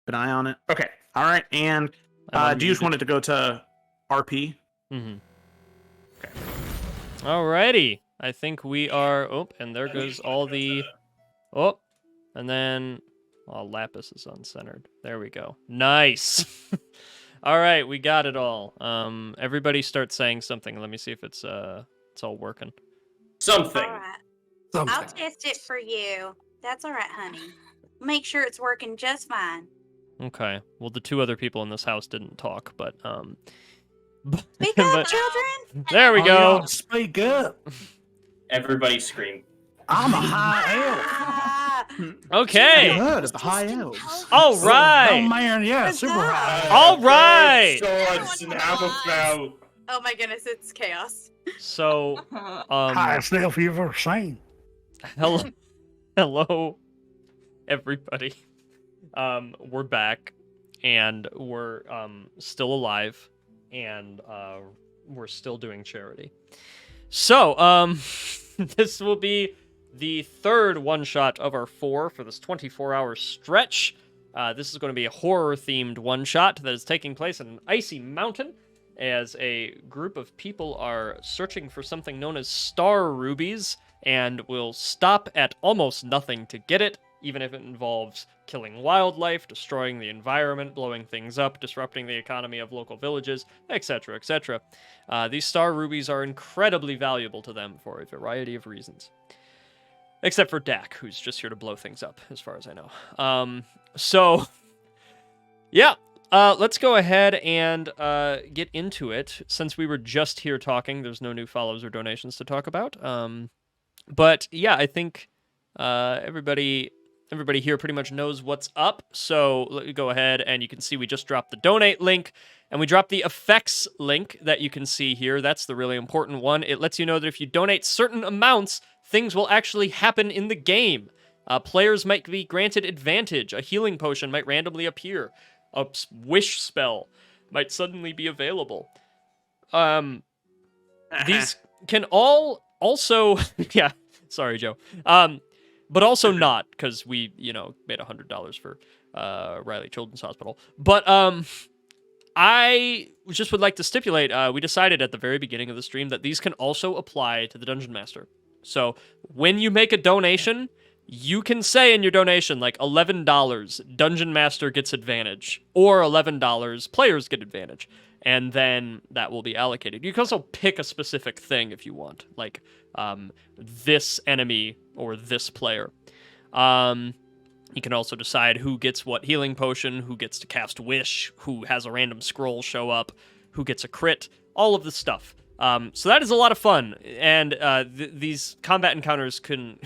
an eye on it. Okay. All right. And do you just want it to go to RP? Mm-hmm. Okay. Alrighty. I think we are... Oh, and there goes all the... Oh, and then... Oh, Lapis is uncentered. There we go. Nice! All right, we got it all. Everybody start saying something. Let me see if it's all working. Something. All right. I'll test it for you. That's all right, honey. Make sure it's working just fine. Okay. Well, the two other people in this house didn't talk, but Speak up, children. There we go. Speak up. Everybody scream. I'm a high elf. Okay. Good, it's the high elves. All right. Oh man, yeah, super high. All right. Swords and Hammerfell. Oh my goodness, it's chaos. So, Highest elf you've ever seen. hello, everybody. We're back, and we're still alive, and we're still doing charity. So, this will be the third one-shot of our 4 for this 24-hour stretch. This is going to be a horror-themed one-shot that is taking place in an icy mountain as a group of people are searching for something known as star rubies and will stop at almost nothing to get it, even if it involves killing wildlife, destroying the environment, blowing things up, disrupting the economy of local villages, etc., etc. These star rubies are incredibly valuable to them for a variety of reasons. Except for Dak, who's just here to blow things up, as far as I know. Yeah, let's go ahead and get into it. Since we were just here talking, there's no new follows or donations to talk about. But yeah, I think everybody here pretty much knows what's up. So let me go ahead, and you can see we just dropped the donate link, and we dropped the effects link that you can see here. That's the really important one. It lets you know that if you donate certain amounts, things will actually happen in the game. Players might be granted advantage. A healing potion might randomly appear. A wish spell might suddenly be available. These can all also... yeah, sorry, Joe. But also not, because we, made $100 for Riley Children's Hospital. But I just would like to stipulate, we decided at the very beginning of the stream that these can also apply to the Dungeon Master. So when you make a donation, you can say in your donation, like, $11, Dungeon Master gets advantage, or $11, players get advantage, and then that will be allocated. You can also pick a specific thing if you want, like this enemy or this player. You can also decide who gets what healing potion, who gets to cast Wish, who has a random scroll show up, who gets a crit, all of this stuff. So that is a lot of fun, and these combat encounters can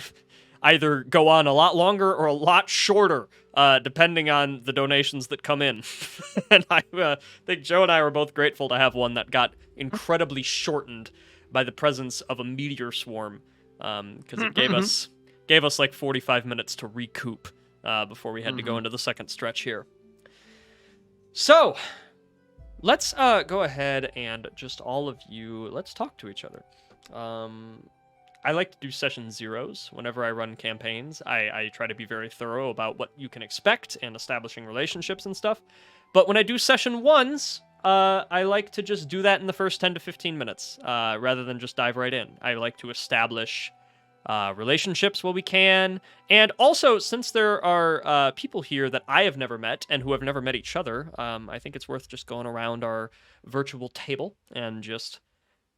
either go on a lot longer or a lot shorter, depending on the donations that come in. And I think Joe and I were both grateful to have one that got incredibly shortened by the presence of a meteor swarm, because it gave us like 45 minutes to recoup before we had to go into the second stretch here. So, let's go ahead and just all of you, let's talk to each other. I like to do session zeros whenever I run campaigns. I try to be very thorough about what you can expect and establishing relationships and stuff. But when I do session ones, I like to just do that in the first 10 to 15 minutes, rather than just dive right in. I like to establish relationships while we can. And also, since there are people here that I have never met and who have never met each other, I think it's worth just going around our virtual table and just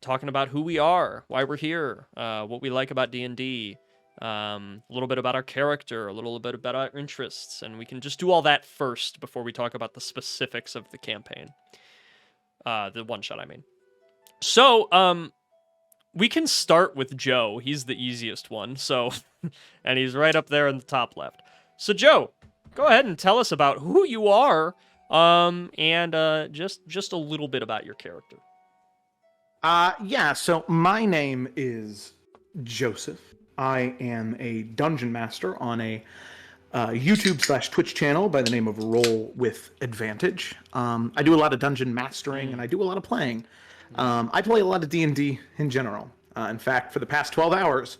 talking about who we are, why we're here, what we like about D&D, a little bit about our character, a little bit about our interests, and we can just do all that first before we talk about the specifics of the campaign. The one-shot, I mean. So, we can start with Joe. He's the easiest one, so... and he's right up there in the top left. So, Joe, go ahead and tell us about who you are, and just a little bit about your character. Yeah, so my name is Joseph. I am a dungeon master on a YouTube/Twitch channel by the name of Roll with Advantage. I do a lot of dungeon mastering, and I do a lot of playing. I play a lot of D&D in general. In fact, for the past 12 hours,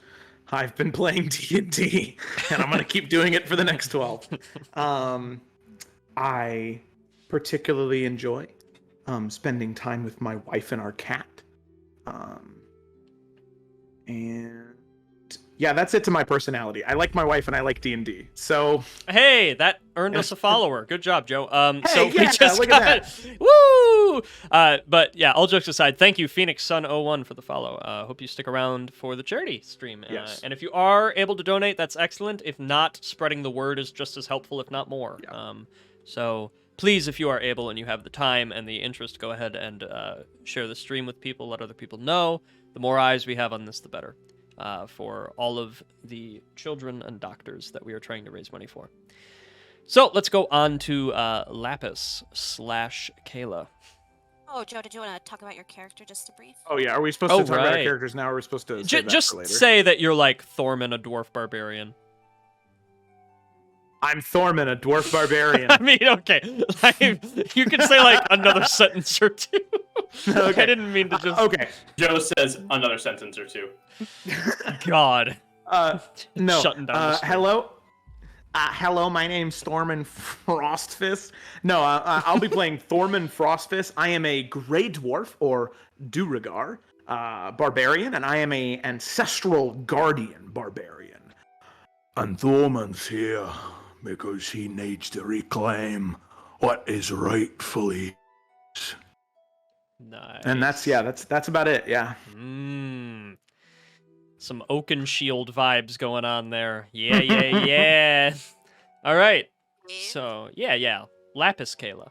I've been playing D&D, and I'm going to keep doing it for the next 12. I particularly enjoy spending time with my wife and our cat. And yeah, that's it to my personality. I like my wife and I like D&D. So Hey, that earned us a follower. Good job, Joe. So Hey, we yeah, just look got at woo. But yeah, all jokes aside, thank you, Phoenix Sun 01 for the follow. Hope you stick around for the charity stream. Yes. And if you are able to donate, that's excellent. If not, spreading the word is just as helpful, if not more. Yeah. So please, if you are able and you have the time and the interest, go ahead and share the stream with people. Let other people know. The more eyes we have on this, the better. For all of the children and doctors that we are trying to raise money for. So let's go on to Lapis/Kayla. Oh, Joe, did you want to talk about your character just a brief? Oh yeah, are we supposed to talk about our characters now, or are we supposed to save that Just for later? say that you're like Thorman, a dwarf barbarian. I'm Thorman, a dwarf barbarian. I mean, okay. You can say like another sentence or two. Okay. I didn't mean to just... Okay. Joe says another sentence or two. God. No. Shutting down the stream. Hello. Hello, my name's Thorman Frostfist. No, I'll be playing Thorman Frostfist. I am a Grey Dwarf, or Duergar, barbarian, and I am a ancestral guardian barbarian. And Thorman's here because he needs to reclaim what is rightfully his. Nice. And that's about it. Yeah. Some Oakenshield vibes going on there. Yeah, yeah, yeah. All right. So, yeah. Lapis Kayla.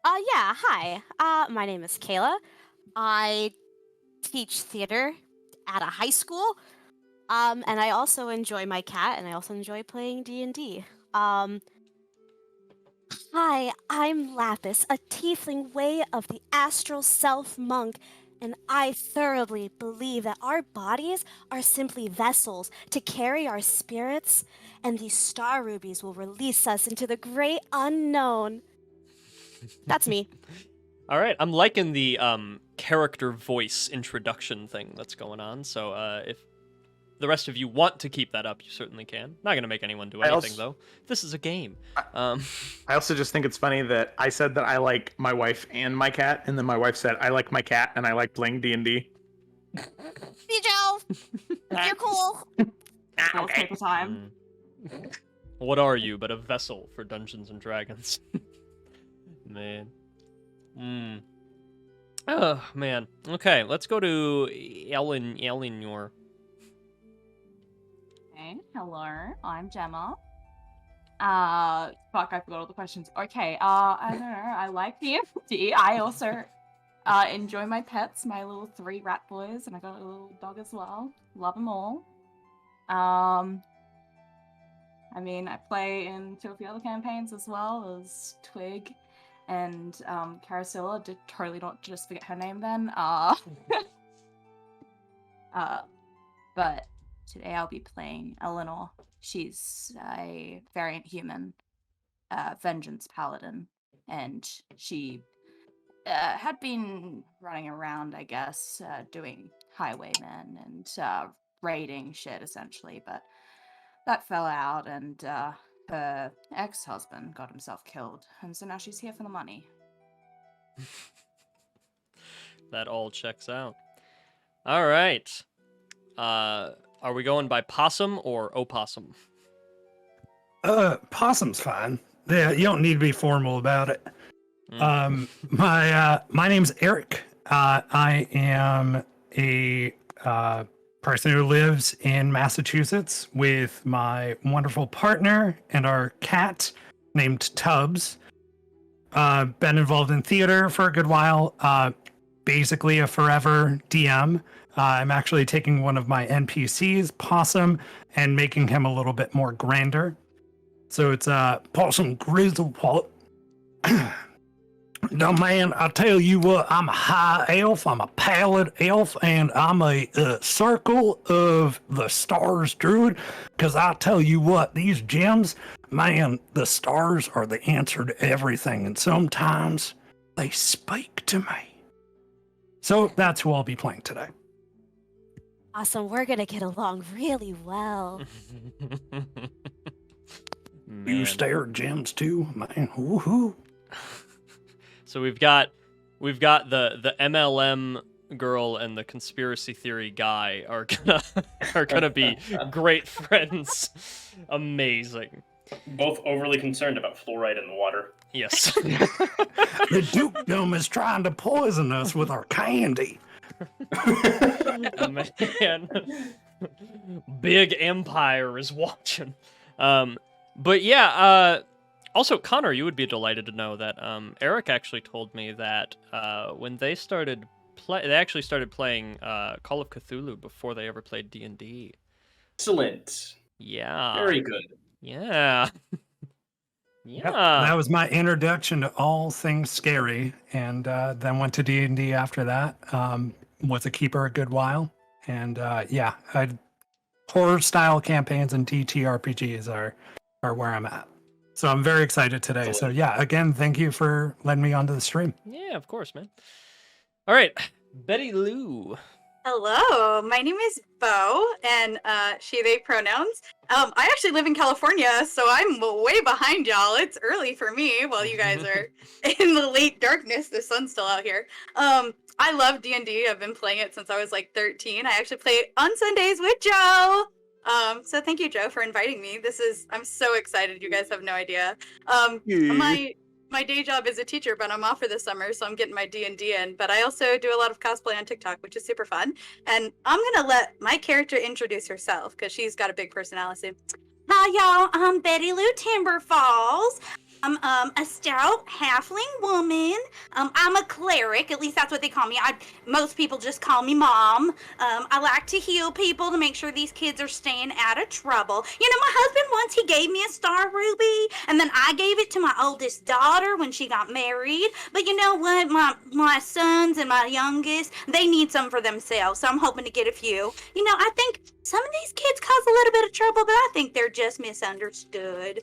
Yeah, hi. My name is Kayla. I teach theater at a high school. And I also enjoy my cat, and I also enjoy playing D&D. Hi, I'm Lapis, a tiefling way of the astral self monk, and I thoroughly believe that our bodies are simply vessels to carry our spirits, and these star rubies will release us into the great unknown. That's me. All right. I'm liking the character voice introduction thing that's going on. So if the rest of you want to keep that up, you certainly can. Not going to make anyone do anything, though. This is a game. I also just think it's funny that I said that I like my wife and my cat, and then my wife said I like my cat and I like playing D&D. See, Joe. You're cool. Okay. Paper time. What are you but a vessel for Dungeons and Dragons? Man. Oh, man. Okay, let's go to Eleanor. Okay, hello, I'm Gemma. Fuck, I forgot all the questions. Okay, I don't know, I like D&D. I also enjoy my pets, my little 3 rat boys, and I got a little dog as well. Love them all. I mean, I play in 2 of the other campaigns as well as Twig and Carasilla. Did totally not just forget her name then. But today I'll be playing Eleanor. She's a variant human, vengeance paladin, and she had been running around, I guess, doing highwaymen and raiding shit, essentially, but that fell out, and her ex-husband got himself killed, and so now she's here for the money. That all checks out. All right. Are we going by possum or opossum? Possum's fine. Yeah, you don't need to be formal about it. My name's Eric. I am a person who lives in Massachusetts with my wonderful partner and our cat named Tubbs. Been involved in theater for a good while. Basically a forever DM. I'm actually taking one of my NPCs, Possum, and making him a little bit more grander. So it's Possum Grizzlepot. No, man, I tell you what, I'm a high elf, I'm a pallid elf, and I'm a circle of the stars druid. Because I tell you what, these gems, man, the stars are the answer to everything. And sometimes they speak to me. So that's who I'll be playing today. Awesome, we're gonna get along really well. man. You stare at gems too, man. Woohoo! So we've got the MLM girl and the conspiracy theory guy are gonna be great friends. Amazing. Both overly concerned about fluoride in the water. Yes. The dukedom is trying to poison us with our candy. Man. Big empire is watching. But yeah, also Connor, you would be delighted to know that Eric actually told me that when they started they actually started playing Call of Cthulhu before they ever played D&D. Excellent. Yeah. Very good. Yeah. Yeah. Yep, that was my introduction to all things scary, and then went to D&D after that. Was a keeper a good while, and yeah, horror style campaigns and TTRPGs are where I'm at. So I'm very excited today. So yeah, again, thank you for letting me onto the stream. Yeah, of course, man. All right, Betty Lou. Hello, my name is Bo, and she, they pronouns. I actually live in California, so I'm way behind y'all. It's early for me while you guys are in the late darkness. The sun's still out here. I love D&D. I've been playing it since I was like 13. I actually play it on Sundays with Joe. So thank you, Joe, for inviting me. I'm so excited. You guys have no idea. My day job is a teacher, but I'm off for the summer, so I'm getting my D&D in. But I also do a lot of cosplay on TikTok, which is super fun. And I'm gonna let my character introduce herself because she's got a big personality. Hi, y'all. I'm Betty Lou Timberfalls. I'm a stout halfling woman. I'm a cleric. At least that's what they call me. Most people just call me Mom. I like to heal people to make sure these kids are staying out of trouble. You know, my husband once, he gave me a star ruby, and then I gave it to my oldest daughter when she got married. But you know what? My sons and my youngest, they need some for themselves, so I'm hoping to get a few. You know, I think some of these kids cause a little bit of trouble, but I think they're just misunderstood.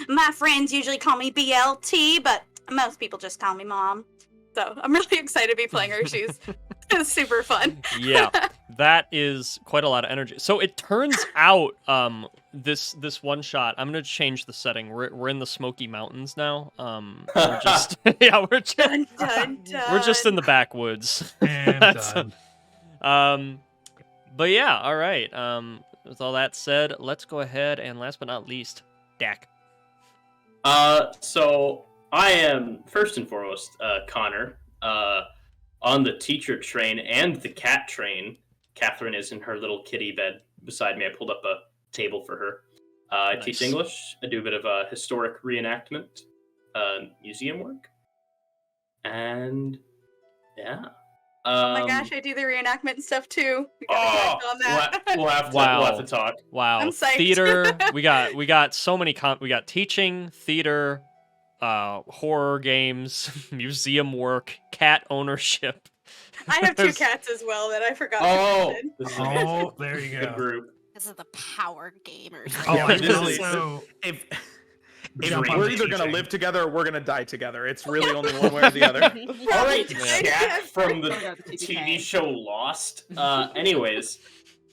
My friends usually call me BLT, but most people just call me Mom. So I'm really excited to be playing her. She's super fun. Yeah, that is quite a lot of energy. So it turns out, this one shot, I'm gonna change the setting. We're in the Smoky Mountains now. We're just yeah, we're just Dun, dun, dun. we're just in the backwoods. And done. But yeah, all right. With all that said, let's go ahead and last but not least, Dak. So I am first and foremost Connor. On the teacher train and the cat train, Catherine is in her little kitty bed beside me. I pulled up a table for her. I Nice. teach English. I do a bit of historic reenactment, museum work, and yeah. Oh my gosh, I do the reenactment stuff too. We gotta connect on that. We'll have to, Wow. we'll have to talk. Wow, I'm psyched. theater. we got so many. We got teaching, theater, horror games, museum work, cat ownership. I have 2 There's- cats as well that I forgot to Oh, mention. this is Oh, there you a good go. group. This is the power gamers. Oh, Yeah, I this feel is- so. If Jump on we're the either gonna teaching. live together or we're gonna die together. It's really only one way or the other. All right, Yeah. Jack from the TV show Lost. Anyways,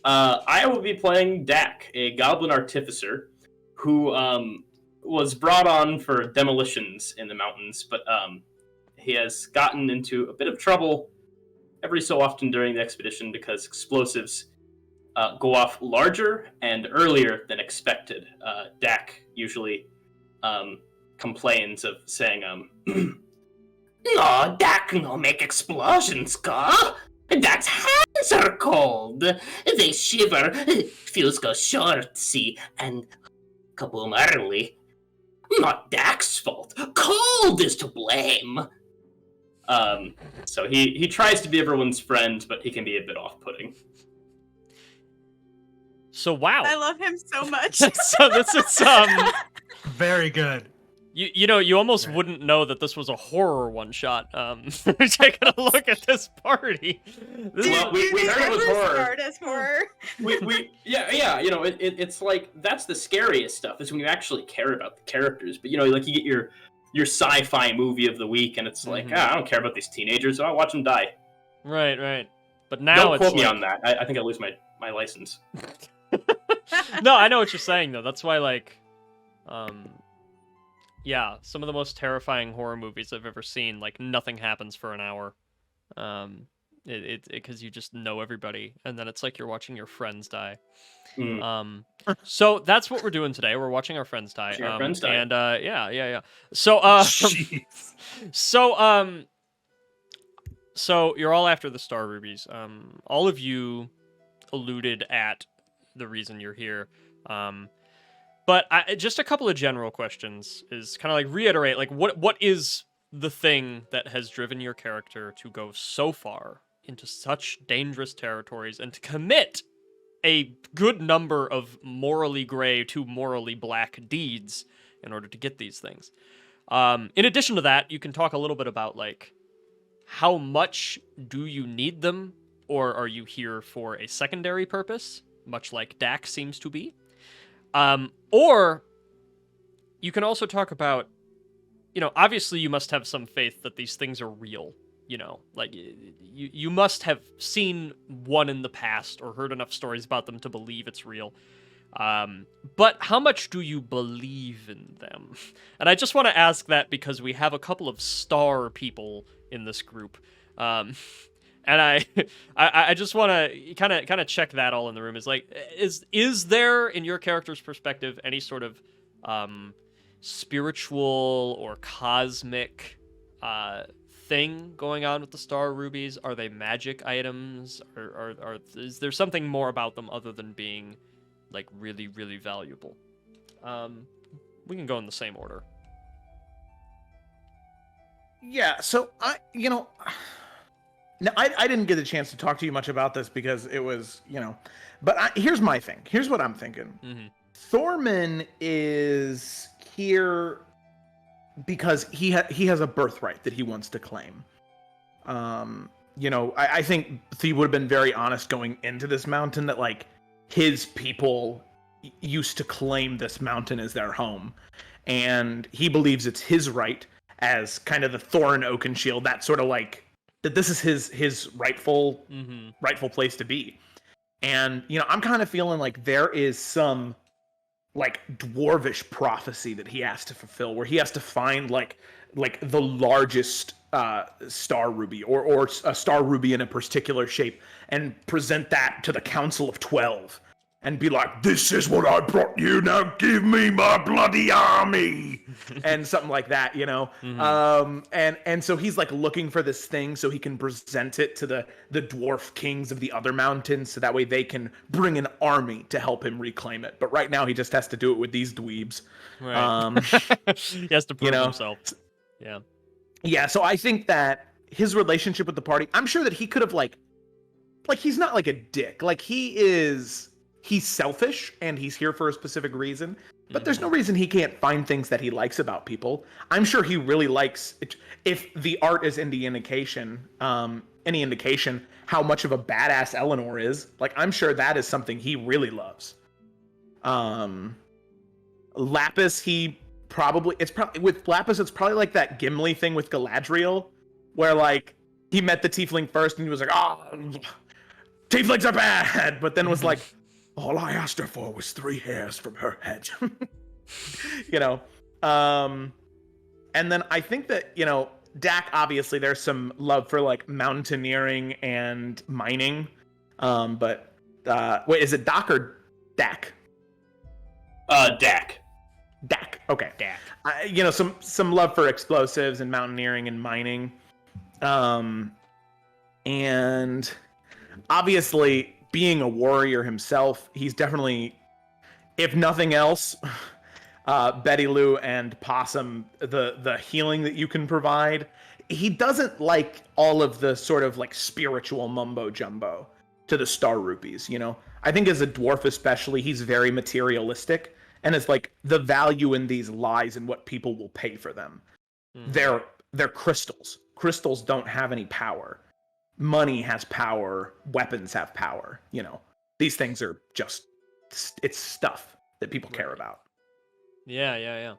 I will be playing Dak, a goblin artificer who was brought on for demolitions in the mountains, but he has gotten into a bit of trouble every so often during the expedition because explosives go off larger and earlier than expected. Dak usually complains of saying, "No, Dak no make explosions, ka? Dak's hands are cold. They shiver, fuse go short, see, and kaboom early. Not Dak's fault. Cold is to blame." So he tries to be everyone's friend, but he can be a bit off-putting. So wow. I love him so much. So this is Very good. you almost Right. wouldn't know that this was a horror one shot. Taking a look at this party. This is- Well, we heard it was never horror. start as horror. Yeah, you know, it's like that's the scariest stuff is when you actually care about the characters. But you know, like you get your sci-fi movie of the week, and it's like, Mhm. I don't care about these teenagers, so I'll watch them die. right. But now Don't it's quote me like- on that. I think I'll lose my license. No, I know what you're saying though. That's why, like, Yeah, some of the most terrifying horror movies I've ever seen. Like nothing happens for an hour. Because you just know everybody, and then it's like you're watching your friends die. Mm. So that's what we're doing today. We're watching our friends die. Watching our friends die. And yeah. So Jeez. so you're all after the Star Rubies. All of you alluded at the reason you're here. But just a couple of general questions is kind of like reiterate, like what is the thing that has driven your character to go so far into such dangerous territories and to commit a good number of morally gray to morally black deeds in order to get these things. In addition to that, you can talk a little bit about like how much do you need them, or are you here for a secondary purpose, much like Dak seems to be? Or you can also talk about, obviously you must have some faith that these things are real. Like you must have seen one in the past or heard enough stories about them to believe it's real. But how much do you believe in them? And I just want to ask that because we have a couple of star people in this group. And I just want to kind of check that all in the room. Is like, is there, in your character's perspective, any sort of spiritual or cosmic thing going on with the Star Rubies? Are they magic items, or is there something more about them other than being like really, really valuable? We can go in the same order. Yeah, so no, I didn't get a chance to talk to you much about this because it was, but here's my thing. Here's what I'm thinking. Mm-hmm. Thorman is here because he has a birthright that he wants to claim. I think he would have been very honest going into this mountain that like his people used to claim this mountain as their home, and he believes it's his right as kind of the Thorin Oakenshield, that sort of like that this is his rightful place to be. And I'm kind of feeling like there is some like dwarvish prophecy that he has to fulfill, where he has to find like the largest star ruby or a star ruby in a particular shape and present that to the Council of 12 and be like, this is what I brought you, now give me my bloody army, and something like that, and so he's like looking for this thing so he can present it to the dwarf kings of the other mountains, so that way they can bring an army to help him reclaim it. But right now he just has to do it with these dweebs. Right. He has to prove himself. Yeah, so I think that his relationship with the party, I'm sure that he could have like he's not like a dick, like he's selfish and he's here for a specific reason, but there's no reason he can't find things that he likes about people. I'm sure he really likes it. If the art is any indication how much of a badass Eleanor is, like I'm sure that is something he really loves. Lapis, with Lapis, it's probably like that Gimli thing with Galadriel, where like he met the tiefling first and he was like, tieflings are bad, but then was like, all I asked her for was 3 hairs from her head. And then I think that, Dak, obviously there's some love for like mountaineering and mining. But wait, is it Doc or Dak? Dak. Dak. Okay. Dak. Some love for explosives and mountaineering and mining. And obviously, being a warrior himself, he's definitely, if nothing else, Betty Lou and Possum, the healing that you can provide. He doesn't like all of the sort of like spiritual mumbo jumbo to the Star Rupees, I think as a dwarf especially, he's very materialistic, and it's like the value in these lies in what people will pay for them. They're crystals. Crystals don't have any power. Money has power, weapons have power, These things are just, it's stuff that people care about. Yeah.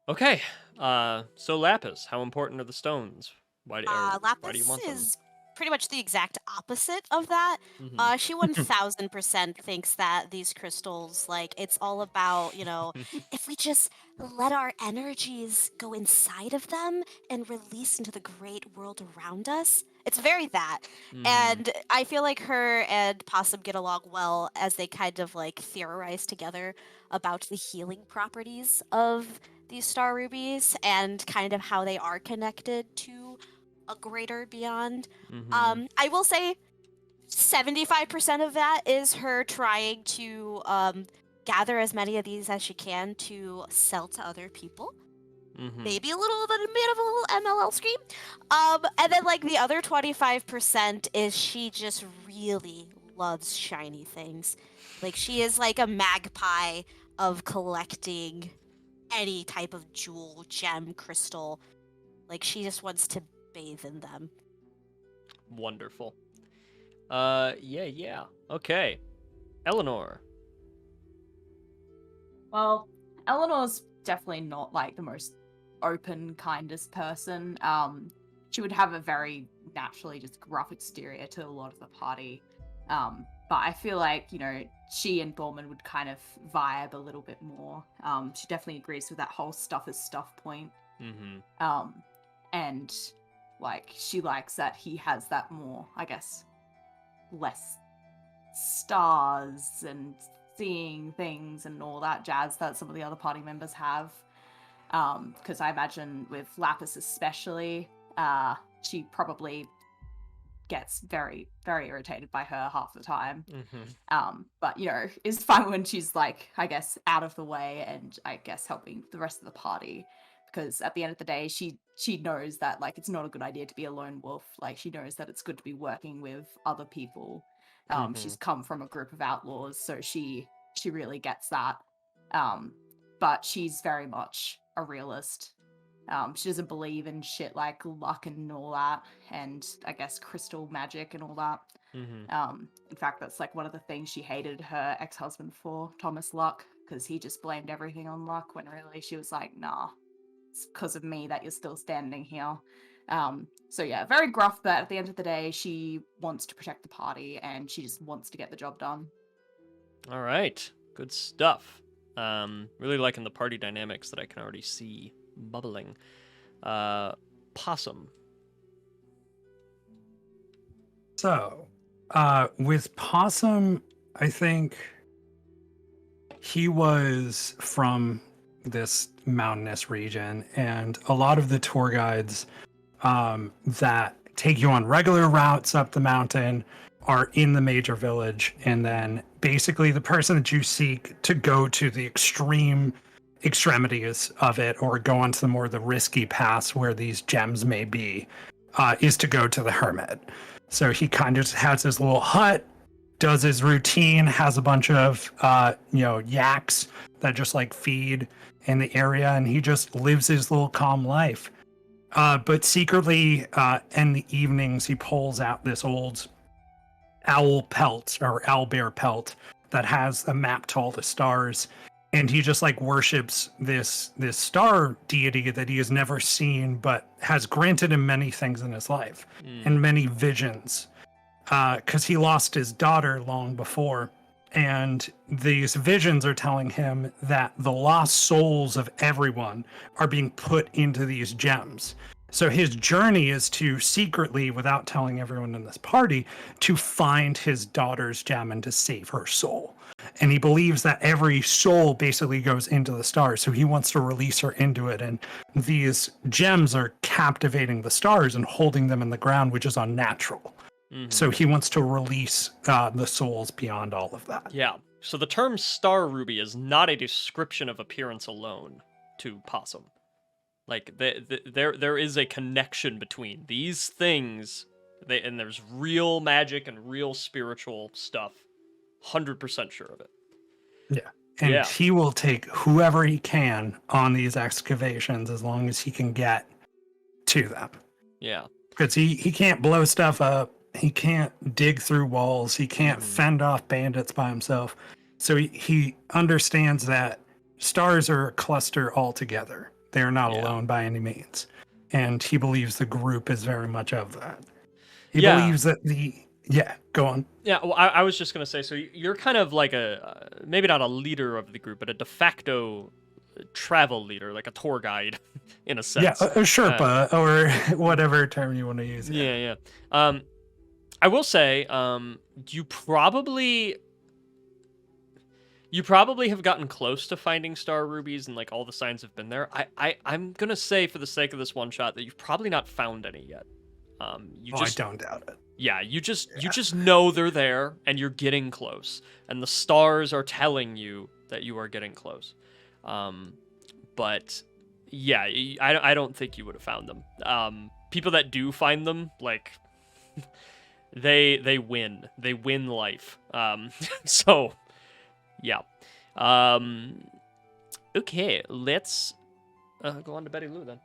Okay, so Lapis, how important are the stones? Why do you want them? Lapis is pretty much the exact opposite of that. Mhm. She 1000% thinks that these crystals, like, it's all about, if we just let our energies go inside of them and release into the great world around us. It's very that. Mhm. And I feel like her and Possum get along well as they kind of like theorize together about the healing properties of these star rubies and kind of how they are connected to a greater beyond. Mhm. I will say 75% of that is her trying to gather as many of these as she can to sell to other people. Mhm. Maybe a little bit of a little MLL scream. And then like the other 25% is she just really loves shiny things. Like she is like a magpie of collecting any type of jewel, gem, crystal. Like she just wants to bathe in them. Wonderful. Yeah. Okay. Eleanor. Well, Eleanor's definitely not like the most open, kindest person. She would have a very naturally just gruff exterior to a lot of the party. But I feel like, she and Borman would kind of vibe a little bit more. She definitely agrees with that whole stuff is stuff point. Mm-hmm. And like she likes that he has that more, I guess, less stars and seeing things and all that jazz that some of the other party members have. Because I imagine with Lapis especially, she probably gets very, very irritated by her half the time. Mm-hmm. But it's fun when she's like, I guess, out of the way and I guess helping the rest of the party. Because at the end of the day, she knows that like it's not a good idea to be a lone wolf. Like she knows that it's good to be working with other people. She's come from a group of outlaws, so she really gets that. But she's very much a realist. She doesn't believe in shit like luck and all that, and I guess crystal magic and all that. Mm-hmm. In fact, that's like one of the things she hated her ex-husband for, Thomas Luck, because he just blamed everything on luck when really she was like, nah, it's because of me that you're still standing here. So yeah, very gruff, but at the end of the day, she wants to protect the party and she just wants to get the job done. All right. Good stuff. Really liking the party dynamics that I can already see bubbling. Possum. So, with Possum, I think he was from this mountainous region, and a lot of the tour guides that take you on regular routes up the mountain are in the major village, and then basically the person that you seek to go to the extremities of it or go onto the risky paths where these gems may be is to go to the hermit. So he kind of has his little hut, does his routine, has a bunch of yaks that just like feed in the area, and he just lives his little calm life. But secretly, in the evenings, he pulls out this old owl pelt or owl bear pelt that has a map to all the stars, and he just like worships this star deity that he has never seen, but has granted him many things in his life and many visions. Because he lost his daughter long before, and these visions are telling him that the lost souls of everyone are being put into these gems. So his journey is to secretly, without telling everyone in this party, to find his daughter's gem and to save her soul. And he believes that every soul basically goes into the stars, so he wants to release her into it. And these gems are captivating the stars and holding them in the ground, which is unnatural. Mm-hmm. So he wants to release the souls beyond all of that. Yeah. So the term star ruby is not a description of appearance alone to Possum. Like there is a connection between these things, and there's real magic and real spiritual stuff. 100% sure of it. Yeah. And he will take whoever he can on these excavations as long as he can get to them. Yeah. Because he can't blow stuff up. He can't dig through walls. He can't fend off bandits by himself. So he understands that stars are a cluster altogether. They're not alone by any means. And he believes the group is very much of that. He Yeah. believes that go on. Yeah, well, I was just gonna say, so you're kind of like maybe not a leader of the group, but a de facto travel leader, like a tour guide, in a Yeah, sense. a Sherpa or whatever term you want to use. Yeah. I will say, you probably have gotten close to finding star rubies, and like all the signs have been there. I'm gonna say, for the sake of this one shot, that you've probably not found any yet. I don't doubt it. Yeah, you just know they're there, and you're getting close, and the stars are telling you that you are getting close. But yeah, I don't think you would have found them. People that do find them, like, they win life. So yeah. Okay, let's go on to Betty Lou then.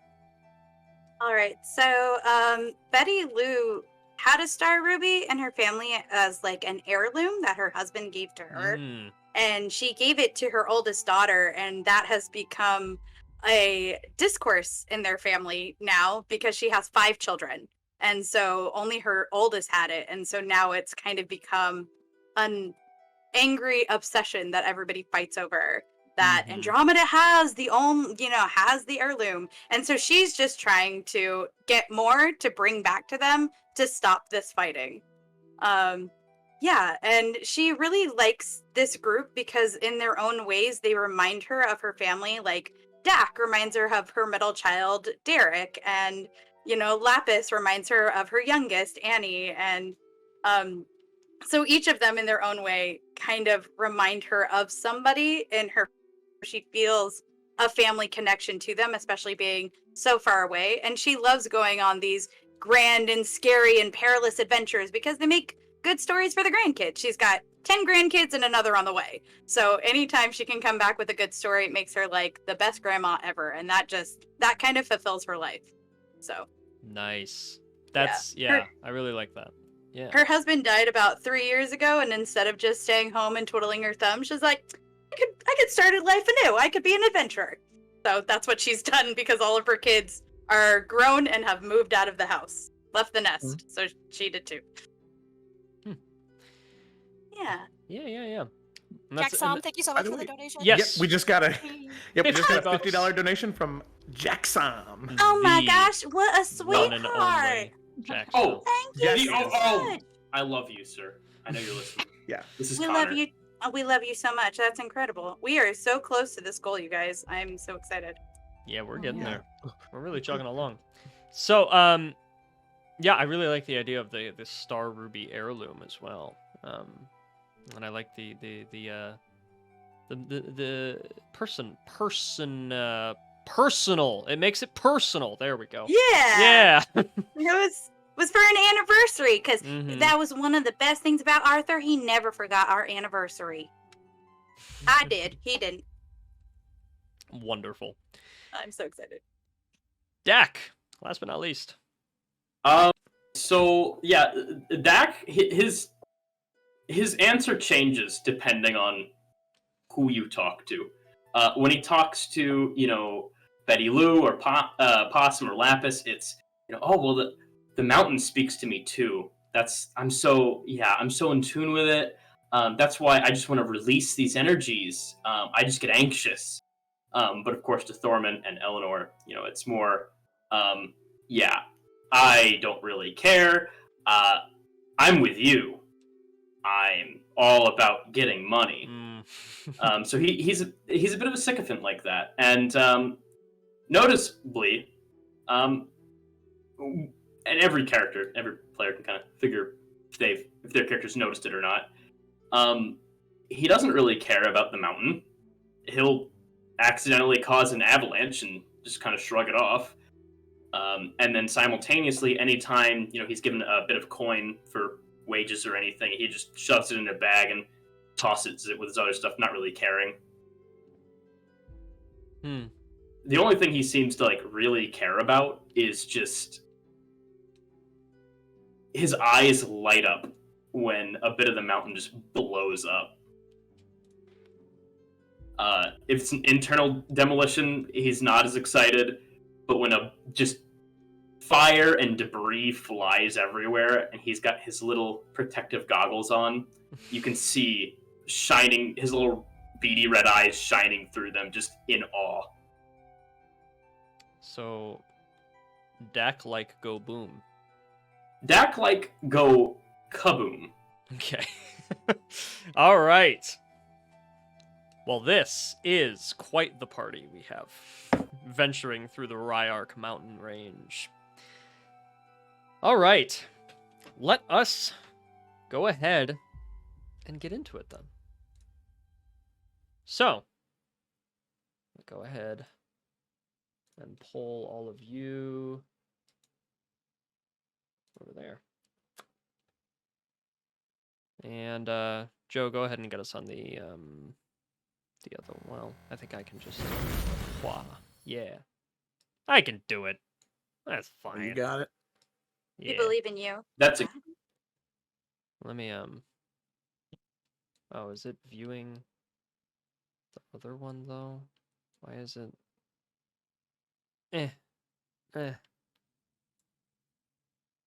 All right, so Betty Lou had a star ruby in her family as like an heirloom that her husband gave to her. And she gave it to her oldest daughter, and that has become a discourse in their family now because she has 5 children. And so only her oldest had it. And so now it's kind of become an angry obsession that everybody fights over. That Andromeda has has the heirloom. And so she's just trying to get more to bring back to them to stop this fighting. Yeah, and she really likes this group because in their own ways, they remind her of her family. Like, Dak reminds her of her middle child, Derek, and, Lapis reminds her of her youngest, Annie, and so each of them in their own way kind of remind her of somebody in her. She feels a family connection to them, especially being so far away, and she loves going on these grand and scary and perilous adventures because they make good stories for the grandkids. She's got 10 grandkids and another on the way. So anytime she can come back with a good story, it makes her like the best grandma ever. And that kind of fulfills her life. So nice. That's I really like that. Yeah. Her husband died about 3 years ago, and instead of just staying home and twiddling her thumbs, she's like, I could start a life anew. I could be an adventurer. So that's what she's done because all of her kids are grown and have moved out of the house, left the nest. So she did too. Yeah. Jackson, thank you so much for the donation. Yes. Yep, we just got a $50 $50 donation from Jackson. Oh my gosh, what a sweetheart. Jackson. Oh, thank you yes. so much. I love you, sir. I know you're listening. Yeah. This is We Connor. love you. We love you so much. That's incredible. We are so close to this goal, you guys. I'm so excited. Yeah, we're getting there. We're really chugging along. So, I really like the idea of the Star Ruby heirloom as well. And I like the personal. It makes it personal. There we go. Yeah. Yeah. It was for an anniversary because that was one of the best things about Arthur. He never forgot our anniversary. I did. He didn't. Wonderful. I'm so excited. Dak, last but not least. So yeah, Dak, his answer changes depending on who you talk to. When he talks to Betty Lou or Possum or Lapis, it's the mountain speaks to me too. I'm so in tune with it. That's why I just want to release these energies. I just get anxious. But of course, to Thorman and Eleanor, it's more, I don't really care. I'm with you. I'm all about getting money. So he's a bit of a sycophant like that, and noticeably, and every player can kind of figure if their characters noticed it or not. He doesn't really care about the mountain. He'll accidentally cause an avalanche and just kind of shrug it off. And then simultaneously, anytime he's given a bit of coin for wages or anything, he just shoves it in a bag and tosses it with his other stuff, not really caring. The only thing he seems to really care about is just his eyes light up when a bit of the mountain just blows up. If it's an internal demolition, he's not as excited, but when a just fire and debris flies everywhere, and he's got his little protective goggles on. You can see shining his little beady red eyes shining through them, just in awe. So, Dak like go boom. Dak like go kaboom. Okay. All right. Well, this is quite the party we have, venturing through the Ryark mountain range. All right. Let us go ahead and get into it then. So, go ahead and pull all of you over there. And Joe, go ahead and get us on the other. Well, I think I can just. Yeah, I can do it. That's fine. You got it. Yeah. We believe in you. That's a Let me Oh, is it viewing the other one though? Why is it?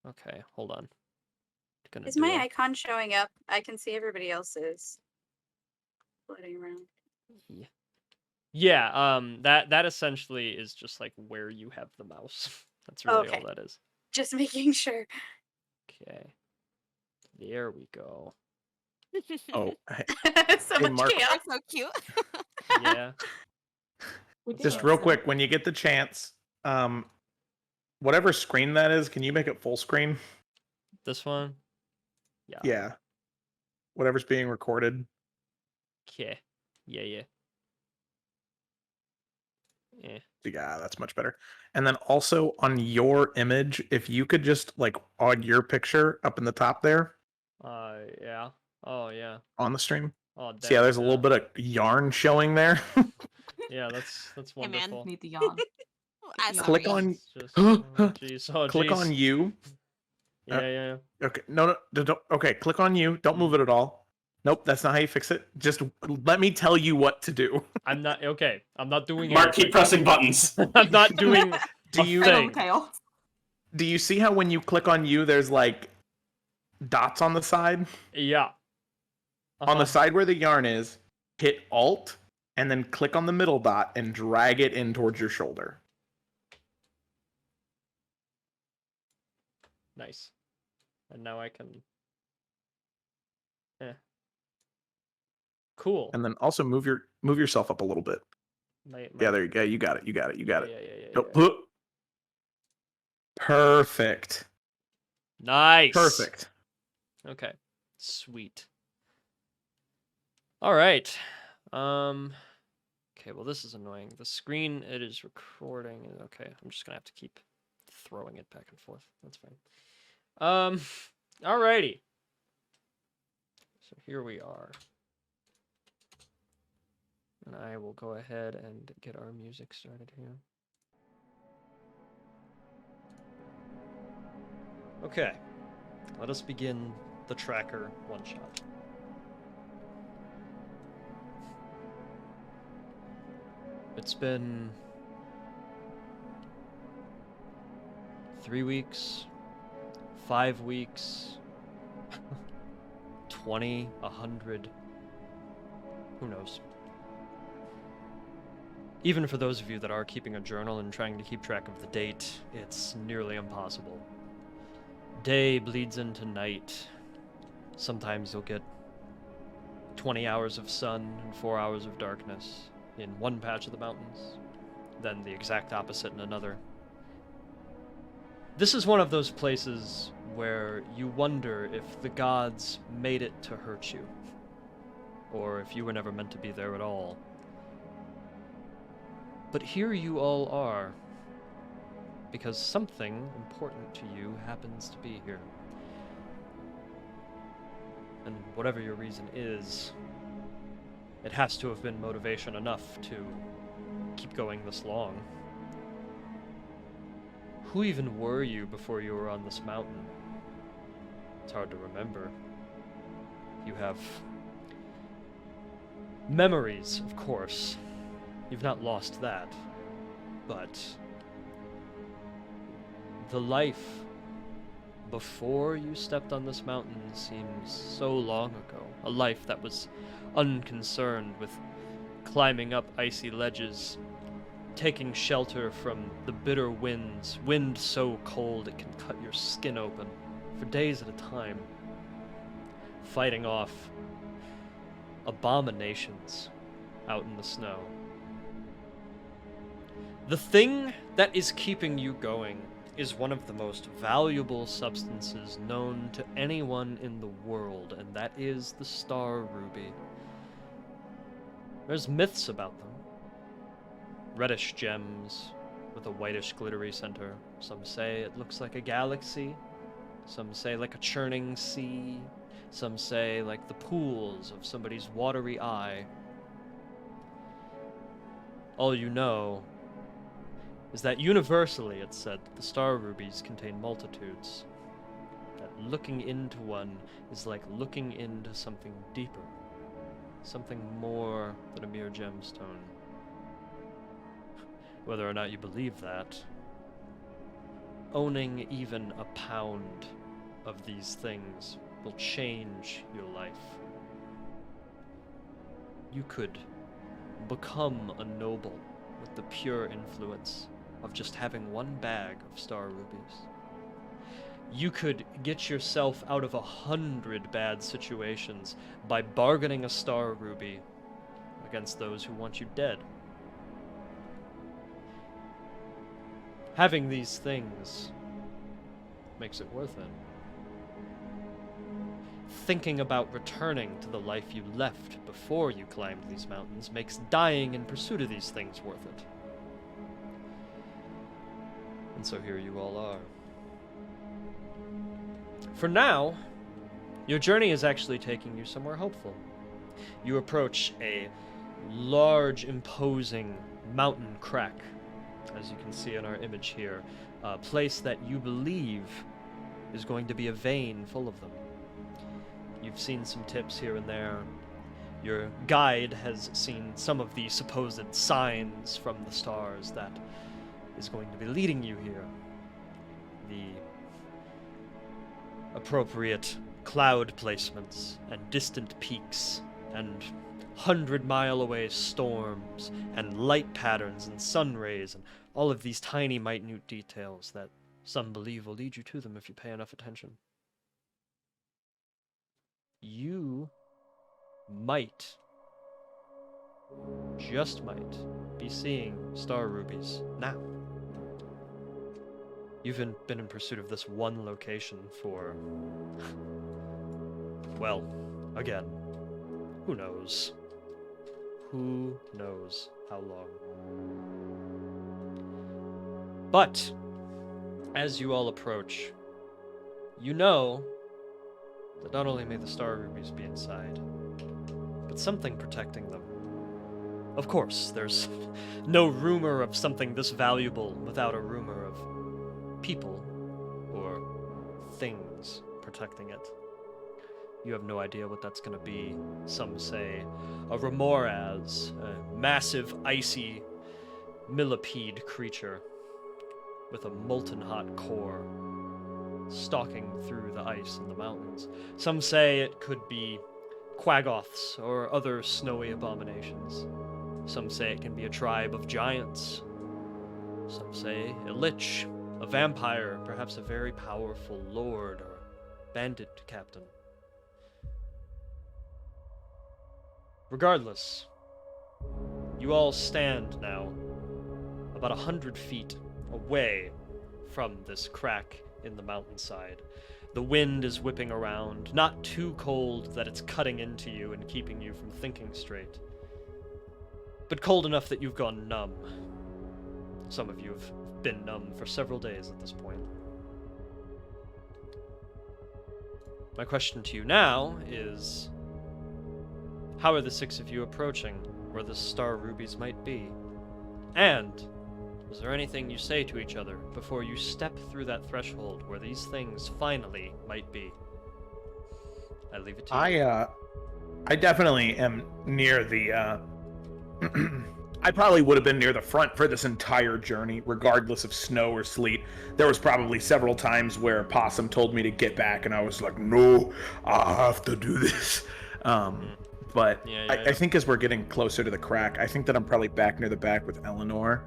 Okay, hold on. Is my icon showing up? I can see everybody else's floating around. Yeah, that essentially is just like where you have the mouse. That's really all that is. Just making sure. Okay. There we go. Oh, So Hey, much Mark. chaos. So cute. Yeah. just real quick, when you get the chance, whatever screen that is, can you make it full screen? This one? Yeah. Yeah. Whatever's being recorded. Okay. Yeah. Yeah, that's much better. And then also on your image, if you could just like on your picture up in the top there Yeah. Oh, yeah. on the stream. Oh, See how there's a little bit of yarn showing there? Yeah, that's Hey, man. wonderful. Need the yawn. Click on It's just, jeez. Oh, click jeez. on you. Yeah. Okay. No, don't, okay, click on you. Don't move it at all. Nope, that's not how you fix it. Just let me tell you what to do. I'm not okay. I'm not doing Mark, anything. keep pressing buttons. I'm not doing Do a you- thing. Chaos. Do you see how when you click on you, there's like dots on the side? Yeah. On the side where the yarn is, hit Alt and then click on the middle dot and drag it in towards your shoulder. Nice. And now I can. Cool. And then also move yourself up a little bit. Yeah, there you go. You got it. Yeah. Go. Perfect. Nice. Perfect. Okay. Sweet. All right. Okay, well this is annoying. The screen it is recording. Okay, I'm just gonna have to keep throwing it back and forth. That's fine. Alrighty. So here we are. And I will go ahead and get our music started here. Okay. Let us begin the tracker one-shot. It's been 3 weeks, 5 weeks, 20, 100, who knows. Even for those of you that are keeping a journal and trying to keep track of the date, it's nearly impossible. Day bleeds into night. Sometimes you'll get 20 hours of sun and 4 hours of darkness in one patch of the mountains, then the exact opposite in another. This is one of those places where you wonder if the gods made it to hurt you, or if you were never meant to be there at all. But here you all are, because something important to you happens to be here. And whatever your reason is, it has to have been motivation enough to keep going this long. Who even were you before you were on this mountain? It's hard to remember. You have memories, of course. You've not lost that. But The life before you stepped on this mountain seems so long ago. A life that was unconcerned with climbing up icy ledges, taking shelter from the bitter winds, wind so cold it can cut your skin open for days at a time, fighting off abominations out in the snow. The thing that is keeping you going is one of the most valuable substances known to anyone in the world, and that is the star ruby. There's myths about them. Reddish gems with a whitish glittery center. Some say it looks like a galaxy. Some say like a churning sea. Some say like the pools of somebody's watery eye. All you know is that universally it's said that the star rubies contain multitudes. That looking into one is like looking into something deeper. Something more than a mere gemstone. Whether or not you believe that, owning even a pound of these things will change your life. You could become a noble with the pure influence of just having one bag of star rubies. You could get yourself out of 100 bad situations by bargaining a star ruby against those who want you dead. Having these things makes it worth it. Thinking about returning to the life you left before you climbed these mountains makes dying in pursuit of these things worth it. And so here you all are. For now, your journey is actually taking you somewhere hopeful. You approach a large, imposing mountain crack, as you can see in our image here, a place that you believe is going to be a vein full of them. You've seen some tips here and there. Your guide has seen some of the supposed signs from the stars that is going to be leading you here. The appropriate cloud placements and distant peaks and 100-mile-away storms and light patterns and sun rays and all of these tiny, minute details that some believe will lead you to them if you pay enough attention. You might, just might, be seeing star rubies now. You've been in pursuit of this one location for, well, again, who knows? Who knows how long? But, as you all approach, you know that not only may the star rubies be inside, but something protecting them. Of course, there's no rumor of something this valuable without a rumor of people or things protecting it. You have no idea what that's going to be. Some say a remoraz, a massive icy millipede creature with a molten hot core stalking through the ice in the mountains. Some say it could be quaggoths or other snowy abominations. Some say it can be a tribe of giants. Some say a lich, a vampire, perhaps a very powerful lord or bandit captain. Regardless, you all stand now about 100 feet away from this crack in the mountainside. The wind is whipping around, not too cold that it's cutting into you and keeping you from thinking straight, but cold enough that you've gone numb. Some of you have been numb for several days at this point. My question to you now is, how are the six of you approaching where the star rubies might be? And is there anything you say to each other before you step through that threshold where these things finally might be? I leave it to you. I definitely am near the I probably would have been near the front for this entire journey, regardless of snow or sleet. There was probably several times where Possum told me to get back, and I was like, no, I have to do this. But I think as we're getting closer to the crack, I think that I'm probably back near the back with Eleanor.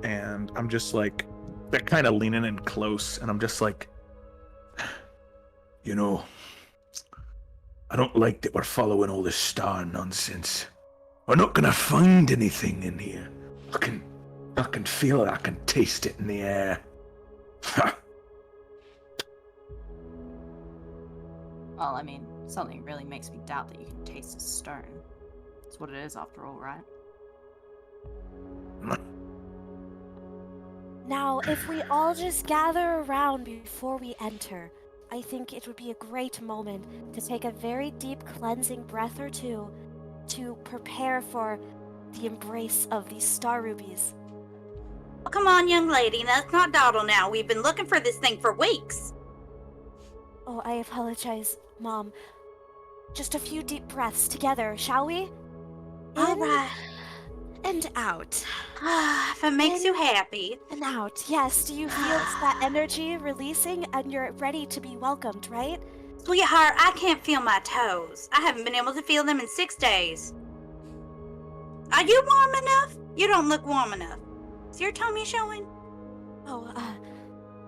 And I'm just like, they're kind of leaning in close, and I'm just like, you know, I don't like that we're following all this star nonsense. We're not gonna find anything in here. I can feel it, I can taste it in the air. Well, I mean, something really makes me doubt that you can taste a stone. That's what it is after all, right? Now, if we all just gather around before we enter, I think it would be a great moment to take a very deep cleansing breath or two to prepare for the embrace of these star rubies. Oh, come on, young lady, let's not dawdle now. We've been looking for this thing for weeks. Oh, I apologize, Mom. Just a few deep breaths together, shall we? All In right. and out. If it makes you happy. And out. Yes, do you feel that energy releasing and you're ready to be welcomed, right? Sweetheart, I can't feel my toes. I haven't been able to feel them in 6 days. Are you warm enough? You don't look warm enough. Is your tummy showing? Oh,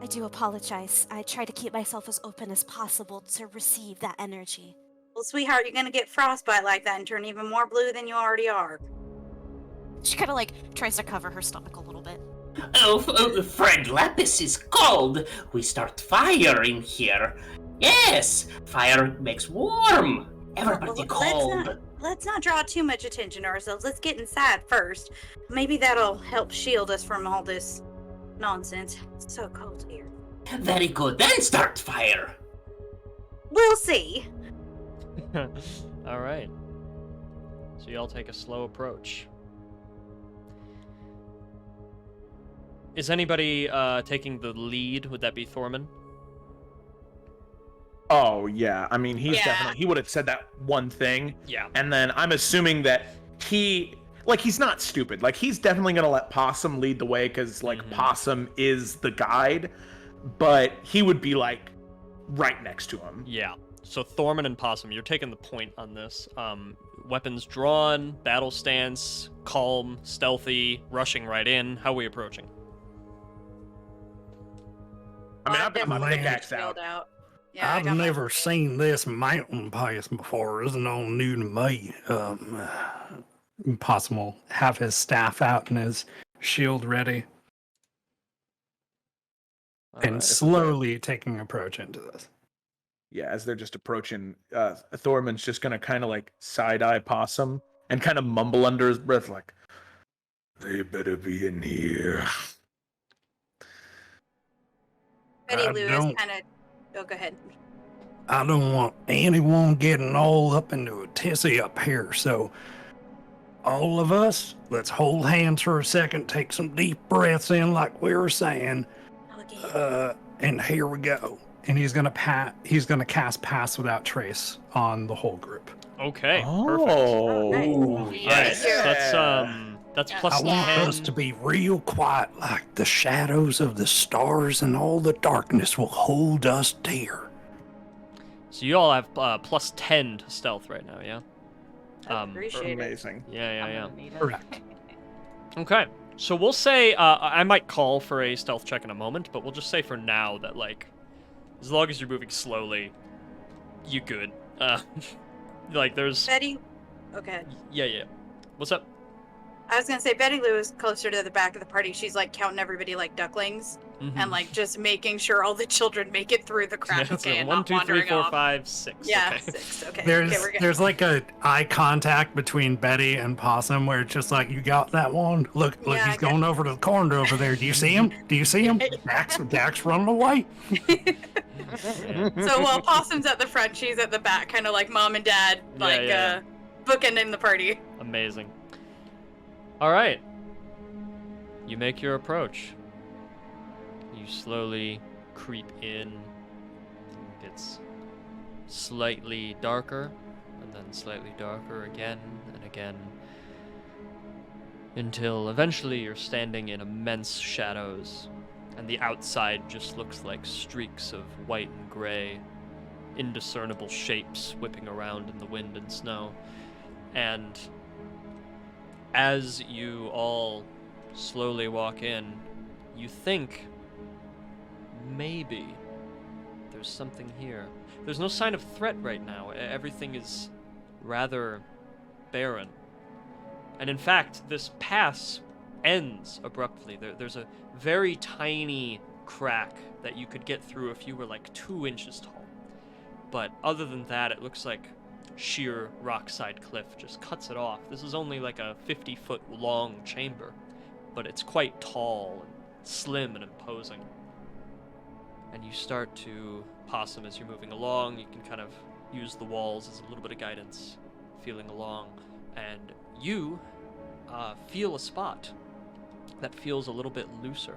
I do apologize. I try to keep myself as open as possible to receive that energy. Well, sweetheart, you're gonna get frostbite like that and turn even more blue than you already are. She kind of like tries to cover her stomach a little bit. Oh, friend Lapis is cold. We start fire in here. Yes, fire makes warm. Everybody cold. Let's not draw too much attention to ourselves. Let's get inside first. Maybe that'll help shield us from all this nonsense. It's so cold here. Very good. Then start fire. We'll see. All right. So y'all take a slow approach. Is anybody taking the lead? Would that be Thorman? Oh yeah, I mean he's Yeah. definitely, he would have said that one thing, Yeah. and then I'm assuming that he's not stupid. Like he's definitely gonna let Possum lead the way because like Possum is the guide, but he would be like right next to him. Yeah. So Thorman and Possum, you're taking the point on this. Weapons drawn, battle stance, calm, stealthy, rushing right in. How are we approaching? I mean, I've got my definitely pickaxe out. Yeah, I I've got my- never seen this mountain pass before. It's all new to me. Possum will have his staff out and his shield ready, All and right. slowly taking approach into this. Yeah, as they're just approaching, Thorman's just gonna kind of like side eye Possum and kind of mumble under his breath like, "They better be in here." Betty I Lou is don't- kind of. Oh, go ahead. I don't want anyone getting all up into a tizzy up here, so all of us, let's hold hands for a second, take some deep breaths in like we were saying, Okay. and here we go. And he's gonna cast Pass Without Trace on the whole group. Okay. Perfect. Oh, nice. Yes. That's Yeah. plus I want 10. us to be real quiet, like the shadows of the stars and all the darkness will hold us dear. So you all have plus 10 to stealth right now, yeah? Appreciate it. amazing. Yeah. I'm gonna need it. Correct. Okay. So we'll say, I might call for a stealth check in a moment, but we'll just say for now that, like, as long as you're moving slowly, you good. Like, there's... Betty. Okay. Yeah. What's up? I was gonna say Betty Lou is closer to the back of the party. She's like counting everybody like ducklings and like just making sure all the children make it through the crack. Yeah, Okay, and 1, not 2, 3, wandering 4, off. 5, 6. Yeah, Okay. 6. Okay. There's okay, we're good. there's like a eye contact between Betty and Possum where it's just like, you got that one? Look, Yeah, he's I got- going over to the corner over there. Do you see him? Do you see him? Dax running away. So while Possum's at the front, she's at the back, kind of like mom and dad, like yeah. bookending the party. Amazing. All right. You make your approach. You slowly creep in. It's slightly darker, and then slightly darker again and again. until eventually you're standing in immense shadows, and the outside just looks like streaks of white and gray, indiscernible shapes whipping around in the wind and snow. And as you all slowly walk in, you think maybe there's something here. There's no sign of threat right now. Everything is rather barren. And in fact, this pass ends abruptly. There's a very tiny crack that you could get through if you were like 2 inches tall. But other than that, it looks like sheer rockside cliff just cuts it off. This is only like a 50-foot long chamber, but it's quite tall and slim and imposing. And you start to, Possum, as you're moving along, you can kind of use the walls as a little bit of guidance, feeling along, and you feel a spot that feels a little bit looser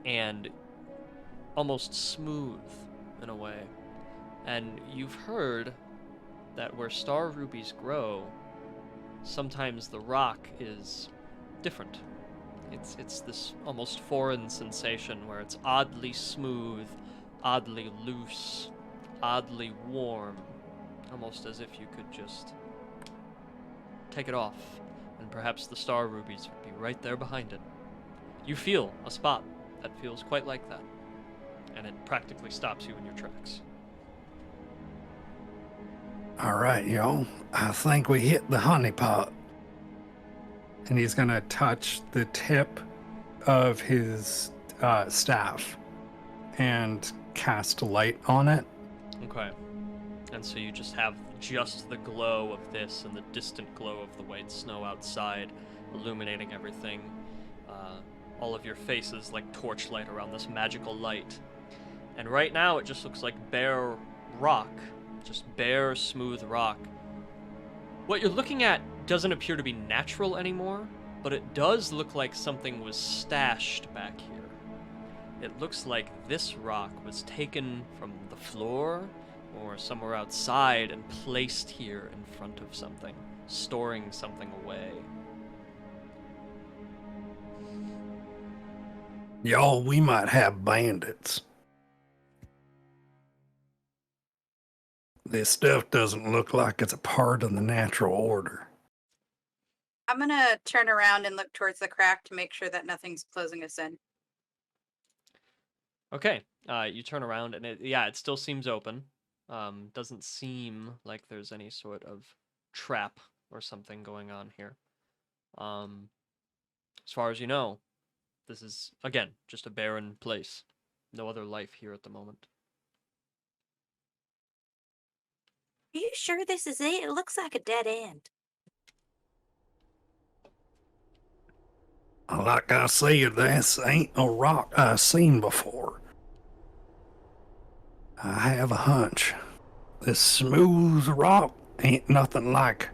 and almost smooth in a way. And you've heard that where star rubies grow, sometimes the rock is different. It's this almost foreign sensation where it's oddly smooth, oddly loose, oddly warm, almost as if you could just take it off, and perhaps the star rubies would be right there behind it. You feel a spot that feels quite like that, and it practically stops you in your tracks. All right, y'all. I think we hit the honeypot. And he's going to touch the tip of his staff and cast light on it. Okay. And so you just have just the glow of this and the distant glow of the white snow outside illuminating everything. All of your faces like torchlight around this magical light. And right now it just looks like bare rock. Just bare, smooth rock. What you're looking at doesn't appear to be natural anymore, but it does look like something was stashed back here. It looks like this rock was taken from the floor or somewhere outside and placed here in front of something, storing something away. Y'all, we might have bandits. This stuff doesn't look like it's a part of the natural order. I'm gonna turn around and look towards the crack to make sure that nothing's closing us in. Okay, you turn around and it still seems open. Doesn't seem like there's any sort of trap or something going on here. As far as you know, this is, again, just a barren place. No other life here at the moment. Are you sure this is it? It looks like a dead end. Like I said, this ain't a rock I've seen before. I have a hunch. This smooth rock ain't nothing like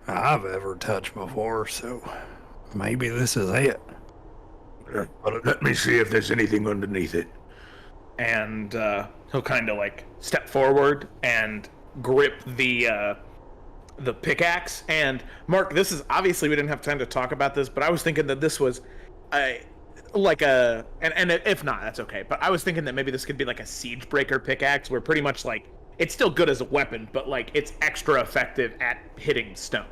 I've ever touched before, so maybe this is it. Well, let me see if there's anything underneath it. And he'll kind of like step forward and grip the pickaxe. And Mark, this is obviously, we didn't have time to talk about this, but I was thinking that this was and if not, that's okay. But I was thinking that maybe this could be like a siege breaker pickaxe, where pretty much like it's still good as a weapon, but like it's extra effective at hitting stone.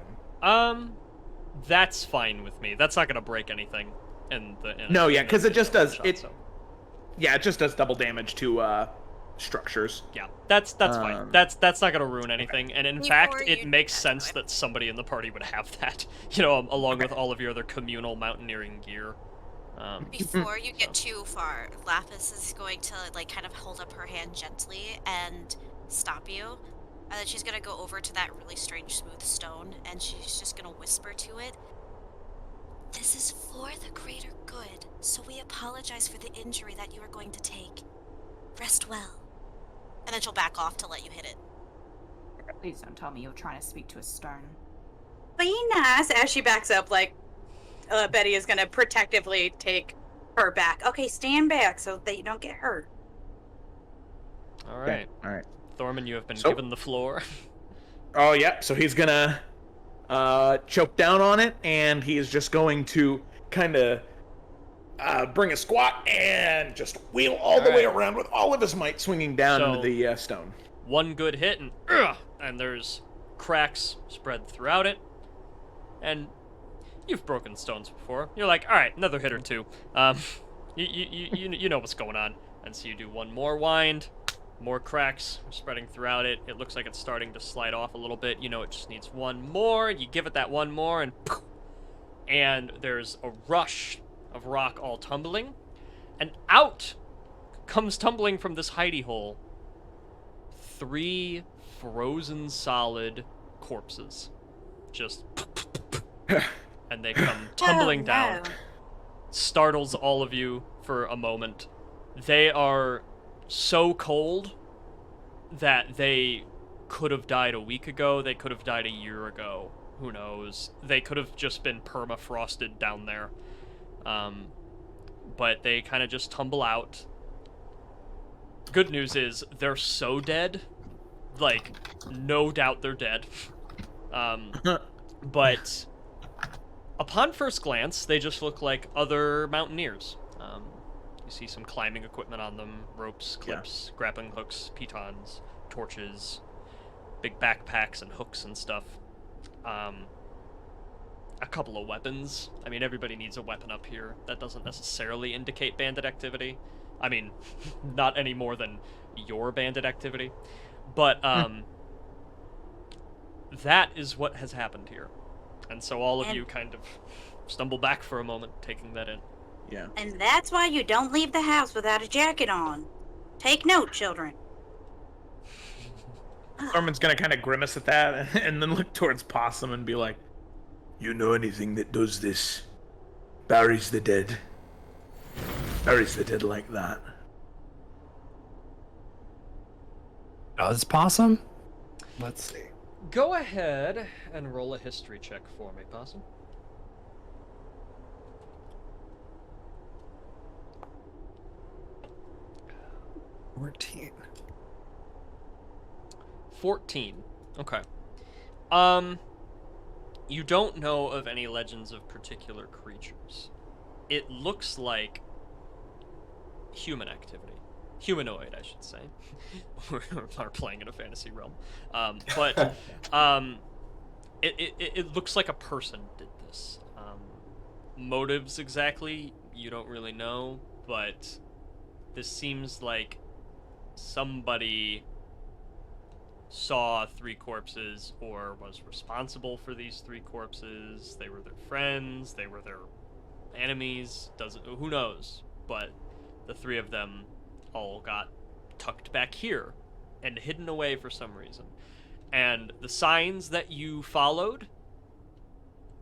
That's fine with me. That's not gonna break anything. Because it just does it. So. Yeah, it just does double damage to structures. Yeah, that's fine. That's not gonna ruin anything. Okay. And in fact, it makes sense that somebody in the party would have that. You know, along with all of your other communal mountaineering gear. Before you get too far, Lapis is going to like kind of hold up her hand gently and stop you. And then she's gonna go over to that really strange smooth stone and she's just gonna whisper to it. This is for the greater good, so we apologize for the injury that you are going to take. Rest well. And then she'll back off to let you hit it. Please don't tell me you're trying to speak to a stone. Be nice. As she backs up, like Betty is gonna protectively take her back. Okay, stand back so that you don't get hurt. All right. All right. Thorman, you have been given the floor. Oh, yeah. So he's gonna choke down on it, and he is just going to kind of bring a squat and just wheel all the way around with all of his might, swinging down into the stone. One good hit, and there's cracks spread throughout it. And you've broken stones before. You're like, all right, another hit or two. You know what's going on. And so you do one more wind. More cracks spreading throughout it. It looks like it's starting to slide off a little bit. You know it just needs one more. You give it that one more, and poof, and there's a rush of rock all tumbling. And out comes tumbling from this hidey hole 3 frozen solid corpses. Just and they come tumbling down. Startles all of you for a moment. They are so cold that they could have died a week ago. They could have died a year ago. Who knows? They could have just been permafrosted down there. But they kind of just tumble out. Good news is they're so dead. Like, no doubt they're dead. But upon first glance, they just look like other mountaineers. You see some climbing equipment on them, ropes, clips, grappling hooks, pitons, torches, big backpacks and hooks and stuff. A couple of weapons. I mean, everybody needs a weapon up here. That doesn't necessarily indicate bandit activity. I mean, not any more than your bandit activity. But that is what has happened here. And so all of you kind of stumble back for a moment, taking that in. Yeah. And that's why you don't leave the house without a jacket on. Take note, children. Norman's gonna kind of grimace at that and then look towards Possum and be like, "You know anything that does this? Buries the dead. Buries the dead like that." Does Possum? Let's see. Go ahead and roll a history check for me, Possum. 14. Okay. You don't know of any legends of particular creatures. It looks like human activity. Humanoid, I should say. We're playing in a fantasy realm. But it looks like a person did this. Motives exactly, you don't really know, but this seems like somebody saw 3 corpses or was responsible for these 3 corpses. They were their friends, they were their enemies, who knows, but the 3 of them all got tucked back here and hidden away for some reason. And the signs that you followed,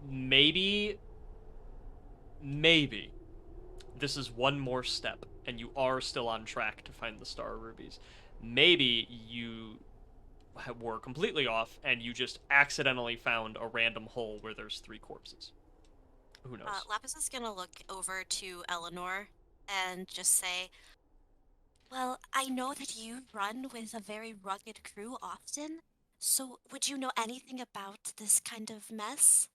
maybe this is one more step and you are still on track to find the Star Rubies. Maybe you were completely off and you just accidentally found a random hole where there's 3 corpses. Who knows? Lapis is gonna look over to Eleanor and just say, well, I know that you run with a very rugged crew often, so would you know anything about this kind of mess?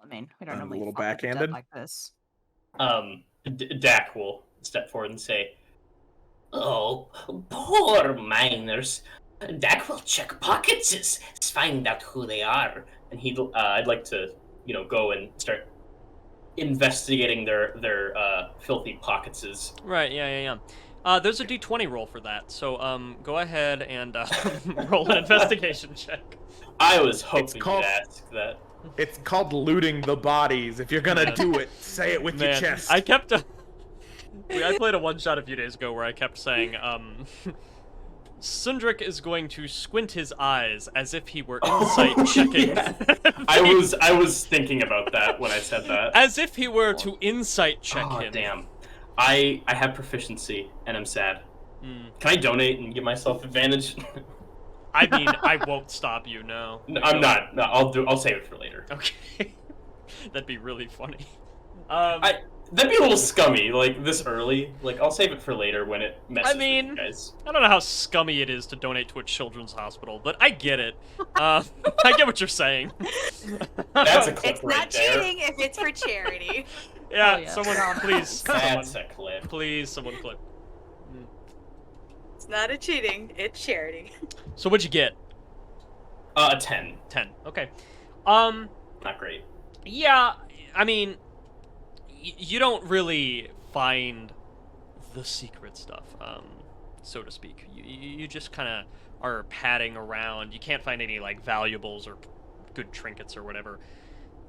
I mean, we don't A normally little fuck with the dead backhanded? like this. Dak will step forward and say, "Oh, poor miners. Dak will check pockets, find out who they are." And I'd like to, go and start investigating their filthy pockets. Right, yeah. There's a d20 roll for that, so go ahead and roll an investigation check. I was hoping you'd ask that. It's called looting the bodies. If you're gonna do it, say it with your chest. I kept I played a one-shot a few days ago where I kept saying, Sundrick is going to squint his eyes as if he were insight checking. Yeah. I was thinking about that when I said that. As if he were to insight check him. Damn. I have proficiency, and I'm sad. Can I donate and give myself advantage? I mean, I won't stop you, no. No, I'm not. No, I'll save it for later. Okay. That'd be really funny. That'd be a little scummy, like, this early. Like, I'll save it for later when it messes I mean, with you guys. I don't know how scummy it is to donate to a children's hospital, but I get it. I get what you're saying. That's a clip It's right not there. cheating if it's for charity. Yeah, Oh, yeah. someone, please. That's someone, a clip. please, someone clip. It's not a cheating, it's charity. So what'd you get? A 10. 10. Okay. Not great. Yeah, I mean, you don't really find the secret stuff, so to speak. You just kind of are padding around. You can't find any, like, valuables or good trinkets or whatever.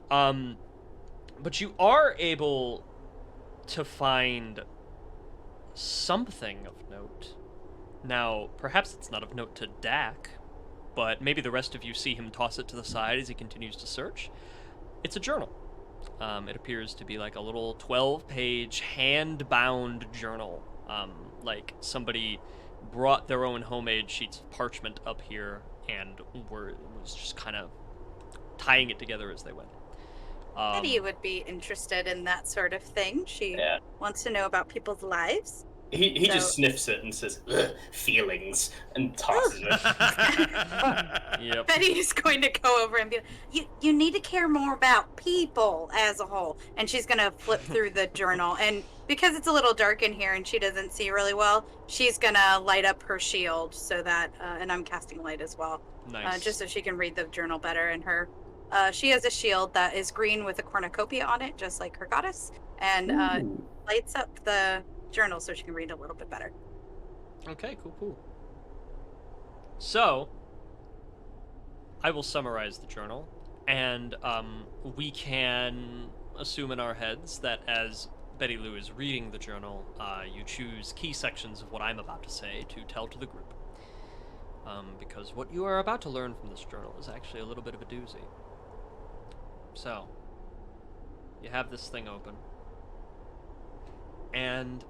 But you are able to find something of note. Now, perhaps it's not of note to Dak, but maybe the rest of you see him toss it to the side as he continues to search. It's a journal. It appears to be like a little 12-page hand-bound journal. Like somebody brought their own homemade sheets of parchment up here and was just kind of tying it together as they went. Betty would be interested in that sort of thing. She Yeah. wants to know about people's lives. He So- just sniffs it and says, "Ugh, feelings," and tosses it. Yep. Betty is going to go over and be like, you need to care more about people as a whole. And she's going to flip through the journal. And because it's a little dark in here and she doesn't see really well, she's going to light up her shield so that, and I'm casting light as well, Nice. just so she can read the journal better. And she has a shield that is green with a cornucopia on it, just like her goddess. And lights up the journal so she can read a little bit better. Okay, cool. So, I will summarize the journal, and we can assume in our heads that as Betty Lou is reading the journal, you choose key sections of what I'm about to say to tell to the group. Because what you are about to learn from this journal is actually a little bit of a doozy. So, you have this thing open, and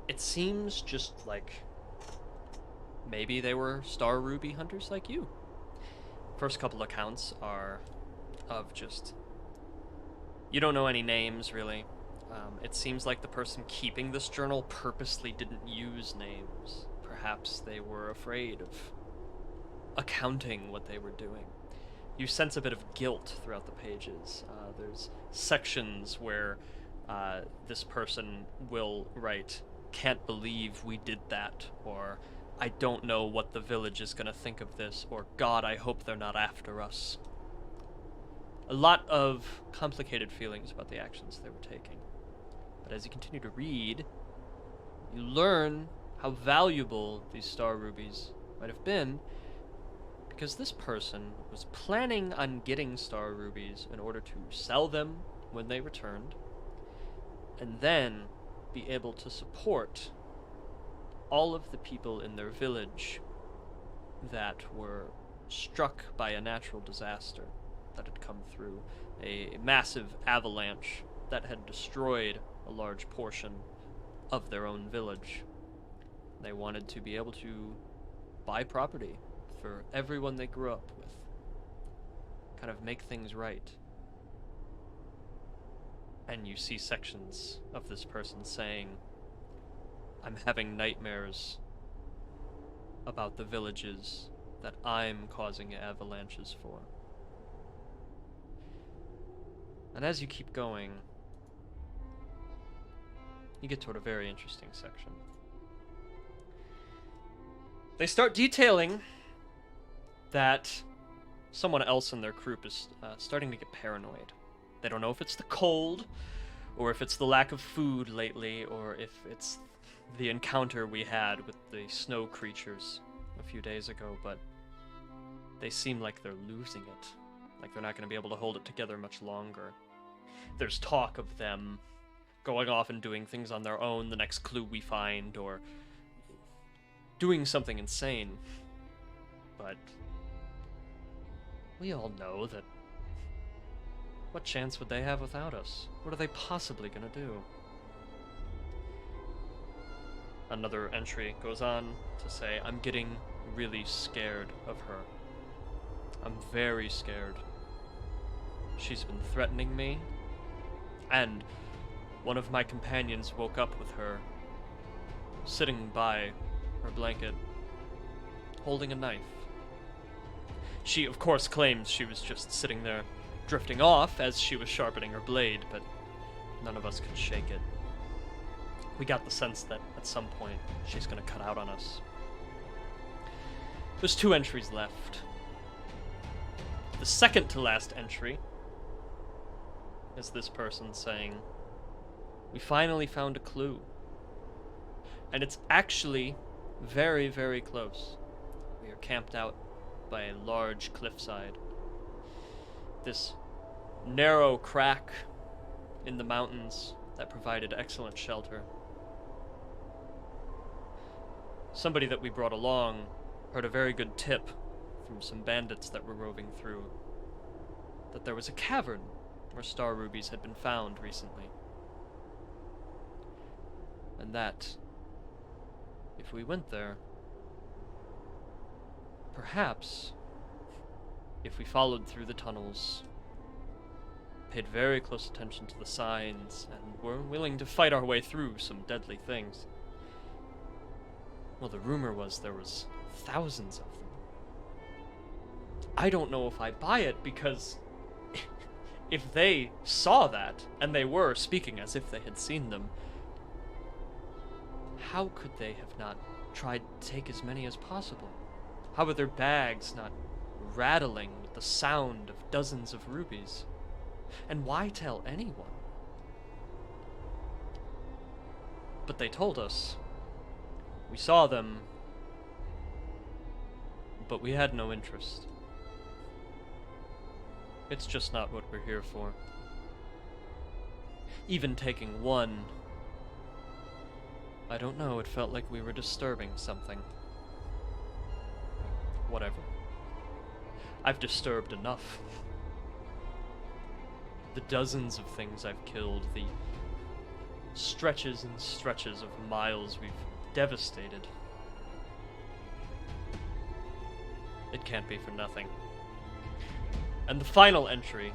it seems just like maybe they were star ruby hunters like you. First couple accounts are of just... You don't know any names, really. It seems like the person keeping this journal purposely didn't use names. Perhaps they were afraid of accounting what they were doing. You sense a bit of guilt throughout the pages. There's sections where this person will write, "Can't believe we did that," or "I don't know what the village is going to think of this," or "God, I hope they're not after us." A lot of complicated feelings about the actions they were taking. But as you continue to read, you learn how valuable these star rubies might have been, because this person was planning on getting star rubies in order to sell them when they returned, and then be able to support all of the people in their village that were struck by a natural disaster that had come through, a massive avalanche that had destroyed a large portion of their own village. They wanted to be able to buy property for everyone they grew up with, kind of make things right. And you see sections of this person saying, "I'm having nightmares about the villages that I'm causing avalanches for." And as you keep going, you get toward a very interesting section. They start detailing that someone else in their group is starting to get paranoid. They don't know if it's the cold, or if it's the lack of food lately, or if it's the encounter we had with the snow creatures a few days ago, but they seem like they're losing it. Like they're not going to be able to hold it together much longer. There's talk of them going off and doing things on their own, the next clue we find, or doing something insane. But we all know that what chance would they have without us? What are they possibly gonna do? Another entry goes on to say, "I'm getting really scared of her. I'm very scared. She's been threatening me, and one of my companions woke up with her sitting by her blanket, holding a knife. She, of course, claims she was just sitting there, drifting off as she was sharpening her blade, but none of us could shake it. We got the sense that at some point she's gonna cut out on us. There's 2 entries left. The second to last entry is this person saying, "We finally found a clue. And it's actually very, very close. We are camped out by a large cliffside. This narrow crack in the mountains that provided excellent shelter. Somebody that we brought along heard a very good tip from some bandits that were roving through, that there was a cavern where star rubies had been found recently. And that, if we went there, perhaps, if we followed through the tunnels, paid very close attention to the signs, and were willing to fight our way through some deadly things. Well, the rumor was there was thousands of them. I don't know if I buy it, because if they saw that, and they were speaking as if they had seen them, how could they have not tried to take as many as possible? How were their bags not rattling with the sound of dozens of rubies? And why tell anyone? But they told us. We saw them, but we had no interest. It's just not what we're here for. Even taking one, I don't know, it felt like we were disturbing something. Whatever. I've disturbed enough. The dozens of things I've killed, the stretches and stretches of miles we've devastated. It can't be for nothing. And the final entry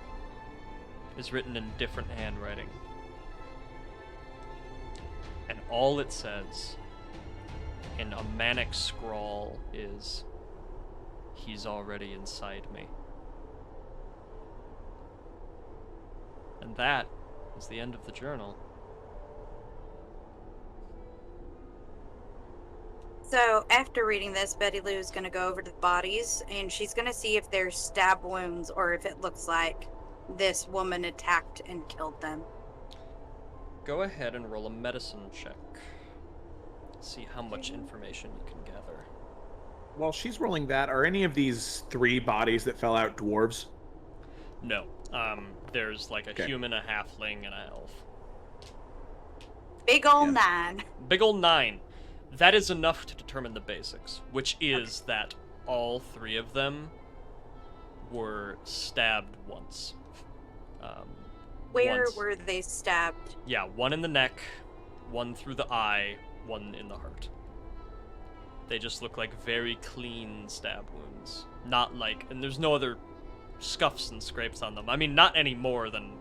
is written in different handwriting. And all it says in a manic scrawl is, "He's already inside me." And that is the end of the journal. So after reading this, Betty Lou is going to go over to the bodies, and she's going to see if there's stab wounds or if it looks like this woman attacked and killed them. Go ahead and roll a medicine check. See how much information you can gather. While she's rolling that, are any of these 3 bodies that fell out dwarves? No. There's like a Okay. human, a halfling, and an elf. Big ol' 9. Big ol' 9. That is enough to determine the basics, which is that all 3 of them were stabbed once. Where once. were they stabbed? Yeah, one in the neck, one through the eye, one in the heart. They just look like very clean stab wounds. Not like, and there's no other scuffs and scrapes on them. I mean, not any more than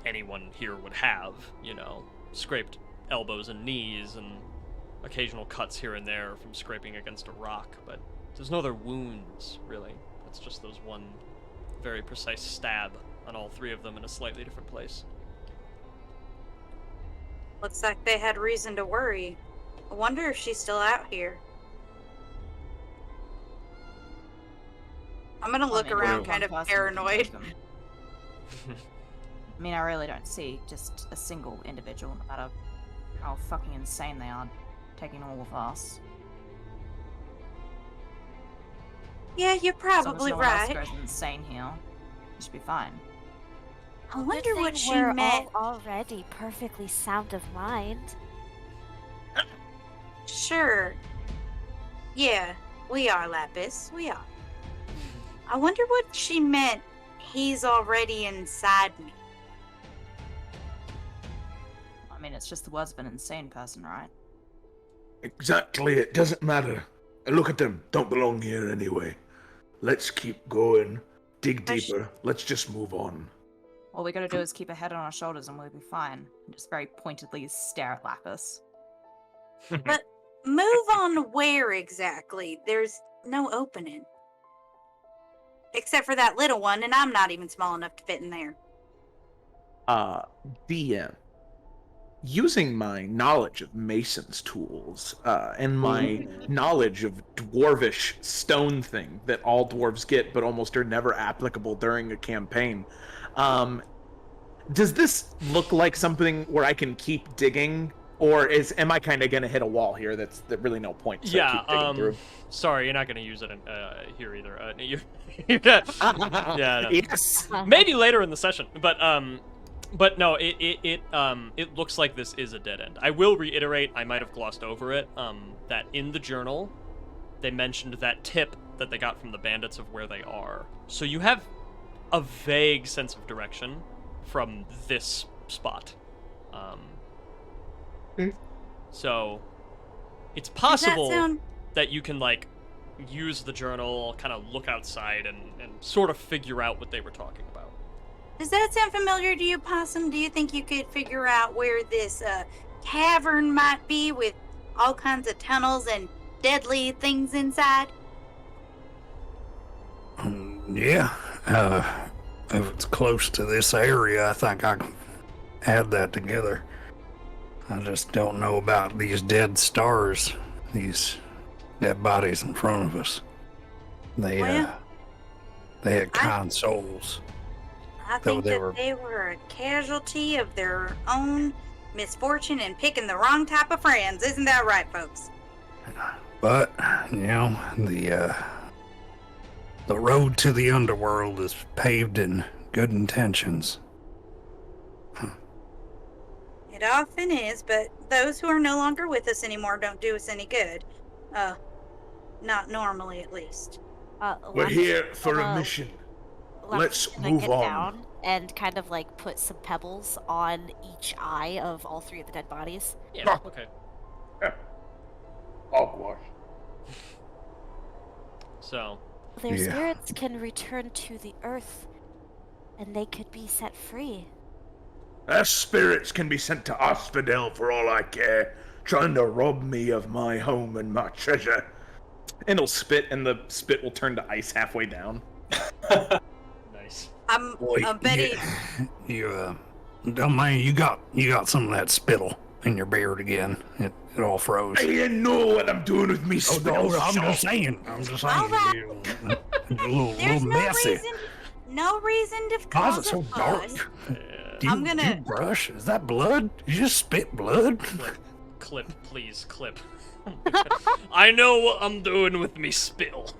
anyone here would have, you know. Scraped elbows and knees and occasional cuts here and there from scraping against a rock, but there's no other wounds, really. It's just those one very precise stab on all 3 of them in a slightly different place. Looks like they had reason to worry. I wonder if she's still out here. I'm gonna look around kind of paranoid. I mean, I really don't see just a single individual, no matter how fucking insane they are, taking all of us. Yeah, you're probably no one else right. goes insane here, it should be fine. I wonder what she we're meant. all already perfectly sound of mind. Sure. Yeah, we are, Lapis. We are. I wonder what she meant, "He's already inside me." I mean, it's just the words of an insane person, right? Exactly, it doesn't matter. And look at them, don't belong here anyway. Let's keep going. Dig I sh- deeper. Let's just move on. All we gotta do is keep a head on our shoulders and we'll be fine. And just very pointedly stare at Lapis. But move on where exactly? There's no opening. Except for that little one, and I'm not even small enough to fit in there. DM, using my knowledge of Mason's tools and my knowledge of dwarvish stone thing that all dwarves get but almost are never applicable during a campaign, does this look like something where I can keep digging, or am I kind of going to hit a wall here that really no point to keep digging through? Sorry, you're not going to use it here either. No. Yes. Maybe later in the session, but no, it looks like this is a dead end. I will reiterate, I might have glossed over it, that in the journal, they mentioned that tip that they got from the bandits of where they are. So you have a vague sense of direction from this spot. So it's possible that you can, like, use the journal, kind of look outside, and sort of figure out what they were talking about. Does that sound familiar to you, Possum? Do you think you could figure out where this cavern might be with all kinds of tunnels and deadly things inside? Yeah. If it's close to this area, I think I can add that together. I just don't know about these dead stars, these dead bodies in front of us. They had kind souls. I think they were a casualty of their own misfortune and picking the wrong type of friends. Isn't that right, folks? But, you know, the road to the underworld is paved in good intentions. It often is, but those who are no longer with us anymore don't do us any good. Not normally, at least. We're here for a mission. Let's move get on. Down and kind of like put some pebbles on each eye of all three of the dead bodies. Yeah, okay. Hogwash. So Their spirits can return to the earth, and they could be set free. Their spirits can be sent to Asphodel for all I care, trying to rob me of my home and my treasure. And it'll spit, and the spit will turn to ice halfway down. nice. I'm Betty. You don't mind, you got some of that spittle in your beard again. It all froze. I didn't know what I'm doing with me spells. I'm just saying. All right. A little There's messy. no reason to Why is cause it so a dark? fuss. Do I'm gonna- you brush? Is that blood? You just spit blood? Clip, please, clip. I know what I'm doing with me spill.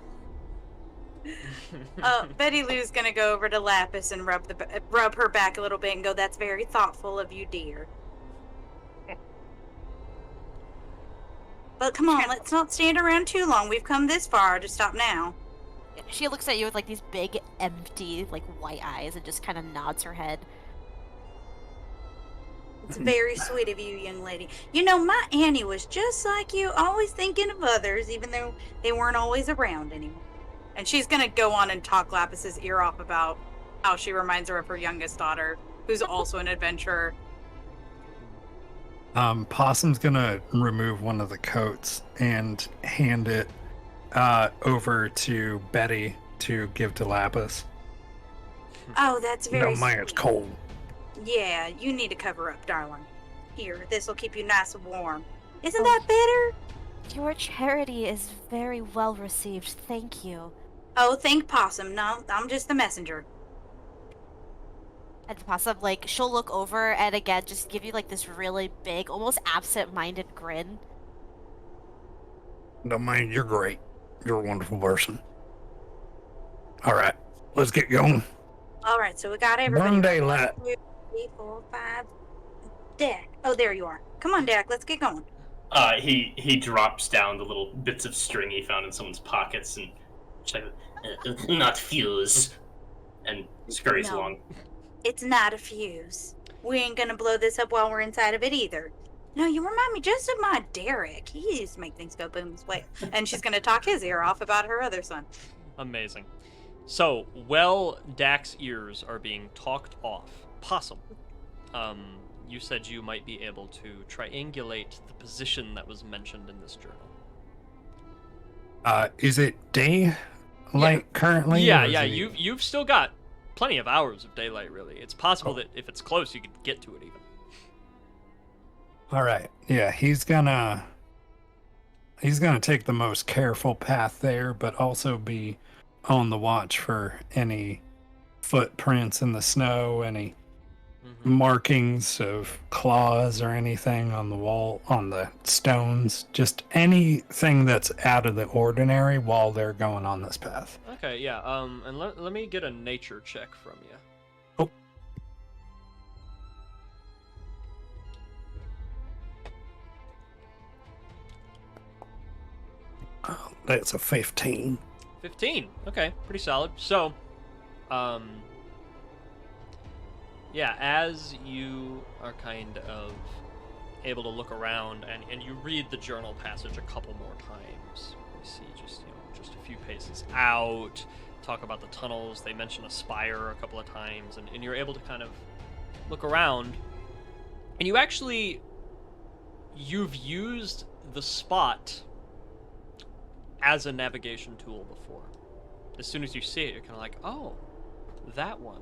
Betty Lou's gonna go over to Lapis and rub her back a little bit and go, "That's very thoughtful of you, dear." But come on, let's not stand around too long. We've come this far to stop now. She looks at you with like these big, empty, like white eyes and just kind of nods her head. It's very sweet of you, young lady. You know, my Annie was just like you, always thinking of others, even though they weren't always around anymore. And she's gonna go on and talk Lapis's ear off about how she reminds her of her youngest daughter, who's also an adventurer. Possum's gonna remove one of the coats and hand it over to Betty to give to Lapis. Oh, that's very No, man, sweet. it's cold. Yeah, you need to cover up, darling. Here, this will keep you nice and warm. Isn't that better? Your charity is very well received. Thank you. Oh, thank Possum. No, I'm just the messenger. And Possum, like, she'll look over and again just give you like this really big, almost absent-minded grin. No, man, you're great. You're a wonderful person. All right, let's get going. All right, so we got everybody. One daylight. 1, 2, 3, 4, 5. Dak. Oh, there you are. Come on, Dak. Let's get going. He drops down the little bits of string he found in someone's pockets and just like, not fuse, and scurries No. along. It's not a fuse. We ain't gonna blow this up while we're inside of it either. No, you remind me just of my Derek. He used to make things go boom this way. And she's gonna talk his ear off about her other son. Amazing. So, while Dak's ears are being talked off, Possum, you said you might be able to triangulate the position that was mentioned in this journal. Is it daylight currently? Yeah, or is yeah. it You've still got plenty of hours of daylight. Really, it's possible that if it's close, you could get to it even. All right. Yeah, he's gonna take the most careful path there, but also be on the watch for any footprints in the snow, any markings of claws or anything on the wall, on the stones, just anything that's out of the ordinary while they're going on this path. Okay, yeah. And let me get a nature check from you. Oh, that's a 15. 15. Okay, pretty solid. So, yeah, as you are kind of able to look around and you read the journal passage a couple more times, you see just a few paces out, talk about the tunnels, they mention a spire a couple of times, and you're able to kind of look around, and you've used the spot as a navigation tool before. As soon as you see it, you're kind of like, oh, that one.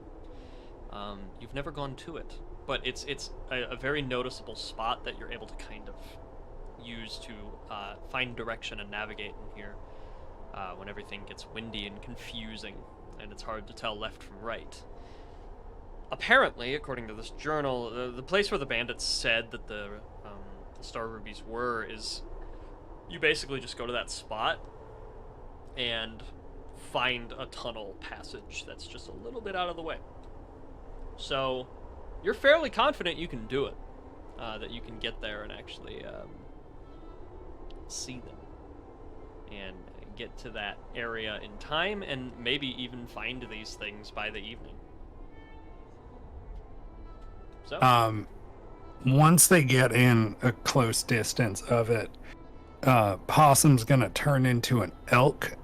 You've never gone to it, but it's a very noticeable spot that you're able to kind of use to find direction and navigate in here when everything gets windy and confusing, and it's hard to tell left from right. Apparently, according to this journal, the place where the bandits said that the star rubies were is you basically just go to that spot and find a tunnel passage that's just a little bit out of the way. So you're fairly confident you can do it, that you can get there and actually see them and get to that area in time and maybe even find these things by the evening. So Once they get in a close distance of it, Possum's gonna turn into an elk,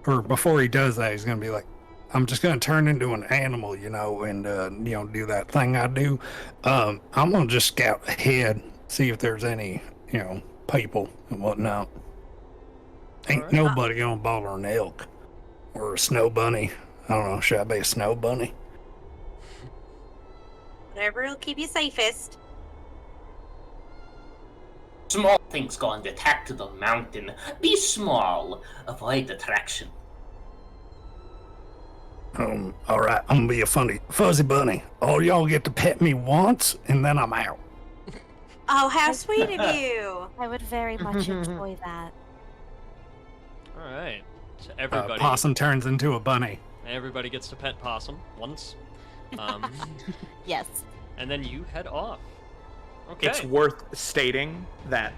or before he does that, he's gonna be like, I'm just gonna turn into an animal, and do that thing I do. I'm gonna just scout ahead, see if there's any, people and whatnot. Ain't nobody gonna bother an elk or a snow bunny. I don't know, should I be a snow bunny? Whatever will keep you safest. Small things go undetected to the mountain. Be small. Avoid attraction. All right, I'm gonna be a fuzzy bunny. All y'all get to pet me once, and then I'm out. Oh, how sweet of you! I would very much enjoy that. all right, so everybody Possum turns into a bunny. everybody gets to pet Possum once, Yes. and then you head off. Okay. It's worth stating that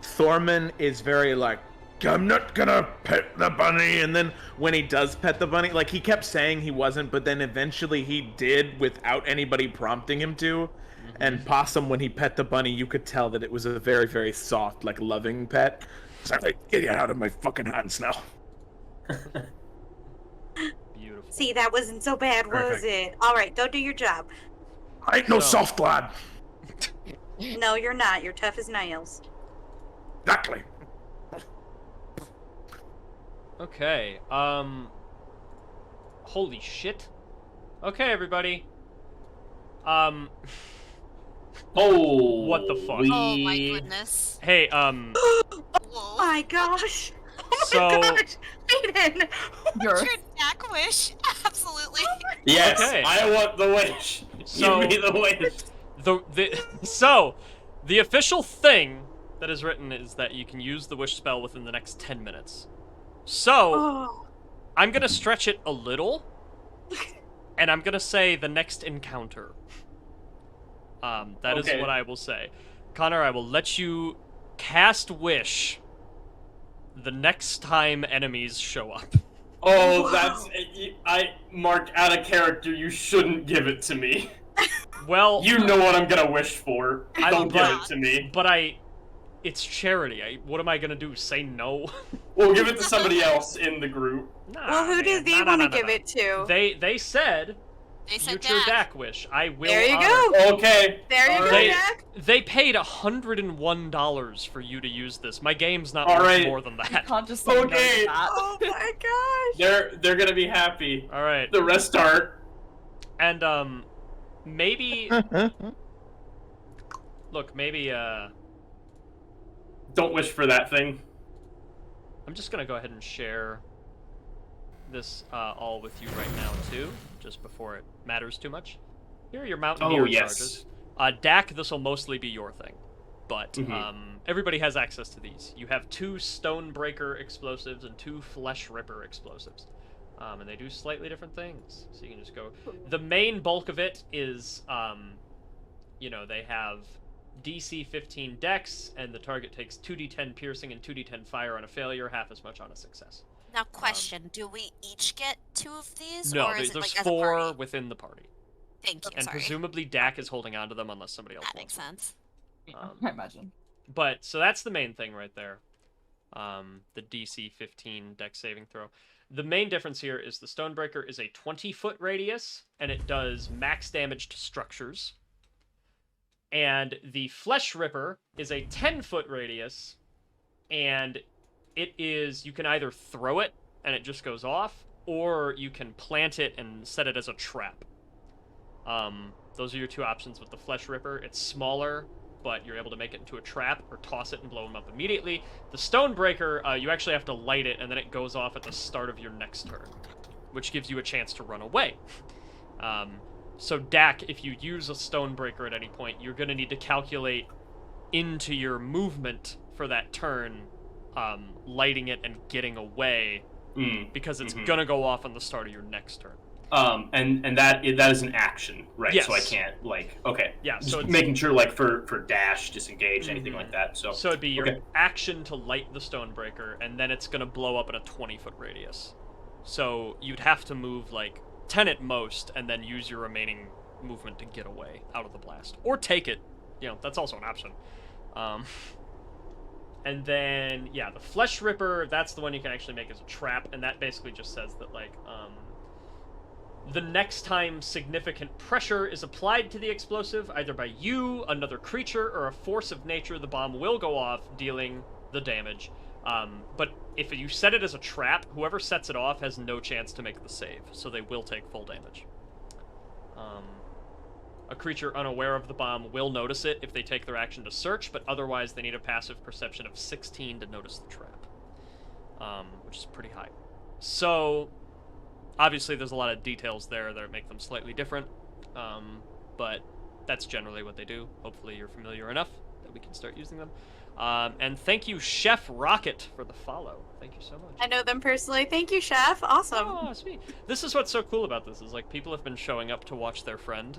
Thorman is very like, I'm not gonna pet the bunny, and then when he does pet the bunny, like he kept saying he wasn't, but then eventually he did without anybody prompting him to. And Possum, when he pet the bunny, you could tell that it was a very, very soft, like loving pet. It's like, get you out of my fucking hands now. Beautiful. See, that wasn't so bad, was Perfect. it? All right, go do your job. I ain't no So- soft lad. No, you're not. You're tough as nails. Exactly. Okay. Holy shit. Okay, everybody. Oh, What the fuck? Oh my goodness. Hey, Whoa. My gosh. Oh So- my gosh. Aiden. You're Your Dak wish. Absolutely. Yes, Okay. I want the wish. So- Give me the wish. So the official thing that is written is that you can use the wish spell within the next 10 minutes. So Oh. I'm gonna stretch it a little, and I'm gonna say the next encounter. That is Okay. what I will say. Connor, I will let you cast wish the next time enemies show up. Oh, Wow. that's I Mark out of character. You shouldn't give it to me. Well, You know what I'm gonna wish for. I Don't give but- it to me. but it's charity. What am I gonna do? Say no? We'll give it to somebody else in the group. Nah, Well, who do man. they Nah, want to nah, give nah. it to? They said They said future Dak. Dak wish. I will There you honor. go. Okay. There you go, They, Dak. they paid $101 for you to use this. My game's not All worth right. more than You that. can't just say no to Okay. that. Oh my gosh. They're gonna be happy. All right. The rest aren't. And maybe look, maybe Don't wish for that thing. I'm just gonna go ahead and share this all with you right now too, just before it matters too much. Here are your Mountaineer charges. Dak, this will mostly be your thing, but everybody has access to these. You have 2 Stonebreaker explosives and 2 Flesh Ripper explosives, and they do slightly different things. So you can just go. The main bulk of it is, they have DC 15 dex, and the target takes 2d10 piercing and 2d10 fire on a failure, half as much on a success. Now, question: do we each get 2 of these, No, or is it there's like 4 as a party? within the party. Thank you. And Sorry. presumably Dak is holding on to them unless somebody else That wants makes them. sense. I imagine. But, so that's the main thing right there. The DC 15 dex saving throw. The main difference here is the Stonebreaker is a 20-foot radius, and it does max damage to structures. And the Flesh Ripper is a 10-foot radius, and it is, you can either throw it and it just goes off, or you can plant it and set it as a trap. Those are your 2 options with the Flesh Ripper. It's smaller, but you're able to make it into a trap or toss it and blow them up immediately. The Stonebreaker, you actually have to light it, and then it goes off at the start of your next turn, which gives you a chance to run away. So Dak, if you use a Stonebreaker at any point, you're going to need to calculate into your movement for that turn, lighting it and getting away, because it's going to go off on the start of your next turn. And that is an action, right? Yes. So I can't okay. Yeah, Just so it's making sure for dash, disengage, anything like that. So it'd be your action to light the Stonebreaker, and then it's gonna blow up in a 20-foot radius. So you'd have to move like 10 at most, and then use your remaining movement to get away out of the blast, or take it. That's also an option. And then the Flesh Ripper, that's the one you can actually make as a trap, and that basically just says that the next time significant pressure is applied to the explosive, either by you, another creature, or a force of nature, the bomb will go off, dealing the damage. But if you set it as a trap, whoever sets it off has no chance to make the save, so they will take full damage. A creature unaware of the bomb will notice it if they take their action to search, but otherwise they need a passive perception of 16 to notice the trap, which is pretty high. So obviously, there's a lot of details there that make them slightly different, but that's generally what they do. Hopefully, you're familiar enough that we can start using them. And thank you, Chef Rocket, for the follow. Thank you so much. I know them personally. Thank you, Chef. Awesome. Oh, sweet. This is what's so cool about this, is people have been showing up to watch their friend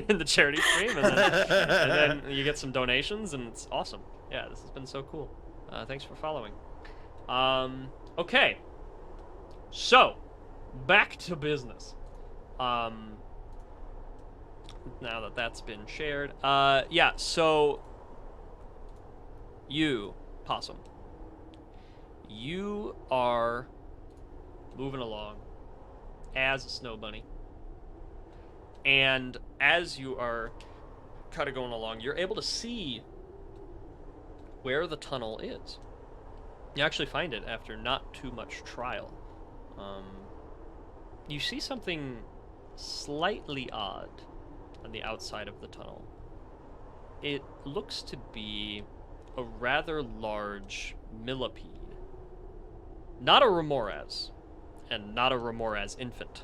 in the charity stream, and then you get some donations, and it's awesome. Yeah, this has been so cool. Thanks for following. Okay. So, back to business. Now that that's been shared. So you, Possum, you are moving along as a snow bunny. And as you are kind of going along, you're able to see where the tunnel is. You actually find it after not too much trial. You see something slightly odd on the outside of the tunnel. It looks to be a rather large millipede. Not a remorhaz, and not a remorhaz infant.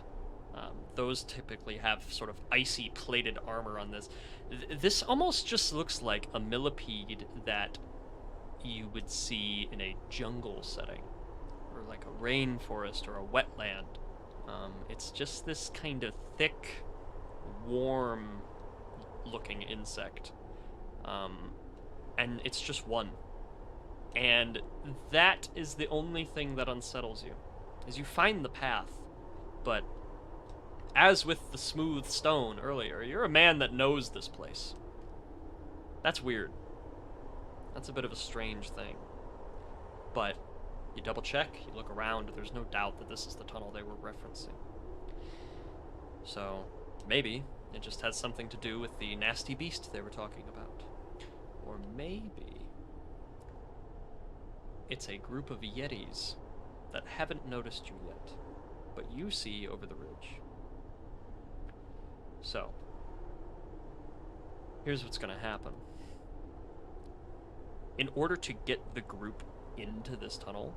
Those typically have sort of icy plated armor on this. This almost just looks like a millipede that you would see in a jungle setting, or like a rainforest or a wetland. It's just this kind of thick, warm-looking insect. And it's just one. And that is the only thing that unsettles you, is you find the path, but as with the smooth stone earlier, you're a man that knows this place. That's weird. That's a bit of a strange thing. But you double check, you look around, there's no doubt that this is the tunnel they were referencing. So, maybe it just has something to do with the nasty beast they were talking about. Or maybe it's a group of Yetis that haven't noticed you yet, but you see over the ridge. So, here's what's going to happen. In order to get the group into this tunnel,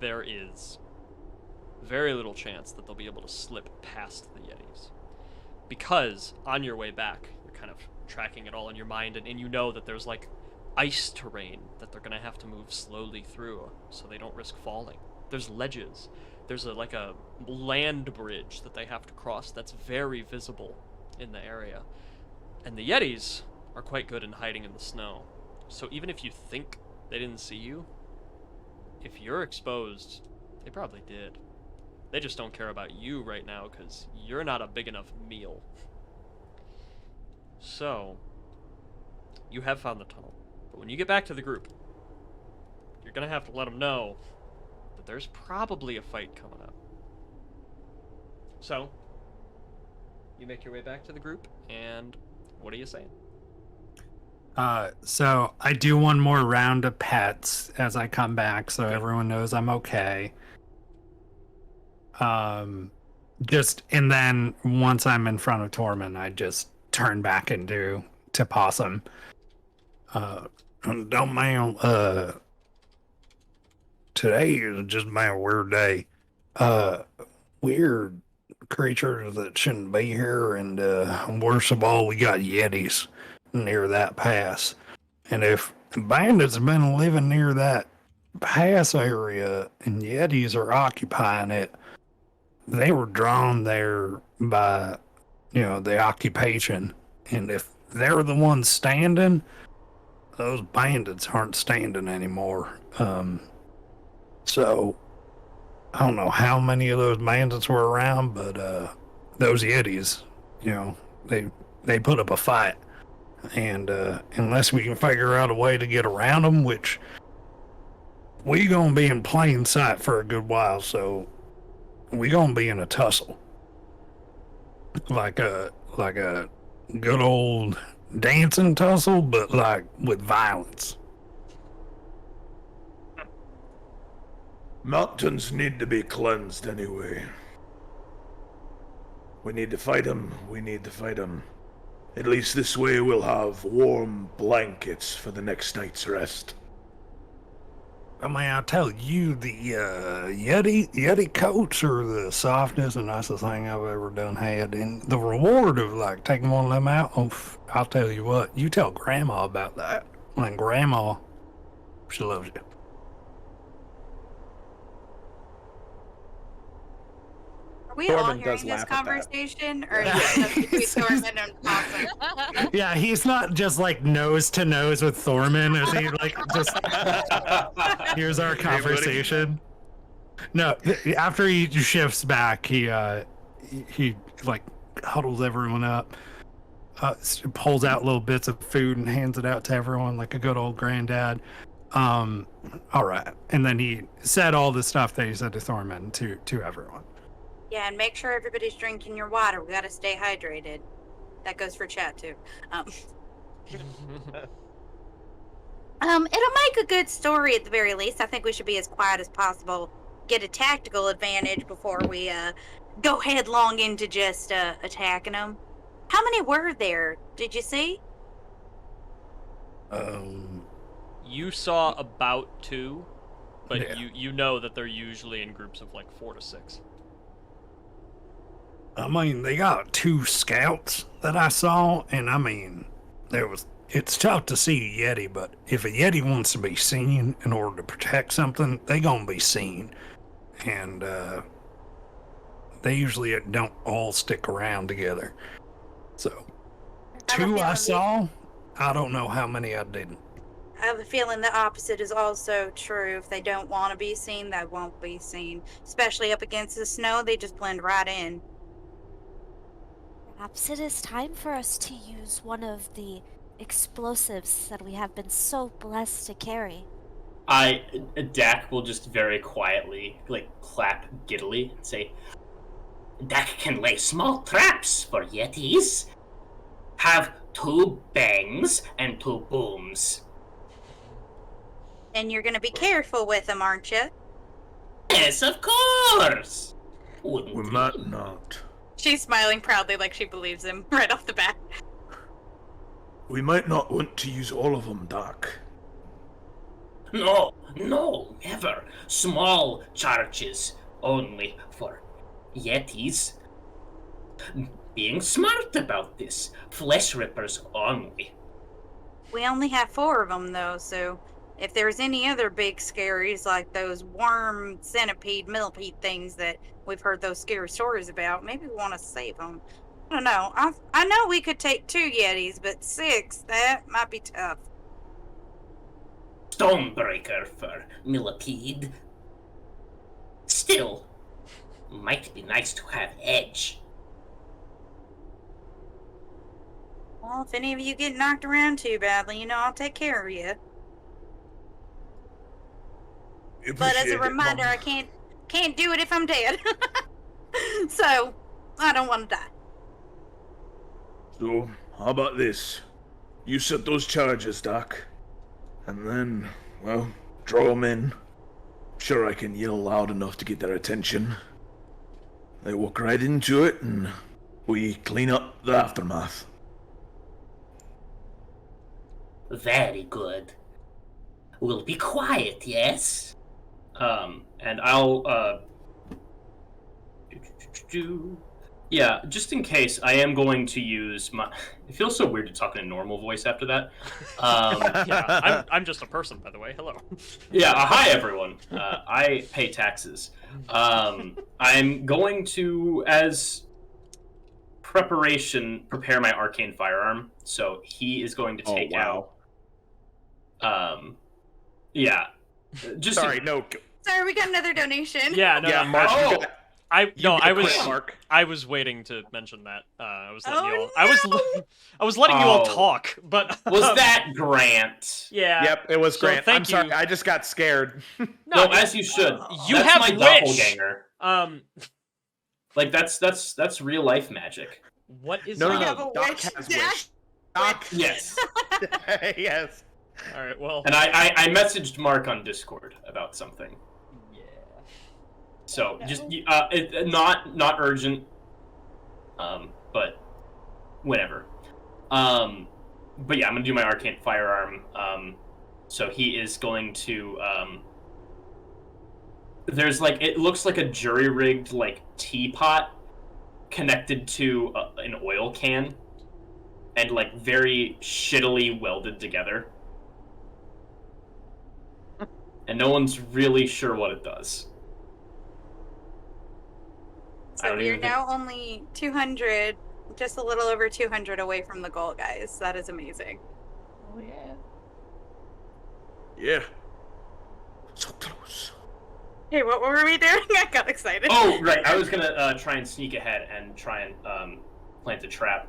there is very little chance that they'll be able to slip past the Yetis. Because on your way back, you're kind of tracking it all in your mind, and you know that there's like ice terrain that they're going to have to move slowly through so they don't risk falling. There's ledges. There's like a land bridge that they have to cross that's very visible in the area. And the Yetis are quite good in hiding in the snow. So even if you think they didn't see you, if you're exposed, they probably did. They just don't care about you right now because you're not a big enough meal. So, you have found the tunnel. But when you get back to the group, you're going to have to let them know that there's probably a fight coming up. So, you make your way back to the group, and what are you saying? So I do one more round of pets as I come back, so everyone knows I'm okay. And then once I'm in front of Tormund, I just turn back into Possum. Don't mind, today is just been a weird day. Weird creatures that shouldn't be here, and worst of all, we got Yetis near that pass. And if bandits have been living near that pass area and Yetis are occupying it, they were drawn there by, the occupation. And if they're the ones standing, those bandits aren't standing anymore. So I don't know how many of those bandits were around, but those Yetis, they put up a fight. And unless we can figure out a way to get around them, which we gonna be in plain sight for a good while, so we gonna be in a tussle, like a good old dancing tussle, but like with violence. Mountains need to be cleansed anyway. We need to fight them. We need to fight them. At least this way we'll have warm blankets for the next night's rest. I mean, I tell you, the Yeti coats are the softest and nicest thing I've ever done had. And the reward of like taking one of them out, I'll tell you what, you tell Grandma about that. And Grandma, she loves you. Are we all Tormund does hearing this laugh at that. conversation, or is it just between Tormund and Possum? Yeah, he's not just like nose to nose with Thorman as he like just here's our conversation. No, after he shifts back, he like huddles everyone up, pulls out little bits of food and hands it out to everyone like a good old granddad. All right, and then he said all the stuff that he said to Thorman to everyone. Yeah, and make sure everybody's drinking your water. We gotta stay hydrated. That goes for chat too. It'll make a good story at the very least. I think we should be as quiet as possible. Get a tactical advantage before we go headlong into just attacking them. How many were there? Did you see? You saw about 2, but Yeah. you know that they're usually in groups of like 4 to 6. I mean, they got 2 scouts that I saw, and I mean, it's tough to see a Yeti, but if a Yeti wants to be seen in order to protect something, they gonna be seen. And they usually don't all stick around together. So, I have a 2 I feeling saw, I don't know how many I didn't. I have a feeling the opposite is also true. If they don't want to be seen, they won't be seen. Especially up against the snow, they just blend right in. Perhaps it is time for us to use one of the explosives that we have been so blessed to carry. Dak will just very quietly, like, clap giddily and say, Dak can lay small traps for yetis. Have 2 bangs and 2 booms. And you're gonna be careful with them, aren't you? Yes, of course. Wouldn't We we? might not. She's smiling proudly like she believes him right off the bat. We might not want to use all of them, Doc. No, never. Small charges only for yetis. Being smart about this. Flesh rippers only. We only have 4 of them, though, so if there's any other big scaries like those worm, centipede, millipede things that we've heard those scary stories about, maybe we want to save them. I don't know. I know we could take 2 yetis, but 6, that might be tough. Stonebreaker for millipede. Still, might be nice to have edge. Well, if any of you get knocked around too badly, you know I'll take care of you. But as a reminder, I can't do it if I'm dead. So, I don't want to die. So, how about this? You set those charges, Doc. And then, well, draw them in. Sure, I can yell loud enough to get their attention. They walk right into it, and we clean up the aftermath. Very good. We'll be quiet, yes? And I'll, yeah, just in case, I am going to use my... It feels so weird to talk in a normal voice after that. Yeah, I'm just a person, by the way. Hello. Yeah, hi everyone. I pay taxes. I'm going to, as preparation, prepare my arcane firearm. So he is going to take out... yeah. Just Sorry, no. Sorry, we got another donation. Yeah, no, Yeah, no. Mark. Oh! I was waiting to mention that. I was letting you all. Oh, I was letting you all Oh. talk, but Was that Grant? yeah. Yep, it was So Grant. thank I'm sorry, you. I just got scared. No, as you should. You That's have my wish. doppelganger. Like that's real life magic. What is No, that? no, have no. a Doc wish, has Jack? wish. Doc. Yes. Yes. All right. Well. And I messaged Mark on Discord about something. Yeah. So just not urgent. But whatever. But yeah, I'm gonna do my arcane firearm. So he is going to there's like, it looks like a jury rigged like teapot connected to an oil can and like very shittily welded together. And no one's really sure what it does. I So don't we're even think- now only 200, just a little over 200 away from the goal, guys. That is amazing. Oh yeah. Yeah. So close. Hey, what were we doing? I got excited. Oh, right. I was gonna try and sneak ahead and try and plant a trap.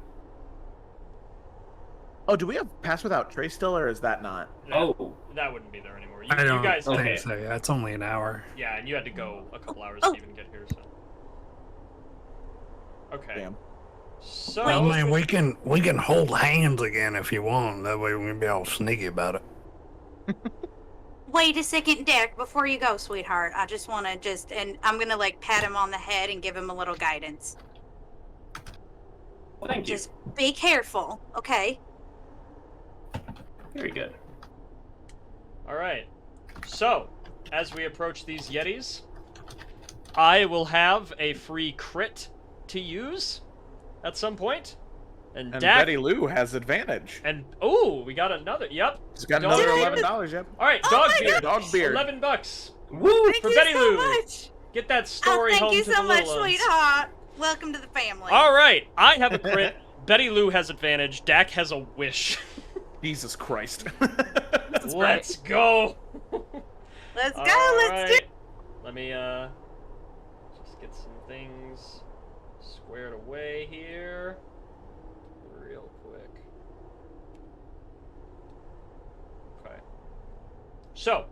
Oh, do we have Pass Without Trace still, or is that not? Oh, That wouldn't be there anymore. I don't you guys. think okay. so. Yeah, it's only an hour. Yeah, and you had to go a couple hours Oh. to even get here. So. Okay. Damn. So. I mean, we can hold hands again if you want. That way we can be all sneaky about it. Wait a second, Dick, before you go, sweetheart. I just want to and I'm going to like pat him on the head and give him a little guidance. thank you. Just be careful, okay? Very good. All right. So, as we approach these Yetis, I will have a free crit to use at some point. And And Dak. Betty Lou has advantage. And oh, we got another. Yep. She's got Dog another beard. $11. Yep. All right, Oh dog my beard. Dog beard. $11. Woo! Thank For you Betty so Lou. much. Get that story thank home you to so the much, little ones. sweetheart. Welcome to the family. All right, I have a crit. Betty Lou has advantage. Dak has a wish. Jesus Christ. Let's go. Let's go, All let's do right. Let me just get some things squared away here real quick. Okay. So,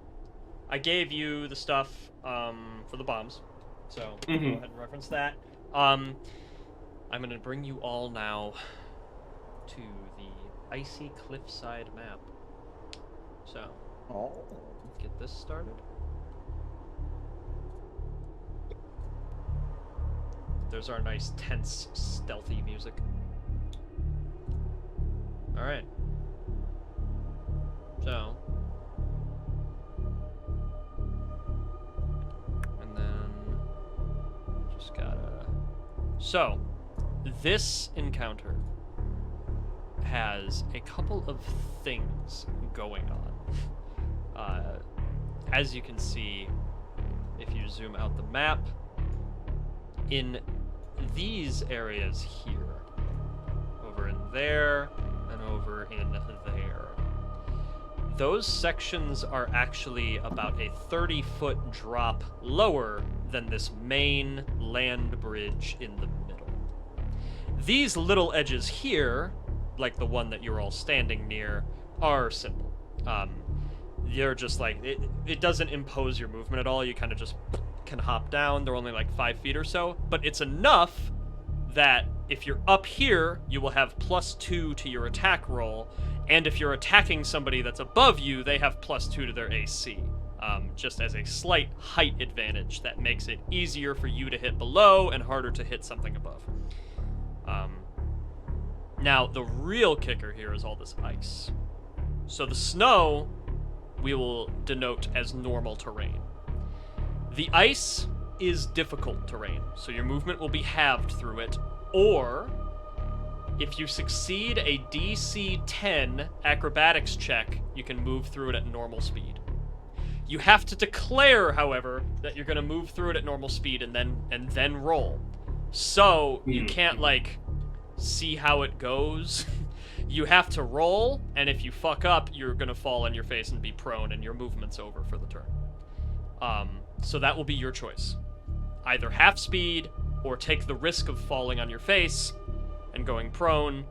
I gave you the stuff for the bombs. So, go ahead and reference that. I'm gonna bring you all now to the icy cliffside map. So, get this started. There's our nice, tense, stealthy music. Alright. So. And then. Just gotta. So. This encounter has a couple of things going on. As you can see, if you zoom out the map, in these areas here, over in there, and over in there, those sections are actually about a 30-foot drop lower than this main land bridge in the middle. These little edges here, like the one that you're all standing near, are simple. You're just like, it doesn't impose your movement at all. You kind of just can hop down. They're only like 5 feet or so, but it's enough that if you're up here, you will have +2 to your attack roll, and if you're attacking somebody that's above you, they have +2 to their AC, just as a slight height advantage that makes it easier for you to hit below and harder to hit something above. Now, the real kicker here is all this ice. So the snow we will denote as normal terrain. The ice is difficult terrain, so your movement will be halved through it, or if you succeed a DC 10 acrobatics check, you can move through it at normal speed. You have to declare, however, that you're going to move through it at normal speed and then roll. So you can't like see how it goes. You have to roll, and if you fuck up, you're going to fall on your face and be prone, and your movement's over for the turn. So that will be your choice. Either half speed, or take the risk of falling on your face and going prone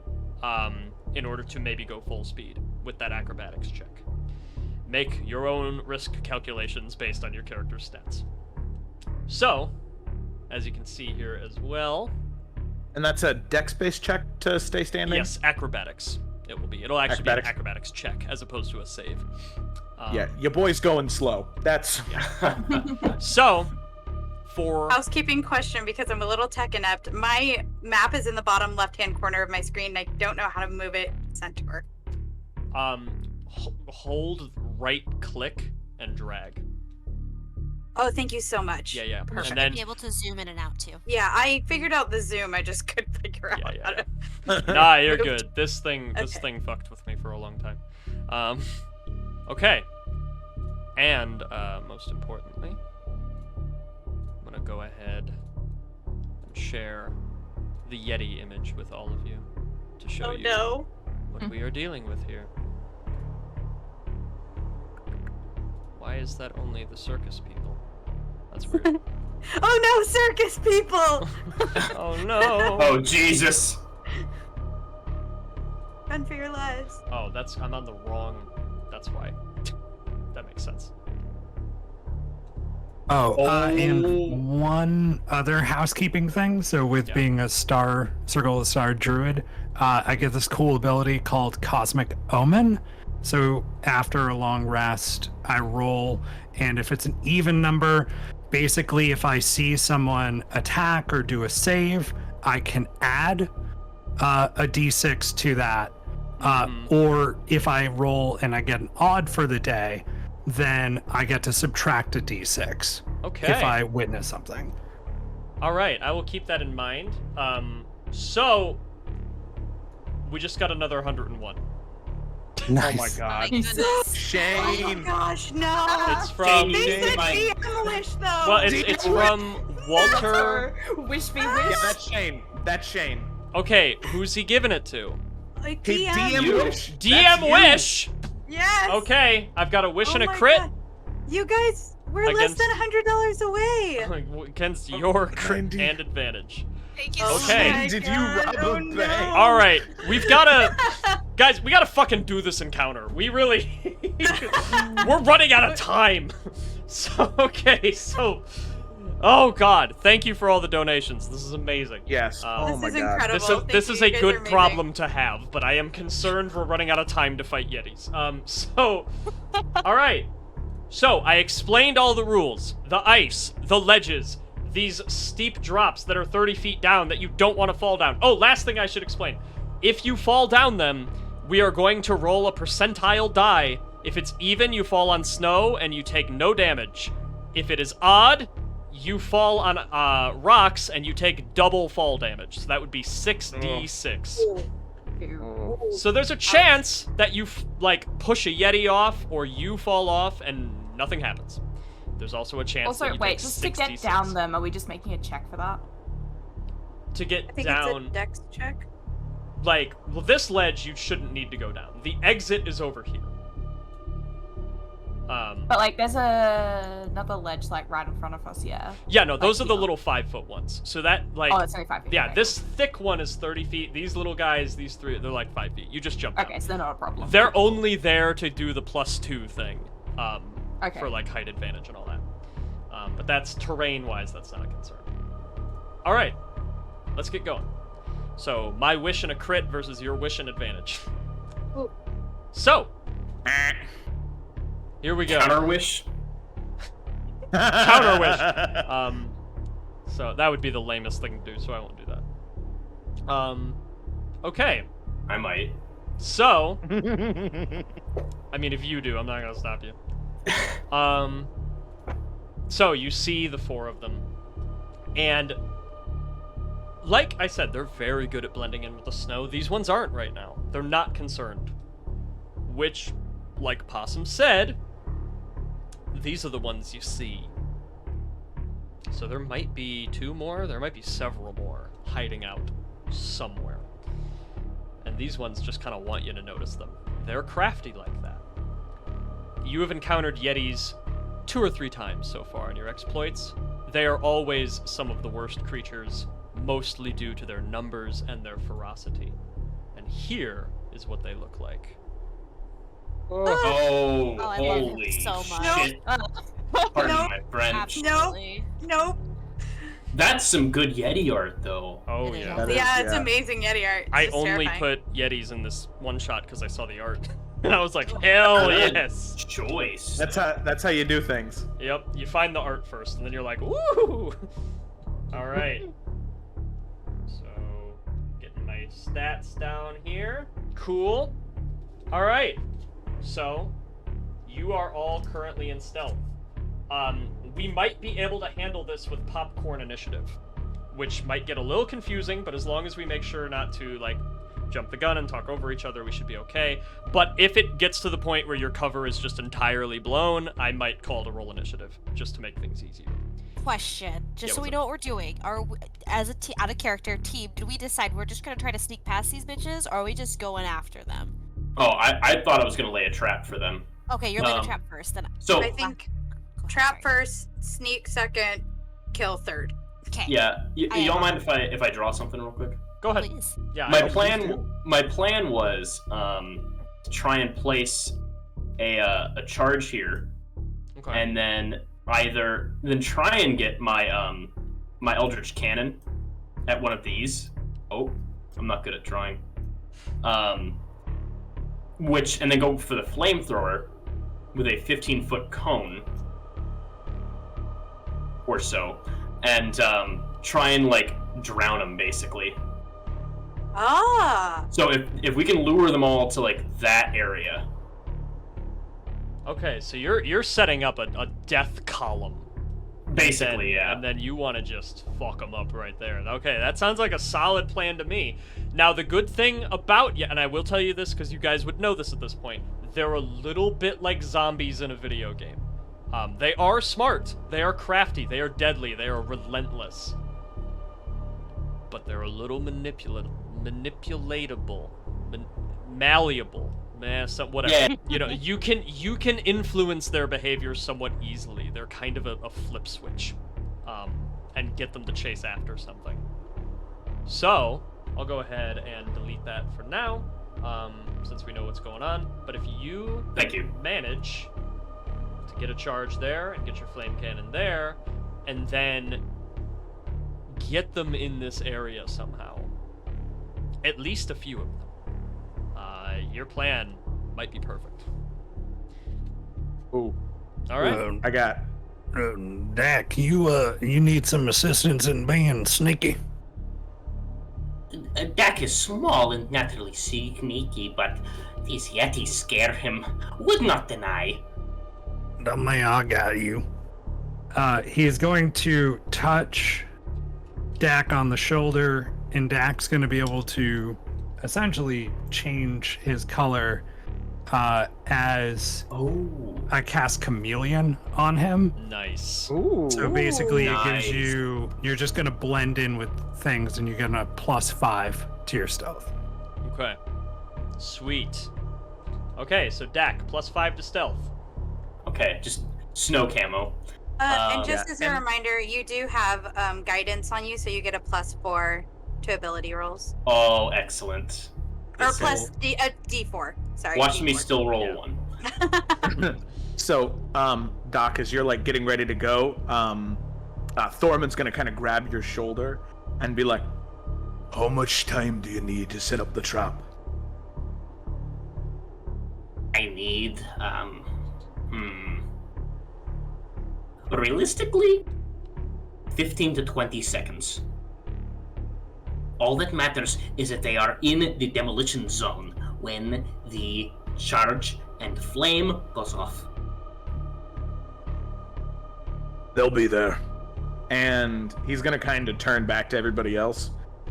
in order to maybe go full speed with that acrobatics check. Make your own risk calculations based on your character's stats. So, as you can see here as well... And that's a dex-based check to stay standing? Yes, acrobatics. It will be. It'll actually be an acrobatics check as opposed to a save. Yeah, your boy's going slow. That's... Yeah. So, for... Housekeeping question, because I'm a little tech inept. My map is in the bottom left-hand corner of my screen, and I don't know how to move it center. Hold right-click and drag. Oh, thank you so much. Yeah. Perfect. And then, be able to zoom in and out too. Yeah, I figured out the zoom. I just couldn't figure out how to. Nah, you're good. This thing fucked with me for a long time. Okay. And most importantly, I'm gonna go ahead and share the Yeti image with all of you to show you what we are dealing with here. Why is that only the circus people? That's weird. Oh no, circus people! Oh no! Oh Jesus! Run for your lives. Oh, I'm on the wrong. That's why. That makes sense. And one other housekeeping thing. So with being a Circle of the Star druid, I get this cool ability called Cosmic Omen. So after a long rest, I roll, and if it's an even number, basically if I see someone attack or do a save, I can add a d6 to that. Or if I roll and I get an odd for the day, then I get to subtract a d6 if I witness something. All right, I will keep that in mind. So we just got another 101. Nice. Oh my god. Shame. Oh my gosh, no. It's from... They said DM wish, though. Well, it's from Walter... Wish me wish. Yeah, that's Shane. That's Shane. Okay, who's he giving it to? Like Hey, DM. DM wish. DM wish! Yes. Okay, I've got a wish Oh and a my crit. God. You guys, we're less than $100 away. Against your crit 90. and advantage. Thank you Okay. so much. Did you rob a bank? All right, we've gotta, guys, we gotta fucking do this encounter. We really, we're running out of time. So Oh God! Thank you for all the donations. This is amazing. Yes. Oh my This is god. incredible. This Thank is you, a you guys are good amazing. problem to have, but I am concerned we're running out of time to fight Yetis. So, all right. So I explained all the rules: the ice, the ledges, these steep drops that are 30 feet down that you don't want to fall down. Oh, last thing I should explain: if you fall down them, we are going to roll a percentile die. If it's even, you fall on snow and you take no damage. If it is odd, you fall on rocks and you take double fall damage. So that would be 6d6. So there's a chance that you push a Yeti off or you fall off and nothing happens. There's also a chance Also, that you wait, take just to 6d6. get down them, are we just making a check for that? To get I think down, it's a dex check. well, this ledge you shouldn't need to go down. The exit is over here. But like, there's another ledge like right in front of us. Yeah. Yeah, no, those Like, are the yeah. little 5-foot ones. So that Oh, it's only 5 feet. yeah, okay. this thick one is 30 feet. These little guys, these three, they're like 5 feet. You just jump down. Okay, so they're not a problem. They're only there to do the +2 thing, Okay. for like height advantage and all that. But that's terrain-wise, that's not a concern. All right, let's get going. So my wish and a crit versus your wish and advantage. Ooh. So here we go. Counter wish. Counter wish. So that would be the lamest thing to do, so I won't do that. Okay. I might. So, I mean, if you do, I'm not gonna stop you. So you see the 4 of them, and like I said, they're very good at blending in with the snow. These ones aren't right now. They're not concerned. Which, like Possum said, these are the ones you see. So there might be 2 more, there might be several more hiding out somewhere. And these ones just kind of want you to notice them. They're crafty like that. You have encountered Yetis 2 or 3 times so far in your exploits. They are always some of the worst creatures, mostly due to their numbers and their ferocity. And here is what they look like. Oh, I love him holy so much. shit. Pardon Nope. my French. Absolutely. Nope. That's some good Yeti art, though. Oh It is. yeah. That is- Yeah, it's yeah. amazing Yeti art. It's I just only terrifying. put Yetis in this one shot because I saw the art. And I was like, hell Good yes. choice. That's how you do things. Yep, you find the art first, and then you're like, woo! Alright. So, getting my stats down here. Cool. Alright. So, you are all currently in stealth. We might be able to handle this with popcorn initiative, which might get a little confusing, but as long as we make sure not to, like, jump the gun and talk over each other, we should be okay. But if it gets to the point where your cover is just entirely blown, I might call to roll initiative, just to make things easier. Question, just Yeah, so we what's know what we're doing. Are we, as a out of character team, did we decide we're just gonna try to sneak past these bitches, or are we just going after them? Oh, I thought I was gonna lay a trap for them. Okay, you're laying a Um, trap first, then. So I think Go ahead, trap sorry. first, sneak second, kill third. Okay. yeah, I y'all am- mind if I draw something real quick? Go ahead. Please. Yeah, My I- plan was to try and place a charge here, Okay. and then try and get my my Eldritch Cannon at one of these. Oh, I'm not good at drawing. And then go for the flamethrower with a 15-foot cone or so, and try and like drown them basically. Ah. So if we can lure them all to like that area. Okay, so you're setting up a death column. Basically, yeah. And then you want to just fuck them up right there. Okay, that sounds like a solid plan to me. Now, the good thing about and I will tell you this because you guys would know this at this point, they're a little bit like zombies in a video game. They are smart, they are crafty, they are deadly, they are relentless. But they're a little manipulatable, malleable. Whatever. Yeah. You know, you can influence their behavior somewhat easily. They're kind of a flip switch, and get them to chase after something. So I'll go ahead and delete that for now, since we know what's going on. But if you Thank you. manage to get a charge there and get your flame cannon there, and then get them in this area somehow. At least a few of them. Your plan might be perfect. Ooh, All right. I got. Dak, you need some assistance in being sneaky. Dak is small and not really sneaky, but these Yetis scare him. Would not deny. Man, I got you. He's going to touch Dak on the shoulder, and Dak's going to be able to essentially change his color as I cast Chameleon on him. Nice. Ooh. So basically, it Nice. gives you, you're just going to blend in with things, and you're going to +5 to your stealth. Okay. Sweet. Okay, so Dak, +5 to stealth. Okay, just snow camo. And just Yeah, as a and- reminder, you do have guidance on you, so you get a +4 to ability rolls. Oh, excellent. Or So, plus D4. Sorry. watch me D4. still roll Yeah. one. So, Doc, as you're like getting ready to go, Thorman's gonna kind of grab your shoulder and be like, How much time do you need to set up the trap? I need, realistically, 15 to 20 seconds. All that matters is that they are in the demolition zone when the charge and flame goes off. They'll be there. and he's gonna kind of turn back to everybody else,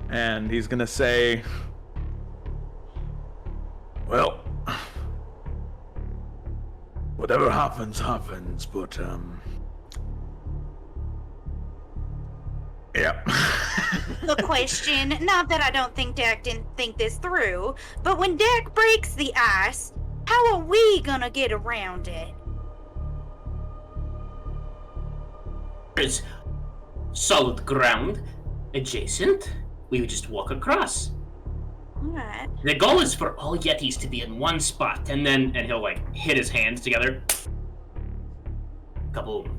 and he's gonna say, Well, whatever happens, happens, but, yeah. The question, not that I don't think Dak didn't think this through, but when Dak breaks the ice, how are we gonna get around it? There's solid ground adjacent. We would just walk across. Alright. The goal is for all Yetis to be in one spot, and he'll like hit his hands together. Kaboom.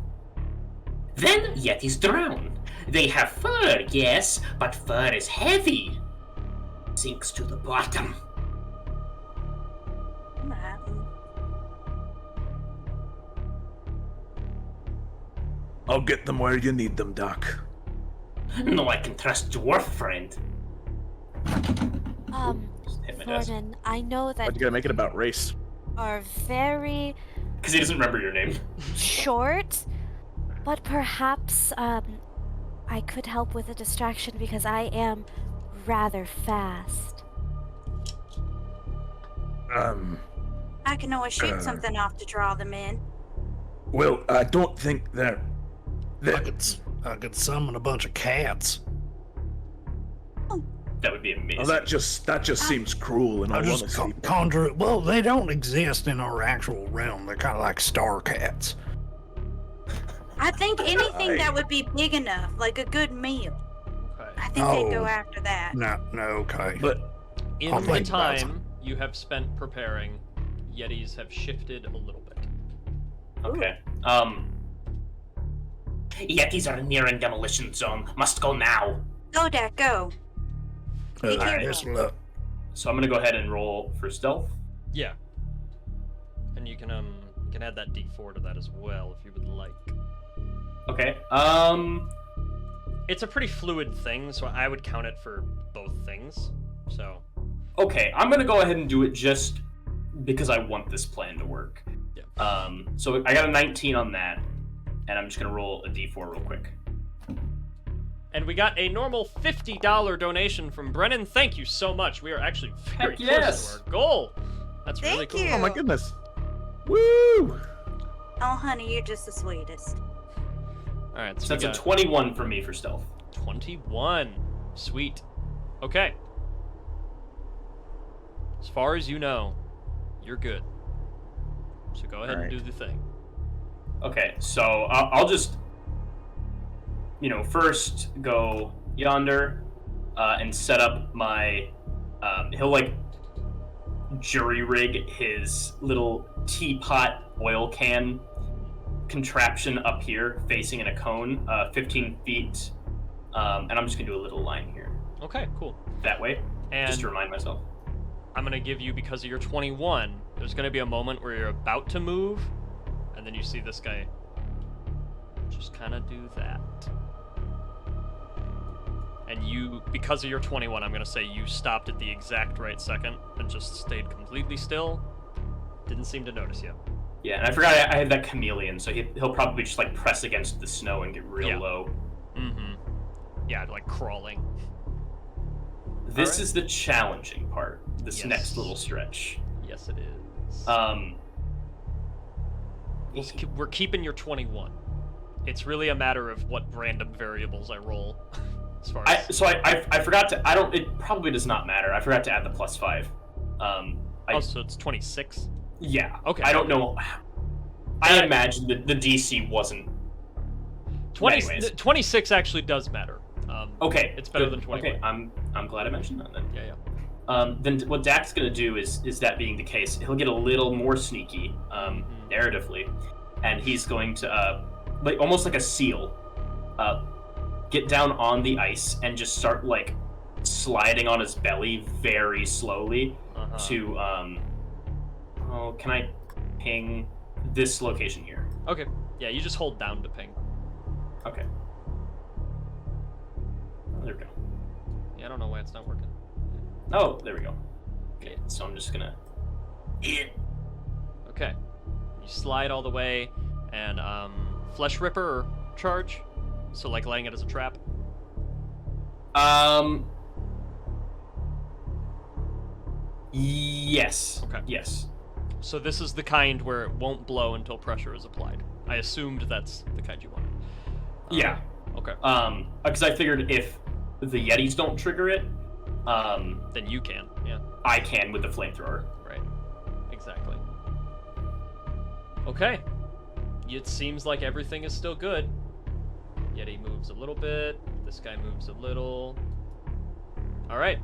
Then Yetis drown. They have fur, yes, but fur is heavy. Sinks to the bottom. Alright. I'll get them where you need them, Doc. No, I can trust dwarf friend. Hit my desk. Thornton, I know that "Why'd you gotta make it about race?" are very Because he doesn't remember your name. short, but perhaps I could help with a distraction because I am rather fast. I can always shoot Uh. something off to draw them in. Well, I don't think they're... I could summon a bunch of cats. That would be amazing. Oh, that just seems cruel, and I I want just to see... conjure it. Well, they don't exist in our actual realm. They're kind of like star cats. I think anything that would be big enough, like a good meal. Okay. I think they'd go Oh. after that. No, okay. But In I'll the think about time you have spent preparing, Yetis have shifted a little bit. Okay. Yetis are near a demolition zone. Must go now. Go, Dak, go. Be careful. Just look. So I'm gonna go ahead and roll for stealth. Yeah. And you can add that D4 to that as well if you would like. Okay. It's a pretty fluid thing, so I would count it for both things. So Okay, I'm gonna go ahead and do it just because I want this plan to work. Yeah. So I got a 19 on that, and I'm just gonna roll a D4 real quick. And we got a normal $50 donation from Brennan. Thank you so much. We are actually very Heck close yes. to our goal. That's really Thank cool. you. Oh my goodness! Woo! Oh, honey, you're just the sweetest. All right, so So we that's a got 21 for me for stealth. 21. Sweet. Okay. As far as you know, you're good. So go ahead and do the thing. Okay, so I'll just, first go yonder and set up my. He'll like jury rig his little teapot oil can contraption up here, facing in a cone, 15 feet, and I'm just gonna do a little line here. Okay, cool. That way, And just to remind myself. I'm gonna give you, because of your 21, there's gonna be a moment where you're about to move, and then you see this guy just kind of do that. And you, because of your 21, I'm gonna say you stopped at the exact right second and just stayed completely still. Didn't seem to notice you. Yeah, and I forgot I had that chameleon, so he'll probably just like press against the snow and get real low. Mm-hmm. Yeah, like crawling. This is the challenging part. This Yes. next little stretch. Yes, it is. We're keeping your 21. It's really a matter of what random variables I roll. As far as... I forgot to. I don't. It probably does not matter. I forgot to add the +5. so it's 26. Yeah. Okay. I don't know. I imagine that the DC wasn't. 26 actually does matter. Okay. It's better good. than 21. Okay. I'm glad I mentioned that then. Yeah. Then what Dak's gonna do is that being the case, he'll get a little more sneaky, narratively, and he's going to like almost like a seal, get down on the ice and just start like sliding on his belly very slowly to can I ping this location here? Okay. Yeah, you just hold down to ping. Okay. Oh, there we go. Yeah, I don't know why it's not working. Oh, there we go. Okay, so I'm just gonna. Okay. You slide all the way, and Flesh Ripper charge, so like laying it as a trap. Yes. Okay. Yes. So this is the kind where it won't blow until pressure is applied. I assumed that's the kind you wanted. Yeah. Okay. Because I figured if the Yetis don't trigger it, then you can. Yeah. I can with the flamethrower. Right. Exactly. Okay. It seems like everything is still good. Yeti moves a little bit. This guy moves a little. All right.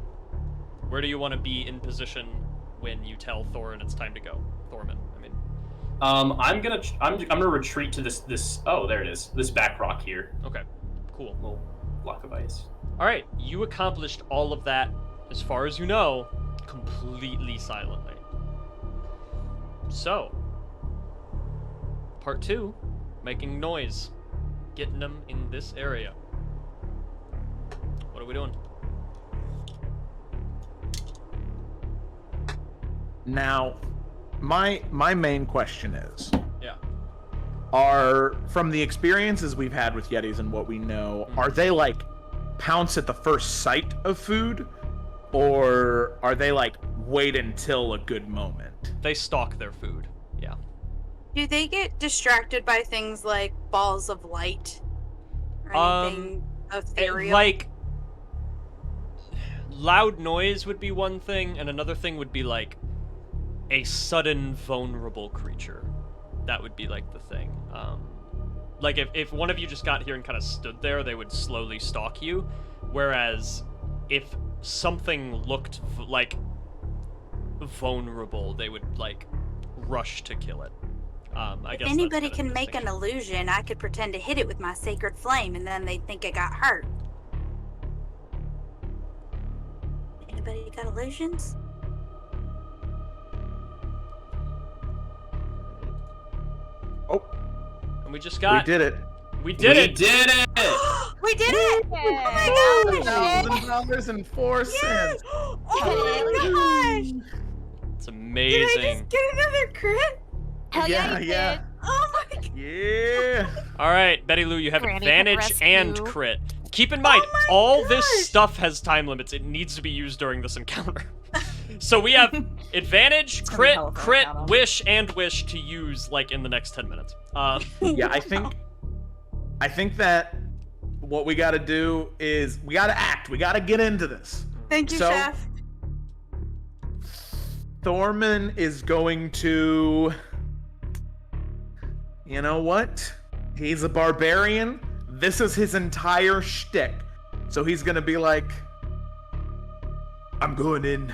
Where do you want to be in position when you tell Thorin it's time to go? Thorman, I mean. I'm gonna retreat to this. Oh, there it is. This back rock here. Okay. Cool. Little block of ice. All right. You accomplished all of that, as far as you know, completely silently. So, part 2, making noise, getting them in this area. What are we doing? Now, my main question is, Yeah. are, from the experiences we've had with Yetis and what we know, are they like pounce at the first sight of food, or are they like wait until a good moment? They stalk their food. Yeah. Do they get distracted by things like balls of light or anything ethereal? Like, loud noise would be one thing, and another thing would be like a sudden vulnerable creature. That would be like the thing. Like if one of you just got here and kind of stood there, they would slowly stalk you. Whereas if something looked like vulnerable, they would like rush to kill it. I guess if anybody that's can kind of make an illusion, I could pretend to hit it with my sacred flame, and then they'd think I got hurt. Anybody got illusions? Oh, And we just got. we did it. We did it. Did it! We did it! Oh my gosh! $1,004. Yes! Oh my gosh! It's Did I amazing. just get another crit? Hell yeah, you did. Oh my god! Yeah. All right, Betty Lou, you have Granny advantage rescue. and crit. Keep in mind, Oh my all this gosh. stuff has time limits. It needs to be used during this encounter. So we have advantage, It's gonna be crit, hell if I crit, count 'em. wish, and wish to use like in the next 10 minutes. Yeah, I think that what we got to do is we got to act. We got to get into this. Thank you, So- Chef. Thorman is going to... You know what? He's a barbarian. This is his entire shtick. So he's gonna be like, I'm going in.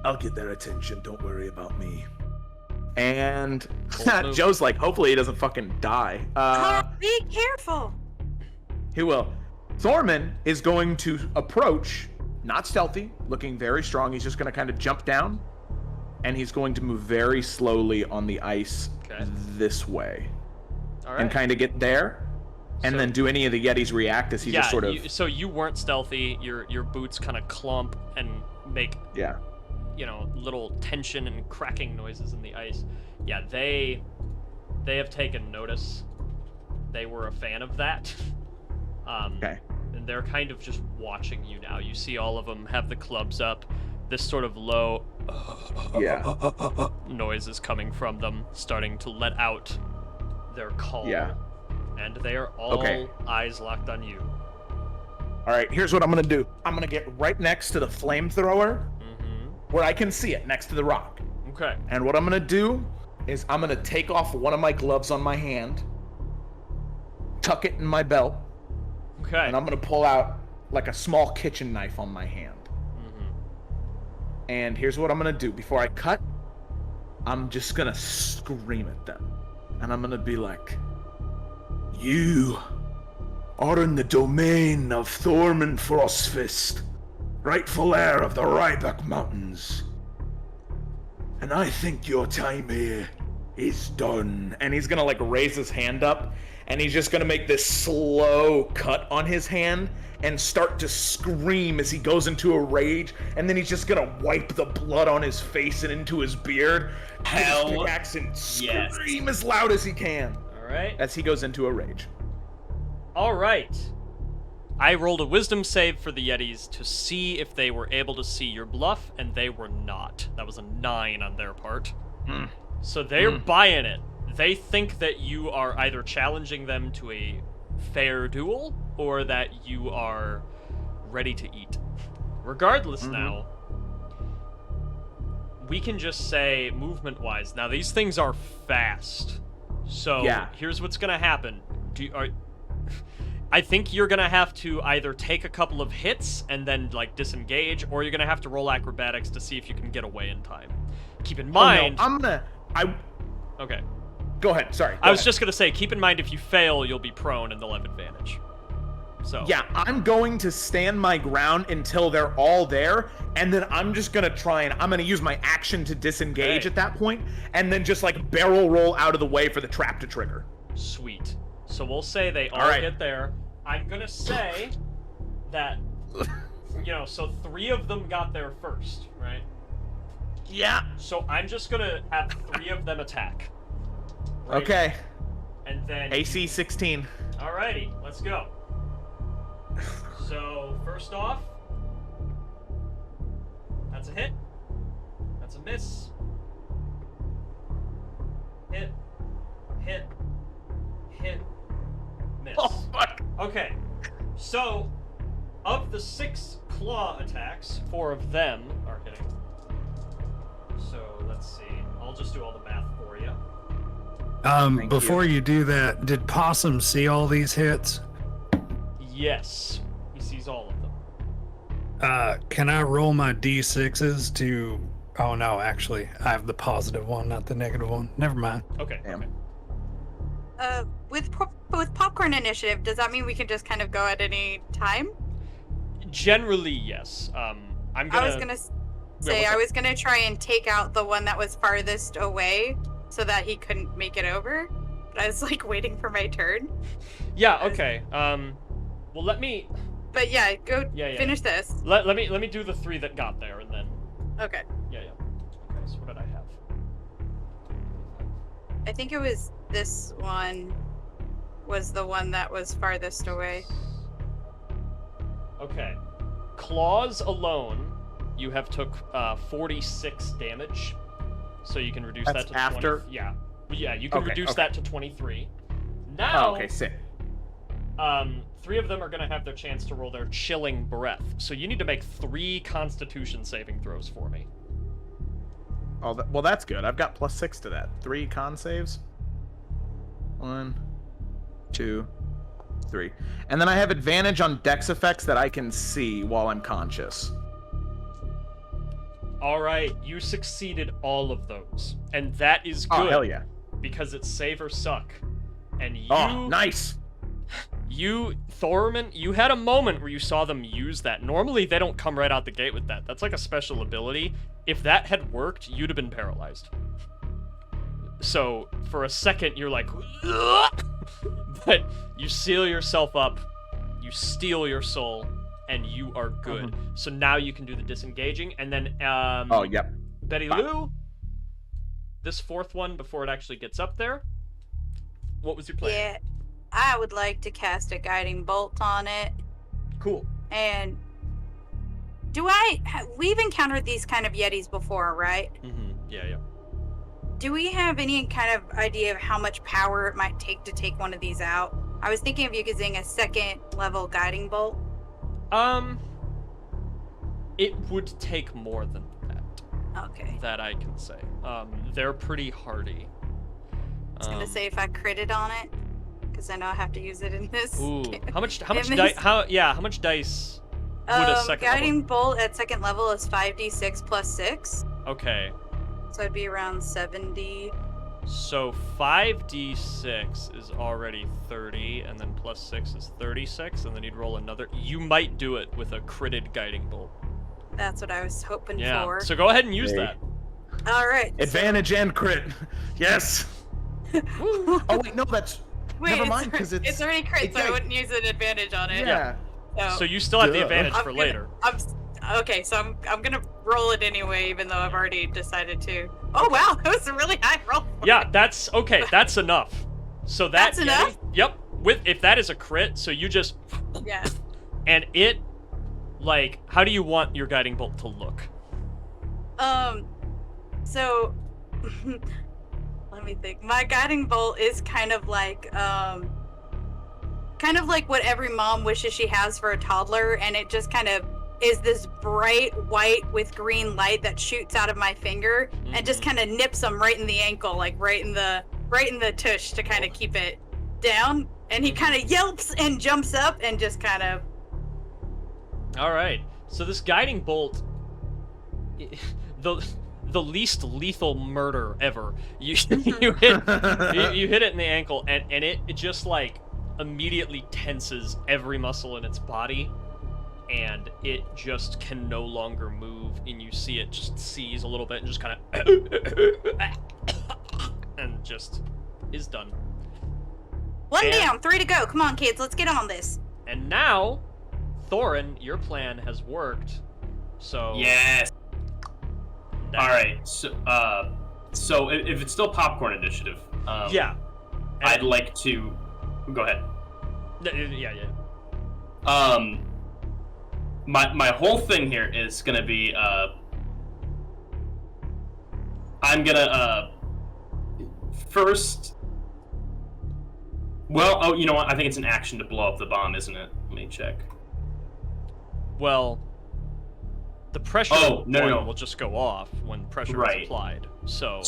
I'll get their attention. Don't worry about me. And Bold move. Joe's like, hopefully he doesn't fucking die. Be careful. He will. Thorman is going to approach, not stealthy, looking very strong. He's just going to kind of jump down, and he's going to move very slowly on the ice this way. All right. And kind of get there, and then do any of the Yetis react as he just sort of... so you weren't stealthy. Your boots kind of clump and make little tension and cracking noises in the ice. Yeah, they have taken notice. They were a fan of that. And they're kind of just watching you now. You see all of them have the clubs up. This sort of low noise is coming from them, starting to let out their call. Yeah. And they are all eyes locked on you. All right, here's what I'm going to do. I'm going to get right next to the flamethrower where I can see it, next to the rock. Okay. And what I'm going to do is I'm going to take off one of my gloves on my hand, tuck it in my belt, and I'm going to pull out like a small kitchen knife on my hand. And here's what I'm going to do. Before I cut, I'm just going to scream at them. And I'm going to be like, you are in the domain of Thorman Frostfist, rightful heir of the Ryback Mountains. And I think your time here is done. And he's going to like raise his hand up, and he's just going to make this slow cut on his hand and start to scream as he goes into a rage, and then he's just going to wipe the blood on his face and into his beard. Hell and scream as loud as he can. All right. As he goes into a rage. All right. I rolled a wisdom save for the Yetis to see if they were able to see your bluff, and they were not. That was a 9 on their part. So they're buying it. They think that you are either challenging them to a fair duel or that you are ready to eat. Regardless now, we can just say movement-wise. Now, these things are fast. So here's what's going to happen. I think you're going to have to either take a couple of hits and then like disengage, or you're going to have to roll acrobatics to see if you can get away in time. Keep in mind... Okay. Go ahead. Sorry. I was just going to say, keep in mind if you fail, you'll be prone and they'll have advantage. So. Yeah, I'm going to stand my ground until they're all there, and then I'm just going to try and I'm going to use my action to disengage at that point, and then just like barrel roll out of the way for the trap to trigger. Sweet. So we'll say they all get there. I'm going to say that, so 3 of them got there first, right? Yeah. So I'm just going to have 3 of them attack. Right? Okay. And then... AC 16. Alrighty, let's go. So, first off, that's a hit. That's a miss. Hit. Hit. Hit. Miss. Oh, fuck. Okay. So, of the 6 claw attacks, 4 of them are hitting. So, let's see. I'll just do all the math for you. Before you do that, did Possum see all these hits? Yes. He sees all of them. Can I roll my D6s to... Oh, no, actually. I have the positive one, not the negative one. Never mind. Okay. Okay. With Popcorn Initiative, does that mean we can just kind of go at any time? Generally, yes. I was gonna try and take out the one that was farthest away so that he couldn't make it over. But I was like waiting for my turn. Yeah, okay. Well, let me... But yeah, finish this. Let me do the 3 that got there, and then... Okay. Yeah. Okay, so what did I have? I think it was this one was the one that was farthest away. Okay. Claws alone, you have took 46 damage. So you can reduce that to after? 20. Yeah. You can reduce that to 23. Now, okay, sick. 3 of them are going to have their chance to roll their chilling breath. So you need to make 3 Constitution saving throws for me. Oh, well, that's good. I've got +6 to that. 3 con saves. 1, 2, 3. And then I have advantage on dex effects that I can see while I'm conscious. All right, you succeeded all of those, and that is good. Oh, hell yeah. Because it's save or suck, and you. Oh, nice. Thorman, you had a moment where you saw them use that. Normally, they don't come right out the gate with that. That's like a special ability. If that had worked, you'd have been paralyzed. So, for a second, you're like... but you seal yourself up, you steal your soul, and you are good. So now you can do the disengaging, and then... oh, yep. Betty Lou, this fourth one, before it actually gets up there, what was your plan? Yeah, I would like to cast a guiding bolt on it. Cool. And we've encountered these kind of Yetis before, right? Mm-hmm. Yeah. Do we have any kind of idea of how much power it might take to take one of these out? I was thinking of using a second level guiding bolt. It would take more than that. Okay. That I can say. They're pretty hardy. I was gonna say if I critted on it, because I know I have to use it in this. Ooh, how much this- dice? How much dice would a second guiding level? bolt at second level is 5d6 plus 6. Okay, So it'd be around 70. so 5d6 is already 30, and then plus 6 is 36, and then you'd roll another. You might do it with a critted guiding bolt. That's what I was hoping Yeah, for. so go ahead and use Hey. that. All right. Advantage and crit. Yes. Woo. Oh wait, no, that's Wait, never mind because it's already crit, so I yeah. wouldn't use an advantage on it. yeah. So you still have the Duh. advantage I'm for gonna- later. Okay, so I'm gonna roll it anyway, even though I've already decided to. Oh wow, that was a really high roll. for Yeah, it. that's okay. That's enough. So that That's enough? Yep. If that is a crit, so you just Yeah. and it, like, how do you want your guiding bolt to look? So let me think. My guiding bolt is kind of like what every mom wishes she has for a toddler, and it just kind of is this bright white with green light that shoots out of my finger and just kind of nips them right in the ankle, like right in the tush to kind of keep it down. And he kind of yelps and jumps up and just kind of. All right. So this guiding bolt, the least lethal murder ever. You you hit it in the ankle, and it just like immediately tenses every muscle in its body, and it just can no longer move. And you see it just seize a little bit and just kind of and just is done. One And- down, 3 to go. Come on, kids, let's get on this. And now, Thorin, your plan has worked. So Yes. that- All right. So if it's still popcorn initiative, Yeah. I'd like to go ahead. Yeah. My whole thing here is gonna be I'm gonna first. Well, oh, you know what? I think it's an action to blow up the bomb, isn't it? Let me check. Well, the pressure Oh, no, one no. will just go off when pressure Right. is applied. So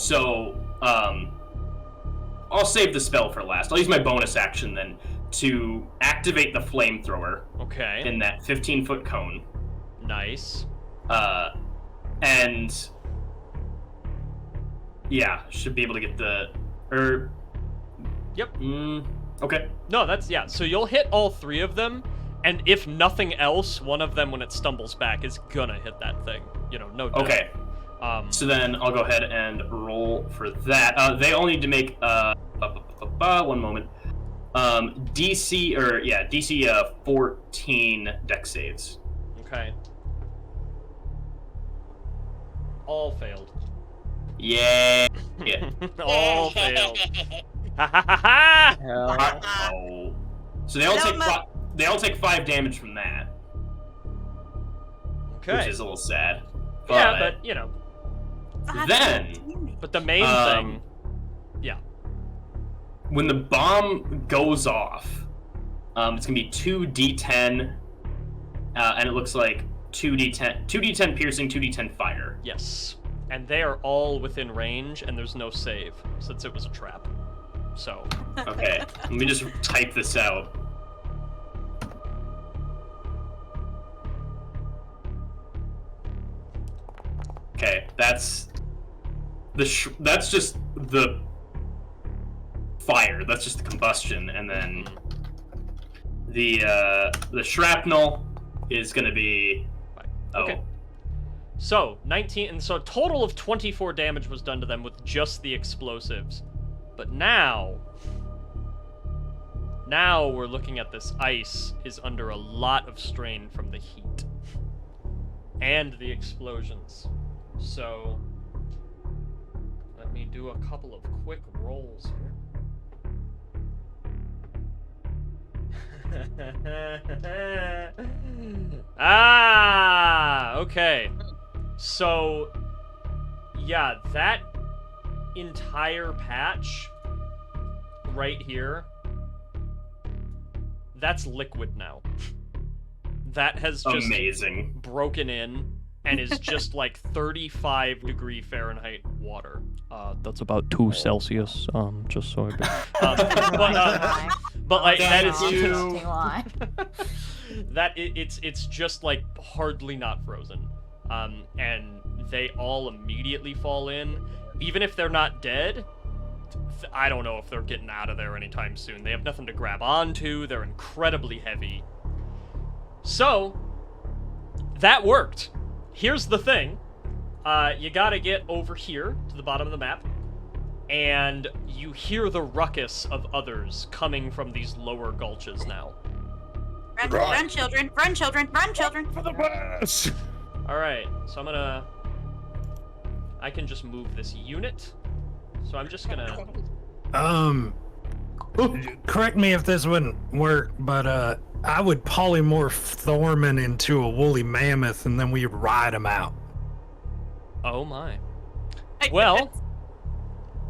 I'll save the spell for last. I'll use my bonus action then to activate the flamethrower okay, in that 15-foot cone. nice. And yeah, should be able to get the Yep. Okay. No, that's yeah. So you'll hit all three of them, and if nothing else, one of them when it stumbles back is gonna hit that thing. You know, no doubt. Okay. So then I'll go ahead and roll for that. They all need to make 1 moment. DC 14 dex saves. Okay. All failed. Yeah. Yeah. All failed. Ha ha ha ha! Oh. So they all take 5 damage from that, Okay. which is a little sad. Yeah, but you know. Then But the main thing. Yeah. when the bomb goes off, it's gonna be 2d10, and it looks like 2d10 piercing, 2d10 fire. Yes. And they are all within range, and there's no save since it was a trap. So. Okay, let me just type this out. Okay, that's just the fire. That's just the combustion, and then the shrapnel is gonna be. Oh. Okay. So 19, and so a total of 24 damage was done to them with just the explosives. But now we're looking at this ice is under a lot of strain from the heat and the explosions. So let me do a couple of quick rolls here. Okay. So, yeah, that entire patch right here, that's liquid now. That has just amazing broken in and is just like 35 degree Fahrenheit water. That's about 2 Celsius, just so but like that is too it's just like hardly not frozen. And they all immediately fall in. Even if they're not dead, I don't know if they're getting out of there anytime soon. They have nothing to grab onto. They're incredibly heavy. So, that worked. Here's the thing. You gotta get over here to the bottom of the map, and you hear the ruckus of others coming from these lower gulches now. Run, children! Run, children! Run, children! For the bus! Alright, so I can just move this unit. So I'm just gonna... Correct me if this wouldn't work, but I would polymorph Thorman into a woolly mammoth and then we'd ride him out. Oh my. Well...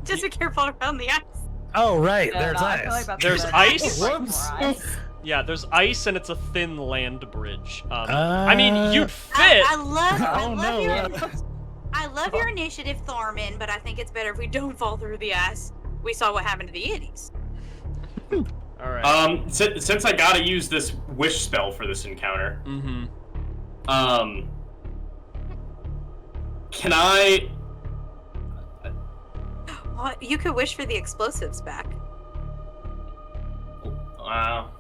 Just be careful around the ice. Oh, right, Yeah, there's no, I feel ice. like There's that's ice? Whoops. Yeah, there's ice and it's a thin land bridge. I mean, you'd fit. I Oh, love your initiative, Thorman, but I think it's better if we don't fall through the ice. We saw what happened to the Yiddies. All right. Since I gotta use this wish spell for this encounter, can I? Well, you could wish for the explosives back. Wow.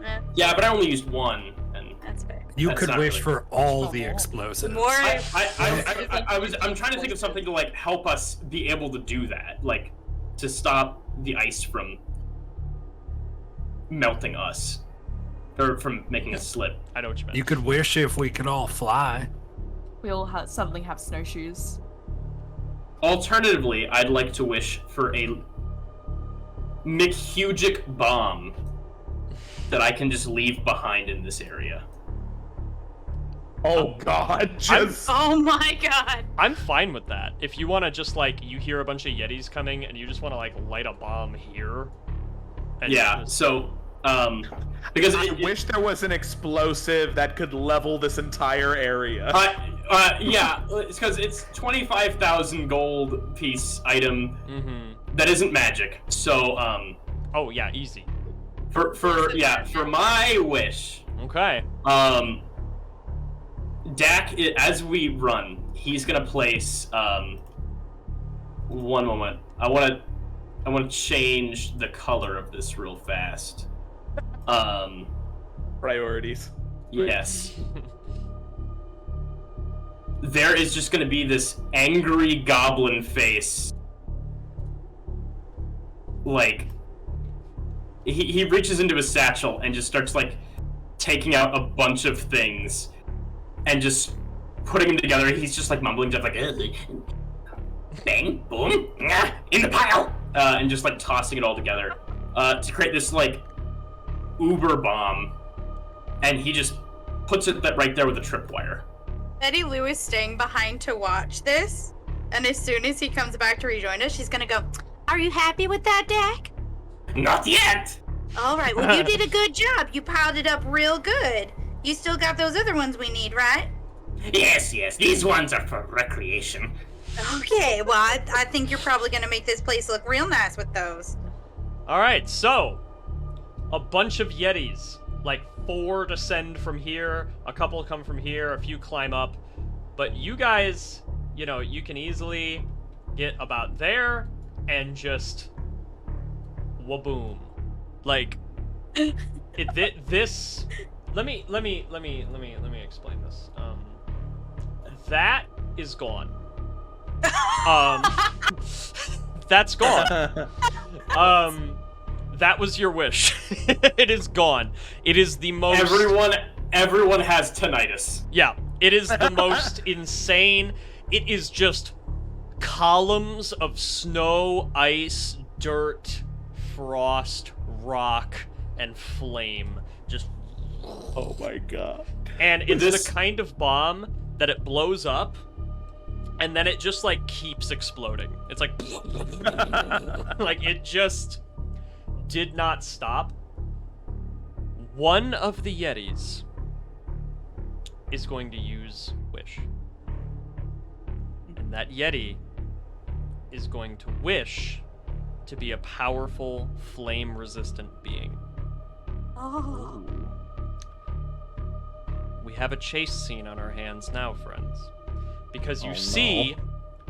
Eh, Yeah, but I only used one, and that's fair. You That's could not wish really- for all the explosives. More. I'm trying to think of something to like help us be able to do that, like to stop the ice from melting us or from making us slip. I know what you meant. You could wish if we could all fly. We all suddenly have snowshoes. Alternatively, I'd like to wish for a McHugic bomb that I can just leave behind in this area. Oh God, just Oh my God. I'm fine with that. If you want to just like, you hear a bunch of Yetis coming and you just want to like light a bomb here. And Yeah, just- so because I wish there was an explosive that could level this entire area. yeah, it's because it's 25,000 gold piece item that isn't magic. So Oh yeah, easy. for my wish, Okay. Dak, as we run, he's gonna place one moment. I want to change the color of this real fast. Priorities. Yes. There is just gonna be this angry goblin face. Like, he reaches into his satchel and just starts like taking out a bunch of things and just putting them together. He's just like mumbling stuff like bang, boom, in the pile, and just like tossing it all together to create this like uber bomb, and he just puts it right there with a tripwire. Betty Lou is staying behind to watch this, and as soon as he comes back to rejoin us, she's gonna go, "Are you happy with that, Dak?" Not yet. All right, well, you did a good job. You piled it up real good. You still got those other ones we need, right? Yes, these ones are for recreation. Okay, well, I think you're probably gonna make this place look real nice with those. All right, so a bunch of Yetis, like 4 descend from here, a couple come from here, a few climb up, but you guys you can easily get about there and just waboom. Like this. Let me explain this. That is gone. That's gone. That was your wish. It is gone. It is the most. Everyone has tinnitus. Yeah, it is the most insane. It is just columns of snow, ice, dirt, frost, rock, and flame. Just. Oh my god. And it's the kind of bomb that it blows up, and then it just, like, keeps exploding. It's like... like, it just did not stop. One of the Yetis is going to use Wish. And that Yeti is going to wish to be a powerful, flame-resistant being. Oh. We have a chase scene on our hands now, friends. Because you see,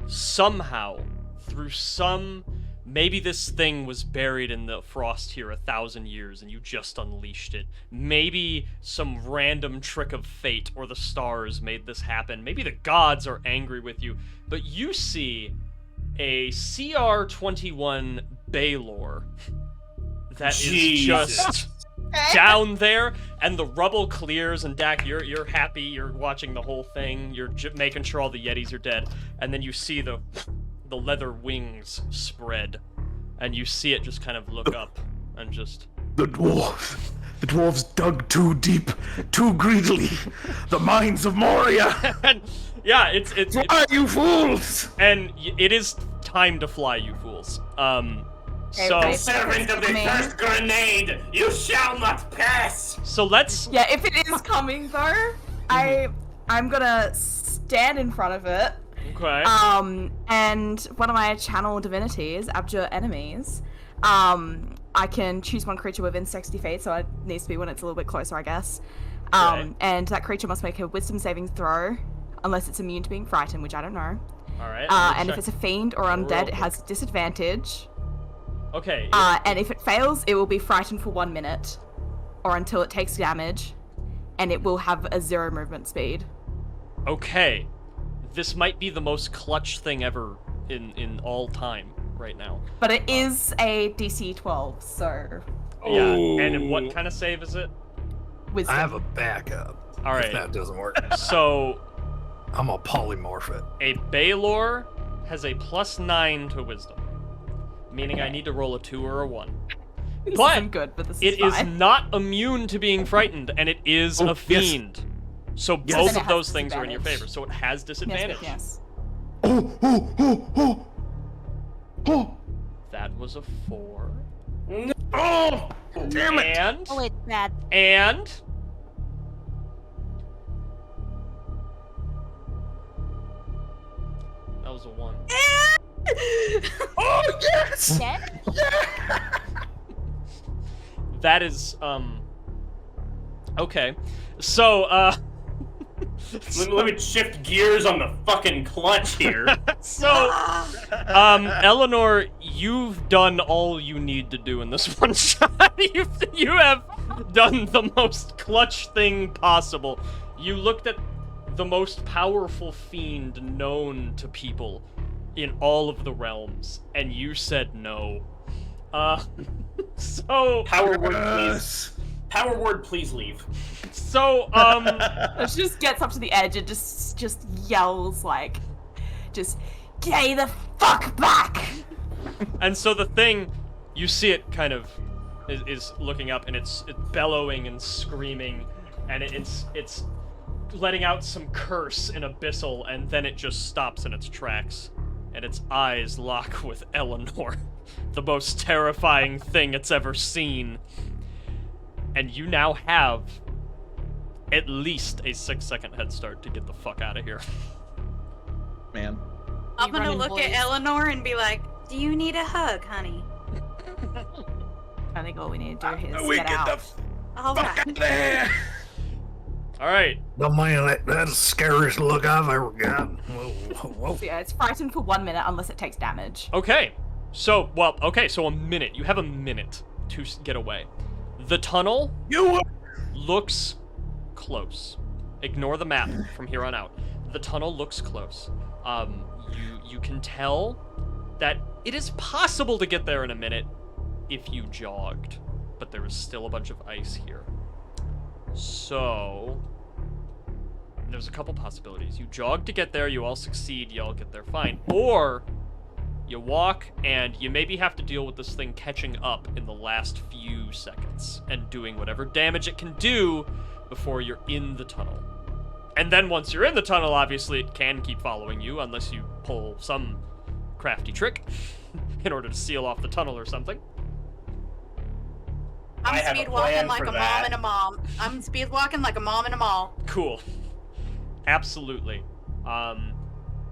somehow, through some... Maybe this thing was buried in the frost here 1,000 years and you just unleashed it. Maybe some random trick of fate or the stars made this happen. Maybe the gods are angry with you. But you see a CR-21 Baylor that is just... down there, and the rubble clears, and Dak, you're happy, you're watching the whole thing, you're making sure all the Yetis are dead, and then you see the leather wings spread, and you see it just kind of look up, and just... The dwarves dug too deep, too greedily. The mines of Moria! And, yeah, it's Fly, you fools! And it is time to fly, you fools. So, servant of the first grenade, you shall not pass. So let's. Yeah, if it is coming though, I'm gonna stand in front of it. Okay. And one of my channel divinities, Abjure Enemies, I can choose one creature within 60 feet, so it needs to be when it's a little bit closer, I guess. Okay. And that creature must make a Wisdom saving throw, unless it's immune to being frightened, which I don't know. All right. And if it's a fiend or undead, it has disadvantage. Okay. And if it fails, it will be frightened for 1 minute, or until it takes damage, and it will have a 0 movement speed. Okay. This might be the most clutch thing ever in all time right now. But it is a DC 12, so... Yeah, and what kind of save is it? Wisdom. I have a backup. All right. If that doesn't work. So... I'm a polymorph it. A Baylor has a +9 to Wisdom. Meaning I need to roll a 2 or a 1. This but isn't good, but this is it is fine. not immune to being frightened, and it is a fiend. So both of those things are in your favor. So it has disadvantage. Yes. Oh! That was a 4. Oh! Damn it! And Oh wait, bad. and that was a 1. Oh, yes! Dead? That is okay. So Let me shift gears on the fucking clutch here. so Eleanor, you've done all you need to do in this one shot. You have done the most clutch thing possible. You looked at the most powerful fiend known to people in all of the realms, and you said no. So Power word, please. Power word, please leave. So She just gets up to the edge and just yells like, just get the fuck back. and so the thing, you see it kind of is looking up, and it's bellowing and screaming, and it's letting out some curse in abyssal, and then it just stops in its tracks, and its eyes lock with Eleanor, the most terrifying thing it's ever seen. And you now have at least a 6-second head start to get the fuck out of here. Man. I'm gonna running look boys. at Eleanor and be like, "Do you need a hug, honey?" I think all we need to do is We get get out. the All fuck right. out of there! All right. Oh man, that's the scariest look I've ever gotten. Whoa. So yeah, it's frightened for 1 minute unless it takes damage. Okay. So a minute. You have a minute to get away. The tunnel looks close. Ignore the map from here on out. The tunnel looks close. You can tell that it is possible to get there in a minute if you jogged, but there is still a bunch of ice here. So there's a couple possibilities. You jog to get there, you all succeed, you all get there fine. Or you walk and you maybe have to deal with this thing catching up in the last few seconds and doing whatever damage it can do before you're in the tunnel. And then once you're in the tunnel, obviously it can keep following you unless you pull some crafty trick in order to seal off the tunnel or something. I I'm have a speed walking plan like for a mom that. and a mom. I'm speed walking like a mom and a mall. Cool. Absolutely.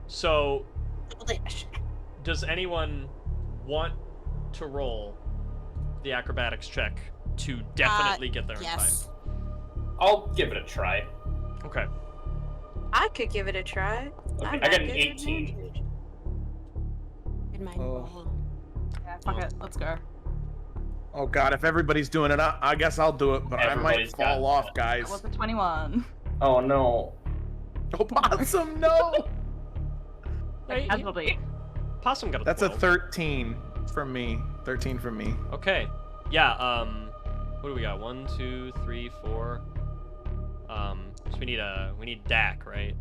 So does anyone want to roll the acrobatics check to definitely get there in Yes. time? I'll give it a try. Okay. I could give it a try. Okay, I might got an get 18. advantage. In my Yeah, fuck it. Let's go. Oh god, if everybody's doing it, I guess I'll do it, but I might Everybody's got fall off, it. guys. That was a 21. Oh no. Oh, Possum, no! Casualty. Possum got a That's a 12. 13 from me. 13 from me. Okay. Yeah, what do we got? 1, 2, 3, 4. So we need Dak, right?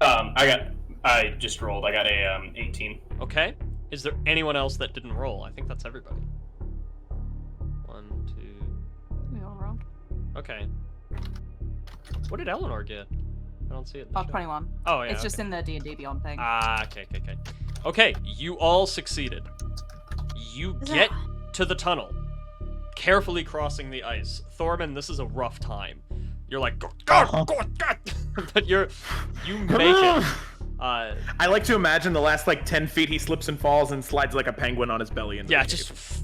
I just rolled. I got a 18. Okay. Is there anyone else that didn't roll? I think that's everybody. 1, 2. We all rolled. Okay. What did Eleanor get? I don't see it in the Oh, chat. 21. Oh, yeah. It's just okay. in the D&D Beyond thing. Okay. Okay, you all succeeded. You get to the tunnel, carefully crossing the ice. Thorman, this is a rough time. You're like, God, but you make it. I like to imagine the last like 10 feet he slips and falls and slides like a penguin on his belly. Into Yeah, the just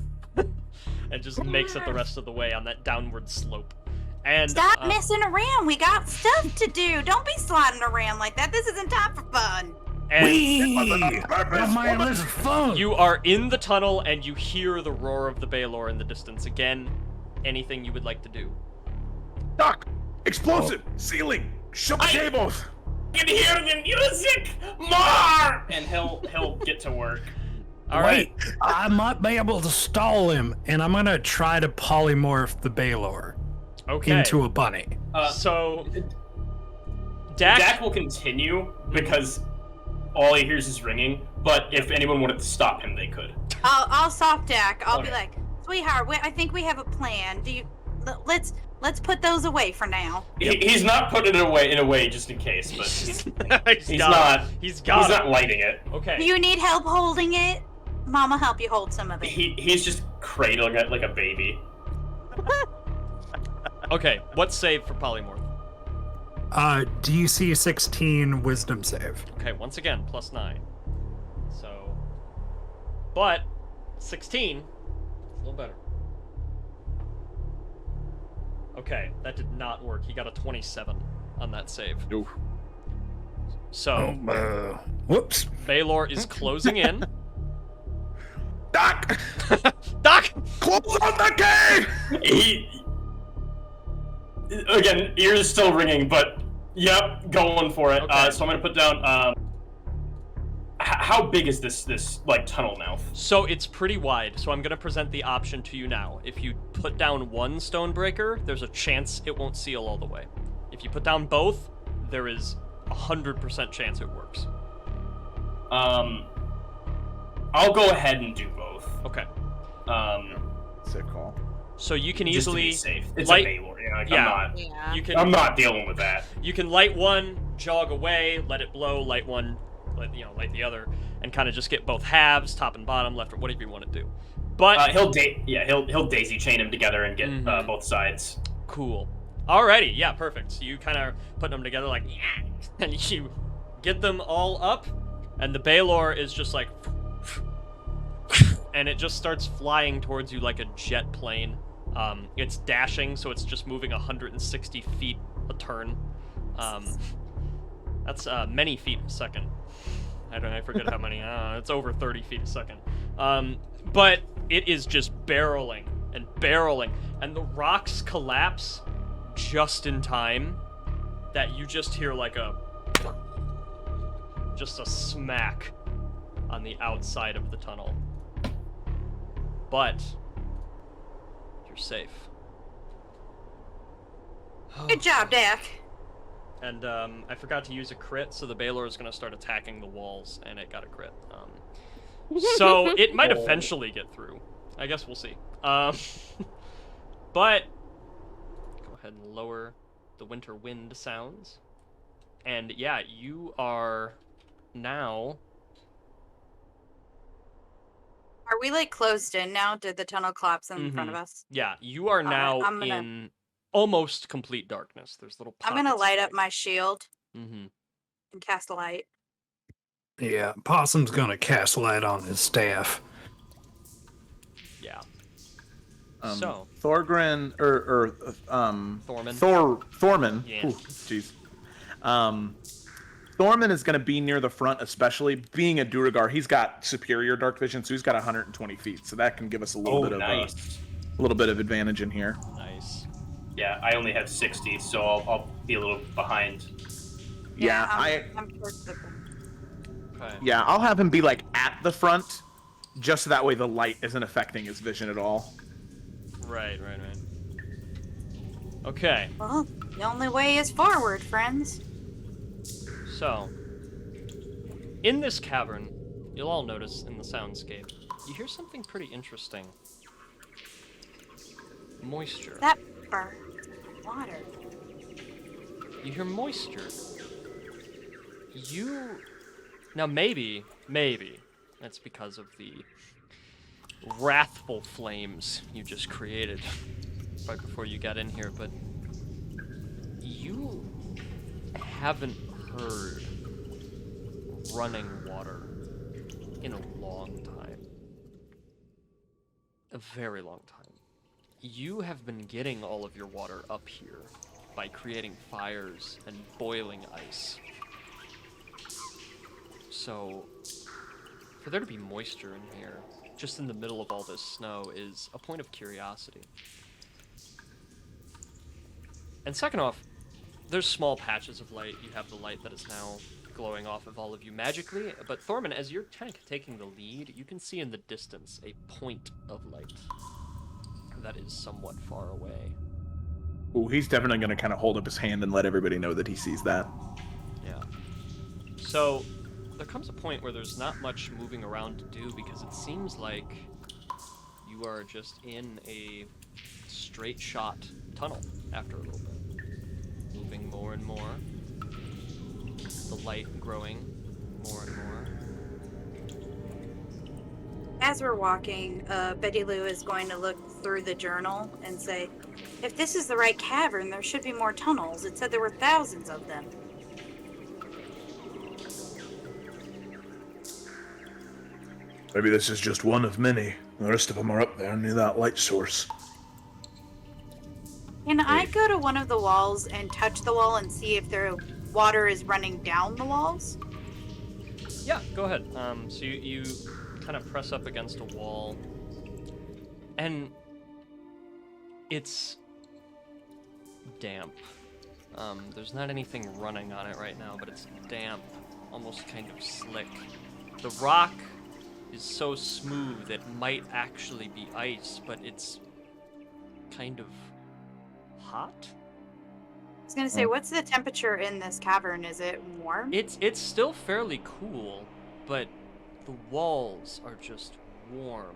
and just makes it the rest of the way on that downward slope. And Stop messing around. We got stuff to do. Don't be sliding around like that. This isn't time for fun. and Oh man, this is fun. you are in the tunnel and you hear the roar of the Baylor in the distance. Again, anything you would like to do? Doc! Explosive! Ceiling! Shut the tables! I can hear the music more! And he'll get to work. All right. Wait, I might be able to stall him, and I'm gonna try to polymorph the Baylor Okay. into a bunny. So Dak will continue because all he hears is ringing. But if anyone wanted to stop him, they could. I'll soft Dak. I'll be Okay. like, sweetheart, I think we have a plan. Let's put those away for now. He's not putting it away in a way just in case, but he's He's got not lighting it. Do Okay. you need help holding it? Mama, help you hold some of it. He's just cradling it like a baby. Okay. What's saved for polymorph? DC 16 Wisdom save. Okay. Once again, +9. So, but 16, it's a little better. Okay, that did not work. He got a 27 on that save. Oof. So, Whoops. Baylor is closing in. Doc! Doc! Close on the cave! Again, ears still ringing, but yep, going for it. Okay. So I'm gonna put down. How big is this like tunnel mouth? So it's pretty wide, so I'm going to present the option to you now. If you put down one stone breaker, there's a chance it won't seal all the way. If you put down both, there is 100% chance it works. I'll go ahead and do both. Okay. Sick call. So you can Just to be easily safe. It's light- a Baylor, you know, like, Yeah. Yeah. I'm not dealing with that. You can light one, jog away, let it blow, light one, light the other, and kind of just get both halves, top and bottom, left or whatever you want to do. But He'll daisy chain them together and get both sides. cool. Alrighty, yeah, perfect. So you kind of put them together like, yeah, and you get them all up, and the Baylor is just like, and it just starts flying towards you like a jet plane. It's dashing, so it's just moving 160 feet a turn. That's many feet a second. I forget how many. It's over 30 feet a second. But it is just barreling and barreling, and the rocks collapse just in time that you just hear like just a smack on the outside of the tunnel. But you're safe. Good job, Dak. And I forgot to use a crit, so the Baylor is going to start attacking the walls, and it got a crit. So it might eventually get through. I guess we'll see. But go ahead and lower the winter wind sounds. And yeah, you are now... Are we like closed in now? Did the tunnel collapse in front of us? Yeah, you are now in almost complete darkness. There's little pockets. I'm gonna light up my shield and cast a light. Yeah, Possum's gonna cast light on his staff. Yeah. So Thorgrin Thorman. Thorman. Yeah. Jeez. Thorman is going to be near the front, especially being a Duragar. He's got superior dark vision, so he's got 120 feet. So that can give us a little bit of a little bit of advantage in here. Nice. Yeah, I only have 60, so I'll be a little behind. Yeah, I'm towards the front. Okay. Yeah, I'll have him be like at the front, just so that way the light isn't affecting his vision at all. Right. Okay. Well, the only way is forward, friends. So, in this cavern, you'll all notice in the soundscape, you hear something pretty interesting. Moisture. That burns water. You hear moisture. Now maybe, that's because of the wrathful flames you just created right before you got in here, but you haven't heard running water in a long time. A very long time. You have been getting all of your water up here by creating fires and boiling ice. So, for there to be moisture in here, just in the middle of all this snow, is a point of curiosity. And second off, there's small patches of light. You have the light that is now glowing off of all of you magically. But Thorman, as you're kind of taking the lead, you can see in the distance a point of light that is somewhat far away. Ooh, he's definitely going to kind of hold up his hand and let everybody know that he sees that. Yeah. So, there comes a point where there's not much moving around to do because it seems like you are just in a straight shot tunnel after a little bit. Moving more and more. The light growing more and more. As we're walking, Betty Lou is going to look through the journal and say, if this is the right cavern, there should be more tunnels. It said there were thousands of them. Maybe this is just one of many. The rest of them are up there near that light source. Can I go to one of the walls and touch the wall and see if the water is running down the walls? Yeah, go ahead. So you kind of press up against a wall, and it's damp. There's not anything running on it right now, but it's damp, almost kind of slick. The rock is so smooth it might actually be ice, but it's kind of hot. I was gonna say, what's the temperature in this cavern? Is it warm? It's still fairly cool, but the walls are just warm.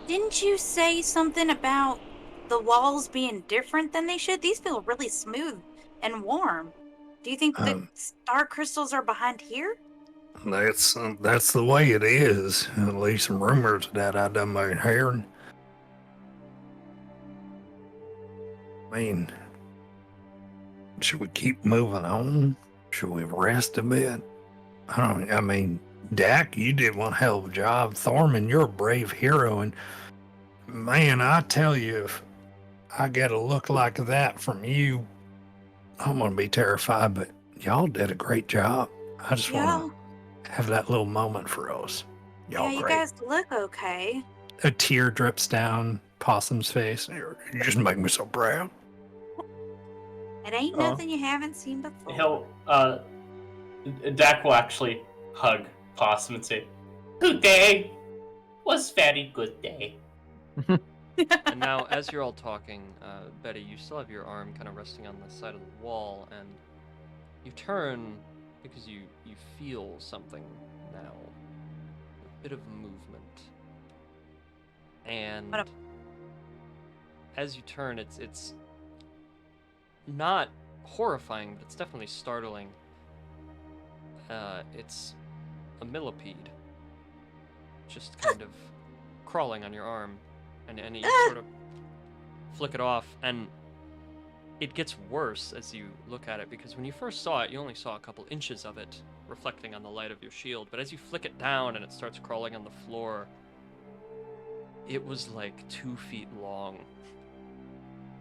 Didn't you say something about the walls being different than they should? These feel really smooth and warm. Do you think the star crystals are behind here? That's the way it is. At least some rumors that I done been hearing. I mean, should we keep moving on? Should we rest a bit? I mean, Dak, you did one hell of a job. Thorman, you're a brave hero, and man, I tell you, I get a look like that from you, I'm gonna be terrified, but y'all did a great job. I just Yeah. want to have that little moment for us. Y'all Yeah, you great. guys look okay. A tear drips down Possum's face. You just make me so proud. It ain't Oh. nothing you haven't seen before. Dak will actually hug Possum and say, Good day. Was very good day. And now, as you're all talking, Betty, you still have your arm kind of resting on the side of the wall, and you turn because you feel something now. A bit of movement. And as you turn, it's not horrifying, but it's definitely startling. It's a millipede, just kind of crawling on your arm, and you sort of flick it off, and it gets worse as you look at it, because when you first saw it, you only saw a couple inches of it reflecting on the light of your shield, but as you flick it down and it starts crawling on the floor, it was like 2 feet long.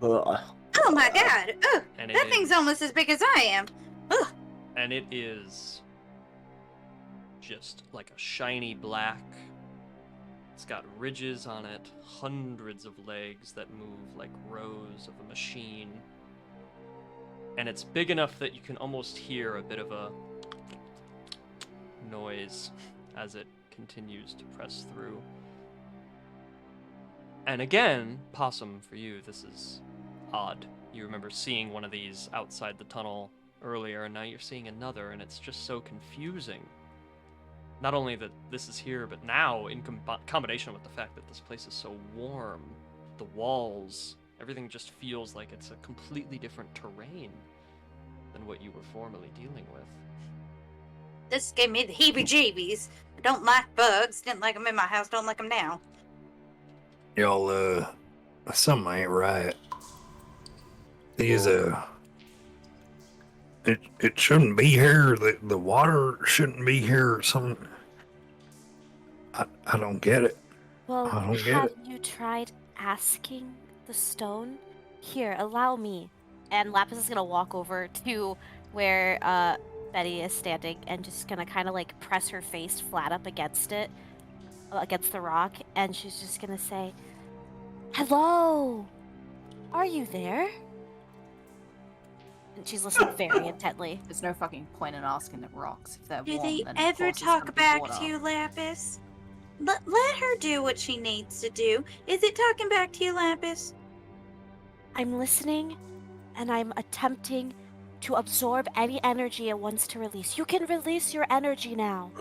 Ugh. Oh my god! Ugh, And that thing's almost as big as I am. Ugh. And it is just like a shiny black. It's got ridges on it, hundreds of legs that move like rows of a machine. And it's big enough that you can almost hear a bit of a noise as it continues to press through. And again, Possum, for you, this is odd. You remember seeing one of these outside the tunnel earlier, and now you're seeing another, and it's just so confusing. Not only that this is here, but now in combination with the fact that this place is so warm, the walls, everything just feels like it's a completely different terrain than what you were formerly dealing with. This gave me the heebie-jeebies. I don't like bugs. Didn't like them in my house. Don't like them now. Y'all, something ain't right. These, it shouldn't be here. The water shouldn't be here. I don't get it. Well, I don't get have it. you tried asking the stone? Here, allow me. And Lapis is gonna walk over to where Betty is standing and just gonna kind of like press her face flat up against it, against the rock, and she's just gonna say, "Hello, are you there?" And she's listening very intently. There's no fucking point in asking the rocks if they're Do warm. they then of ever course it's talk gonna be back water. to you, Lapis? Let her do what she needs to do. Is it talking back to you, Lapis? I'm listening, and I'm attempting to absorb any energy it wants to release. You can release your energy now.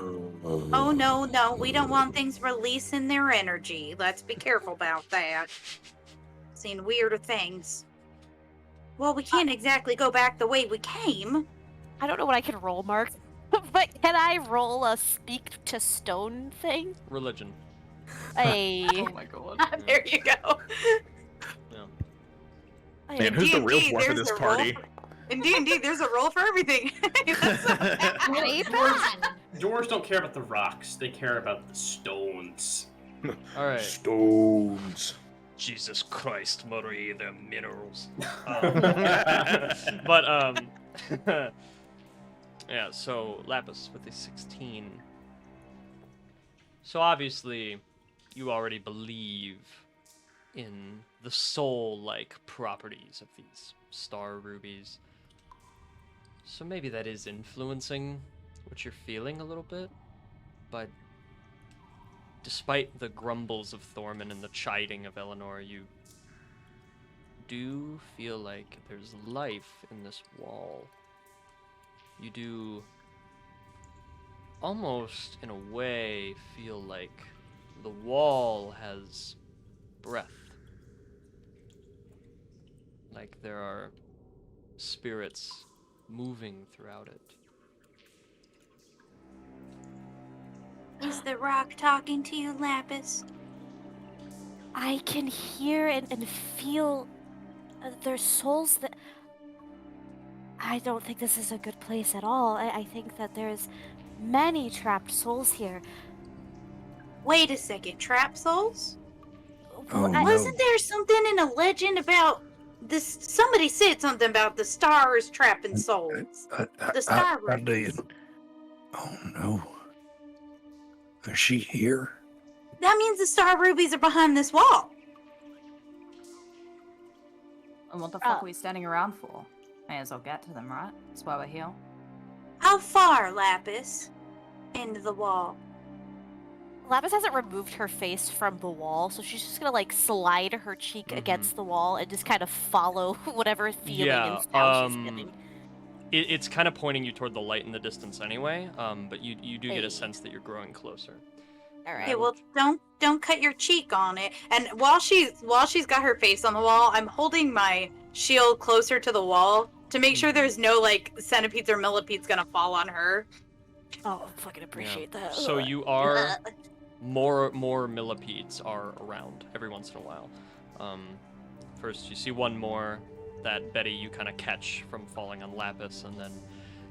Oh, no, we don't want things releasing their energy. Let's be careful about that. Seen weirder things. Well, we can't exactly go back the way we came. I don't know what I can roll, Mark, but can I roll a speak to stone thing? Religion. Oh my god. There you go. Yeah. Man, who's the real D&D, one for there's this a roll party? In D&D, there's a roll for everything. Dwarves don't care about the rocks, they care about the stones. All right. Stones. Jesus Christ, Marie, the minerals. Yeah, so Lapis with a 16. So obviously, you already believe in the soul-like properties of these star rubies. So maybe that is influencing what you're feeling a little bit, but despite the grumbles of Thorman and the chiding of Eleanor, you do feel like there's life in this wall. You do almost, in a way, feel like the wall has breath. Like there are spirits moving throughout it. Is the rock talking to you, Lapis? I can hear and feel their souls that... I don't think this is a good place at all. I think that there's many trapped souls here. Wait a second, trap souls? Oh, no. Wasn't there something in a legend about this? Somebody said something about the stars trapping souls. The star I rubies. did. Oh, no. Is she here? That means the star rubies are behind this wall. And what the fuck are we standing around for? May as well get to them, right? That's why we're here. How far, Lapis? Into the wall. Lapis hasn't removed her face from the wall, so she's just gonna like slide her cheek against the wall and just kind of follow whatever feeling and sound she's getting. It's kind of pointing you toward the light in the distance anyway, but you do get a sense that you're growing closer. All right. Okay, well, don't cut your cheek on it. And while she's got her face on the wall, I'm holding my shield closer to the wall to make sure there's no like centipedes or millipedes gonna fall on her. Oh, I fucking appreciate that. So you are more millipedes are around every once in a while. First you see one more that Betty you kind of catch from falling on Lapis, and then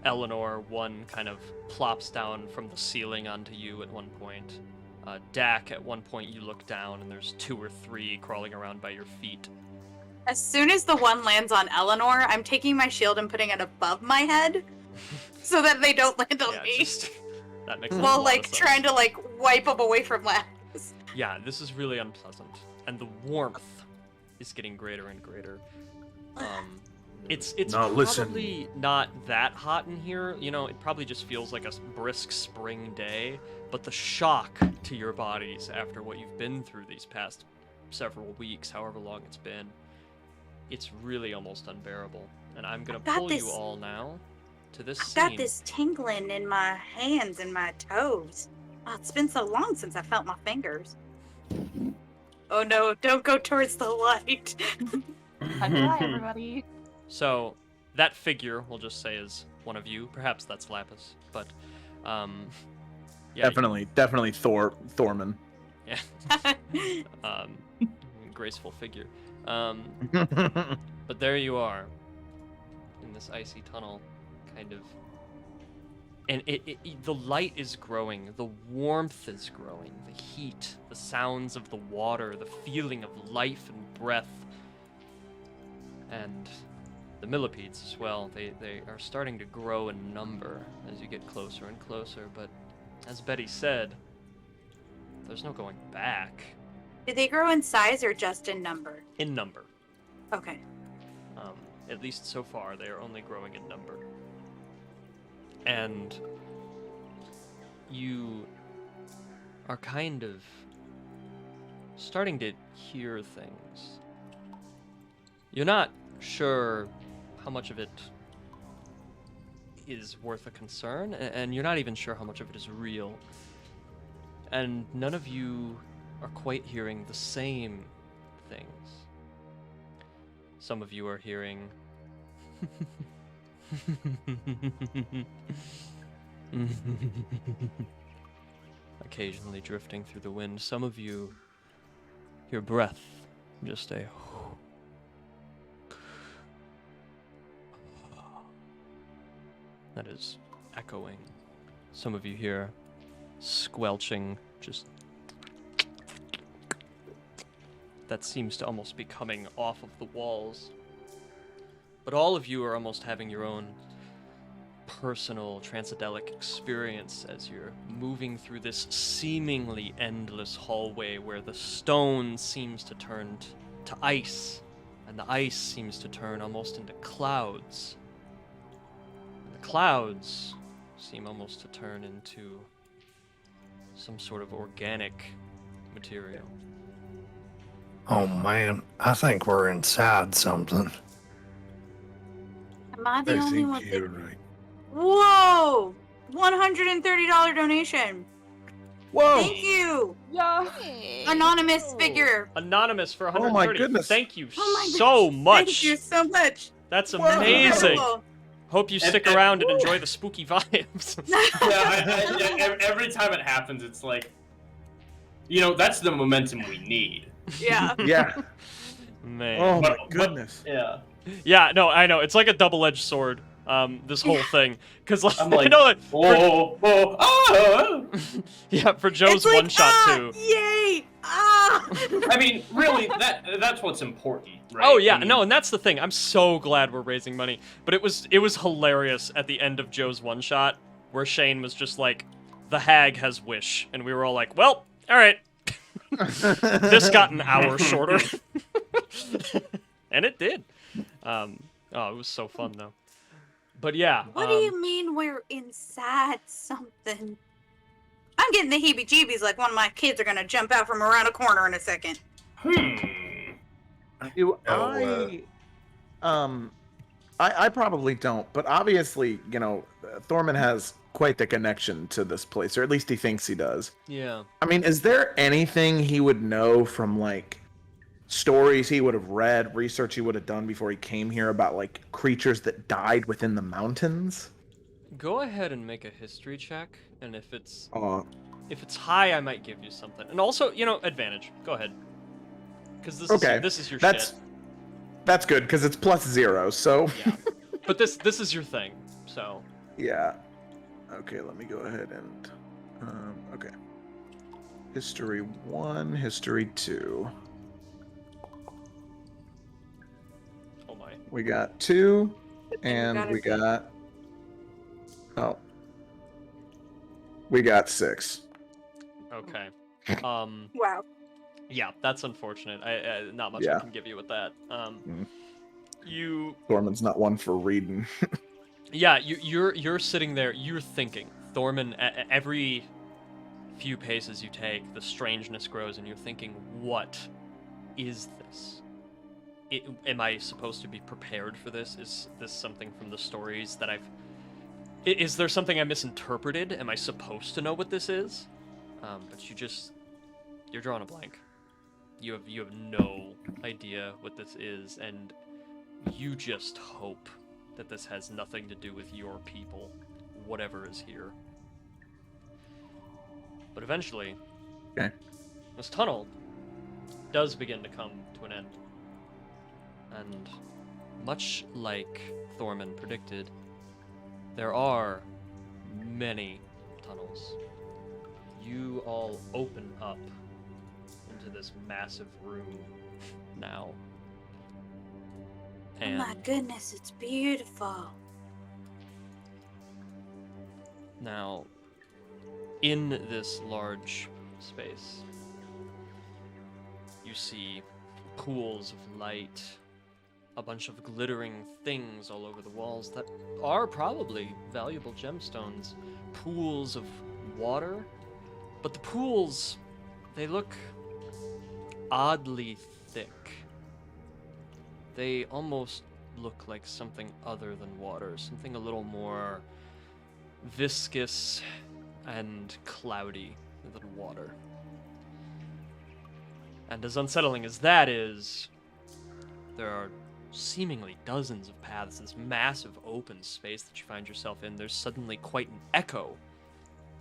Eleanor, one kind of plops down from the ceiling onto you at one point. Dak, at one point you look down and there's 2 or 3 crawling around by your feet. As soon as the one lands on Eleanor, I'm taking my shield and putting it above my head so that they don't land on me. That makes While a lot like of sense. trying to like wipe them away from Lapis. Yeah, this is really unpleasant, and the warmth is getting greater and greater. It's Now, listen. probably not that hot in here. You know, it probably just feels like a brisk spring day, but the shock to your bodies after what you've been through these past several weeks, however long it's been, it's really almost unbearable. And I'm gonna pull you all now to this scene. I've got this tingling in my hands and my toes. Oh, it's been so long since I felt my fingers. Oh no, don't go towards the light. Bye, everybody. So, that figure, we'll just say, is one of you. Perhaps that's Lapis, but, yeah. Definitely Thorman. Yeah. Graceful figure. Mm-hmm. But there you are, in this icy tunnel, kind of. And the light is growing, the warmth is growing, the heat, the sounds of the water, the feeling of life and breath. And the millipedes as well, they are starting to grow in number as you get closer and closer, but as Betty said, there's no going back. Do they grow in size or just in number? In number. Okay. At least so far, they are only growing in number. And you are kind of starting to hear things. You're not sure how much of it is worth a concern, and you're not even sure how much of it is real. And none of you are quite hearing the same things. Some of you are hearing occasionally drifting through the wind. Some of you hear breath, just a that is echoing. Some of you hear squelching, just that seems to almost be coming off of the walls. But all of you are almost having your own personal transcendelic experience as you're moving through this seemingly endless hallway where the stone seems to turn to ice, and the ice seems to turn almost into clouds. And the clouds seem almost to turn into some sort of organic material. Oh man, I think we're inside something. Am I the only one? You're right. Whoa! $130 donation. Whoa! Thank you, Yeah. anonymous figure. Anonymous for Oh 130. my goodness. Thank you Oh my so much. Thank you so much. That's That's amazing. incredible. Hope you stick around and enjoy the spooky vibes. Yeah, every time it happens, it's like, you know, that's the momentum we need. Yeah. Yeah. Man. Oh my But- goodness. Yeah. Yeah, no, I know. It's like a double-edged sword. this whole thing, because like, I'm like, I know, like, yeah, for Joe's It's like, one shot too. Yay! Ah! I mean, really, that's what's important, right? Oh yeah, I mean, no, and that's the thing. I'm so glad we're raising money, but it was hilarious at the end of Joe's one shot where Shane was just like, "The hag has wish," and we were all like, "Well, all right." This got an hour shorter, and it did. Oh, it was so fun though. But yeah. What do you mean we're inside something? I'm getting the heebie-jeebies like one of my kids are gonna jump out from around a corner in a second. I probably don't, but obviously, you know, Thorman has quite the connection to this place, or at least he thinks he does. Yeah. I mean, is there anything he would know from, like, stories he would have read, research he would have done before he came here about, like, creatures that died within the mountains? Go ahead and make a history check, and if it's high, I might give you something. And also, you know, advantage. Go ahead, because this is your shit. That's good because it's +0. So yeah, but this is your thing. So yeah. Okay, let me go ahead and okay. History 1, history 2. Oh my. We got 2, and we got. Oh. We got 6. Okay. Wow. Yeah, that's unfortunate. I not much I can give you with that. You. Thorman's not one for reading. Yeah, you're sitting there. You're thinking, Thorman. Every few paces you take, the strangeness grows, and you're thinking, what is this? Am I supposed to be prepared for this? Is this something from the stories that I've? Is there something I misinterpreted? Am I supposed to know what this is? But you're drawing a blank. You have no idea what this is, and you just hope that this has nothing to do with your people, whatever is here. But eventually, this tunnel does begin to come to an end. And much like Thorman predicted, there are many tunnels. You all open up into this massive room now. And oh my goodness, it's beautiful. now, in this large space, you see pools of light, a bunch of glittering things all over the walls that are probably valuable gemstones, pools of water, but the pools, they look oddly thick. They almost look like something other than water, something a little more viscous and cloudy than water. And as unsettling as that is, there are seemingly dozens of paths, this massive open space that you find yourself in. There's suddenly quite an echo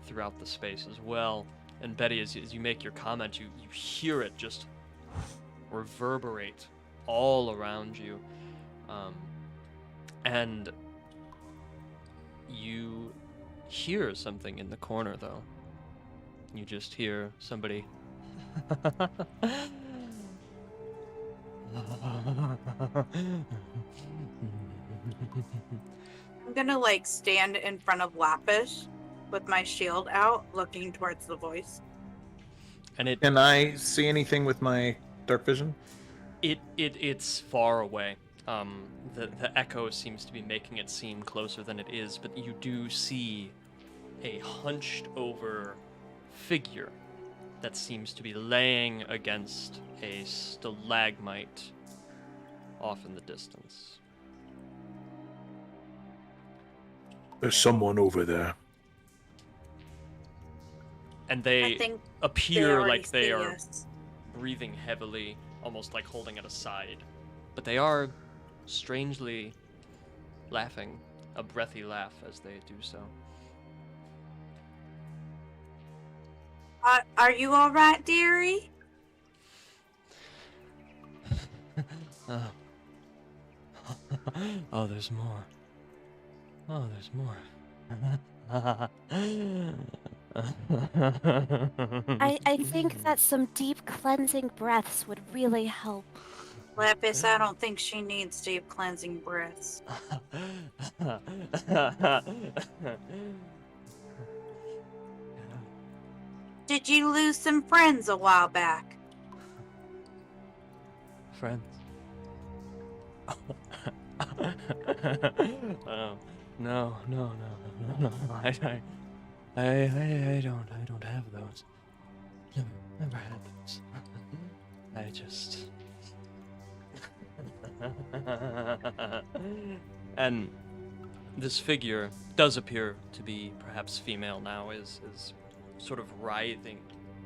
throughout the space as well. And Betty, as you make your comment, you hear it just reverberate all around you. And you hear something in the corner, though. You just hear somebody... I'm gonna like stand in front of Lapis with my shield out, looking towards the voice. And it... Can I see anything with my dark vision? It's far away. The echo seems to be making it seem closer than it is, but you do see a hunched over figure that seems to be laying against a stalagmite off in the distance. There's someone over there. And I they think appear already like they see are us. breathing heavily, almost like holding it aside. But they are strangely laughing, a breathy laugh as they do so. Are you all right, dearie? Oh, there's more. Oh, there's more. I think that some deep cleansing breaths would really help. Lapis, I don't think she needs deep cleansing breaths. Did you lose some friends a while back? Friends. Oh, no. I don't have those. Never had those. I just. And this figure does appear to be perhaps female now, is sort of writhing,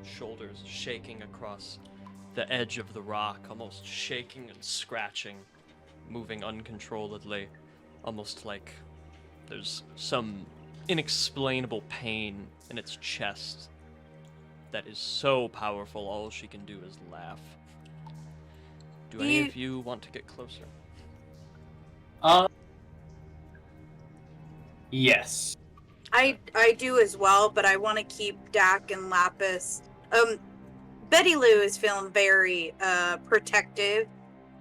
shoulders shaking across the edge of the rock, almost shaking and scratching, moving uncontrolledly, almost like there's some inexplainable pain in its chest that is so powerful all she can do is laugh. Do any of you want to get closer? Yes. I do as well, but I want to keep Dak and Lapis. Betty Lou is feeling very protective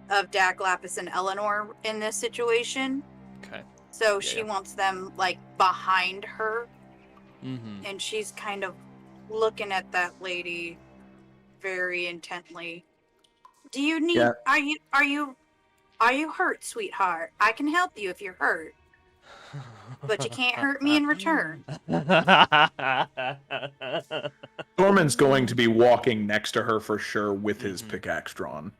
of Dak, Lapis, and Eleanor in this situation. Okay. So she wants them like behind her, and she's kind of looking at that lady very intently. Do you need? Yeah. Are you hurt, sweetheart? I can help you if you're hurt, but you can't hurt me in return. Norman's going to be walking next to her for sure with his pickaxe drawn.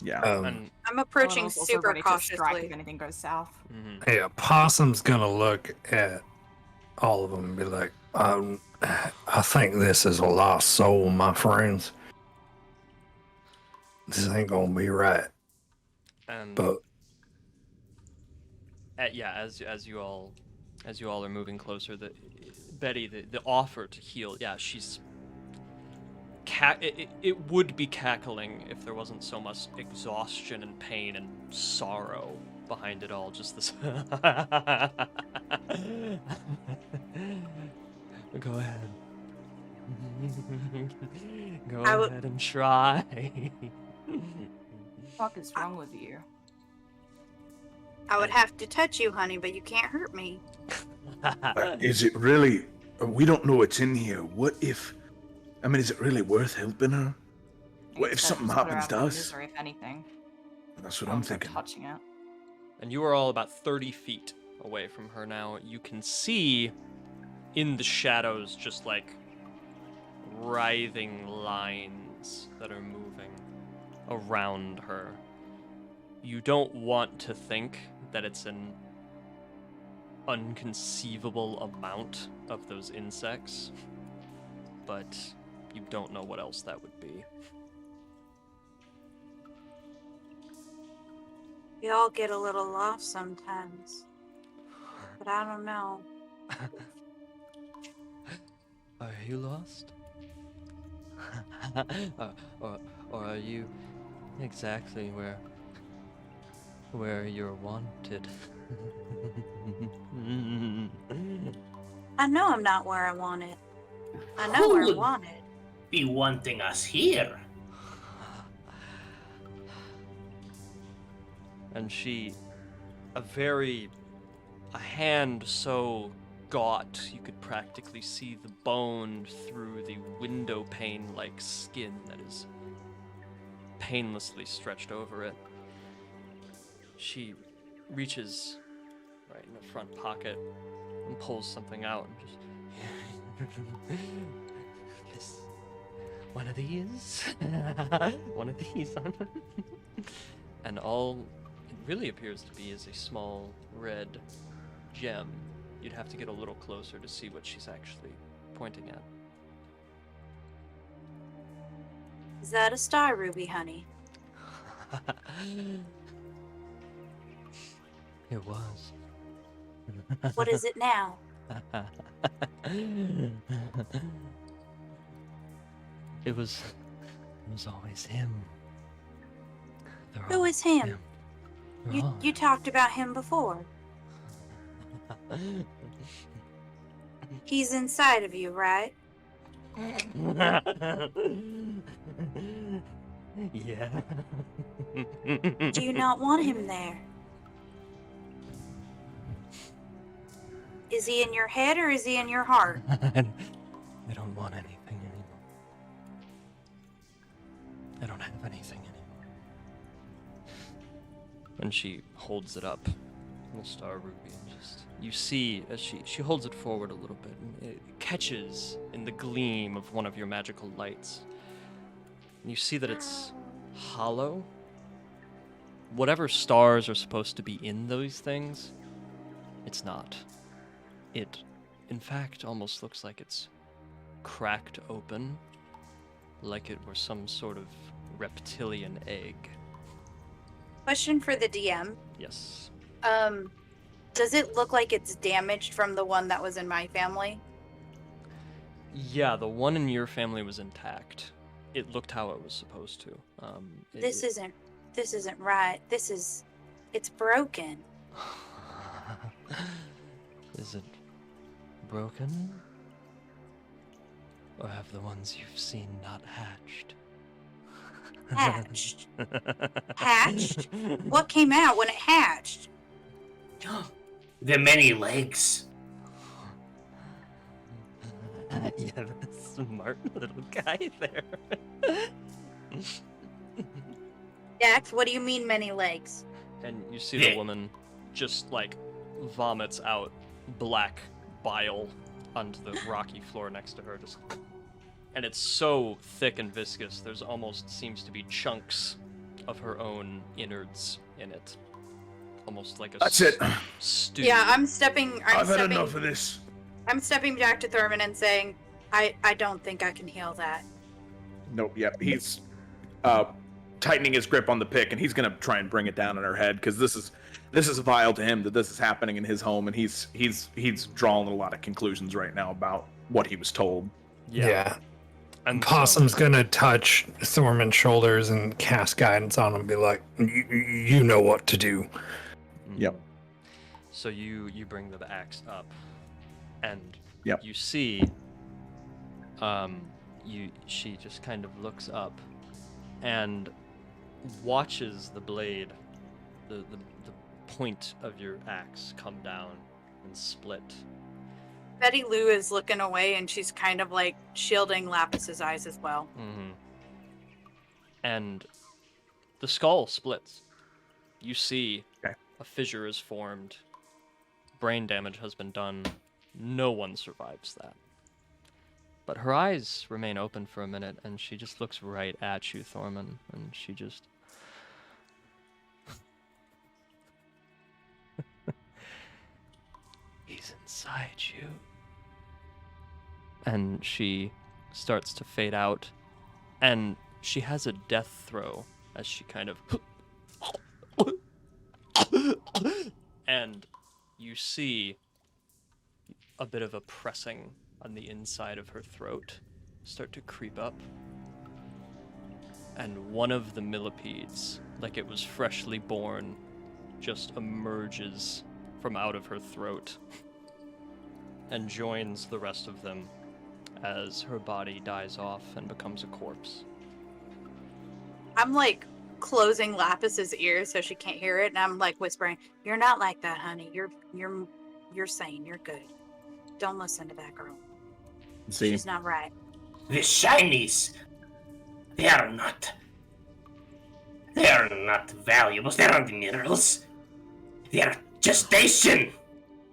Yeah. I'm approaching Eleanor's also super ready to strike cautiously. if anything goes south. Yeah, Possum's gonna look at all of them and be like, I think this is a lost soul, my friends. This ain't gonna be right. But as you all are moving closer, Betty, the offer to heal, she's it would be cackling if there wasn't so much exhaustion and pain and sorrow behind it all. Just this. Go ahead. Go ahead and try. What the fuck is wrong with you? I would have to touch you, honey, but you can't hurt me. Is it really? We don't know what's in here. What if? I mean, is it really worth helping her? What if something happens to us? Misery, if anything. That's what I'm thinking. Touching it. And you are all about 30 feet away from her now. You can see in the shadows just like writhing lines that are moving around her. You don't want to think that it's an unconceivable amount of those insects, but you don't know what else that would be. We all get a little lost sometimes, but I don't know. Are you lost? or are you exactly where you're wanted? I know I'm not where I wanted. I know where I wanted. Be wanting us here. And a hand so gaunt you could practically see the bone through the window pane like skin that is painlessly stretched over it. She reaches right in the front pocket and pulls something out and just this one of these one of these and all it really appears to be is a small red gem. You'd have to get a little closer to see what she's actually pointing at. Is that a star ruby, honey? It was. What is it now? It was always him. Who is him? You talked about him before. He's inside of you, right? Yeah. Do you not want him there? Is he in your head or is he in your heart? I don't want anything anymore. I don't have anything anymore. And she holds it up, the star ruby, and just you see as she holds it forward a little bit, and it catches in the gleam of one of your magical lights. And you see that it's hollow. Whatever stars are supposed to be in those things, it's not. It, in fact, almost looks like it's cracked open, like it were some sort of reptilian egg. Question for the DM. Yes. Does it look like it's damaged from the one that was in my family? Yeah, the one in your family was intact. It looked how it was supposed to. This isn't right. It's broken. Is it broken? Or have the ones you've seen not hatched? Hatched? Hatched? What came out when it hatched? The many legs. You have a smart little guy there. Dax, what do you mean many legs? And you see the woman just like vomits out black bile onto the rocky floor next to her, just, and it's so thick and viscous there's almost seems to be chunks of her own innards in it, almost like a That's it. stew. Yeah, I've had enough of this. I'm stepping back to Thurman and saying, I don't think I can heal that. Nope. Yep. He's tightening his grip on the pick, and he's gonna try and bring it down on her head because this is vile to him that this is happening in his home, and he's drawing a lot of conclusions right now about what he was told. Yeah. And Possum's gonna touch Thorman's shoulders and cast guidance on him and be like, you know what to do. Yep. So you bring the axe up, and Yep. you see, she just kind of looks up, and watches the blade, the point of your axe come down and split. Betty Lou is looking away and she's kind of like shielding Lapis's eyes as well. Mm-hmm. And the skull splits. You see a fissure is formed. Brain damage has been done. No one survives that. But her eyes remain open for a minute, and she just looks right at you, Thorman, and she just... He's inside you. And she starts to fade out, and she has a death throw as she kind of... and you see a bit of a pressing on the inside of her throat start to creep up. And one of the millipedes, like it was freshly born, just emerges from out of her throat and joins the rest of them as her body dies off and becomes a corpse. I'm like closing Lapis's ears so she can't hear it, and I'm like whispering, "You're not like that, honey. You're sane. You're good. Don't listen to that girl. See? She's not right." The shinies. They are not valuables. They aren't minerals. They are gestation.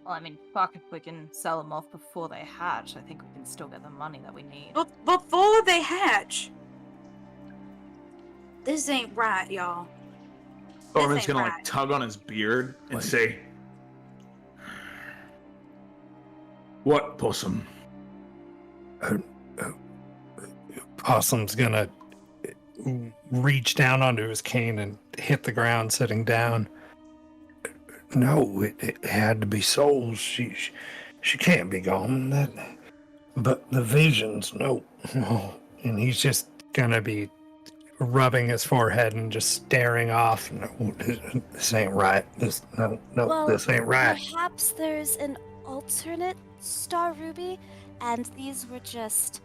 Well, I mean, fuck, if we can sell them off before they hatch, I think we can still get the money that we need. But before they hatch, this ain't right, y'all. Thorman's ain't gonna right. like tug on his beard and say, "What, Possum?" Possum's gonna reach down onto his cane and hit the ground sitting down. No, it had to be souls. She can't be gone. But the visions, no. And he's just gonna be rubbing his forehead and just staring off. No, this ain't right. No, Well, this ain't right. perhaps there's an alternate star ruby, and these were just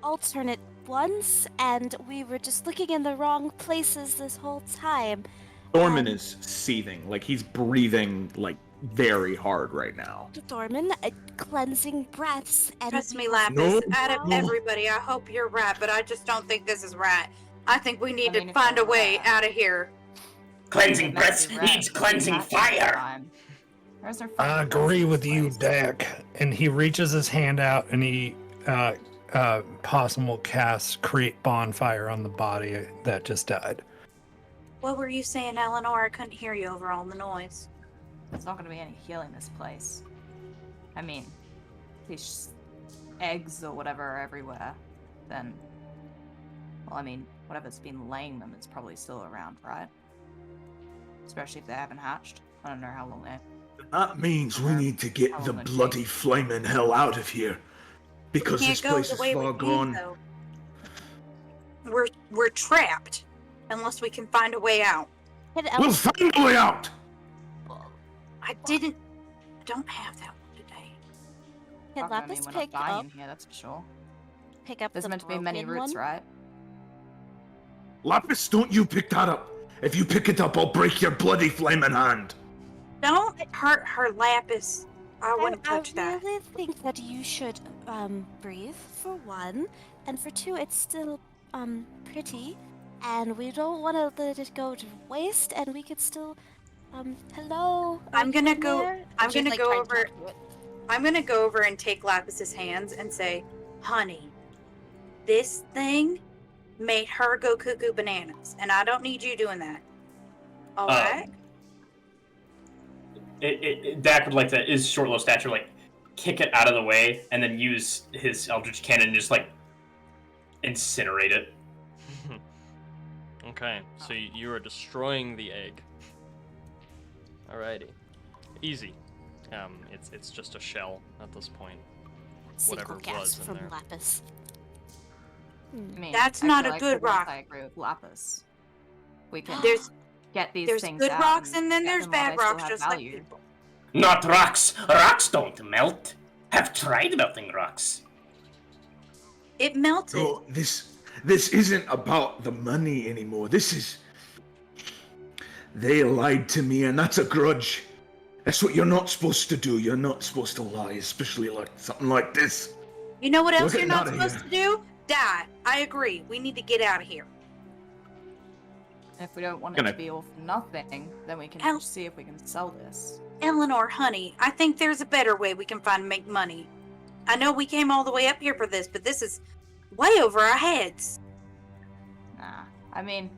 alternate ones, and we were just looking in the wrong places this whole time. Thorman is seething, like he's breathing like very hard right now. Thorman, cleansing breaths, and Trust me, we- Lapis. No, Out of no. everybody, I hope you're right, but I just don't think this is right. I think we need I mean, to if find a you're way right. out of here. Cleansing That's breath correct. needs cleansing That's fire. fine. Where's our I fucking agree breath with in you, this place? Dak. And he reaches his hand out and he Possum will cast create bonfire on the body that just died. What were you saying, Eleanor? I couldn't hear you over all the noise. There's not going to be any healing this place. I mean, these eggs or whatever are everywhere. Then, well, I mean, whatever's been laying them is probably still around, right? Especially if they haven't hatched. I don't know how long they. That means we need to get the bloody flaming hell out of here. Because Can't this go place the is way far we gone. need, though. We're trapped unless we can find a way out. We'll find a way out! I don't have that one today. Can Fuck, I mean, Lapis we're pick not dying up, here, that's for sure. pick up There's the meant to be many broken roots, one? right? Lapis, don't you pick that up. If you pick it up, I'll break your bloody flaming hand. Don't hurt her, Lapis. I wouldn't touch I that. really think that you should breathe for one, and for two, it's still pretty, and we don't want to let it go to waste, and we could still hello. I'm gonna in go. there? I'm Just, gonna like, go try to over. talk to it. I'm gonna go over and take Lapis's hands and say, "Honey, this thing made her go cuckoo bananas, and I don't need you doing that. All right?" Dak would like to, his short, low stature, like, kick it out of the way and then use his Eldritch Cannon and just, like, incinerate it. Okay, so you are destroying the egg. Alrighty. Easy. It's just a shell at this point. Whatever Single gas was in from there. Lapis. I mean, That's I not feel a like good for once rock. I agree with Lapis. We can There's get these there's things good out rocks and then get there's them while bad they still rocks, have just like value. people. Not rocks. Rocks don't melt. Have tried melting rocks. It melted. Oh, this isn't about the money anymore. This is... They lied to me, and that's a grudge. That's what you're not supposed to do. You're not supposed to lie, especially like something like this. You know what else We're you're getting not outta supposed to do? Die. I agree. We need to get out of here. And if we don't want it Gonna- to be all for nothing, then we can El- see if we can sell this. Eleanor, honey, I think there's a better way we can find to make money. I know we came all the way up here for this, but this is way over our heads. Nah. I mean,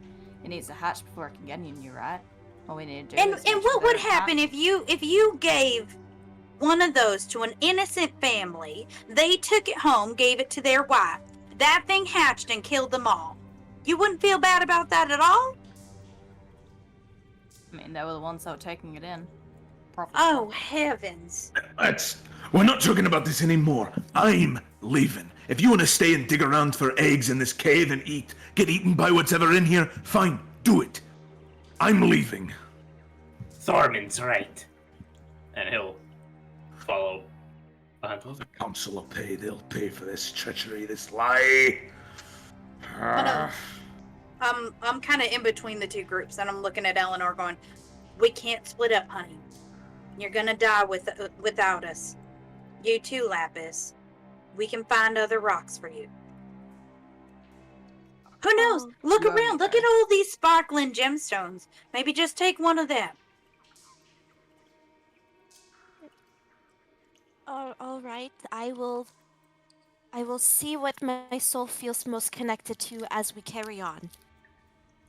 it needs to hatch before it can get any new, right? All we need to do And is make and sure what they would don't happen hatch. if you gave one of those to an innocent family, they took it home, gave it to their wife, that thing hatched and killed them all? You wouldn't feel bad about that at all? I mean, they were the ones that were taking it in. Profit. Oh, heavens. We're not talking about this anymore. I'm leaving. If you want to stay and dig around for eggs in this cave and get eaten by whatever in here, fine, do it. I'm leaving. Thorman's right. And he'll follow behind. The council will pay. They'll pay for this treachery, this lie. I'm kind of in between the two groups, and I'm looking at Eleanor going, "We can't split up, honey. You're gonna die without us. You too, Lapis. We can find other rocks for you. Who knows? Oh, Look yeah, around. Look okay. at all these sparkling gemstones. Maybe just take one of them." All right. I will see what my soul feels most connected to as we carry on.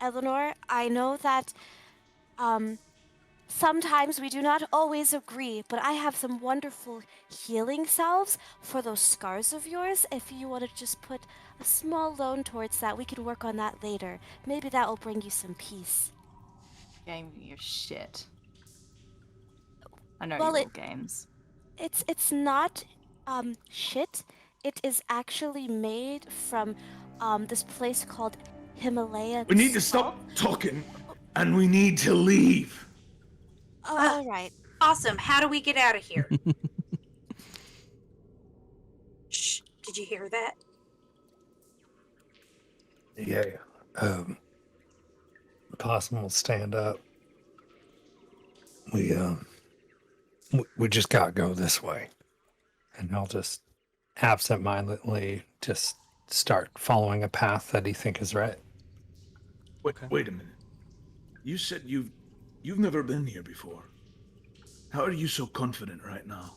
Eleanor, I know that sometimes we do not always agree, but I have some wonderful healing salves for those scars of yours. If you want to just put a small loan towards that, we can work on that later. Maybe that will bring you some peace. Game your shit. I know Well, you it- roll games. It's not shit. It is actually made from this place called Himalaya. We need to stop talking, and we need to leave. All right. Awesome. How do we get out of here? Shh. Did you hear that? Yeah. Possum will stand up. We just gotta go this way. And I'll just absentmindedly just start following a path that he think is right. Wait a minute. You said you've never been here before. How are you so confident right now?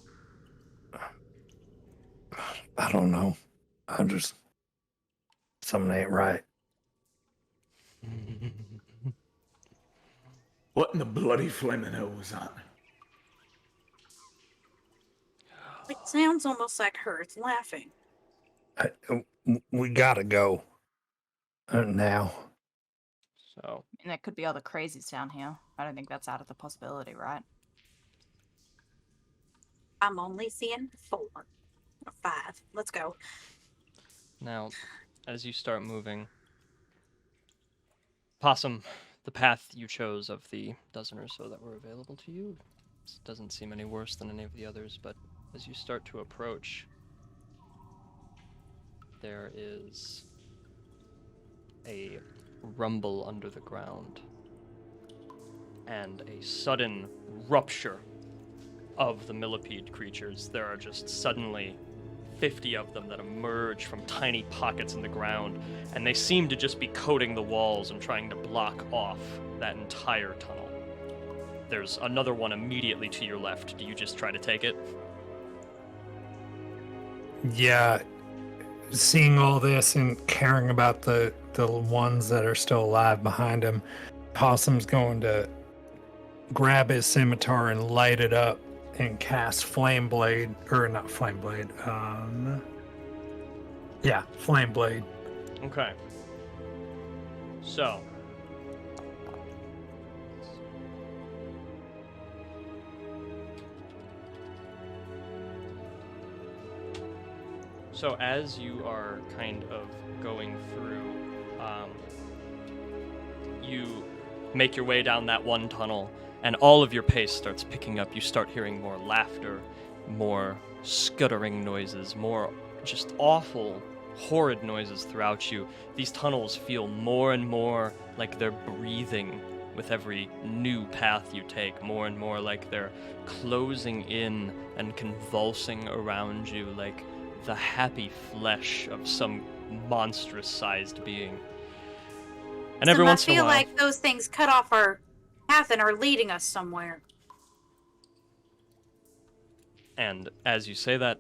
I don't know. I'm just... Something ain't right. What in the bloody flaming hell was that? It sounds almost like her. It's laughing. We gotta go. Now. So, And there could be other crazies down here. I don't think that's out of the possibility, right? I'm only seeing 4 or 5. Let's go. now, as you start moving, Possum, the path you chose of the dozen or so that were available to you doesn't seem any worse than any of the others, but as you start to approach, there is a rumble under the ground and a sudden rupture of the millipede creatures. There are just suddenly 50 of them that emerge from tiny pockets in the ground, and they seem to just be coating the walls and trying to block off that entire tunnel. There's another one immediately to your left. Do you just try to take it? Yeah. Seeing all this and caring about the ones that are still alive behind him, Possum's going to grab his scimitar and light it up and cast Flame Blade, or not Flame Blade, yeah, Flame Blade. Okay. So as you are kind of going through, you make your way down that one tunnel, and all of your pace starts picking up. You start hearing more laughter, more scuttering noises, more just awful, horrid noises throughout you. These tunnels feel more and more like they're breathing with every new path you take, more and more like they're closing in and convulsing around you like the happy flesh of some monstrous-sized being. And every once in a while, I feel like those things cut off our path and are leading us somewhere. and as you say that,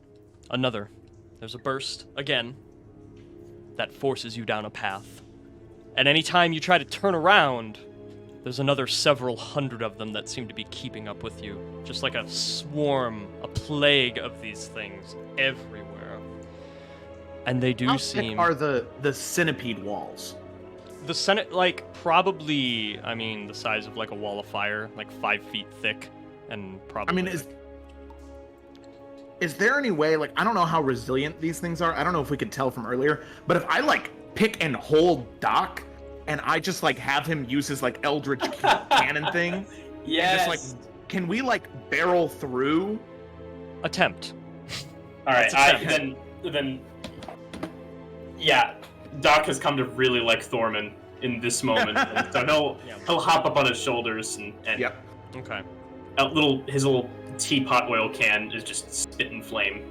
there's a burst again that forces you down a path. And any time you try to turn around, there's another several hundred of them that seem to be keeping up with you, just like a swarm, a plague of these things everywhere. And they do How seem... thick are the centipede walls? The Senate, like, probably, I mean, the size of, like, a wall of fire, like 5 feet thick, and probably... I mean, is there any way, like, I don't know how resilient these things are. I don't know if we could tell from earlier, but if I, like, pick and hold Doc, and I just, like, have him use his, like, Eldritch cannon thing, Yes. just, like, can we, like, barrel through? Attempt. All right. Let's attempt. Then. Yeah. Doc has come to really like Thorman in this moment, and so he'll hop up on his shoulders and Yep. Okay. his little teapot oil can is just spitting flame.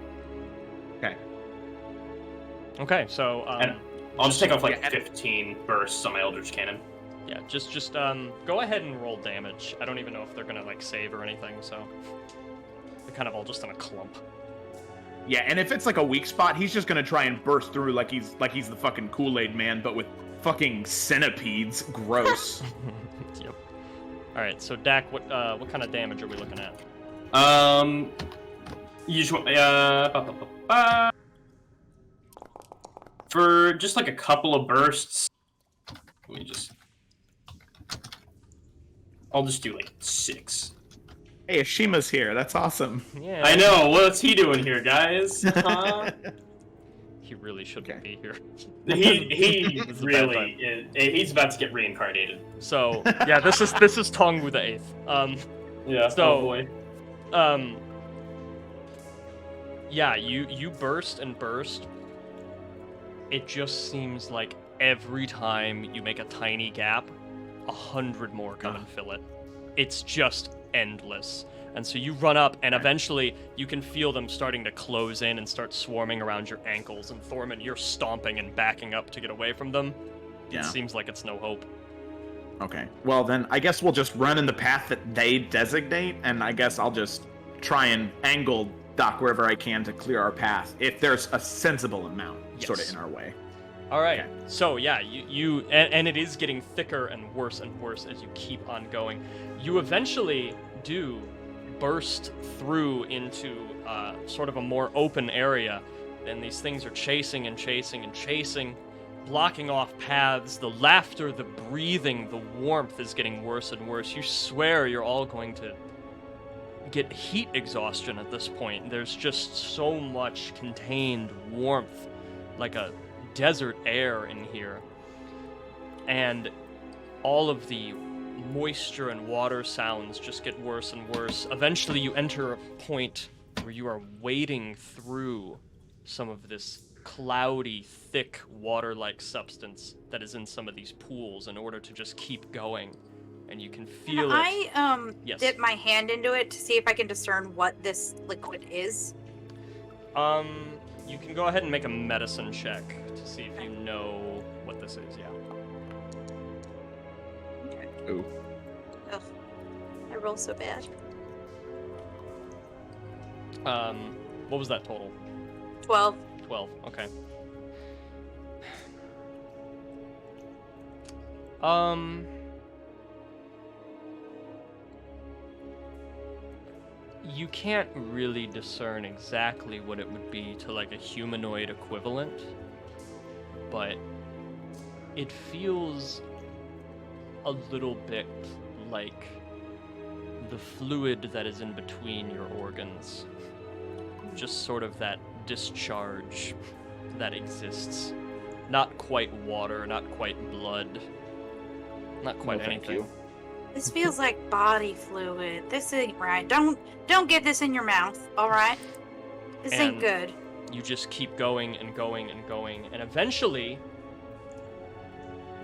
Okay, so And I'll just take off like 15 bursts on my Eldritch Cannon. yeah, just go ahead and roll damage. I don't even know if they're gonna like save or anything, so they're kind of all just in a clump. Yeah, and if it's like a weak spot, he's just gonna try and burst through like he's the fucking Kool-Aid man, but with fucking centipedes. Gross. Yep. All right, so Dak, what kind of damage are we looking at? You just for just like a couple of bursts. I'll just do like 6. Hey, Ashima's here. That's awesome. Yeah. I know. What's he doing here, guys? He really shouldn't be here. He This is a bad really is. He's about to get reincarnated. So yeah, this is Tongwu the Eighth. Yeah. So, oh boy. Yeah, you burst and burst. It just seems like every time you make a tiny gap, 100 more come and fill it. It's just endless. And so you run up, and eventually you can feel them starting to close in and start swarming around your ankles. And Thorman, you're stomping and backing up to get away from them. Yeah. It seems like it's no hope. Okay. Well, then I guess we'll just run in the path that they designate, and I guess I'll just try and angle Doc wherever I can to clear our path, if there's a sensible amount sort of in our way. All right. Okay. So yeah, and it is getting thicker and worse as you keep on going. You eventually do burst through into sort of a more open area, and these things are chasing and chasing and chasing, blocking off paths. The laughter, the breathing, the warmth is getting worse and worse. You swear you're all going to get heat exhaustion at this point. There's just so much contained warmth, like a desert air in here. And all of the moisture and water sounds just get worse and worse. Eventually you enter a point where you are wading through some of this cloudy, thick, water-like substance that is in some of these pools in order to just keep going. And you can feel it. I dip my hand into it to see if I can discern what this liquid is. You can go ahead and make a medicine check to see if you know what this is, yeah. Ooh. Ugh. I roll so bad. What was that total? 12. 12, okay. You can't really discern exactly what it would be to like a humanoid equivalent, but it feels a little bit like the fluid that is in between your organs. Just sort of that discharge that exists. Not quite water, not quite blood, not quite anything. This feels like body fluid. This ain't right. Don't get this in your mouth, all right? This ain't good. You just keep going and going and going, and eventually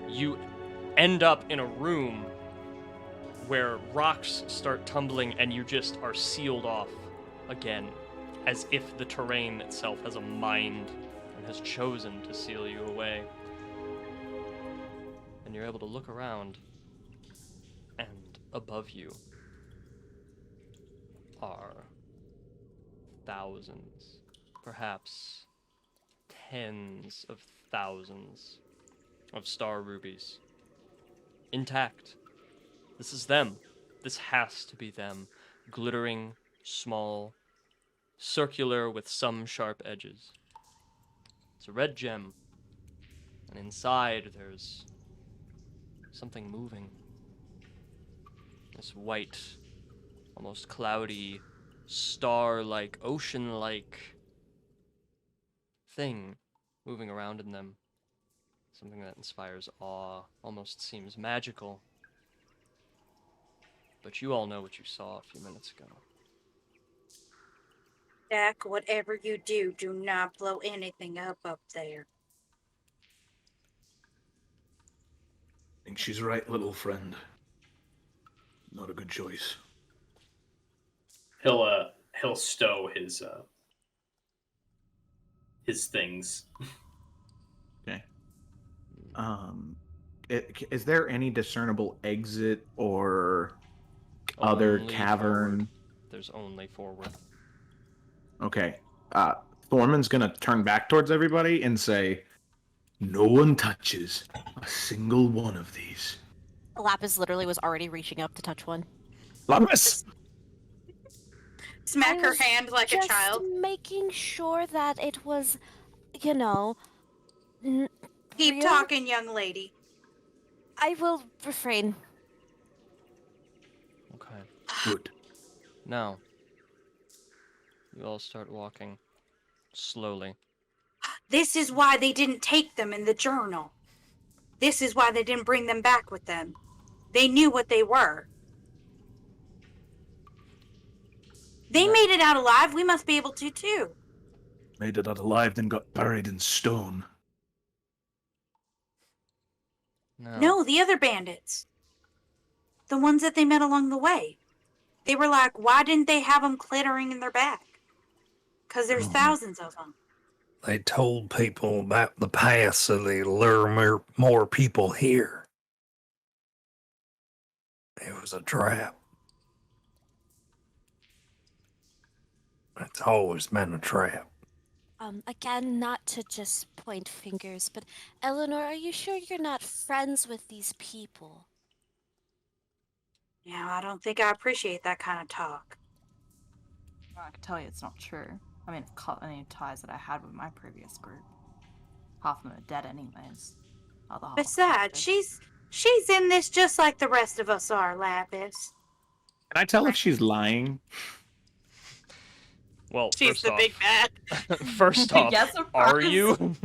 you end up in a room where rocks start tumbling and you just are sealed off again, as if the terrain itself has a mind and has chosen to seal you away. And you're able to look around, and above you are thousands, perhaps tens of thousands of star rubies. Intact. This is them. This has to be them. Glittering, small, circular with some sharp edges. It's a red gem. And inside there's something moving. This white, almost cloudy, star-like, ocean-like thing moving around in them. Something that inspires awe, almost seems magical. But you all know what you saw a few minutes ago. Jack, whatever you do, do not blow anything up there. I think she's right, little friend. Not a good choice. He'll stow his things. Okay. Is there any discernible exit or other Only cavern? forward. There's only forward. Okay. Thorman's gonna turn back towards everybody and say, "No one touches a single one of these." Lapis literally was already reaching up to touch one. Lapis! Smack her hand like a child. Just making sure that it was, you know... Keep real. talking, young lady. I will refrain. Okay. Good. Now, you all start walking slowly. This is why they didn't take them in the journal. This is why they didn't bring them back with them. They knew what they were. They made it out alive. We must be able to, too. Made it out alive, then got buried in stone. No, the other bandits. The ones that they met along the way. They were like, why didn't they have them clattering in their back? Because there's thousands of them. They told people about the past so they lure more people here. It was a trap. It's always been a trap. Again, not to just point fingers, but Eleanor, are you sure you're not friends with these people? Yeah, I don't think I appreciate that kind of talk. Well, I can tell you it's not true. I mean, I've cut any ties that I had with my previous group. Half of them are dead anyways. Other half Besides, she's in this just like the rest of us are, Lapis. Can I tell if she's lying? Well, She's first the off, big bad. first off, Yes, of are course. you?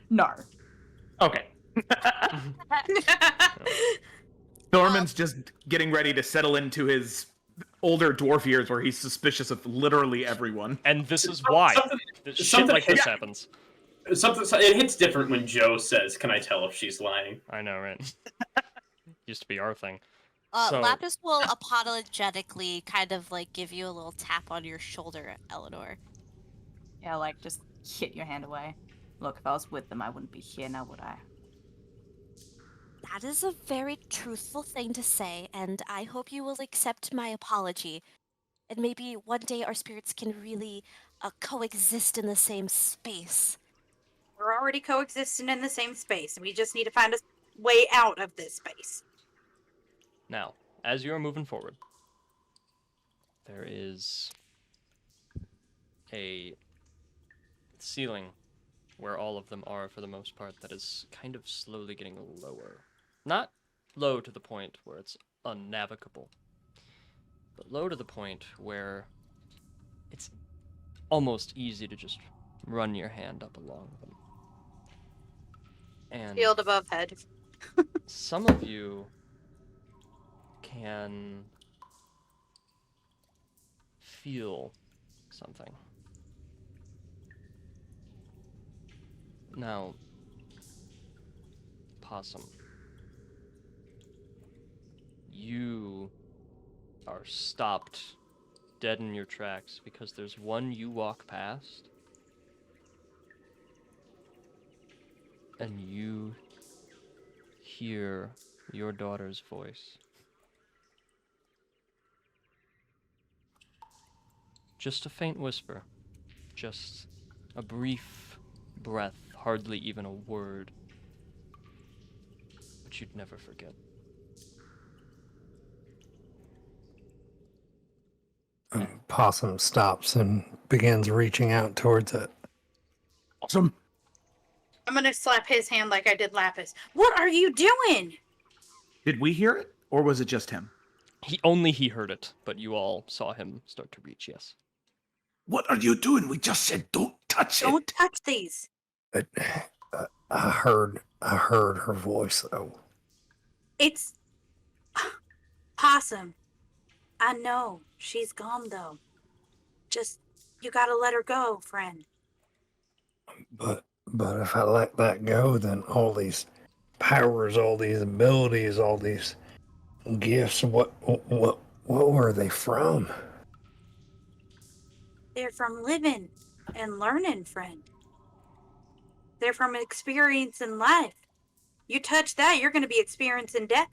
No. Okay. Norman's just getting ready to settle into his older dwarf years where he's suspicious of literally everyone. And this is why. Shit like this happens. It hits different when Joe says, "Can I tell if she's lying?" I know, right? Used to be our thing. Lapis will apologetically kind of like give you a little tap on your shoulder, Eleanor. Yeah, like, just hit your hand away. Look, if I was with them, I wouldn't be here now, would I? That is a very truthful thing to say, and I hope you will accept my apology. And maybe one day our spirits can really coexist in the same space. We're already coexisting in the same space. We just need to find a way out of this space. Now, as you are moving forward, there is a ceiling where all of them are for the most part that is kind of slowly getting lower. Not low to the point where it's unnavigable, but low to the point where it's almost easy to just run your hand up along them. And Field above head. some of you can feel something. Now, Possum, you are stopped dead in your tracks because there's one you walk past and you hear your daughter's voice. Just a faint whisper, just a brief breath, hardly even a word, but you'd never forget. Possum stops and begins reaching out towards it. Awesome. I'm gonna slap his hand like I did Lapis. What are you doing? Did we hear it, or was it just him? He heard it, but you all saw him start to reach, yes. What are you doing? We just said don't touch it. Don't touch these. I heard her voice though. It's Possum. I know. She's gone though. Just you gotta let her go, friend. But if I let that go, then all these powers, all these abilities, all these gifts, what were they from? They're from living and learning, friend. They're from experience in life. You touch that, you're gonna be experiencing death.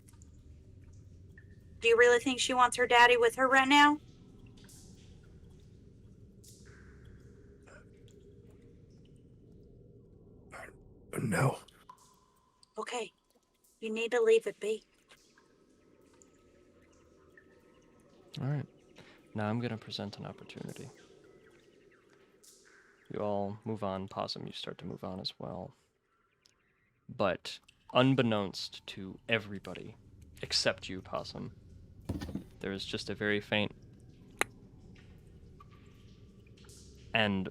Do you really think she wants her daddy with her right now? No. Okay. You need to leave it be. Alright. Now I'm going to present an opportunity. You all move on. Possum, you start to move on as well. But unbeknownst to everybody, except you, Possum, there is just a very faint... And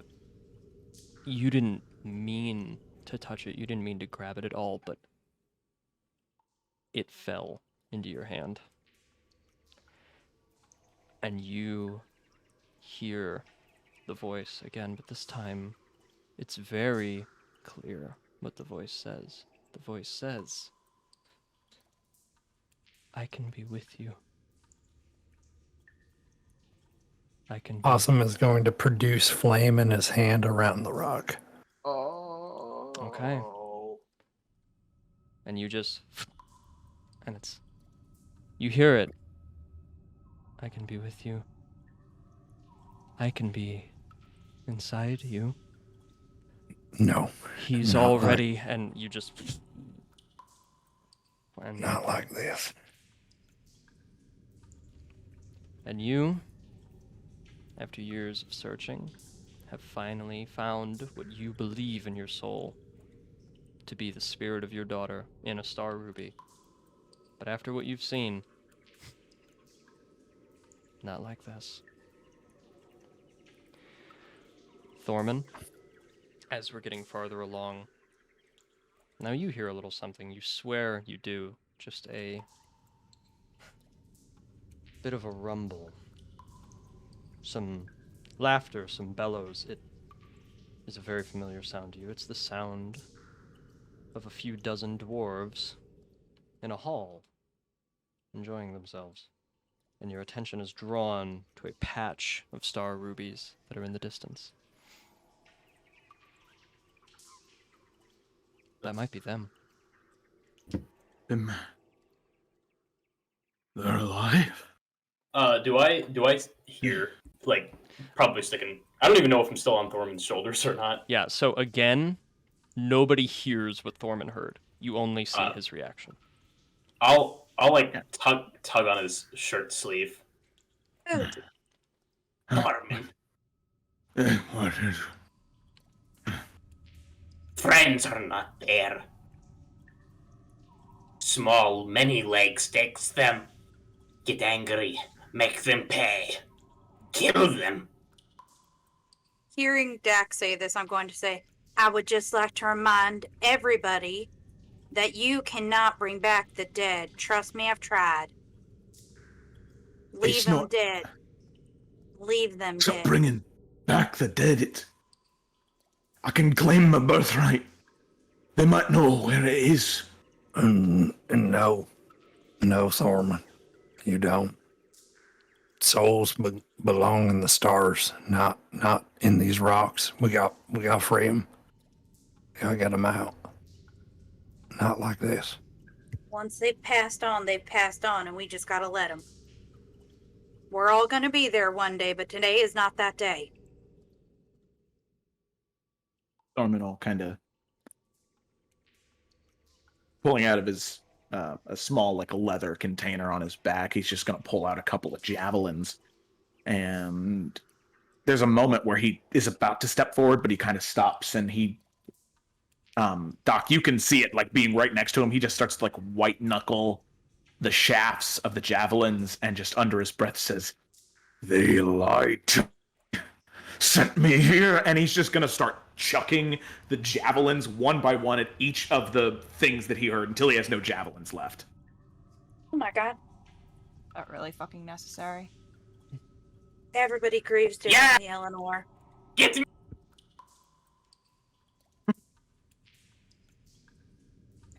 You didn't mean to touch it. You didn't mean to grab it at all, but it fell into your hand. And you hear the voice again, but this time it's very clear what the voice says. The voice says, I can be with you. I can be. Possum is going to produce flame in his hand around the rock. Oh. Okay. And you just, and you hear it. I can be with you. I can be inside you. No, He's not already, and you just, and not like this. And you, after years of searching, have finally found what you believe in your soul to be the spirit of your daughter in a star ruby. But after what you've seen, not like this. Thorman, as we're getting farther along, now you hear a little something. You swear you do. Just a bit of a rumble. Some laughter, some bellows. It is a very familiar sound to you. It's the sound of a few dozen dwarves in a hall, enjoying themselves. And your attention is drawn to a patch of star rubies that are in the distance. That might be them. They're alive. Do I hear, like, probably sticking? I don't even know if I'm still on Thorman's shoulders or not. Yeah, so again, nobody hears what Thorman heard. You only see his reaction. I'll like tug on his shirt sleeve. Thorman, What is... Friends are not there. Small, many legs takes them. Get angry, make them pay. Kill them. Hearing Dak say this, I'm going to say, I would just like to remind everybody that you cannot bring back the dead. Trust me, I've tried. Leave It's them not- dead. Leave them Stop dead. bringing back the dead. I can claim my birthright. They might know where it is. No, Thorman, you don't. Souls belong in the stars, not in these rocks. We got free 'em. I got 'em out. Not like this. Once they've passed on, and we just gotta let them. We're all gonna be there one day, but today is not that day. Thorman will kind of pulling out of his a small like a leather container on his back. He's just going to pull out a couple of javelins, and there's a moment where he is about to step forward, but he kind of stops, and he, Doc, you can see it like being right next to him. He just starts to like white knuckle the shafts of the javelins, and just under his breath says, The light sent me here, and he's just gonna start chucking the javelins one by one at each of the things that he heard until he has no javelins left. Oh my god. Not really fucking necessary. Everybody grieves differently, Eleanor. Get me.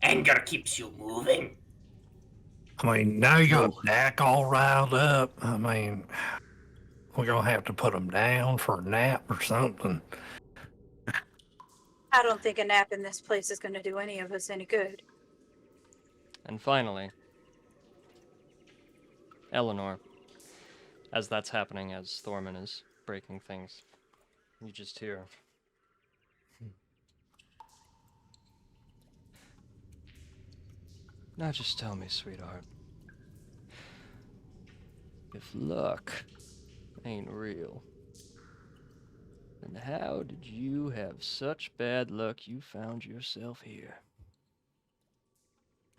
Anger keeps you moving. I mean, now you got Dak all riled up. I mean, we're gonna have to put him down for a nap or something. I don't think a nap in this place is gonna do any of us any good. And finally, Eleanor, as that's happening, as Thorman is breaking things, you just hear. Now just tell me, sweetheart, if luck ain't real, then how did you have such bad luck you found yourself here?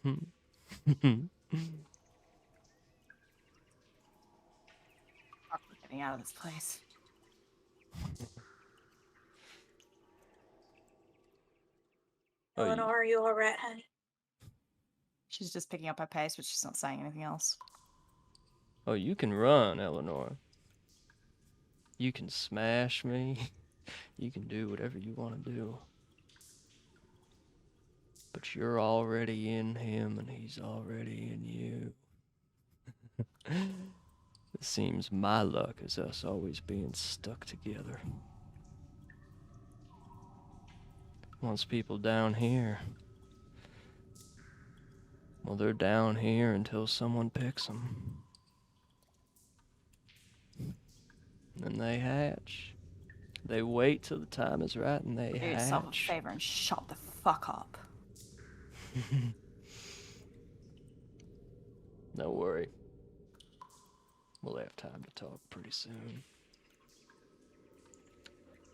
Fuck, we're getting out of this place. Eleanor, are you alright, honey? She's just picking up her pace, but she's not saying anything else. Oh, you can run, Eleanor. You can smash me. You can do whatever you want to do. But you're already in him, and he's already in you. It seems my luck is us always being stuck together. Once people down here, well, they're down here until someone picks them. Then they hatch. They wait till the time is right and they Do yourself a hatch. favor and shut the fuck up. Don't worry. We'll have time to talk pretty soon.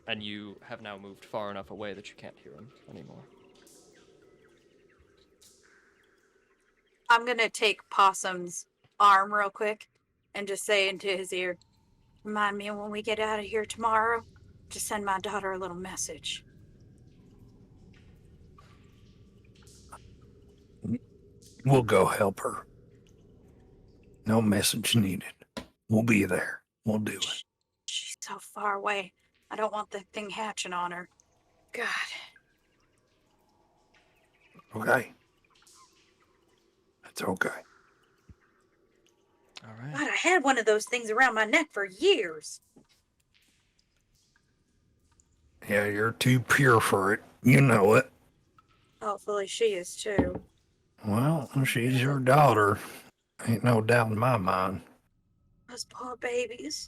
And you have now moved far enough away that you can't hear him anymore. I'm gonna take Possum's arm real quick and just say into his ear, remind me when we get out of here tomorrow to send my daughter a little message. We'll go help her. No message needed. We'll be there. We'll do it. She's so far away. I don't want the thing hatching on her. God. Okay. That's okay. All right. God, I had one of those things around my neck for years. Yeah, you're too pure for it. You know it. Hopefully she is too. Well, she's your daughter. Ain't no doubt in my mind. Those poor babies.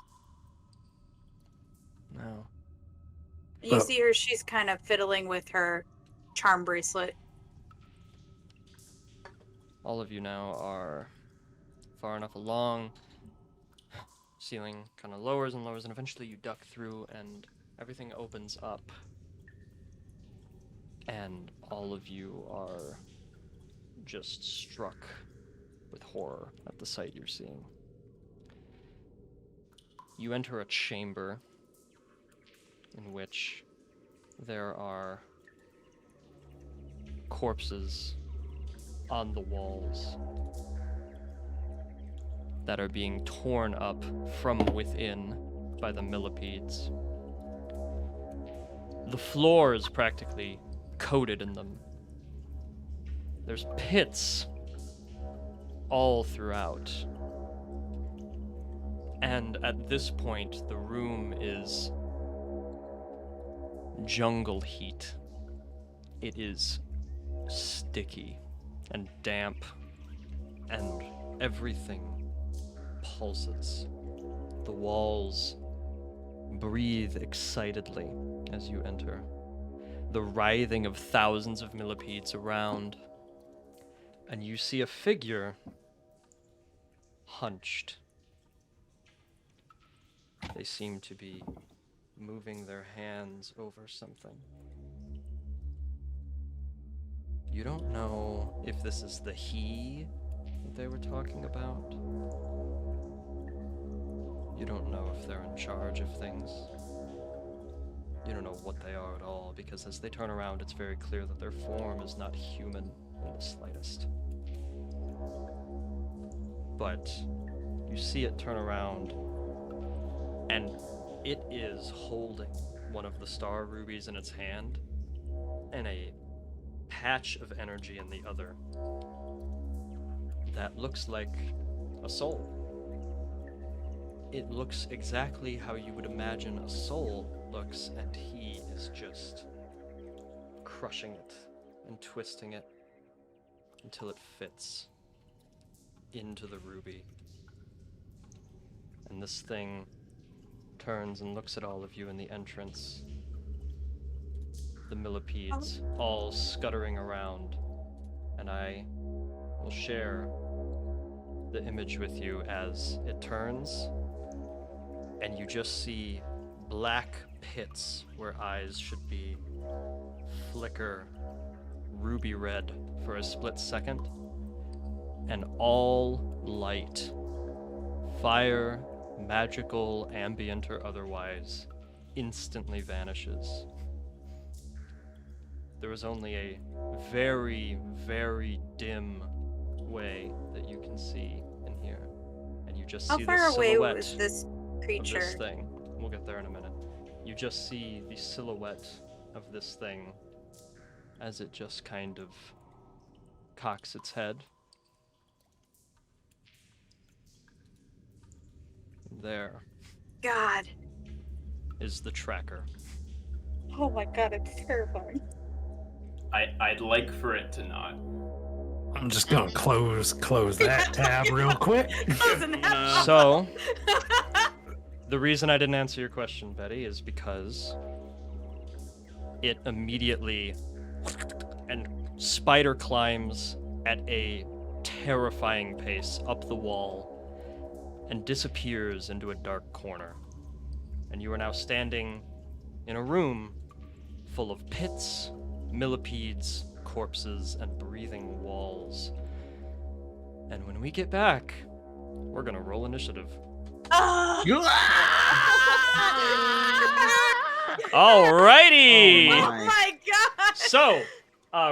No. You see her, she's kind of fiddling with her charm bracelet. All of you now are far enough along. Ceiling kind of lowers and lowers, and eventually you duck through and everything opens up. And all of you are just struck with horror at the sight you're seeing. You enter a chamber in which there are corpses on the walls that are being torn up from within by the millipedes. The floor is practically coated in them. There's pits all throughout. And at this point, the room is jungle heat. It is sticky and damp, and everything pulses. The walls breathe excitedly as you enter. The writhing of thousands of millipedes around, and you see a figure hunched. They seem to be moving their hands over something. You don't know if this is the he that they were talking about. You don't know if they're in charge of things. You don't know what they are at all, because as they turn around, it's very clear that their form is not human in the slightest. But you see it turn around, and it is holding one of the star rubies in its hand, and a patch of energy in the other that looks like a soul. It looks exactly how you would imagine a soul looks, and he is just crushing it and twisting it until it fits into the ruby. And this thing turns and looks at all of you in the entrance. The millipedes all scuttering around, and I will share the image with you as it turns, and you just see black pits where eyes should be flicker ruby red for a split second, and all light, fire, magical, ambient, or otherwise, instantly vanishes. there is only a very, very dim way that you can see in here. And you just How see far the away silhouette was this of creature? this thing. We'll get there in a minute. You just see the silhouette of this thing as it just kind of cocks its head. There God. is the tracker. Oh my god, it's terrifying. I'd like for it to not. I'm just gonna close that tab real quick. Closing that. So, the reason I didn't answer your question, Betty, is because it immediately and spider climbs at a terrifying pace up the wall and disappears into a dark corner. And you are now standing in a room full of pits, millipedes, corpses, and breathing walls. And when we get back, we're gonna roll initiative. Alrighty! Oh my god! So,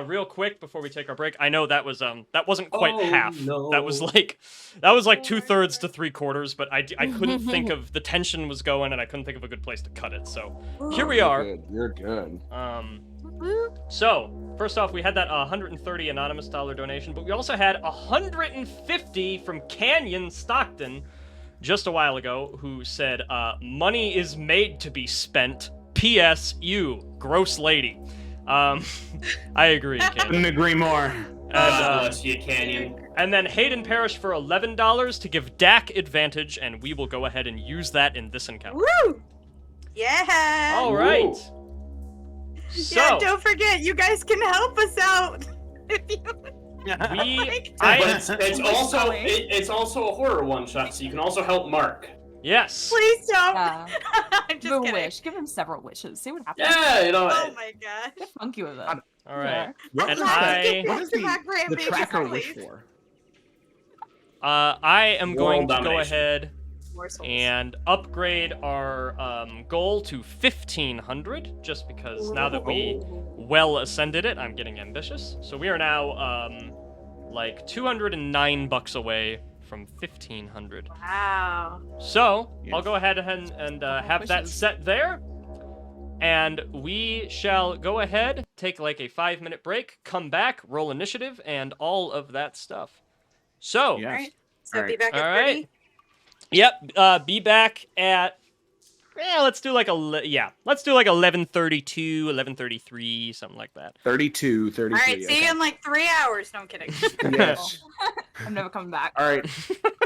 real quick before we take our break, I know that was that wasn't quite half. No. That was like 2/3 to 3/4, but I couldn't think of, the tension was going and I couldn't think of a good place to cut it. So here we are. You're good. So first off, we had that 130 anonymous dollar donation, but we also had 150 from Canyon Stockton just a while ago, who said, money is made to be spent. P.S. You, gross lady. I agree, Canyon. Couldn't agree more. God bless you, Canyon. And then Hayden Parrish for $11 to give Dak advantage, and we will go ahead and use that in this encounter. Woo! Yeah! All right. Woo. So, Yeah, don't forget, you guys can help us out. If you... But it's also a horror one shot, so you can also help Mark. yes. Please don't. Yeah. I'm Give a just kidding. wish. Give him several wishes. See what happens. Yeah, you know. Oh my god. Get funky with it. All right. What And was I- what is Back-to-back the rampages, tracker wish please. for? I am going World to go domination. ahead More souls. and upgrade our goal to 1,500, just because now that we well ascended it, I'm getting ambitious. So we are now like $209 away from 1,500. Wow. So Yes. I'll go ahead and have that wishes. set there, and we shall go ahead, take like a 5-minute break, come back, roll initiative, and all of that stuff. So, Yes. Alright. So All be right. back at All 30. right. Yep. Be back at. Yeah, let's do like let's do like 11:32, 11:33, something like that. 32, 33. All right, see okay. you in like 3 hours. No, I'm kidding. Yes. I'm never coming back. All right.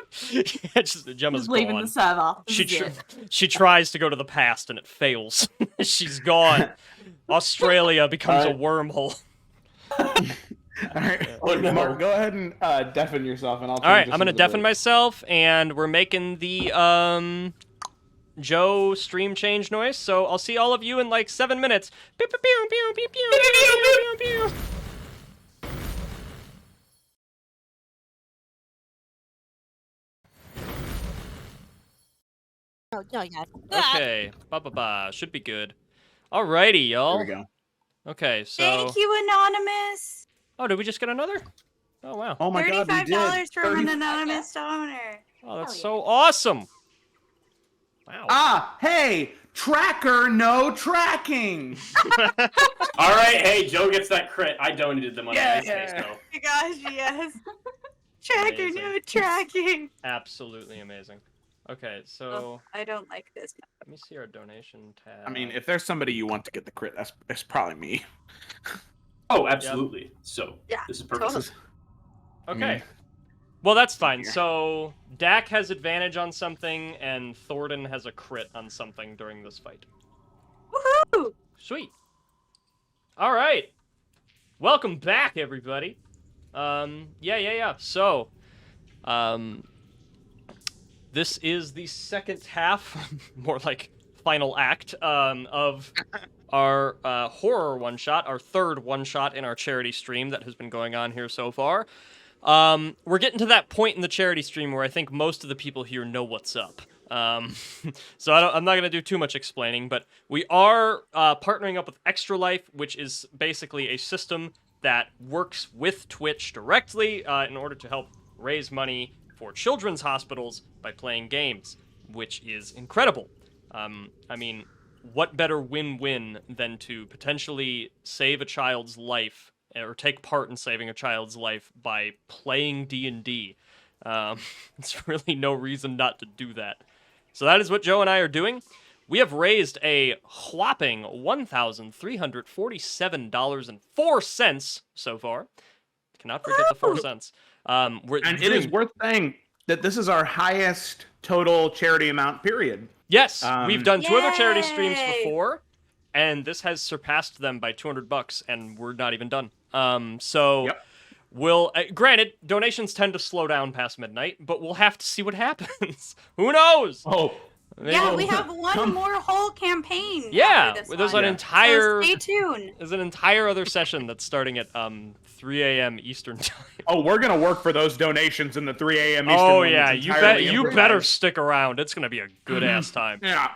Gemma's Just leaving gone. the server. This She is it. she tries to go to the past and it fails. She's gone. Australia becomes a wormhole. All right. Oh, no. Mark, go ahead and deafen yourself, and I'll. All right, change I'm gonna this into deafen the- myself, and we're making the Joe stream change noise. So I'll see all of you in like 7 minutes. Pew, pew, pew, pew, pew, pew, pew, pew, pew, pew. Oh, no, yeah. Okay, ba. Should be good. Alrighty, y'all. There we go. Okay, so. Thank you, Anonymous. Oh, did we just get another? Oh wow. Oh my God, we $35 did. from an 30 anonymous donor. Oh, that's Hell so awesome. Wow. Ah, hey, tracker, no tracking. All right, hey, Joe gets that crit. I donated the money. Yeah. Nice face, though. Oh my gosh, yes. Tracker, Amazing. no tracking. Absolutely amazing. Okay, so Oh, I don't like this. let me see our donation tab. I mean, if there's somebody you want to get the crit, that's probably me. Oh, absolutely. So, Yeah, this is perfect. totally. Okay. Well, that's fine. Here. So Dak has advantage on something, and Thornton has a crit on something during this fight. Woohoo! Sweet. All right. Welcome back, everybody. Yeah. So, this is the second half, more like final act, of our horror one-shot, our third one-shot in our charity stream that has been going on here so far. We're getting to that point in the charity stream where I think most of the people here know what's up. So I'm not going to do too much explaining, but we are partnering up with Extra Life, which is basically a system that works with Twitch directly in order to help raise money for children's hospitals by playing games, which is incredible. I mean, what better win-win than to potentially save a child's life or take part in saving a child's life by playing D&D? It's really no reason not to do that. So that is what Joe and I are doing. We have raised a whopping $1,347.04 so far. Cannot forget the 4 cents. And it is worth saying that this is our highest total charity amount, period. Yes, we've done 2 other charity streams Yay! before, and this has surpassed them by $200, and we're not even done. So Yep. we'll, granted, donations tend to slow down past midnight, but we'll have to see what happens. Who knows? Oh, Yeah, we have one more whole campaign. Yeah, after this there's one. an entire So stay tuned. there's an entire other session that's starting at 3 a.m. Eastern time. oh, we're gonna work for those donations in the 3 a.m. Eastern. Oh one yeah, that's you entirely better improvised. stick around. It's gonna be a good ass time. Yeah.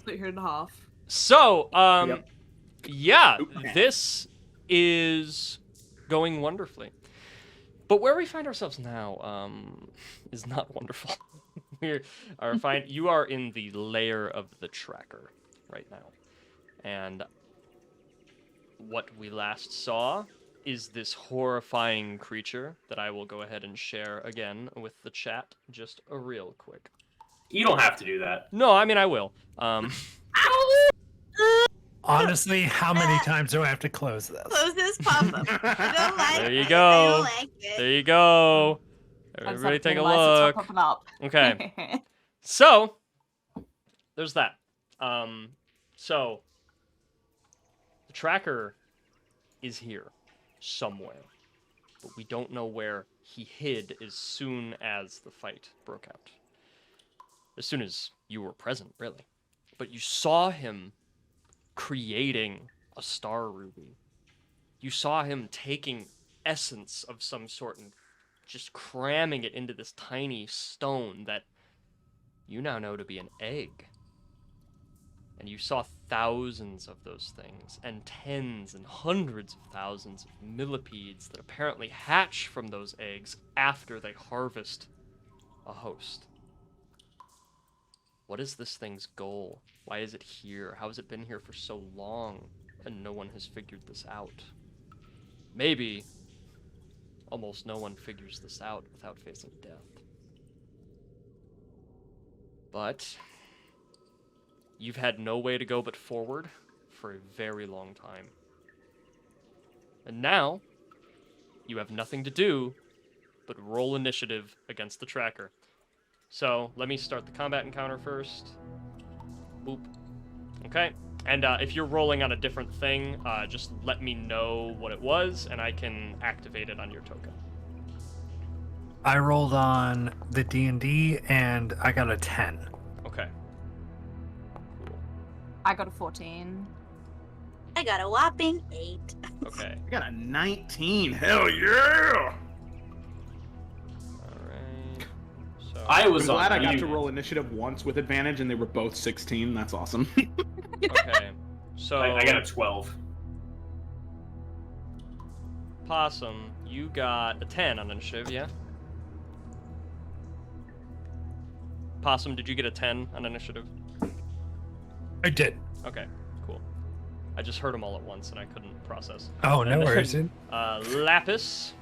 Split here in half. So Yep. yeah, Okay. this is going wonderfully. But where we find ourselves now is not wonderful. You are in the lair of the tracker right now. And what we last saw is this horrifying creature that I will go ahead and share again with the chat just real quick. You don't have to do that. No, I mean I will. Honestly, how many times do I have to close this? Close this pop-up. I don't like There you it. go. I don't like it. There you go. I just Everybody have to take a minimize the top look. popping up. Okay. So, there's that. So, the tracker is here somewhere, but we don't know where he hid as soon as the fight broke out. As soon as you were present, really. But you saw him creating a star ruby. You saw him taking essence of some sort and just cramming it into this tiny stone that you now know to be an egg. And you saw thousands of those things, and tens and hundreds of thousands of millipedes that apparently hatch from those eggs after they harvest a host. What is this thing's goal? Why is it here? How has it been here for so long, and no one has figured this out? Maybe almost no one figures this out without facing death. But you've had no way to go but forward for a very long time. And now, you have nothing to do but roll initiative against the tracker. So, let me start the combat encounter first. Boop. Okay. And if you're rolling on a different thing, just let me know what it was, and I can activate it on your token. I rolled on the D&D and I got a 10. Okay. I got a 14. I got a whopping 8. Okay. I got a 19. Hell yeah! Alright. So I was I'm glad on I got mute. to roll initiative once with advantage, and they were both 16. That's awesome. okay. So I got a 12. Possum, you got a 10 on initiative, yeah? Possum, did you get a 10 on initiative? I did. Okay, cool. I just heard them all at once and I couldn't process. Oh, no And worries, then, dude. Lapis.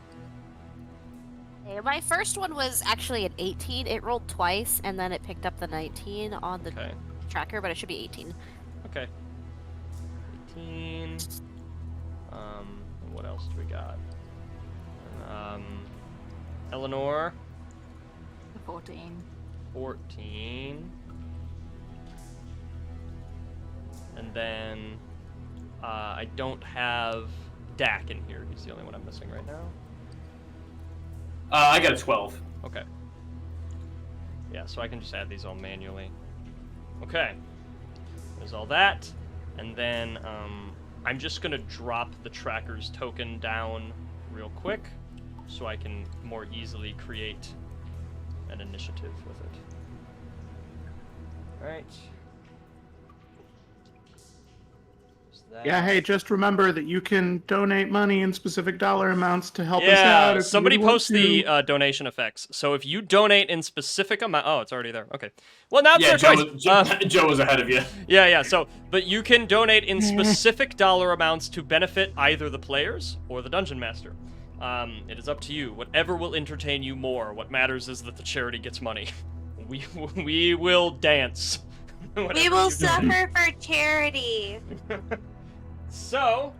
Okay, my first one was actually an 18. It rolled twice, and then it picked up the 19 on the Okay. tracker, but it should be 18. Okay. 18. And what else do we got? Eleanor. 14. 14. And then I don't have Dak in here. He's the only one I'm missing right now. I got a 12. Okay. Yeah, so I can just add these all manually. Okay. There's all that. And then I'm just going to drop the tracker's token down real quick so I can more easily create an initiative with it. Alright. Yeah, hey, just remember that you can donate money in specific dollar amounts to help us out. If Somebody you really want post the to. donation effects. So if you donate in specific amount... Oh, it's already there. Okay. Well, now it's Yeah, their choice. Joe was ahead of you. Yeah. So, but you can donate in specific dollar amounts to benefit either the players or the Dungeon Master. It is up to you. Whatever will entertain you more. What matters is that the charity gets money. We will dance. We will suffer for charity. So,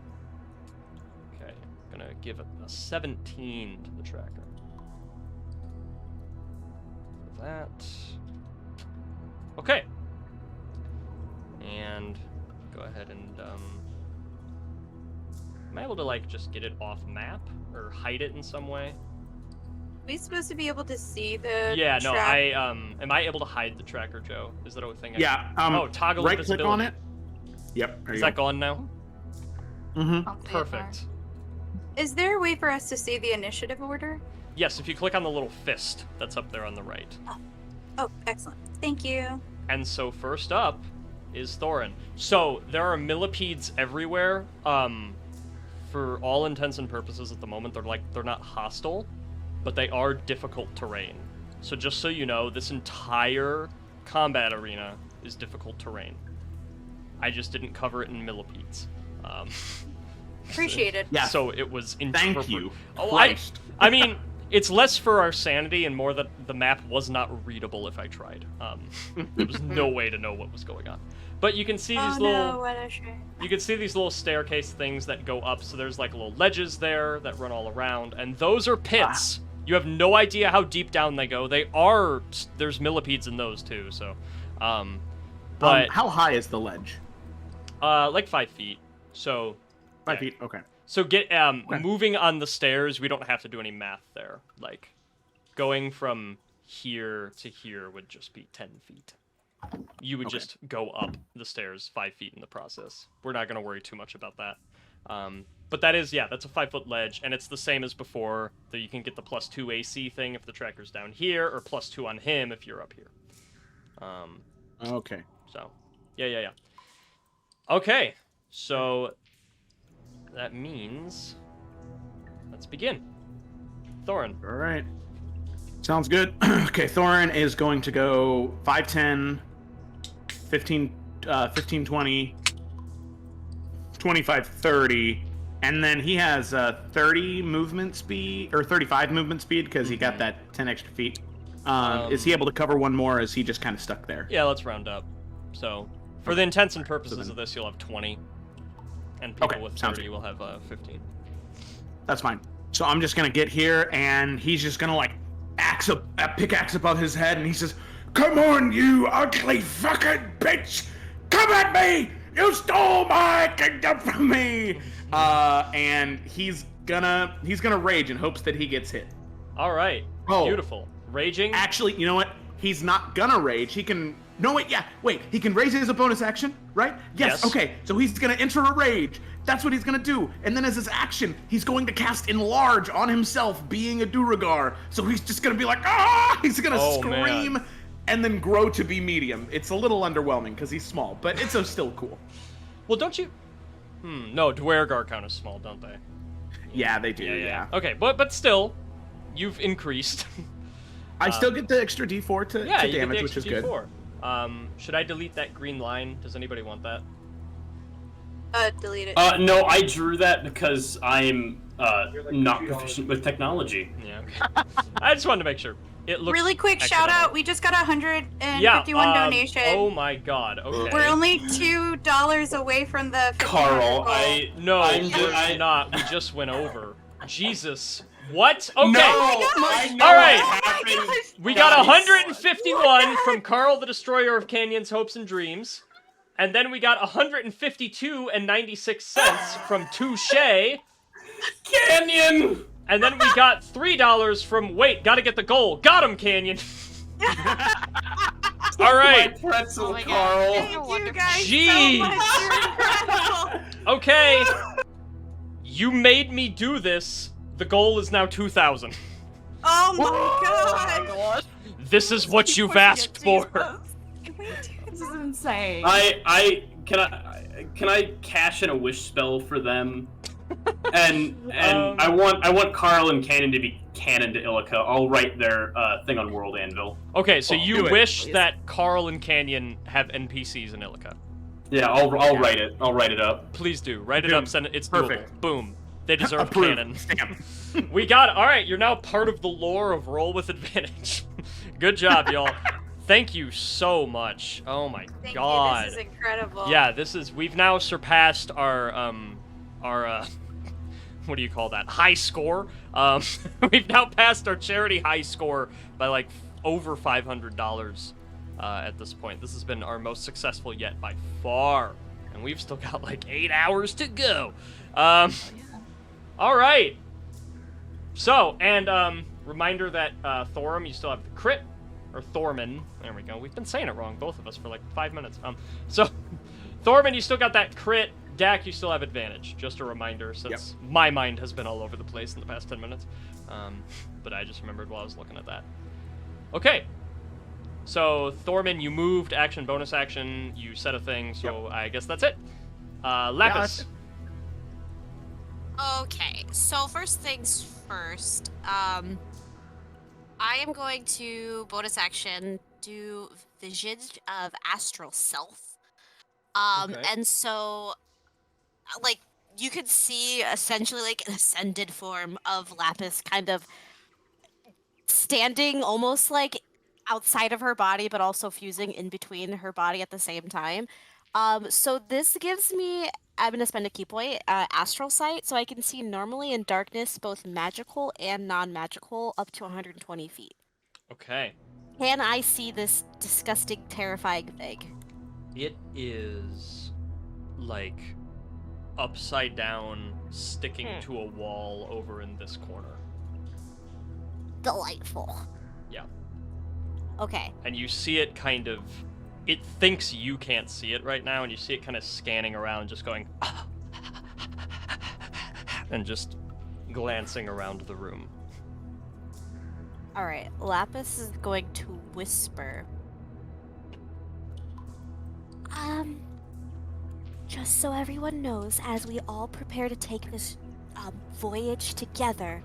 okay, I'm gonna give it a 17 to the tracker. That. Okay. And go ahead and, am I able to, like, just get it off map? Or hide it in some way? Are we supposed to be able to see the Yeah, no, track? am I able to hide the tracker, Joe? Is that a thing? Toggle right invisibility. click on it. Yep. There Is you that gone now? Mm-hmm. Perfect. Is there a way for us to see the initiative order? Yes, if you click on the little fist that's up there on the right. Oh, excellent. Thank you. And so first up is Thorin. So there are millipedes everywhere. For all intents and purposes at the moment, they're not hostile, but they are difficult terrain. So just so you know, this entire combat arena is difficult terrain. I just didn't cover it in millipedes. Appreciated. Yeah. So it was Thank you. Oh, Christ. I mean, it's less for our sanity and more that the map was not readable if I tried. There was no way to know what was going on. But you can see these you can see these little staircase things that go up. So there's like little ledges there that run all around, and those are pits. You have no idea how deep down they go. There's millipedes in those too. So, but how high is the ledge? like 5 feet. So 5 feet. Okay. So moving on the stairs, we don't have to do any math there. Like, going from here to here would just be 10 feet. You would just go up the stairs 5 feet in the process. We're not going to worry too much about that. But that's a 5-foot ledge, and it's the same as before. That you can get the +2 AC thing if the tracker's down here, or +2 on him if you're up here. Okay. So, yeah. Okay, so that means let's begin. Thorin. All right. Sounds good. Okay, Thorin is going to go 5'10", 15, 20, 25, 30, and then he has 30 movement speed, or 35 movement speed, because he got that 10 extra feet. Is he able to cover one more, or is he just kind of stuck there? Yeah, let's round up. So, for the intents and purposes of this, you'll have 20. And people with 30 will have 15. That's fine. So I'm just going to get here, and he's just going to, like, pickaxe above his head, and he says, "Come on, you ugly fucking bitch! Come at me! You stole my kingdom from me!" And he's gonna rage in hopes that he gets hit. All right. Oh. Beautiful. Raging. Actually, you know what? He's not gonna rage. He can. No, wait. Yeah, wait. He can raise it as a bonus action, right? Yes. Okay. So he's gonna enter a rage. That's what he's gonna do. And then as his action, he's going to cast Enlarge on himself, being a Duragar. So he's just gonna be like, ah! He's gonna scream, man. and then grow to be medium. It's a little underwhelming because he's small, but it's still cool. Well, don't you? No, Dwergar count as small, don't they? Yeah, they do. Yeah. Okay, but still, you've increased. I still get the extra D4 to you damage, get the which is extra good. D4. Should I delete that green line? Does anybody want that? Delete it. No, I drew that because I'm not proficient with technology. Yeah. Okay. I just wanted to make sure. It looks really quick shout out. We just got 151 donation. Oh my god. Okay. We're only $2 away from the Carl, we're not. We just went over. Jesus. What? Okay. No, I know all right. what happened. We got 151 from Carl, the Destroyer of Canyons, Hopes, and Dreams. And then we got 152 and 96 cents from Touche. Canyon! And then we got $3 from, gotta get the goal. Got him, Canyon. All right. My pretzel, Carl. Thank you guys Jeez. so much. You're incredible. Okay. You made me do this. The goal is now 2,000. Oh my god. This is what you've asked for. Can we do This is insane. Can I cash in a wish spell for them? And I want Carl and Cannon to be canon to Illica. I'll write their thing on World Anvil. Okay, so you wish please. that Carl and Canyon have NPCs in Illica. Yeah, I'll write it. I'll write it up. Please do. Write it up, send it. It's Perfect. doable. Boom. They deserve Approved. canon. Stamp. We got it. All right, you're now part of the lore of Roll with Advantage. Good job, y'all. Thank you so much. Oh my Thank god. you. This is incredible. Yeah, we've now surpassed our what do you call that? High score. We've now passed our charity high score by like over $500 at this point. This has been our most successful yet by far, and we've still got like 8 hours to go. All right. So, and reminder that Thorum, you still have the crit, or Thorman. There we go. We've been saying it wrong, both of us, for like 5 minutes. So, Thorman, you still got that crit. Dak, you still have advantage. Just a reminder, since my mind has been all over the place in the past 10 minutes. But I just remembered while I was looking at that. Okay. So, Thorman, you moved, action, bonus action, you said a thing, so I guess that's it. Lapis. Okay, so first things first, I am going to bonus action do Vision of Astral Self. Okay. And so, like, you could see essentially like an ascended form of Lapis kind of standing almost like outside of her body, but also fusing in between her body at the same time. So this gives me, I'm going to spend a key point, Astral Sight, so I can see normally in darkness, both magical and non-magical, up to 120 feet. Okay. Can I see this disgusting, terrifying thing? It is like upside down, sticking to a wall over in this corner. Delightful. Yeah. Okay. And you see it kind of, it thinks you can't see it right now, and you see it kind of scanning around, just going, and just glancing around the room. Alright, Lapis is going to whisper. Just so everyone knows, as we all prepare to take this voyage together,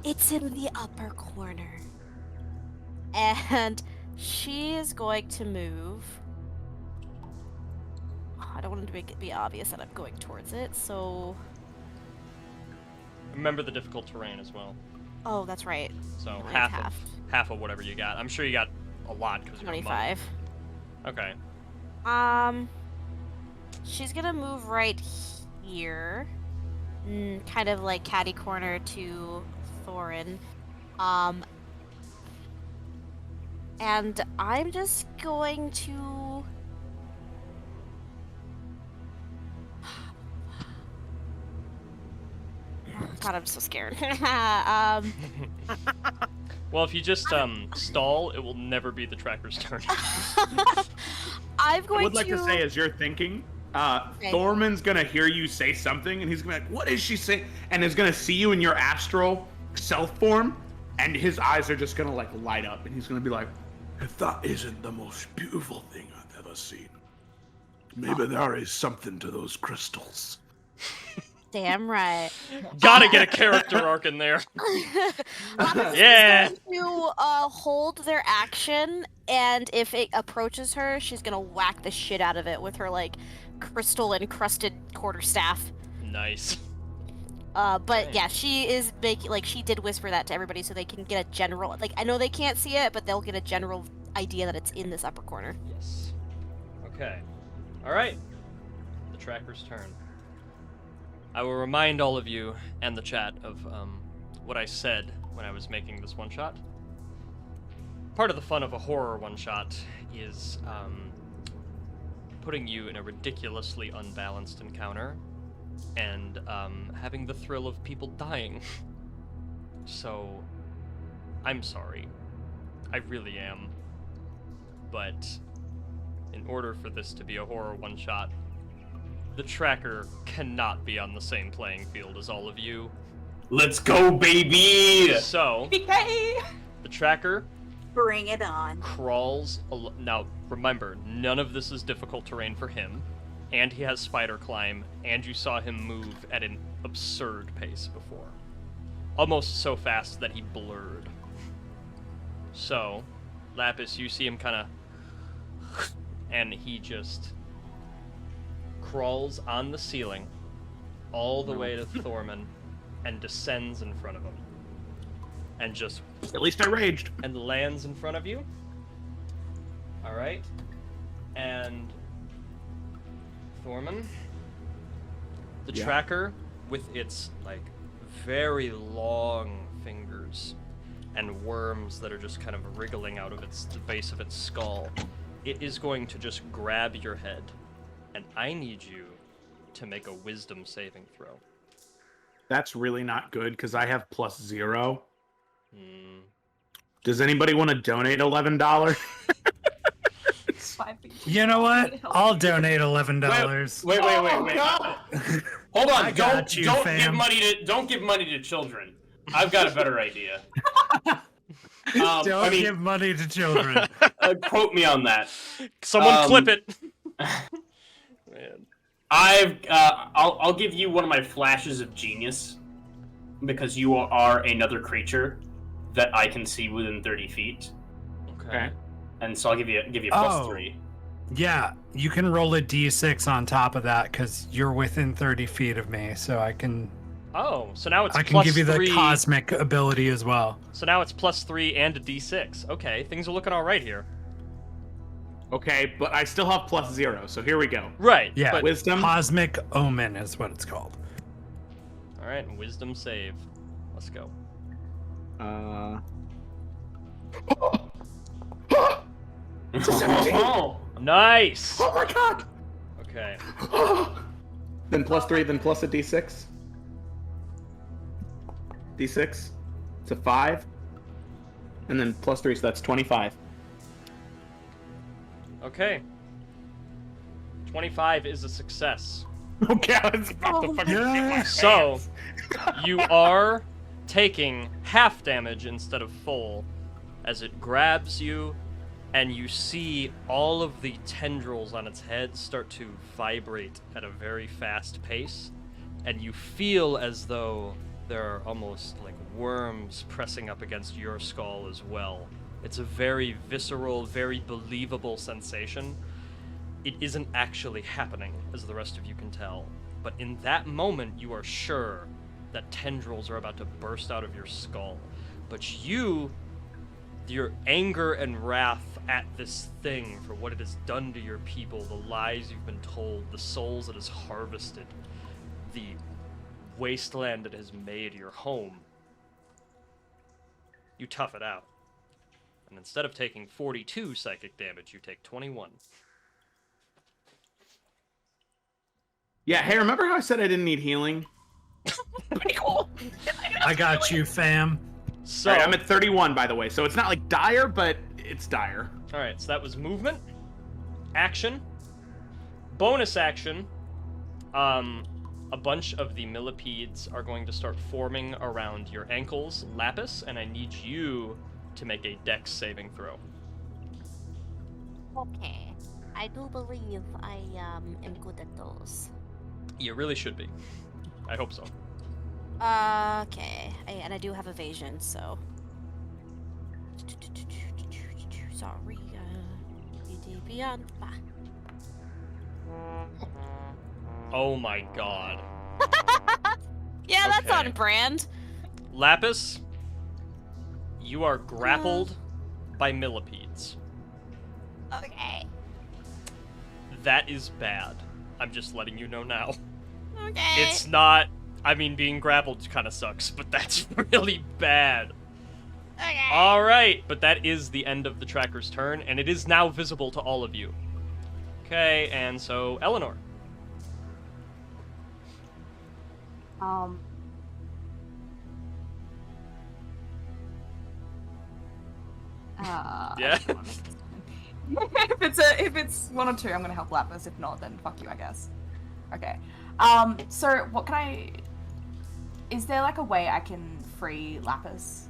it's in the upper corner. And she is going to move. I don't want it to make it be obvious that I'm going towards it, so... Remember the difficult terrain as well. Oh, that's right. So Mine's half of whatever you got. I'm sure you got a lot because you're 25. Okay. She's gonna move right here, kind of like catty corner to Thorin. And I'm just going to... God, I'm so scared. Well, if you just stall, it will never be the tracker's turn. I'm I going would like to say, as you're thinking, Thorman's gonna hear you say something, and he's gonna be like, "What is she saying?" And is gonna see you in your astral self form, and his eyes are just gonna like light up, and he's gonna be like, If that isn't the most beautiful thing I've ever seen, maybe there is something to those crystals. Damn right. Gotta get a character arc in there. Yeah. Is going to hold their action, and if it approaches her, she's gonna whack the shit out of it with her like crystal encrusted quarterstaff. Nice. But yeah, she is making, like, she did whisper that to everybody so they can get a general, like, I know they can't see it, but they'll get a general idea that it's in this upper corner. Yes. Okay. All right. The tracker's turn. I will remind all of you and the chat of what I said when I was making this one-shot. Part of the fun of a horror one-shot is putting you in a ridiculously unbalanced encounter and having the thrill of people dying. So, I'm sorry. I really am. But in order for this to be a horror one-shot, the tracker cannot be on the same playing field as all of you. Let's go, baby! So, BK! the tracker Bring it on. Crawls. Now, remember, none of this is difficult terrain for him, and he has spider climb, and you saw him move at an absurd pace before. Almost so fast that he blurred. So, Lapis, you see him kind of... and he just crawls on the ceiling all the way to Thorman and descends in front of him. And just... At least I raged. And lands in front of you. Alright. And... Thorman. The tracker, with its, like, very long fingers and worms that are just kind of wriggling out of the base of its skull, it is going to just grab your head. And I need you to make a wisdom saving throw. That's really not good, because I have +0. Does anybody want to donate $11? You know what? I'll donate $11. Wait. Hold on. Don't give money to children. I've got a better idea. Don't give money to children. Quote me on that. Someone clip it. Man. I'll give you one of my flashes of genius, because you are another creature that I can see within 30 feet. Okay. And so I'll give you +3. Yeah, you can roll a d6 on top of that because you're within 30 feet of me, so I can. Oh, so now it's I can give you +3. the cosmic ability as well. So now it's +3 and a d6. Okay, things are looking all right here. Okay, but I still have +0, so here we go. Right. Yeah. But... Wisdom. Cosmic Omen is what it's called. All right, wisdom save. Let's go. It's a 17. Nice. Oh my god. Okay. Then +3, then plus a d6. D6. It's a 5. And then +3, so that's 25. Okay. 25 is a success. Okay, I was about to fucking shit my So, you are taking half damage instead of full as it grabs you, and you see all of the tendrils on its head start to vibrate at a very fast pace, and you feel as though there are almost like worms pressing up against your skull as well. It's a very visceral, very believable sensation. It isn't actually happening, as the rest of you can tell, but in that moment you are sure that tendrils are about to burst out of your skull. But your anger and wrath at this thing for what it has done to your people, the lies you've been told, the souls it has harvested, the wasteland it has made your home, you tough it out. And instead of taking 42 psychic damage, you take 21. Yeah, hey, remember how I said I didn't need healing? Pretty cool. I got you, fam. So right, I'm at 31, by the way, so it's not like dire, but it's dire. Alright, so that was movement, action, bonus action. A bunch of the millipedes are going to start forming around your ankles, Lapis, and I need you to make a dex saving throw. Okay. I do believe I am good at those. You really should be. I hope so. Okay. And I do have evasion, so. Sorry. Beyond. Oh my god. Yeah, that's Okay. on brand. Lapis, you are grappled by millipedes. Okay. That is bad. I'm just letting you know now. Okay. It's not... I mean, being grappled kind of sucks, but that's really bad. Okay. Alright, but that is the end of the tracker's turn, and it is now visible to all of you. Okay, and so, Eleanor. Yeah? If it's 1 or 2, I'm gonna help Lapis. If not, then fuck you, I guess. Okay. So what can I? Is there like a way I can free Lapis?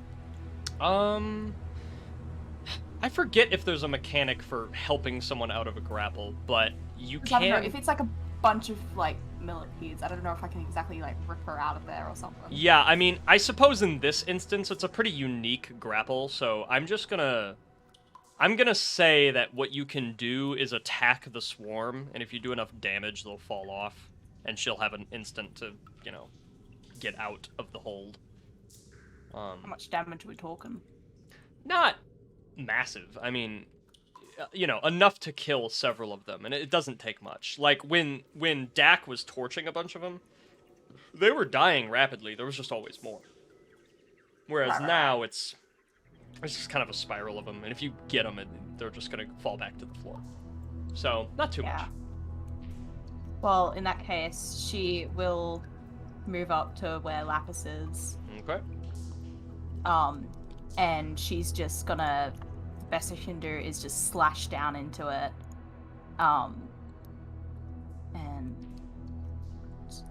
I forget if there's a mechanic for helping someone out of a grapple, but you I don't know, can. if it's like a bunch of like millipedes, I don't know if I can exactly like rip her out of there or something. Yeah, I mean, I suppose in this instance it's a pretty unique grapple, so I'm gonna say that what you can do is attack the swarm, and if you do enough damage, they'll fall off, and she'll have an instant to, get out of the hold. How much damage are we talking? Not massive. I mean, enough to kill several of them, and it doesn't take much. Like, when Dak was torching a bunch of them, they were dying rapidly. There was just always more. Whereas now, it's just kind of a spiral of them, and if you get them, they're just going to fall back to the floor. So, not too much. Well, in that case, she will move up to where Lapis is. Okay. And she's just gonna, the best I can do is just slash down into it. And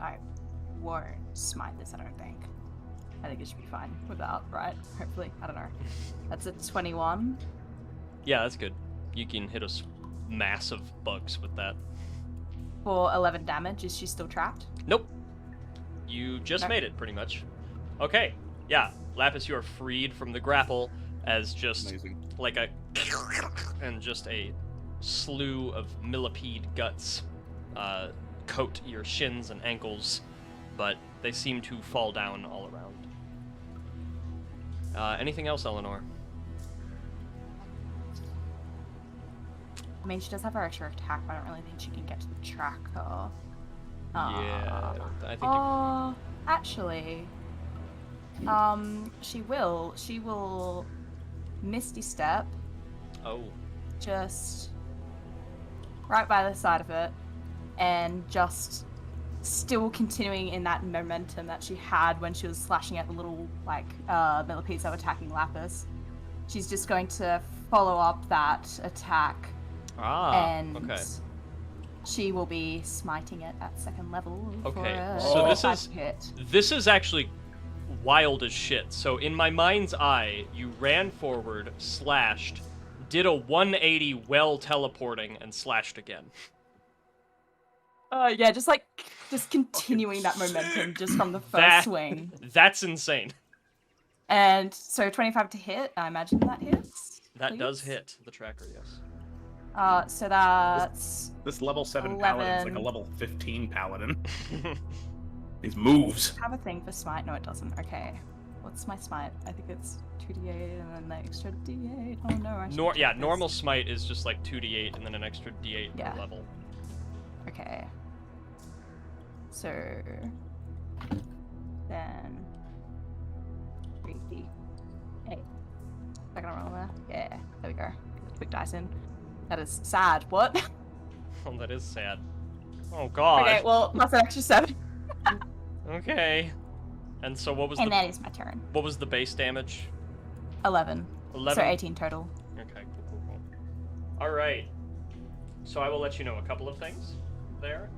I won't smite this, I don't think. I think it should be fine without, right? Hopefully. I don't know. That's a 21. Yeah, that's good. You can hit us massive bugs with that. For 11 damage. Is she still trapped? Nope. You just made it, pretty much. Okay. Yeah, Lapis, you are freed from the grapple as just like and just a slew of millipede guts coat your shins and ankles, but they seem to fall down all around. Anything else, Eleanor? I mean, she does have her extra attack, but I don't really think she can get to the tracker. Yeah, I think. Actually, she will. She will Misty Step. Oh. Just right by the side of it, and just still continuing in that momentum that she had when she was slashing at the little millipedes that were attacking Lapis. She's just going to follow up that attack. And okay. she will be smiting it at second level. Okay, for so hit. This is actually wild as shit. So in my mind's eye, you ran forward, slashed, did a 180 while teleporting, and slashed again. Yeah, just continuing that momentum just from the first swing. That's insane. And so 25 to hit, I imagine that hits. That does hit the tracker, yes. So that's this level 7 11. paladin's like a level 15 paladin. These moves. Have a thing for smite? No, it doesn't. Okay. What's my smite? I think it's 2d8 and then the extra d8. Oh no, I should normal smite is just like 2d8 and then an extra d8 per level. Okay. So then 3d8. Second roll there. Yeah, there we go. Quick dice in. That is sad. What? Oh, that is sad. Oh god. Okay, well, that's an extra 7. Okay. And so what was and that is my turn. What was the base damage? 11. 11? So 18 total. Okay, cool. Alright. So I will let you know a couple of things there.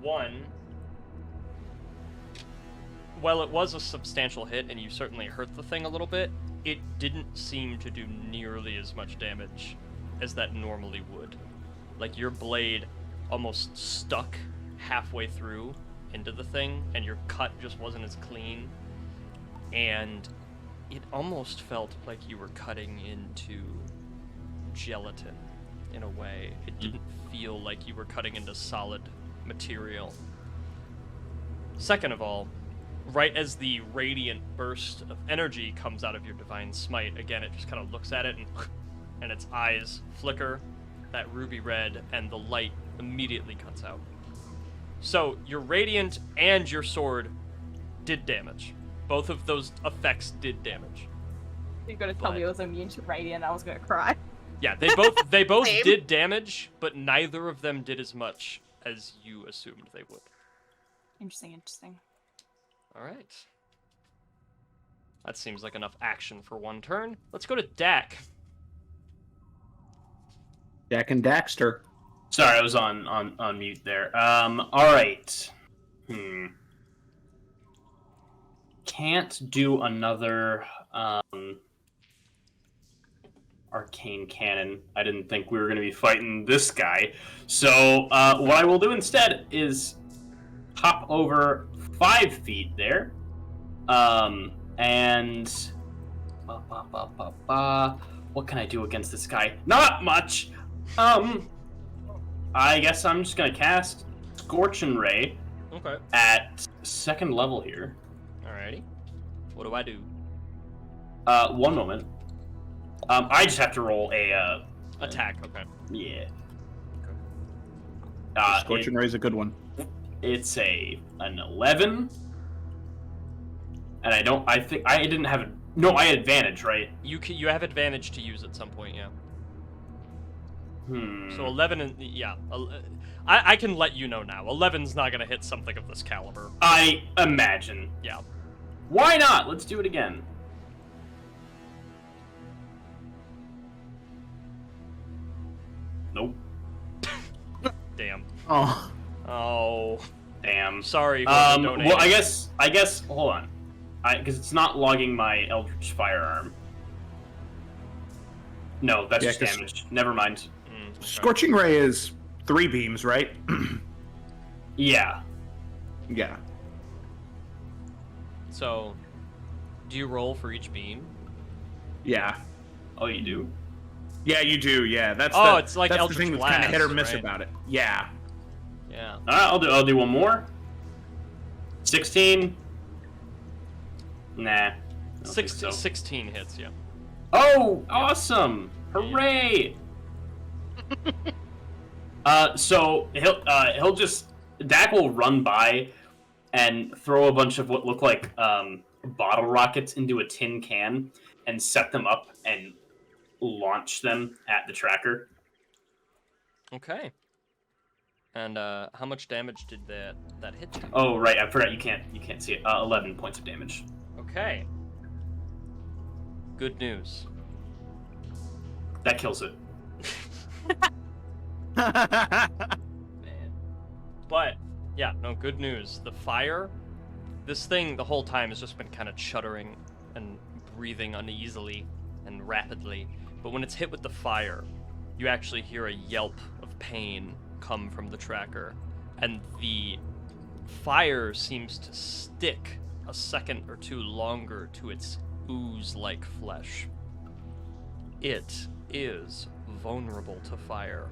One, while it was a substantial hit and you certainly hurt the thing a little bit, it didn't seem to do nearly as much damage as that normally would. Like, your blade almost stuck halfway through into the thing, and your cut just wasn't as clean. And it almost felt like you were cutting into gelatin, in a way. It didn't feel like you were cutting into solid material. Second of all, right as the radiant burst of energy comes out of your divine smite, again, it just kind of looks at it and its eyes flicker that ruby red, and the light immediately cuts out. So your radiant and your sword did damage. Both of those effects did damage. You're gonna tell me it was immune to radiant, I was gonna cry. Yeah, they both did damage, but neither of them did as much as you assumed they would. Interesting. All right. That seems like enough action for one turn. Let's go to Dak. Dak and Daxter. Sorry, I was on mute there. All right. Can't do another arcane cannon. I didn't think we were going to be fighting this guy. So what I will do instead is hop over 5 feet there. And what can I do against this guy? Not much. I guess I'm just going to cast Scorching Ray. Okay. At 2nd level here. Alrighty. What do I do? 1 moment. I just have to roll a attack. Okay. Yeah. Scorching Ray is a good one. It's an 11, and I think I didn't have I had advantage, right? You have advantage to use at some point, yeah. So 11 and yeah, I can let you know now. 11's not gonna hit something of this caliber. I imagine. Yeah. Why not? Let's do it again. Nope. Damn. Oh. Oh. Damn. Sorry. Well, I guess. Hold on. Because it's not logging my Eldritch Firearm. No, that's just damage. Never mind. Okay. Scorching Ray is 3 beams, right? Yeah. Yeah. So, do you roll for each beam? Yeah. Oh, you do? Yeah, you do. Yeah, that's. It's like that's Eldritch the thing that's Blast, kind of hit or miss right? about it. Yeah. Yeah. I'll do 1 more. 16. Nah. 16 hits, yeah. Oh, awesome! Hooray! So he'll just Dak will run by and throw a bunch of what look like bottle rockets into a tin can and set them up and launch them at the tracker. Okay. And how much damage did that hit you? Oh right, I forgot you can't see it. 11 points of damage. Okay. Good news. That kills it. Man. But yeah, no, good news. The fire, this thing the whole time has just been kind of shuddering and breathing uneasily and rapidly. But when it's hit with the fire, you actually hear a yelp of pain come from the tracker, and the fire seems to stick a second or two longer to its ooze-like flesh. It is vulnerable to fire.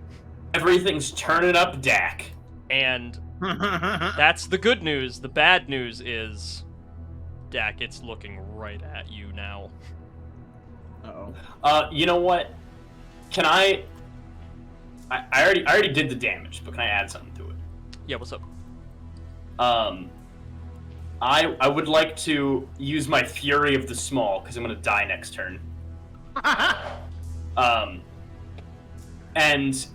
Everything's turning up, Dak. And that's the good news. The bad news is, Dak, it's looking right at you now. Uh-oh. You know what? Can I already did the damage, but can I add something to it? Yeah, what's up? I would like to use my Fury of the Small, because I'm going to die next turn. And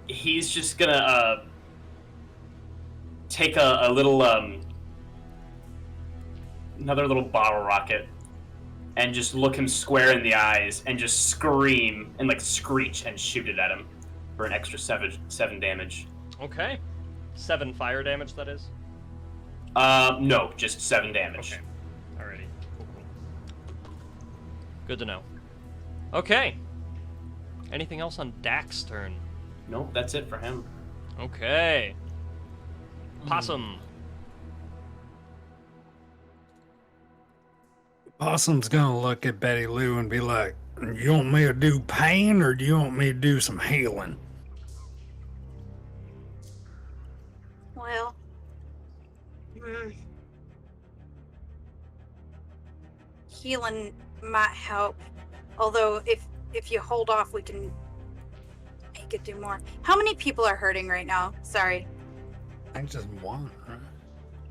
he's just going to take a little, another little bottle rocket, and just look him square in the eyes, and just scream, and like screech, and shoot it at him for an extra 7 damage. Okay. 7 fire damage, that is? No, just 7 damage. Okay. Alrighty. Good to know. Okay. Anything else on Dak's turn? Nope, that's it for him. Okay. Possum. Possum's gonna look at Betty Lou and be like, "You want me to do pain, or do you want me to do some healing?" Well, healing might help. Although, if you hold off, we can make it do more. How many people are hurting right now? Sorry. I just one. Right?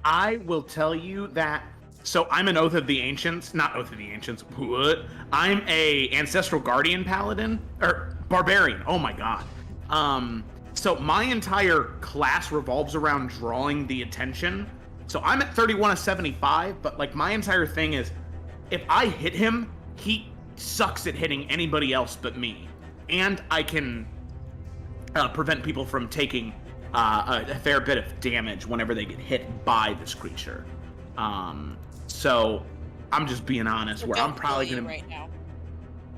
I will tell you that. So I'm an Oath of the Ancients, not Oath of the Ancients. What? I'm a Ancestral Guardian Paladin or Barbarian. Oh my god. So my entire class revolves around drawing the attention. So I'm at 31 of 75, but like my entire thing is, if I hit him, he sucks at hitting anybody else but me, and I can prevent people from taking a fair bit of damage whenever they get hit by this creature. So I'm just being honest, where I'm probably gonna right now.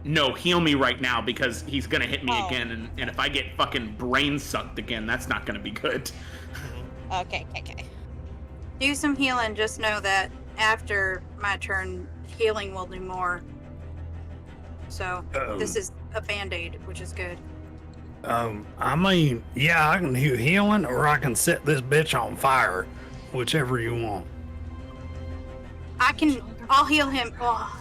no, heal me right now because he's gonna hit me again, and if I get fucking brain sucked again, that's not gonna be good. Okay. Do some healing. Just know that after my turn, healing will do more. So this is a band-aid, which is good. I mean, yeah, I can do healing, or I can set this bitch on fire, whichever you want. I'll heal him. Oh.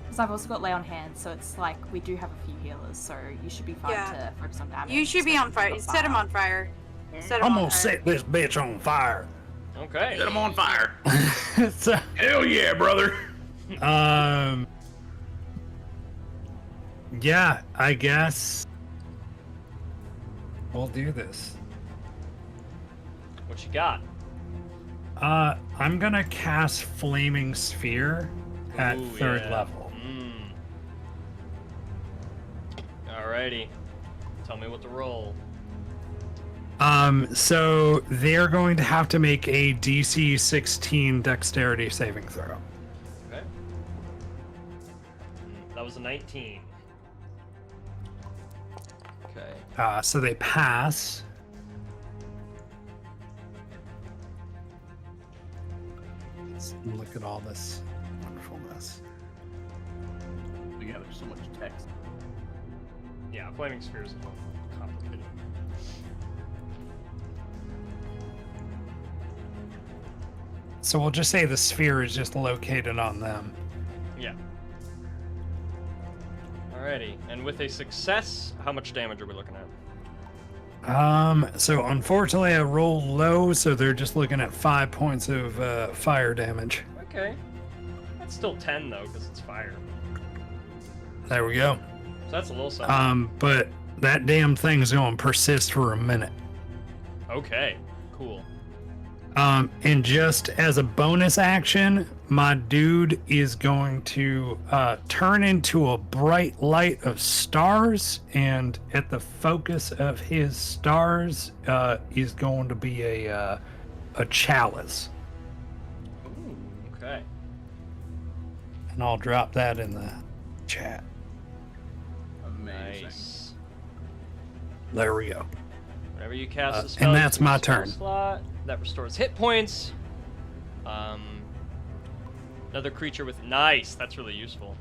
Because I've also got lay on hands, so it's like we do have a few healers, so you should be fine to focus on damage. You should be on fire. Set him on fire. I'm gonna set this bitch on fire. Okay. Set him on fire. So, Hell yeah, brother. Yeah, I guess we'll do this. What you got? I'm gonna cast Flaming Sphere at Ooh, 3rd level. Alrighty. Tell me what to roll. So they're going to have to make a DC 16 Dexterity saving throw. Okay. That was a 19. Okay. So they pass. Let's look at all this wonderfulness. Yeah, there's so much text. Yeah, Flaming Sphere is a little complicated. So we'll just say the sphere is just located on them. Yeah. Alrighty, and with a success, how much damage are we looking at? So unfortunately I rolled low, so they're just looking at 5 points of fire damage. Okay. That's still 10 though, because it's fire. There we go. So that's a little something. But that damn thing's going to persist for a minute. Okay, cool. And just as a bonus action, my dude is going to turn into a bright light of stars, and at the focus of his stars is going to be a chalice. Ooh, okay. And I'll drop that in the chat. Amazing. Nice. There we go. Whenever you cast a spell, and that's you my spell turn. Slot. That restores hit points. Another creature with nice. That's really useful.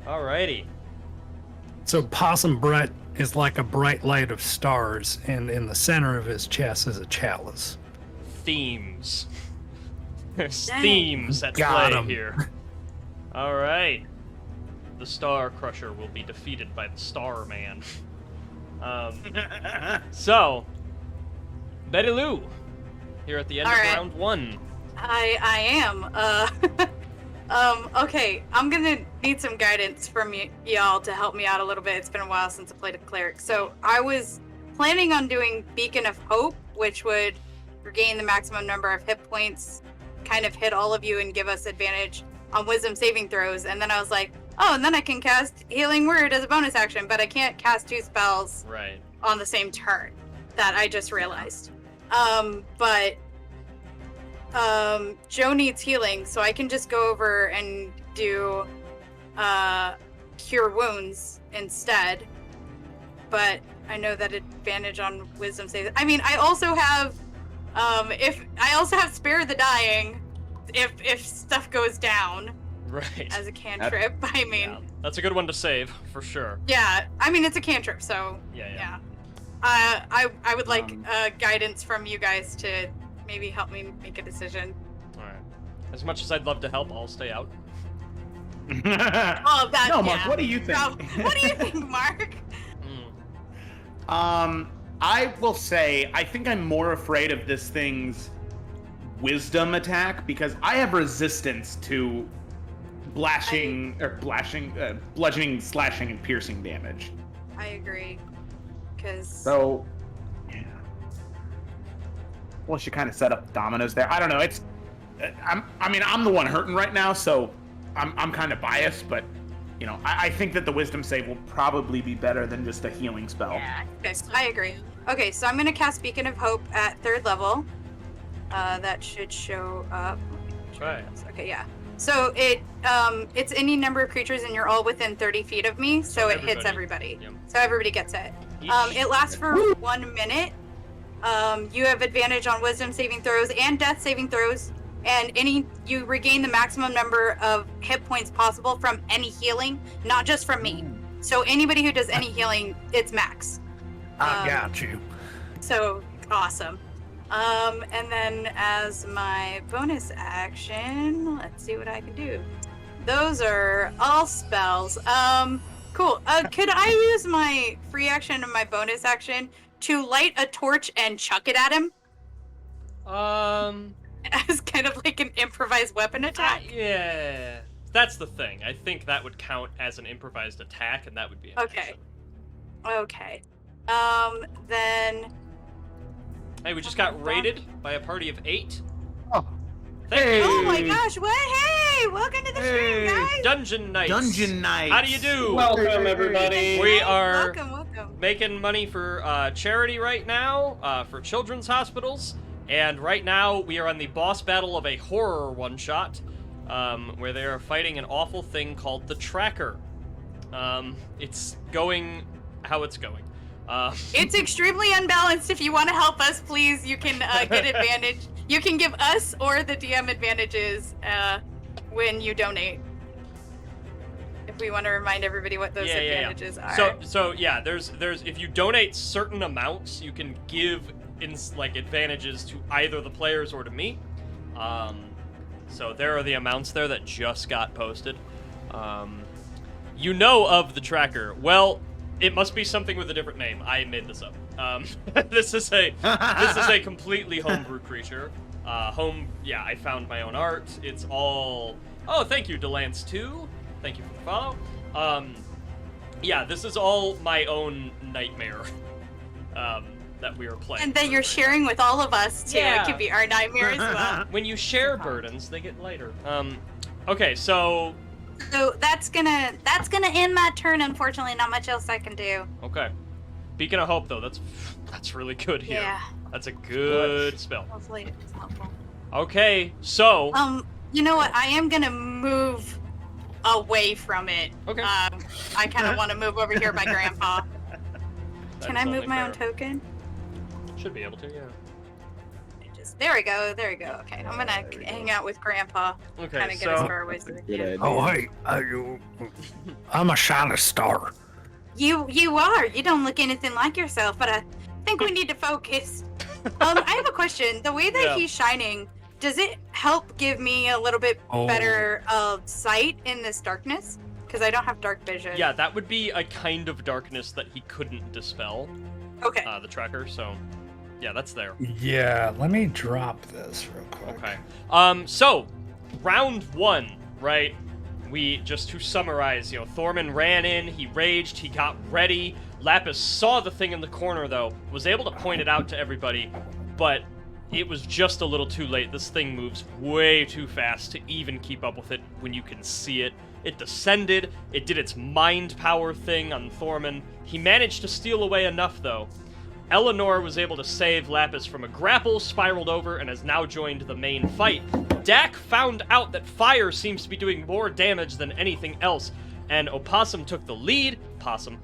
Alrighty. So Possum Brett is like a bright light of stars, and in the center of his chest is a chalice. Themes. There's Dang. themes at Got play 'em. here. Alright. The Star Crusher will be defeated by the Star Man. So, Betty Lou, here at the end All of right. round 1. I am. Okay, I'm gonna need some guidance from y'all to help me out a little bit. It's been a while since I played a cleric. So I was planning on doing Beacon of Hope, which would regain the maximum number of hit points, kind of hit all of you and give us advantage on wisdom saving throws. And then I was like, oh, and then I can cast Healing Word as a bonus action, but I can't cast 2 spells Right. on the same turn. That I just realized. But Joe needs healing, so I can just go over and do Cure Wounds instead. But I know that advantage on wisdom saves. I mean, I also have Spare the Dying if stuff goes down. Right. As a cantrip. I mean, Yeah, that's a good one to save, for sure. yeah. I mean, it's a cantrip, so Yeah. I would like guidance from you guys to maybe help me make a decision. Alright. As much as I'd love to help, I'll stay out. Oh, that. No, Mark, yeah. what do you think? What do you think, Mark? I will say, I think I'm more afraid of this thing's wisdom attack because I have resistance to bludgeoning, slashing, and piercing damage. I agree. Because. So, yeah. Well, she kind of set up dominoes there. I don't know. It's, I'm the one hurting right now, so I'm kind of biased, but you know, I think that the wisdom save will probably be better than just a healing spell. Yeah, okay, I agree. Okay, so I'm gonna cast Beacon of Hope at 3rd level. That should show up. Right. Okay, yeah. So it's any number of creatures, and you're all within 30 feet of me, so it hits everybody. Yep. So everybody gets it. It lasts for 1 minute. You have advantage on Wisdom saving throws and Death saving throws, and you regain the maximum number of hit points possible from any healing, not just from me. So anybody who does any healing, it's max. I got you. So awesome. And then as my bonus action, let's see what I can do. Those are all spells. Cool. Could I use my free action and my bonus action to light a torch and chuck it at him? As kind of like an improvised weapon attack? Yeah. That's the thing. I think that would count as an improvised attack, and that would be an action. Okay. Then... Hey, we just got raided by a party of 8. Oh. Hey. Oh my gosh, what? Hey! Welcome to the stream, guys! Dungeon Knights. Dungeon Knights. How do you do? Welcome, everybody. We are Welcome. making money for charity right now, for children's hospitals. And right now, we are on the boss battle of a horror one-shot, where they are fighting an awful thing called the Tracker. It's going how it's going. It's extremely unbalanced. If you want to help us, please, you can get advantage. You can give us or the DM advantages when you donate. If we want to remind everybody what those advantages are. So yeah, there's if you donate certain amounts, you can give advantages to either the players or to me. So there are the amounts there that just got posted. You know of the Tracker. Well, it must be something with a different name. I made this up. This is a completely homebrew creature. I found my own art. It's all... Oh, thank you, Delance2. Thank you for the follow. This is all my own nightmare that we are playing. And that you're sharing with all of us, too. Yeah. It could be our nightmare as well. When you share burdens, they get lighter. Okay, so... So that's gonna end my turn. Unfortunately, not much else I can do. Okay. Beacon of Hope, though, that's really good here. Yeah. That's a good spell. Hopefully it's helpful. Okay, so... You know what? I am gonna move away from it. Okay. I kind of want to move over here by Grandpa. Can I move my own token? Should be able to, yeah. There we go. Okay, I'm gonna hang out with Grandpa. Okay, Kind of get as far away as we can. Oh, hey, I'm a shining star. You are. You don't look anything like yourself, but I think we need to focus. I have a question. The way that he's shining, does it help give me a little bit better sight in this darkness? Because I don't have dark vision. Yeah, that would be a kind of darkness that he couldn't dispel. Okay. The Tracker, so... Yeah, that's there. Yeah, let me drop this real quick. Okay. So, round 1, right? Just to summarize, Thorman ran in, he raged, he got ready. Lapis saw the thing in the corner, though, was able to point it out to everybody, but it was just a little too late. This thing moves way too fast to even keep up with it when you can see it. It descended, it did its mind power thing on Thorman. He managed to steal away enough, though. Eleanor was able to save Lapis from a grapple, spiraled over, and has now joined the main fight. Dak found out that fire seems to be doing more damage than anything else, and Opossum took the lead.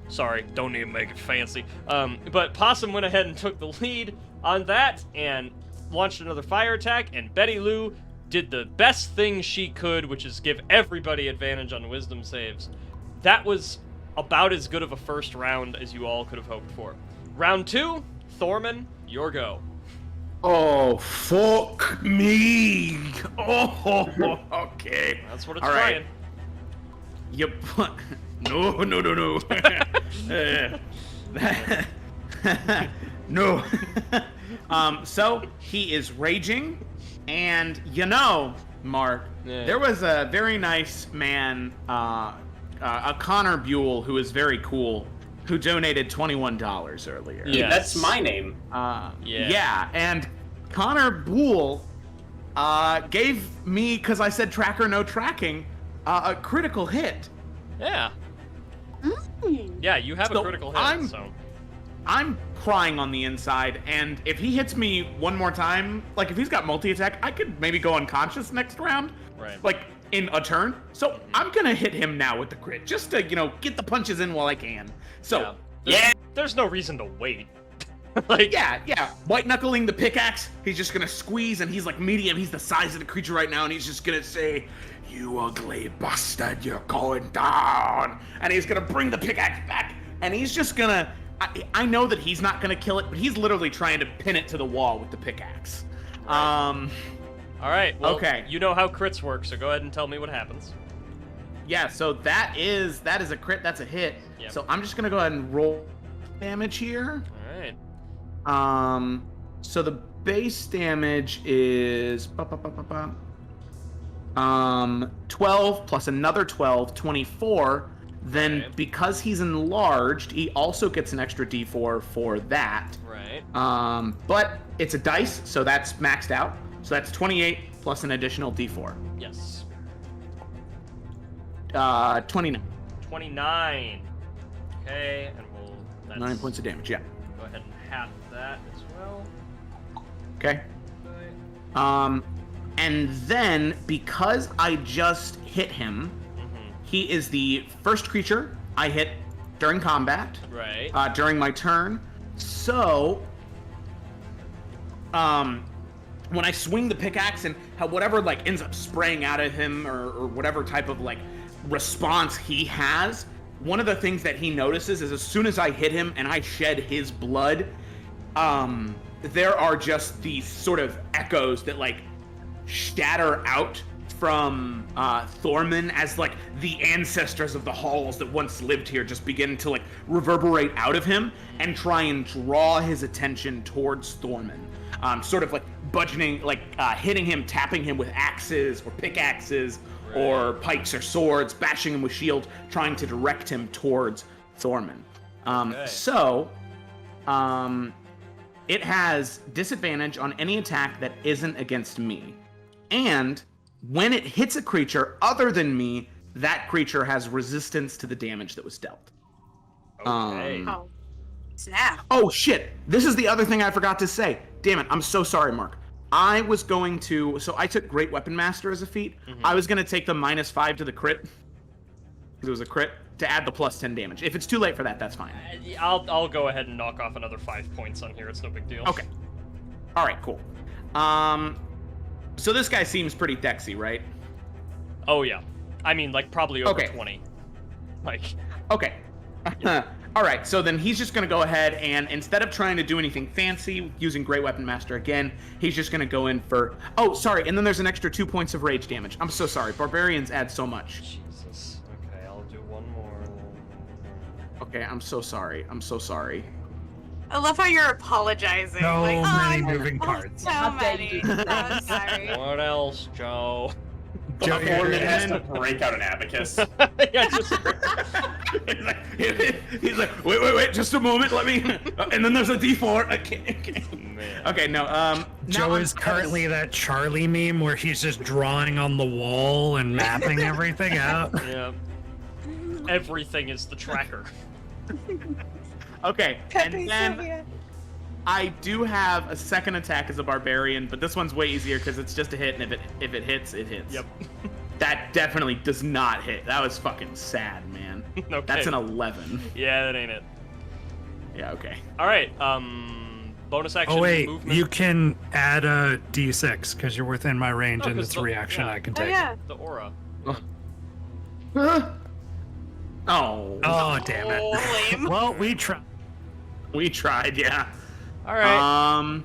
Sorry, don't even make it fancy. But Possum went ahead and took the lead on that, and launched another fire attack, and Betty Lou did the best thing she could, which is give everybody advantage on wisdom saves. That was about as good of a first round as you all could have hoped for. Round 2, Thorman, your go. Oh, fuck me. Oh, okay. That's what it's All trying. right. Yep. No. No. So he is raging, and Mark, there was a very nice man, a Connor Buell, who is very cool, who donated $21 earlier. Yeah, that's my name. Yeah, and Connor Buell gave me, because I said tracker, no tracking, a critical hit. Yeah. Yeah, you have a critical hit, so... I'm crying on the inside, and if he hits me one more time, like if he's got multi-attack, I could maybe go unconscious next round. Right. Like, in a turn. So I'm gonna hit him now with the crit, just to get the punches in while I can. So There's no reason to wait. Like yeah, white knuckling the pickaxe. He's just gonna squeeze, and he's like medium. He's the size of the creature right now, and he's just gonna say, "You ugly bastard, you're going down." And he's gonna bring the pickaxe back, and he's just gonna. I know that he's not gonna kill it, but he's literally trying to pin it to the wall with the pickaxe. All right. Well, okay. You know how crits work, so go ahead and tell me what happens. Yeah. So that is a crit. That's a hit. Yep. So I'm just gonna go ahead and roll damage here. All right. So the base damage is 12 plus another 12, 24. Then because he's enlarged, he also gets an extra D4 for that. Right. But it's a dice, so that's maxed out. So that's 28 plus an additional D4. Yes. 29. 29. Okay, and that's 9 points of damage. Yeah. Go ahead and half that as well. Okay. And then because I just hit him, he is the first creature I hit during combat. Right. During my turn. So, when I swing the pickaxe and whatever ends up spraying out of him or whatever type of response he has, one of the things that he notices is as soon as I hit him and I shed his blood, there are just these sort of echoes that shatter out from Thorman as the ancestors of the halls that once lived here just begin to reverberate out of him and try and draw his attention towards Thorman. Sort of budgeting, hitting him, tapping him with axes or pickaxes or pikes or swords, bashing him with shield, trying to direct him towards Thorman. So, it has disadvantage on any attack that isn't against me. And when it hits a creature other than me, that creature has resistance to the damage that was dealt. Okay. Oh, snap. Oh, shit. This is the other thing I forgot to say. Damn it. I'm so sorry, Mark. I was going to... So I took Great Weapon Master as a feat. I was going to take the -5 to the crit. Because it was a crit. To add the +10 damage. If it's too late for that, that's fine. I'll go ahead and knock off another 5 points on here. It's no big deal. Okay. All right, cool. So this guy seems pretty dexy, right? Oh, yeah. I mean, probably over Okay. 20. Okay. All right, so then he's just going to go ahead and instead of trying to do anything fancy using Great Weapon Master again, he's just going to go in for... Oh, sorry, and then there's an extra 2 points of rage damage. I'm so sorry. Barbarians add so much. Jesus. Okay, I'll do one more. Okay, I'm so sorry. I'm so sorry. I love how you're apologizing. So many oh, moving parts. So many. I'm sorry. What else, Joe? Joe, Thorman has to break out an abacus. Yeah, just... he's like, wait, just a moment, let me... And then there's a D4. Okay, Man. okay no, Joe is currently that Charlie meme where he's just drawing on the wall and mapping everything out. Yeah. Everything is the tracker. Okay, and then I do have a second attack as a barbarian, but this one's way easier because it's just a hit, and if it hits, it hits. Yep. That definitely does not hit. That was fucking sad, man. Okay. That's an 11. Yeah, that ain't it. Yeah, okay. All right. Bonus action. Oh wait, movement. you can add a d6 because you're within my range, Oh, and 'cause it's the- a reaction yeah. I can Oh take. yeah. The aura. Oh. Oh damn it! Oh, lame. Well, we tried. We tried, yeah. All right.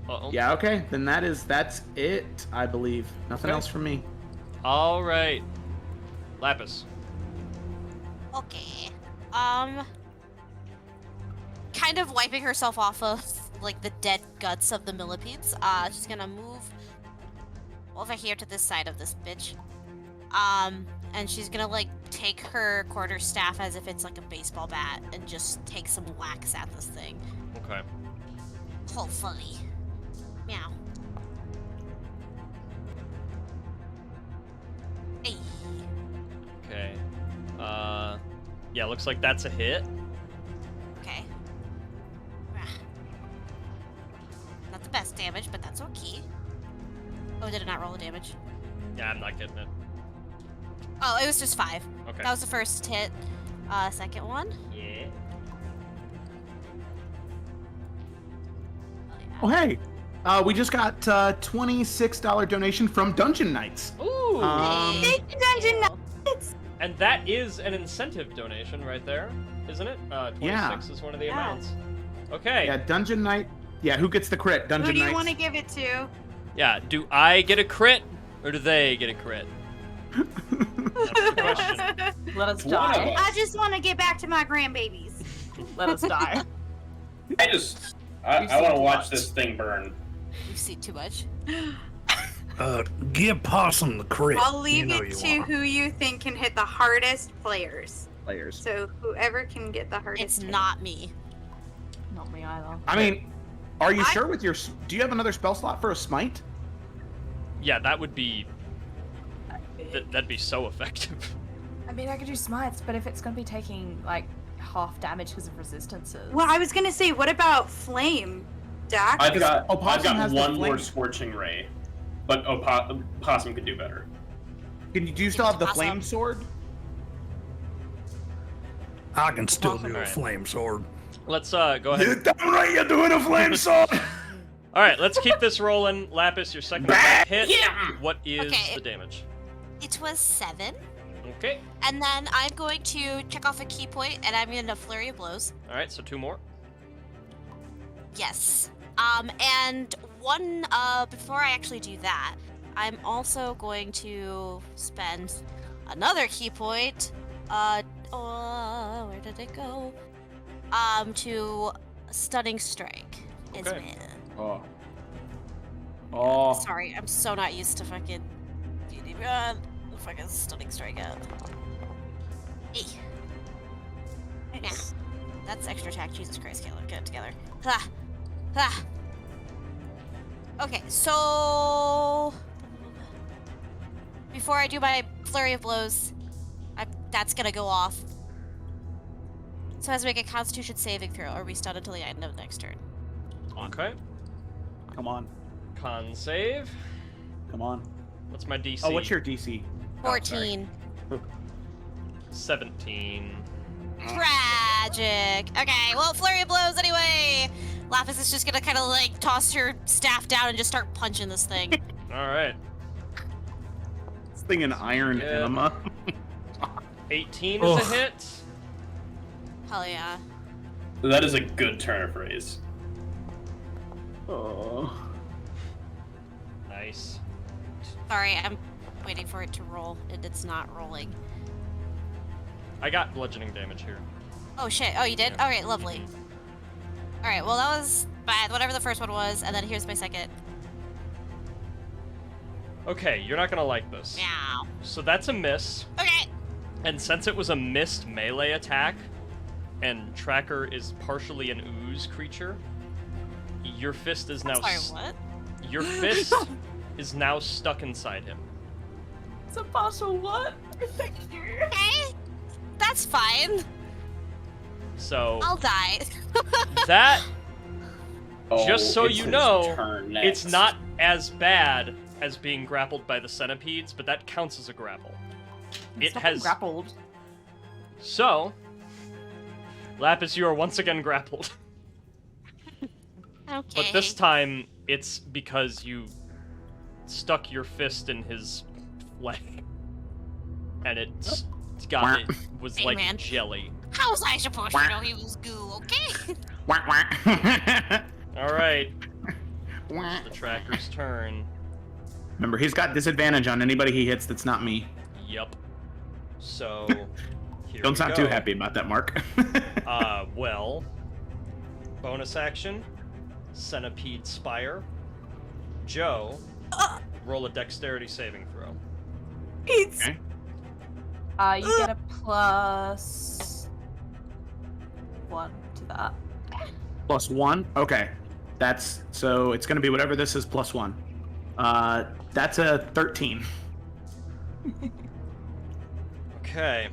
Uh-oh. Yeah, okay. Then that's it, I believe. Nothing Okay. else from me. All right. Lapis. Okay. Kind of wiping herself off of the dead guts of the millipedes. She's gonna move over here to this side of this bitch. And she's gonna take her quarterstaff as if it's a baseball bat and just take some whacks at this thing. Okay. Hopefully. Meow. Hey. Okay. Yeah, looks like that's a hit. Okay. Not the best damage, but that's okay. Oh, did it not roll the damage? Yeah, I'm not getting it. Oh, it was just 5. Okay. That was the first hit. Second one. Yeah. Oh, hey. We just got $26 donation from Dungeon Knights. Ooh. Thank you, Dungeon Knights. And that is an incentive donation right there, isn't it? 26 Yeah. is one of the Yeah. amounts. Okay. Yeah, Dungeon Knight. Yeah, who gets the crit? Dungeon Who do you Knights. want to give it to? Yeah, do I get a crit, or do they get a crit? That's the question. Let us One of die. us. I just want to get back to my grandbabies. Let us die. I You've want seen to watch lots. this thing burn. You've seen too much. Give Possum the crit. I'll leave you know it you to want. who you think can hit the hardest players. Players. So whoever can get the hardest. It's hit. not me. Not me either. I mean, are you sure with your... Do you have another spell slot for a smite? Yeah, that would be... That'd be so effective. I mean, I could do smites, but if it's gonna be taking like half damage because of resistances. Well, I was gonna say, what about flame, Dak? I've got Opossum has the one more flame. scorching ray, but Possum could do better. Do you still have the Awesome. flame sword? I can still do a Alright. flame sword. Let's go ahead. You're damn right you're doing a flame sword! All right, let's keep this rolling. Lapis, your second hit. What is Okay. the damage? It was 7. Okay. And then I'm going to check off a key point, and I'm in a flurry of blows. All right, so 2 more. Yes. And one, before I actually do that, I'm also going to spend another key point, where did it go? To Stunning Strike. Is Okay. me. Oh. Oh. Sorry, I'm so not used to fucking... fucking Stunning Strike out. Hey. Yeah. That's extra attack. Jesus Christ, Caleb, get it together. Ha! Ha! Okay, so... Before I do my flurry of blows, that's gonna go off. So I have to make a Constitution saving throw, or restun until the end of next turn. Okay. Come on. Con save. Come on. What's my DC? Oh, what's your DC? 14. 17. Tragic. Okay, well, flurry of blows anyway. Lapis is just gonna kind of like toss her staff down and just start punching this thing. All right. This thing an iron Yeah. enema. 18 is a hit. Hell yeah. That is a good turn of phrase. Oh. Nice. Sorry, I'm waiting for it to roll, and it's not rolling. I got bludgeoning damage here. Oh shit. Oh, you did? Yeah. Alright, lovely. Alright, well, that was bad, whatever the first one was, and then here's my second. Okay, you're not gonna like this. Meow. So that's a miss. Okay. And since it was a missed melee attack, and Tracker is partially an ooze creature, your fist is now Sorry, what? your fist is now stuck inside him. It's a partial what? Okay. That's fine. So I'll die. that, Oh, just so it's you his know, turn it's next. not as bad as being grappled by the centipedes, but that counts as a grapple. It's It not has grappled. So, Lapis, you are once again grappled. Okay. But this time, it's because you stuck your fist in his leg. And it was Hey, like man. jelly. How was I supposed to know he was goo, okay? Wah, wah. Alright. It's the Tracker's turn. Remember, he's got disadvantage on anybody he hits that's not me. Yup. So, here Don't we sound go. too happy about that, Mark. Well, bonus action, Centipede Spire. Joe, roll a dexterity saving throw. It's Okay. You get a +1 to that. +1? Okay. So it's gonna be whatever this is +1. That's a 13. Okay.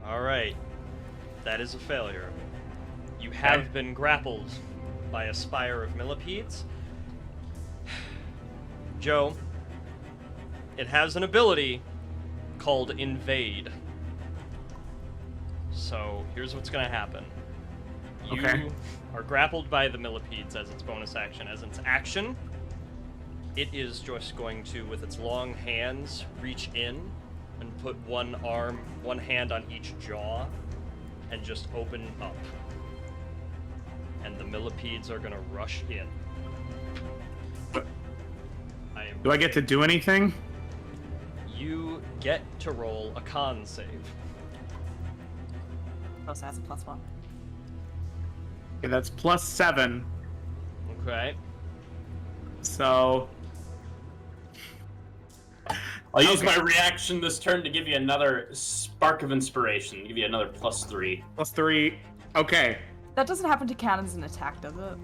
Alright. That is a failure. You have been grappled by a spire of millipedes. Joe, it has an ability called Invade. So here's what's going to happen. You are grappled by the millipedes as its bonus action. As its action, it is just going to, with its long hands, reach in and put one hand on each jaw and just open up. And the millipedes are going to rush in. Do I get to do anything? You get to roll a con save. Also has a +1. Okay, that's +7. Okay. So I'll use my reaction this turn to give you another spark of inspiration. Give you another +3. +3. Okay. That doesn't happen to count as an attack, does it?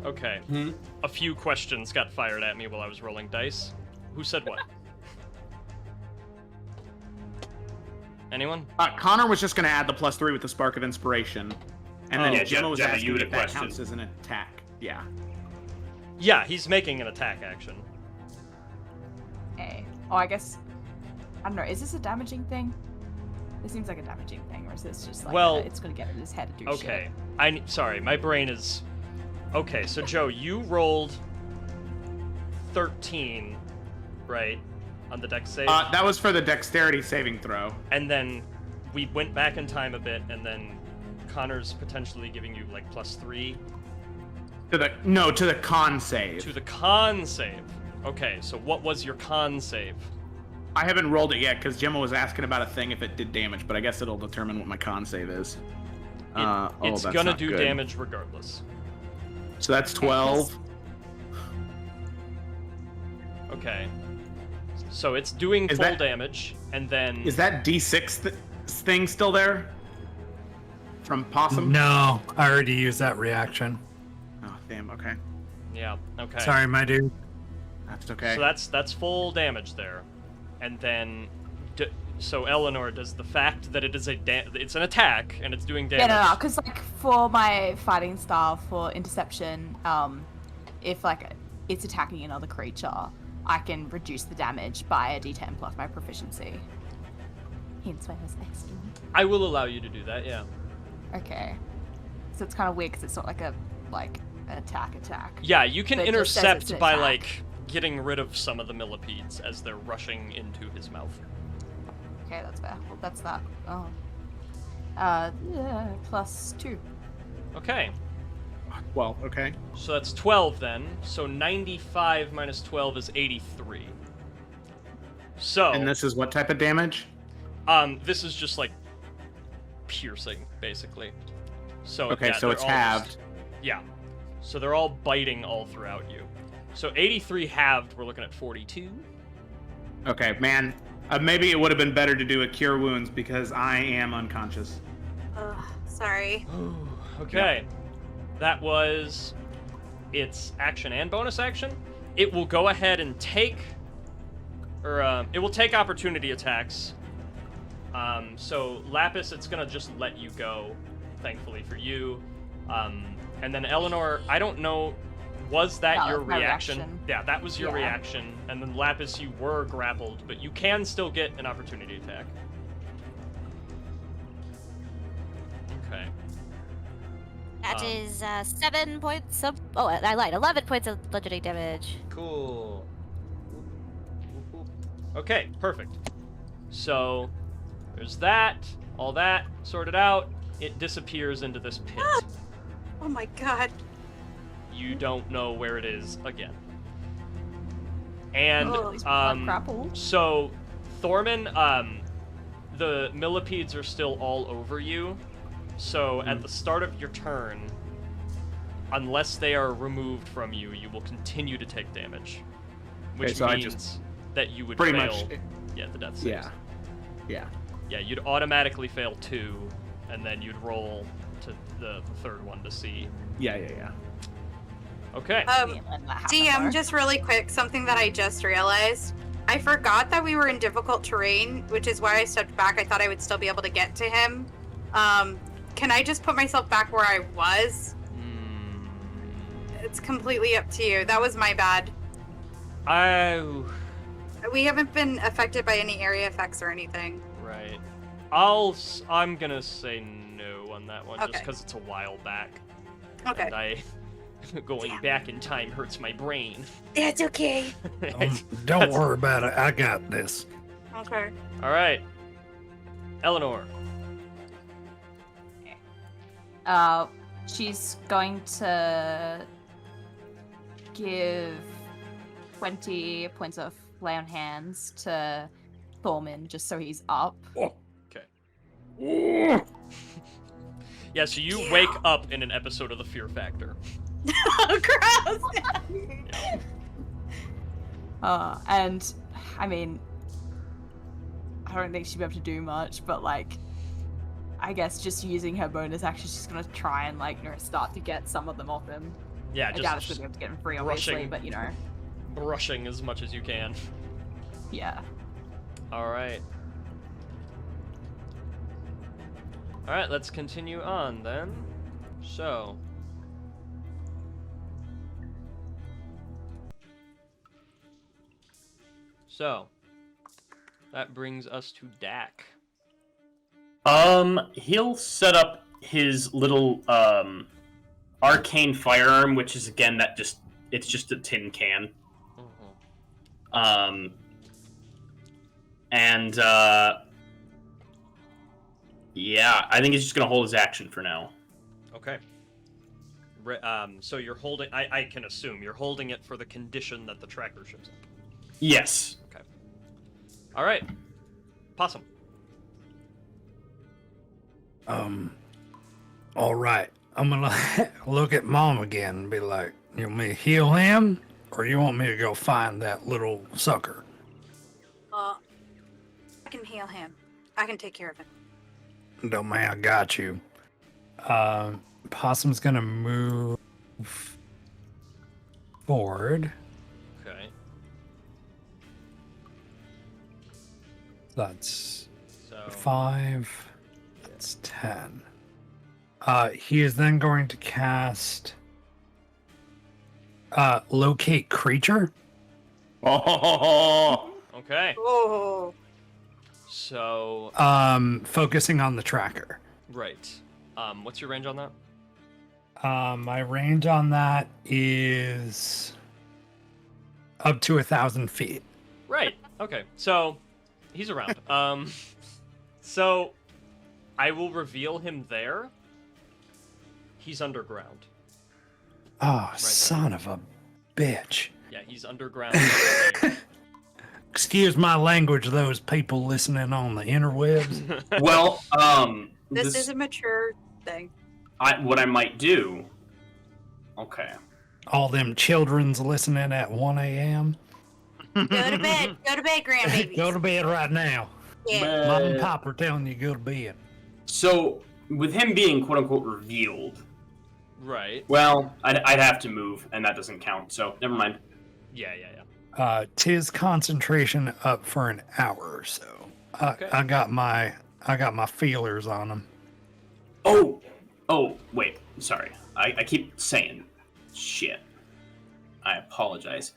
Okay. A few questions got fired at me while I was rolling dice. Who said what? Anyone? Connor was just going to add the +3 with the spark of inspiration, and then Gemma was Gemma, asking you had if a that question. counts as an attack. Yeah. Yeah, he's making an attack action. Okay. Oh, I guess. I don't know. Is this a damaging thing? This seems like a damaging thing, or is this just like it's gonna get in his head to do shit? Okay. Sorry, my brain is. Okay, so Joe, you rolled 13, right, on the dex save. That was for the dexterity saving throw. And then we went back in time a bit, and then Connor's potentially giving you like +3. To the con save. To the con save. Okay, so what was your con save? I haven't rolled it yet because Gemma was asking about a thing if it did damage, but I guess it'll determine what my con save is. It's that's gonna not do good. damage regardless. So that's 12. Okay. So it's doing Is full that- damage, and then... Is that D6 thing still there? From Possum? No, I already used that reaction. Oh, damn, okay. Yeah, okay. Sorry, my dude. That's okay. So that's full damage there. And then... So Eleanor, does the fact that it is it's an attack, and it's doing damage... Yeah, no, because like for my fighting style for interception, if like it's attacking another creature, I can reduce the damage by a d10 plus my proficiency. Hence why I was asking. I will allow you to do that, yeah. Okay. So it's kind of weird because it's not like an attack. Yeah, you can But it just says it's intercept an by attack. like getting rid of some of the millipedes as they're rushing into his mouth. Okay, that's fair. Well, that's that. Oh. Yeah, +2. Okay. Well, okay. So that's 12 then. So 95 minus 12 is 83. So... And this is what type of damage? This is just like piercing, basically. So Okay, yeah, so they're it's all halved. just- yeah. So they're all biting all throughout you. So 83 halved, we're looking at 42. Okay, man. Maybe it would have been better to do a cure wounds because I am unconscious. Ugh, sorry. Okay. That was its action and bonus action. It will go ahead and take... it will take opportunity attacks. So Lapis, it's gonna just let you go, thankfully for you. And then Eleanor, I don't know, was that No, your that's my reaction? reaction. Yeah, that was your Yeah. reaction. And then Lapis, you were grappled, but you can still get an opportunity attack. Okay. That is 7 points of. Oh, I lied. 11 points of bludgeoning damage. Cool. Okay, perfect. So, there's that. All that sorted out. It disappears into this pit. Oh my god. You don't know where it is again. And, Oh, these blood grappled. so, Thorman, the millipedes are still all over you. So, at the start of your turn, unless they are removed from you, you will continue to take damage. Which Okay, so I means just that you would pretty fail. much- Yeah, the death saves. Yeah. Yeah. Yeah, you'd automatically fail 2, and then you'd roll to the third one to see. Yeah. Okay. DM, just really quick, something that I just realized. I forgot that we were in difficult terrain, which is why I stepped back. I thought I would still be able to get to him. Can I just put myself back where I was? It's completely up to you. That was my bad. We haven't been affected by any area effects or anything. Right. I'm gonna say no on that one, just Okay. because it's a while back. Okay. And going back in time hurts my brain. That's okay. Don't worry about it. I got this. Okay. All right. Eleanor. She's going to give 20 points of lay on hands to Thorman just so he's up. Okay. Yeah, so you wake up in an episode of The Fear Factor. Oh, gross! And I mean, I don't think she'd be able to do much, but like, I guess just using her bonus action, she's gonna try and like, start to get some of them off him. Yeah, I doubt she'll be able to get him free, obviously, but brushing as much as you can. Yeah. All right. All right, let's continue on then. So. That brings us to Dak. He'll set up his little arcane firearm, which is again it's just a tin can. And yeah, I think he's just gonna hold his action for now. Okay. So you're holding. I can assume you're holding it for the condition that the tracker shows up. Yes. Okay. All right. Possum. All right. I'm gonna look at Mom again and be like, "You want me to heal him, or you want me to go find that little sucker?" I can heal him. I can take care of him. No, man, I got you. Possum's gonna move forward. Okay. That's So 5. That's 10. He is then going to cast locate creature. Oh. Okay. Oh. So. Focusing on the tracker. Right. What's your range on that? My range on that is up to 1,000 feet. Right. Okay. So he's around. So I will reveal him there. He's underground. Oh, Right son of a bitch. Yeah, he's underground. Excuse my language, those people listening on the interwebs. Well, This is a mature thing. what I might do. Okay. All them children's listening at 1 a.m. Go to bed. Go to bed, grandbabies. Go to bed right now. Yeah. Mom and Pop are telling you go to bed. So, with him being quote unquote revealed, Right. well, I'd have to move, and that doesn't count. So never mind. Yeah. Tis concentration up for an hour or so. Okay. I got my feelers on them. Oh, wait. Sorry. I keep saying shit. I apologize.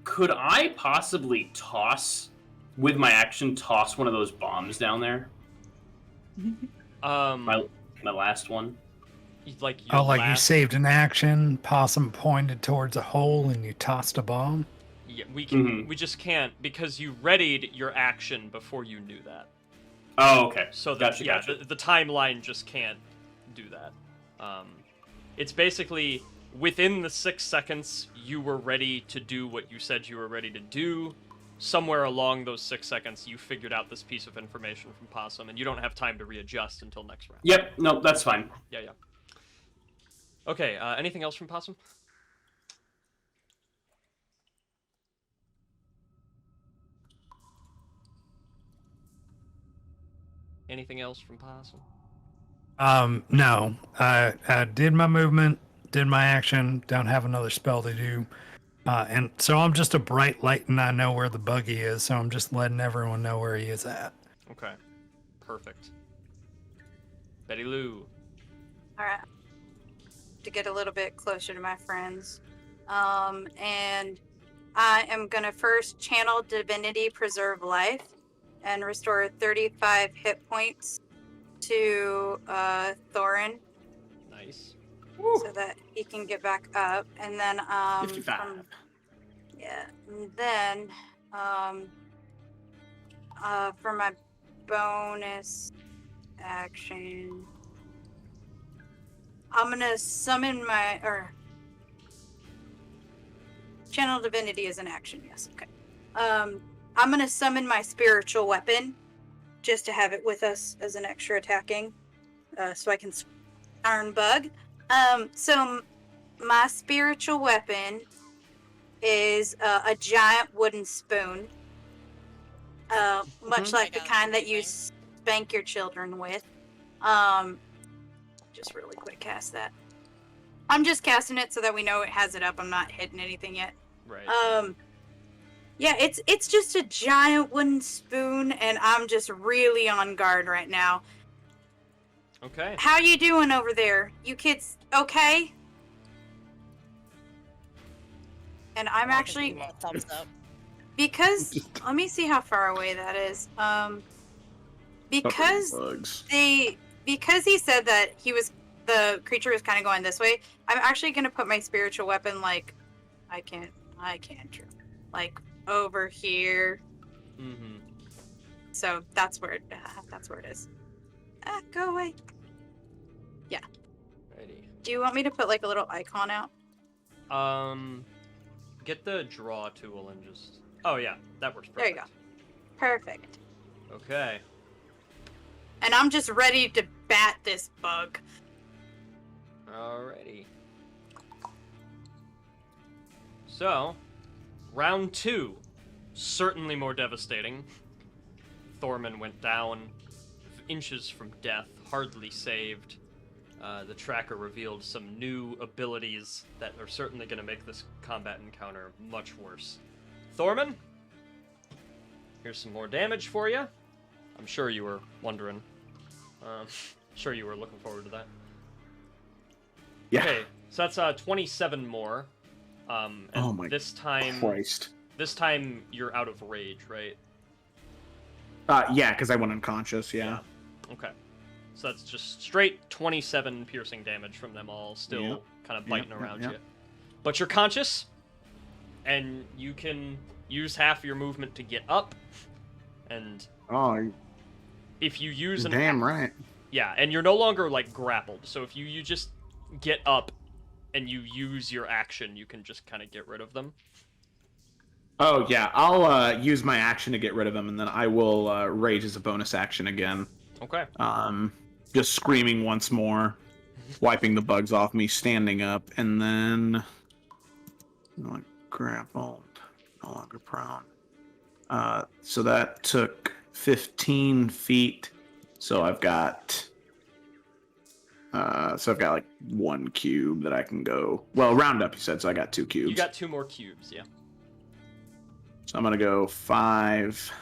Could I possibly with my action, toss one of those bombs down there? My last one. Like you saved an action, Possum pointed towards a hole, and you tossed a bomb? Yeah, we can. We just can't because you readied your action before you knew that. Oh, okay. So Gotcha. the timeline just can't do that. It's basically within the 6 seconds you were ready to do what you said you were ready to do. Somewhere along those 6 seconds, you figured out this piece of information from Possum, and you don't have time to readjust until next round. Yep. No, that's fine. Yeah. Okay. Anything else from Possum? Anything else from Possum? No. I did my movement, did my action, don't have another spell to do. And so I'm just a bright light and I know where the buggy is, so I'm just letting everyone know where he is at. Okay. Perfect. Betty Lou. All right. to get a little bit closer to my friends. And I am gonna first channel Divinity Preserve Life and restore 35 hit points to Thorin. Nice. So that he can get back up. And then 55. And then for my bonus action, I'm gonna summon channel divinity is an action. Yes. Okay. I'm gonna summon my spiritual weapon just to have it with us as an extra attacking, so I can iron bug. So my spiritual weapon is a giant wooden spoon, much like the kind that you spank your children with. Just really quick cast that. I'm just casting it so that we know it has it up. I'm not hitting anything yet. Right. Yeah, it's just a giant wooden spoon, and I'm just really on guard right now. Okay. How you doing over there? You kids okay? And I'm actually thumbs up. because let me see how far away that is. Because Bugs. because he said that the creature was kind of going this way. I'm actually gonna put my spiritual weapon like I can't like over here. Mm-hmm. So that's where it is. Go away. Yeah. Righty. Do you want me to put like a little icon out? Get the draw tool and just. Oh yeah, that works perfect. There you go. Perfect. Okay. And I'm just ready to bat this bug. Alrighty. So, round 2, certainly more devastating. Thorman went down, inches from death, hardly saved. The tracker revealed some new abilities that are certainly going to make this combat encounter much worse. Thorman, here's some more damage for you. I'm sure you were wondering. Sure you were looking forward to that. Yeah. Okay, so that's 27 more. And Oh my this time, Christ. This time you're out of rage, right? Yeah, because I went unconscious, yeah. Okay. So that's just straight 27 piercing damage from them all, still Yep. kind of biting around yep. you. But you're conscious, and you can use half your movement to get up. And Oh, if you use an damn right. Yeah, and you're no longer like grappled. So if you just get up and you use your action, you can just kind of get rid of them. Oh, yeah, I'll use my action to get rid of him, and then I will rage as a bonus action again. Okay. Just screaming once more, wiping the bugs off me, standing up, and then... Not grappled, no longer prone. So that took 15 feet, so I've got... like 1 cube that I can go... Well, round up, you said, so I got 2 cubes. You got 2 more cubes, yeah. So I'm going to go 5,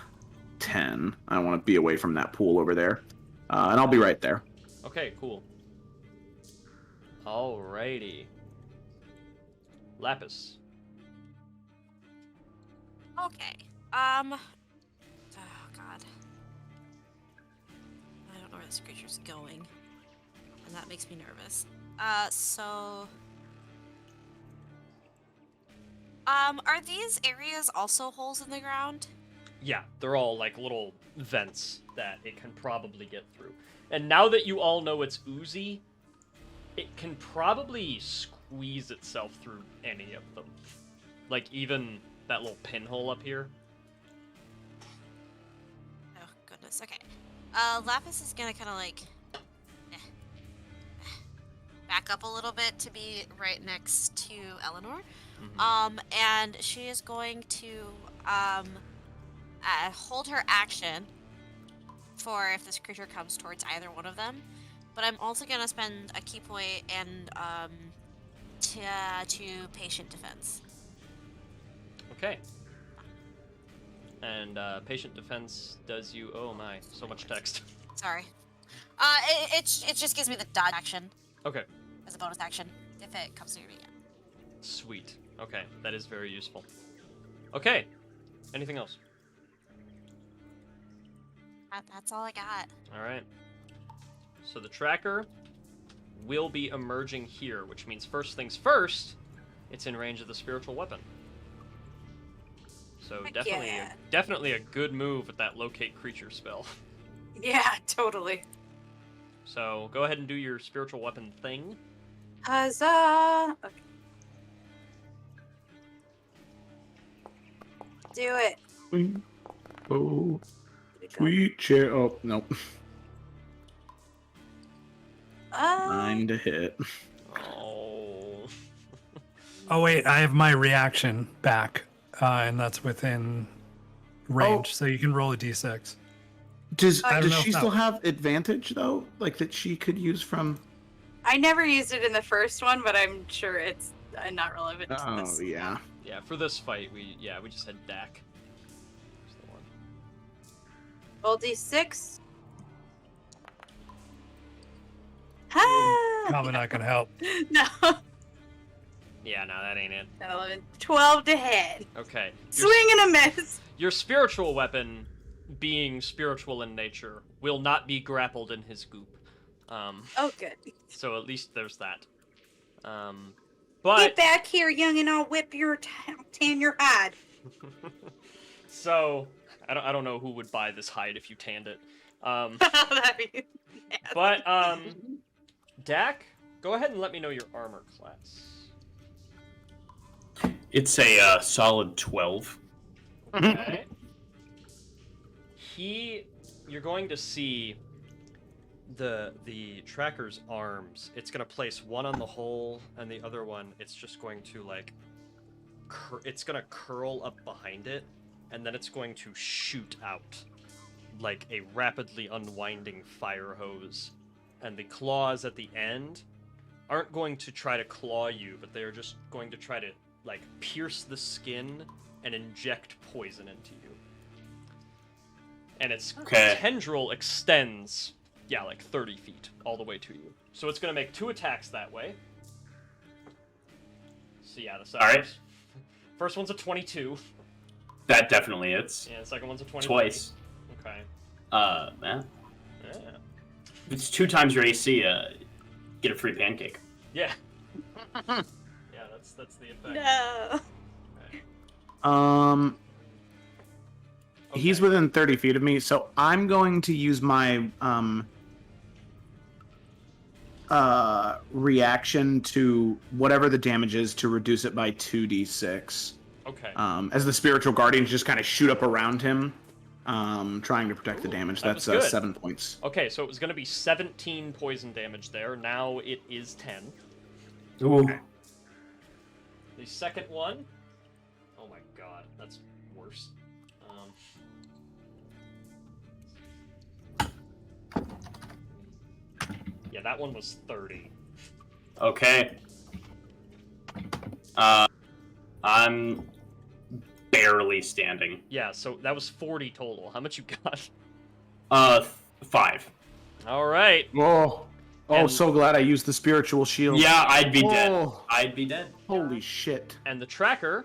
10. I want to be away from that pool over there. And I'll be right there. Okay, cool. Alrighty. Lapis. Okay. Oh god. I don't know where this creature's going. And that makes me nervous. Are these areas also holes in the ground? Yeah, they're all like little vents that it can probably get through. And now that you all know it's oozy, it can probably squeeze itself through any of them. Like even that little pinhole up here. Oh, goodness. Okay. Lapis is gonna kind of like back up a little bit to be right next to Eleanor. Mm-hmm. And she is going to hold her action for if this creature comes towards either one of them. But I'm also gonna spend a key point and to patient defense. Okay. And patient defense does you... Oh my, so much text. Sorry. It just gives me the dodge action Okay. as a bonus action. if it comes near me again. Sweet. Okay, that is very useful. Okay, anything else? That's all I got. All right. So the tracker will be emerging here, which means first things first, it's in range of the spiritual weapon. So Heck definitely, yeah. definitely a good move with that locate creature spell. Yeah, totally. So go ahead and do your spiritual weapon thing. Huzzah! Okay. Do it. Oh, sweet chair. Oh, nope. 9 to hit. Oh. Oh wait, I have my reaction back, and that's within range, so you can roll a d6. Does I don't know she if that- still have advantage though? Like that she could use from? I never used it in the first one, but I'm sure it's not relevant to Oh this. yeah. Yeah, for this fight, we just had Dak. That's the one. Roll d6. Ah! Probably not gonna help. No. Yeah, no, that ain't it. 10, 11, 12 to hit. Okay. Swing and a miss. Your spiritual weapon, being spiritual in nature, will not be grappled in his goop. Oh, good. So at least there's that. But Get back here, young, and I'll whip your tan your hide. so I don't know who would buy this hide if you tanned it. That'd be nasty. But Dak, go ahead and let me know your armor class. It's a solid 12. Okay. You're going to see the tracker's arms. It's going to place one on the hole, and the other one, it's just going to like, it's going to curl up behind it, and then it's going to shoot out like a rapidly unwinding fire hose. And the claws at the end aren't going to try to claw you, but they are just going to try to like pierce the skin and inject poison into you. And its tendril extends, like 30 feet all the way to you. So it's going to make 2 attacks that way. So yeah, the second first one's a 22. That definitely hits. Yeah, the second one's a 23. Twice. Okay. Man. Yeah. If it's 2 times your AC, get a free pancake. Yeah. Yeah, that's the effect. No. Okay. He's within 30 feet of me, so I'm going to use my reaction to whatever the damage is to reduce it by 2d6. Okay. As the spiritual guardians just kind of shoot up around him, trying to protect the damage. That That's was good. 7 points. Okay, so it was going to be 17 poison damage there. Now it is 10. Ooh. Okay. The second one. Oh my god, that's worse. Yeah, that one was 30. Okay. I'm barely standing. Yeah, so that was 40 total. How much you got? 5. All right. Oh, And- so glad I used the spiritual shield. Yeah, I'd be dead. Oh. I'd be dead. Holy shit. And the tracker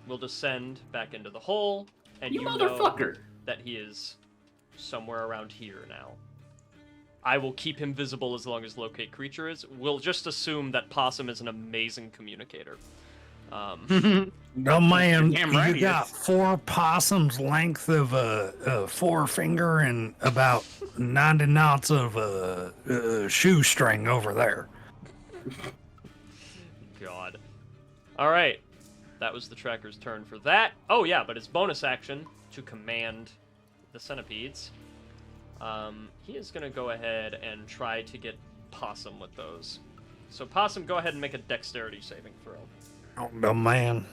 will descend back into the hole, and You you know motherfucker. that he is somewhere around here now. I will keep him visible as long as locate creature is. We'll just assume that Possum is an amazing communicator. No man, Damn right you he got is. 4 possums length of a forefinger and about 90 knots of shoestring over there. God. All right. That was the tracker's turn for that. Oh, yeah, but his bonus action to command the centipedes. He is going to go ahead and try to get Possum with those. So, Possum, go ahead and make a dexterity saving throw. Oh, no man.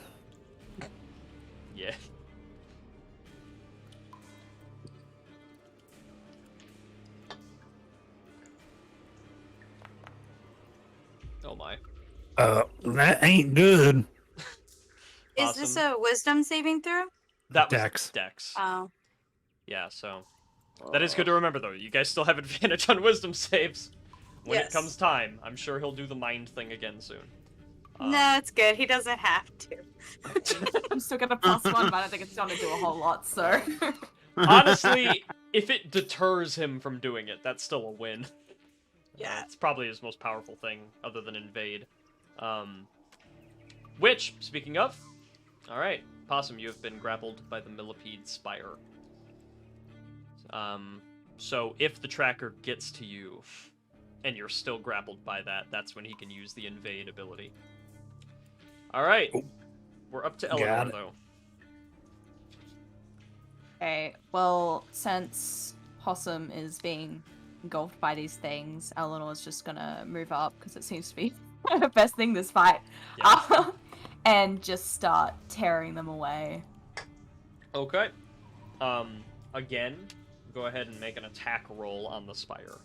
Yeah. Oh, my. That ain't good. Is this a wisdom saving throw? That was Dex. Dex. Oh. Yeah, so that is good to remember, though. You guys still have advantage on wisdom saves. When Yes. it comes time, I'm sure he'll do the mind thing again soon. No, it's good. He doesn't have to. I'm still gonna +1, but I don't think it's gonna do a whole lot. So Honestly, if it deters him from doing it, that's still a win. Yeah. It's probably his most powerful thing, other than invade. Which, speaking of, alright, Possum, you have been grappled by the millipede spire. So if the tracker gets to you, and you're still grappled by that, that's when he can use the invade ability. Alright, we're up to Eleanor, though. okay, well, since Possum is being engulfed by these things, Eleanor's just gonna move up because it seems to be the best thing this fight, Yeah. and just start tearing them away. Okay. Again, go ahead and make an attack roll on the spire.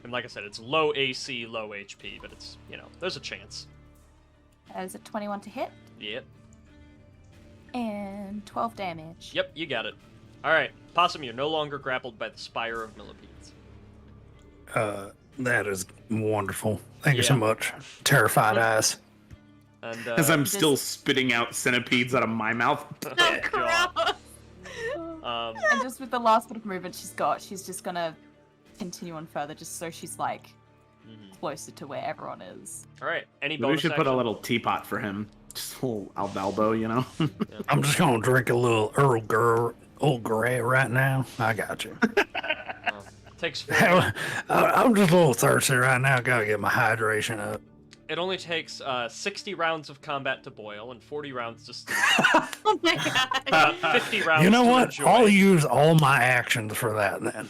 And like I said, it's low AC, low HP, but it's, there's a chance. Is it 21 to hit? Yep. And 12 damage. Yep, you got it. Alright, Possum, you're no longer grappled by the spire of millipedes. That is wonderful. Thank you so Yeah. much. Terrified eyes. And, As I'm still spitting out centipedes out of my mouth. Oh, gross. And just with the last bit of movement she's just gonna continue on further, just so she's like closer to where everyone is. Alright, any We bonus should put a action? little teapot for him. Just a little albalbo, you know? I'm just gonna drink a little Earl Grey right now. I got you. Takes 4. I'm just a little thirsty right now. Gotta get my hydration up. It only takes 60 rounds of combat to boil and 40 rounds to steam. Oh my god. 50 rounds You know to what? enjoy. I'll use all my actions for that then.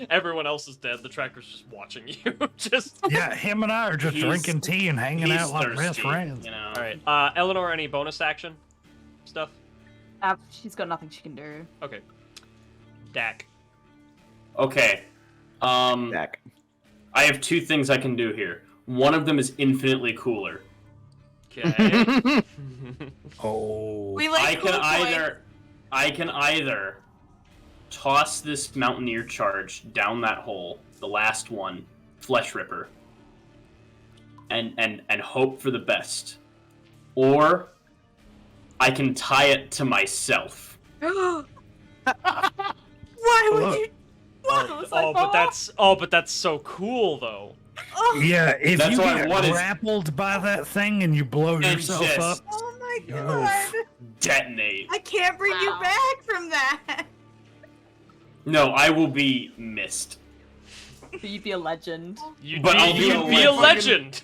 Everyone else is dead. The tracker's just watching you. Just Yeah, him and I are just He's- drinking tea and hanging He's out like best thirsty, friends. you know. all right. Eleanor, any bonus action stuff? She's got nothing she can do. Okay. Dak. Okay. Dak. I have 2 things I can do here. One of them is infinitely cooler. Okay. Oh. We like I cool can either toss this Mountaineer charge down that hole, the last one, Flesh Ripper, and hope for the best, or I can tie it to myself. Why would Look. you? but that's so cool though. Oh, Yeah, if That's you what I get wanted. grappled by that thing and you blow And yourself just up, oh my Oof. god. Detonate. I can't bring you Wow. back from that. No, I will be missed. You'd be a legend. You'd But I'll be be a like legend.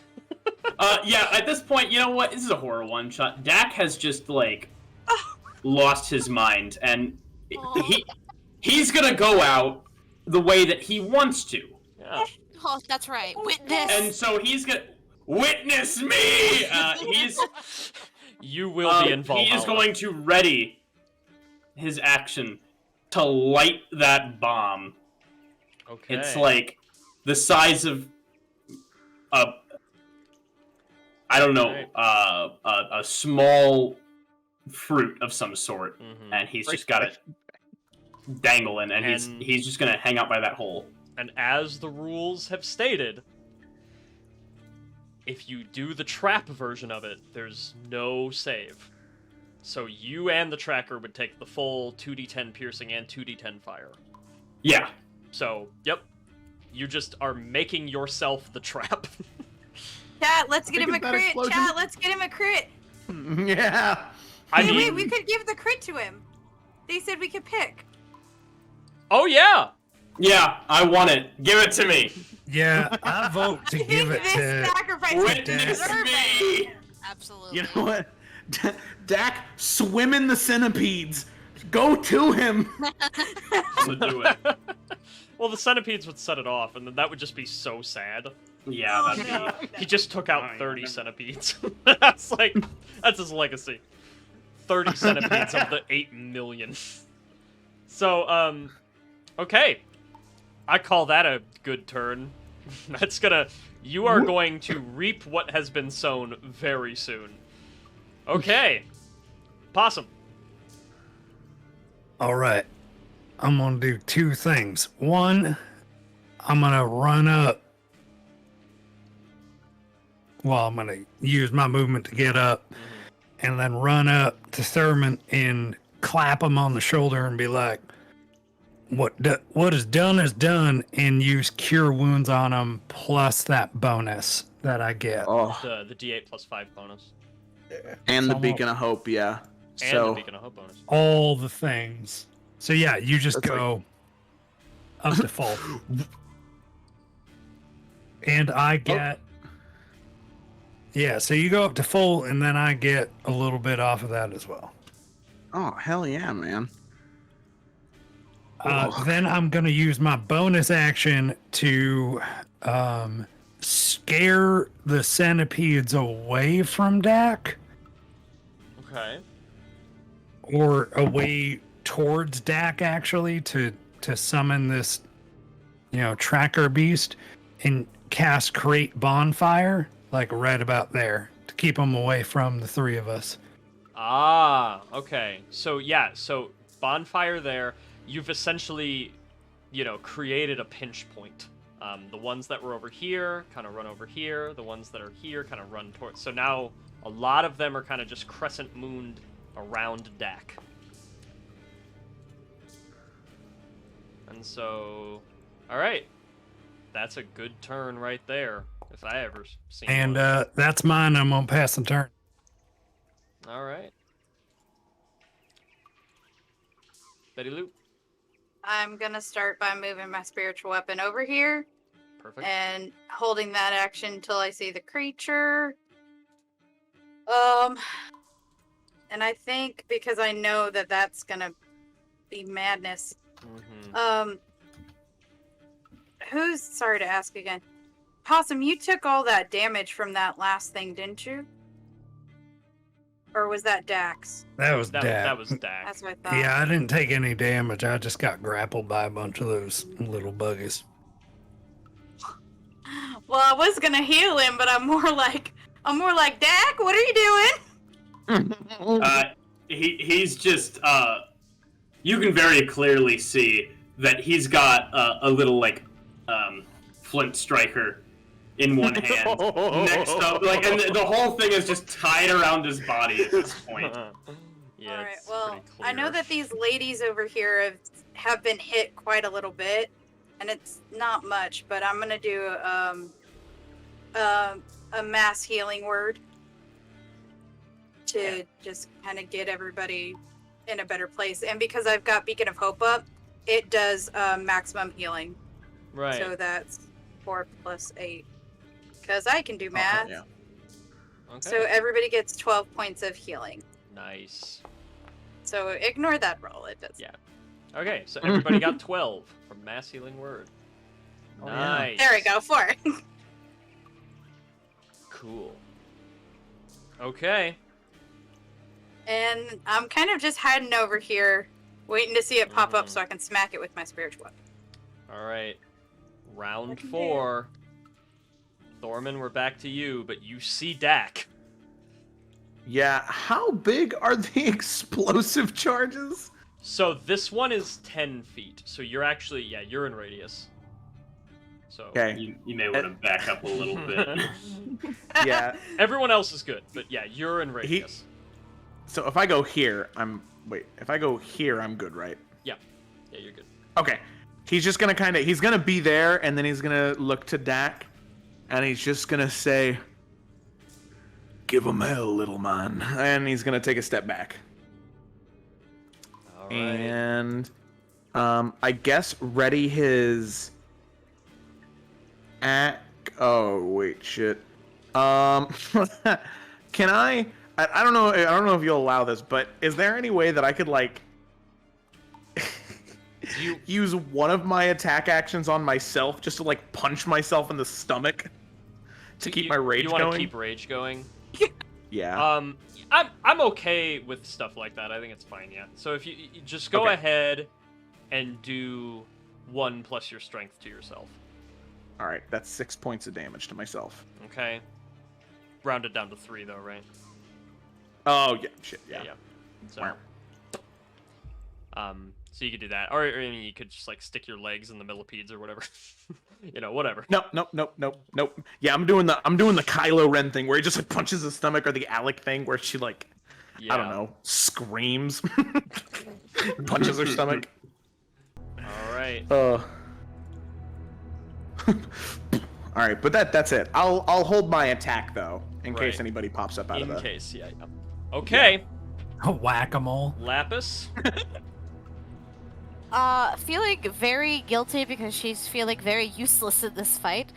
Yeah, at this point, you know what? This is a horror one-shot. Dak has just, lost his mind, and he's gonna go out the way that he wants to. Yeah. Oh, that's right. Witness. And so he's gonna... Witness me! You will be involved. He is going to ready his action to light that bomb. Okay. It's like the size of a... I don't know, a small fruit of some sort, Mhm. and he's just got it dangling, and he's just gonna hang out by that hole. And as the rules have stated, if you do the trap version of it, there's no save. So you and the tracker would take the full 2d10 piercing and 2d10 fire. Yeah. So, yep. You just are making yourself the trap. Chat, let's get him a Think of that crit. explosion. Chat, let's get him a crit. Yeah. I Hey, mean, wait, we could give the crit to him. They said we could pick. oh yeah! Yeah, I want it. Give it to me. yeah, I vote to I give think it this to. sacrifice is Witness deserving. me! Absolutely. You know what? Dak, swim in the centipedes. Go to him. So do it. Well, the centipedes would set it off, and then that would just be so sad. Yeah, that'd be... No. He just took out Oh, yeah, 30 never- centipedes. That's like, that's his legacy. 30 centipedes of the 8 million. So, okay. I call that a good turn. That's gonna... You are going to reap what has been sown very soon. Okay. Possum. All right. I'm going to do 2 things. One, I'm gonna run up. Well, I'm gonna use my movement to get up, and then run up to Thurman and clap him on the shoulder and be like, what is done, and use Cure Wounds on him plus that bonus that I get. Oh, The D8 plus 5 bonus. And the So- Beacon of Hope, yeah. And So the Beacon of Hope bonus. All the things. So yeah, you just That's go up to full. And I get yeah, so you go up to full and then I get a little bit off of that as well. oh hell yeah, man. Then I'm going to use my bonus action to scare the centipedes away from Dak, Okay. or away towards Dak, actually, to summon this, tracker beast, and cast Create Bonfire, like right about there, to keep them away from the three of us. Ah, okay. So yeah, so bonfire there. You've essentially, created a pinch point. The ones that were over here kind of run over here. The ones that are here kind of run towards. So now a lot of them are kind of just crescent mooned around Dak. And so, all right, that's a good turn right there, if I ever seen And one. that's mine. I'm going to pass the turn. All right. Betty Lou. I'm gonna start by moving my spiritual weapon over here Perfect. and holding that action until I see the creature. And I think because I know that that's gonna be madness. Mm-hmm. Who's sorry to ask again? Possum, you took all that damage from that last thing, didn't you? Or was that Dax? That was That, Dak. that was Dak. That's what I thought. Yeah, I didn't take any damage. I just got grappled by a bunch of those little buggies. Well, I was gonna heal him, but I'm more like Dak. What are you doing? He's just you can very clearly see that he's got a little flint striker in one hand next up, and the whole thing is just tied around his body at this point. Yeah. All right. it's Well, pretty I know clear. that these ladies over here have been hit quite a little bit, and it's not much, but I'm gonna do a mass healing word to just kind of get everybody in a better place. And because I've got Beacon of Hope up, it does maximum healing. Right. So that's 4 + 8. Because I can do math. yeah. Okay. So everybody gets 12 points of healing. Nice. So ignore that roll. It does. Yeah. Okay, so everybody got 12 from Mass Healing Word. Oh, yeah. Nice. There we go. 4. Cool. Okay. And I'm kind of just hiding over here, waiting to see it pop up so I can smack it with my spiritual weapon. All right. Round can do 4. Thorman, we're back to you, but you see Dak. Yeah, how big are the explosive charges? So this one is 10 feet. So you're actually, you're in radius. So Okay. You may want to back up a little bit. Yeah. everyone else is good, but yeah, you're in radius. So if I go here, if I go here, I'm good, right? Yeah, you're good. Okay. He's just gonna he's gonna be there, and then he's gonna look to Dak, and he's just gonna say, "Give him hell, little man," and he's gonna take a step back. All right. And I guess ready his oh wait, shit. Can I don't know if you'll allow this, but is there any way that I could use one of my attack actions on myself just to punch myself in the stomach to keep my rage You going? want to keep rage going? Yeah. I'm okay with stuff like that. I think it's fine. Yeah. So if you just go Okay. ahead and do 1 plus your strength to yourself. All right, that's 6 points of damage to myself. Okay. Rounded down to 3 though, right? Oh yeah, shit, yeah. So So you could do that, or I mean, you could just like stick your legs in the millipedes or whatever. Whatever. Nope. Yeah, I'm doing the Kylo Ren thing where he just like punches his stomach, or the Alec thing where she like, I don't know, screams, punches her stomach. All right. All right, but that's it. I'll hold my attack though, in case anybody pops up out of the. In case, yeah. Okay. Whack-a-mole. Lapis. Feeling very guilty because she's feeling very useless in this fight.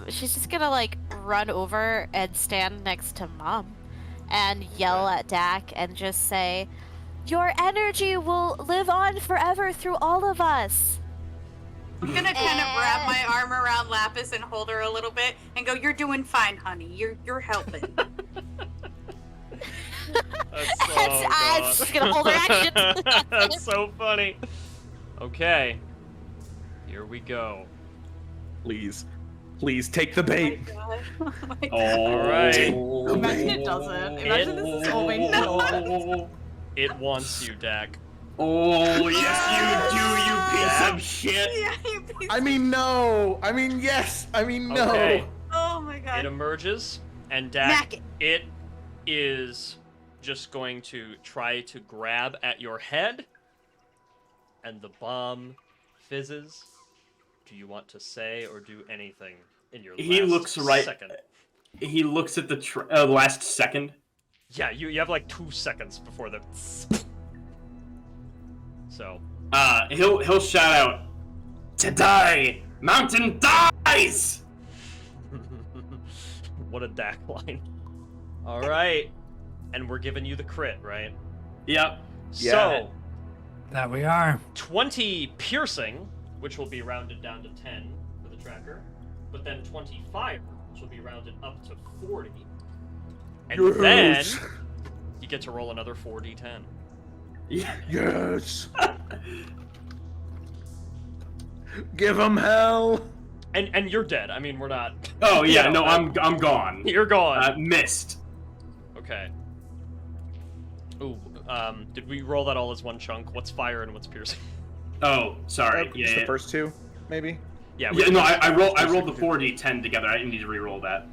She's just gonna like run over and stand next to Mom and yell at Dak and just say, "Your energy will live on forever through all of us." I'm gonna kind of wrap my arm around Lapis and hold her a little bit and go, "You're doing fine, honey. You're helping." I'm just gonna hold her action. That's so funny. Okay. Here we go. Please take the bait. All right. Imagine it doesn't. Imagine this is all being filmed. It wants you, Dak. Oh, yes, you do, you piece of shit. Yeah, you piece I mean, no. I mean, yes. I mean, no. Okay. Oh my god. It emerges, and Smack Dak, it is just going to try to grab at your head, and the bomb fizzes. Do you want to say or do anything in your last second? He looks at the last second. Yeah, you have like 2 seconds before the. So. He'll shout out, "Today, Mountain dies!" What a Dak line. All right. And we're giving you the crit, right? Yep. So, That we are. 20 piercing, which will be rounded down to 10 for the tracker, but then 20 fire, which will be rounded up to 40. And then you get to roll another 4d10. Yes. Give him hell. And you're dead. I mean, we're not. Oh yeah, no, I'm gone. You're gone. Missed. Okay. Ooh, did we roll that all as one chunk? What's fire and what's piercing? Oh, sorry. Just the first two, maybe. Yeah. No, I rolled the 4d10 together. I didn't need to re-roll that.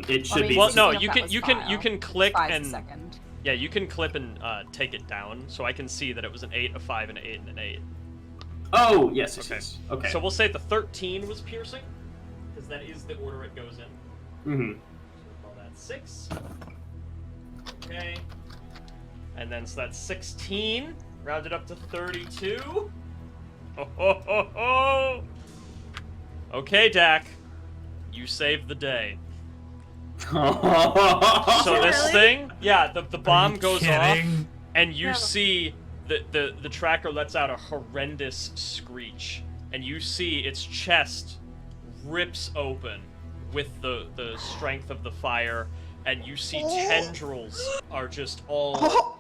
It should be. Well, no, you can click and. Second. Yeah, you can clip and take it down, so I can see that it was an 8, a 5, and an 8, and an 8. Oh, yes, Okay. yes. Okay. So we'll say the 13 was piercing, because that is the order it goes in. Mm-hmm. So we'll call that 6. Okay. And then, so that's 16, rounded up to 32. Ho, ho, ho, ho. Okay, Dak. You saved the day. So this thing, yeah, the bomb goes off, and you see the tracker lets out a horrendous screech, and you see its chest rips open with the strength of the fire, and you see tendrils are just all,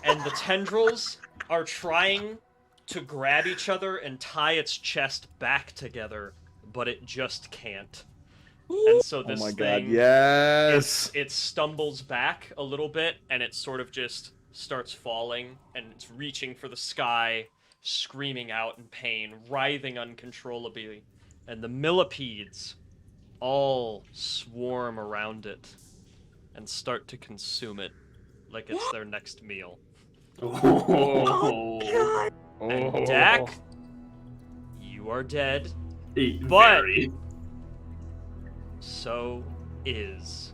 and the tendrils are trying to grab each other and tie its chest back together, but it just can't. And so this thing, yes. it stumbles back a little bit, and it sort of just starts falling, and it's reaching for the sky, screaming out in pain, writhing uncontrollably, and the millipedes all swarm around it and start to consume it like it's their next meal. Oh. And Dak, you are dead, but so is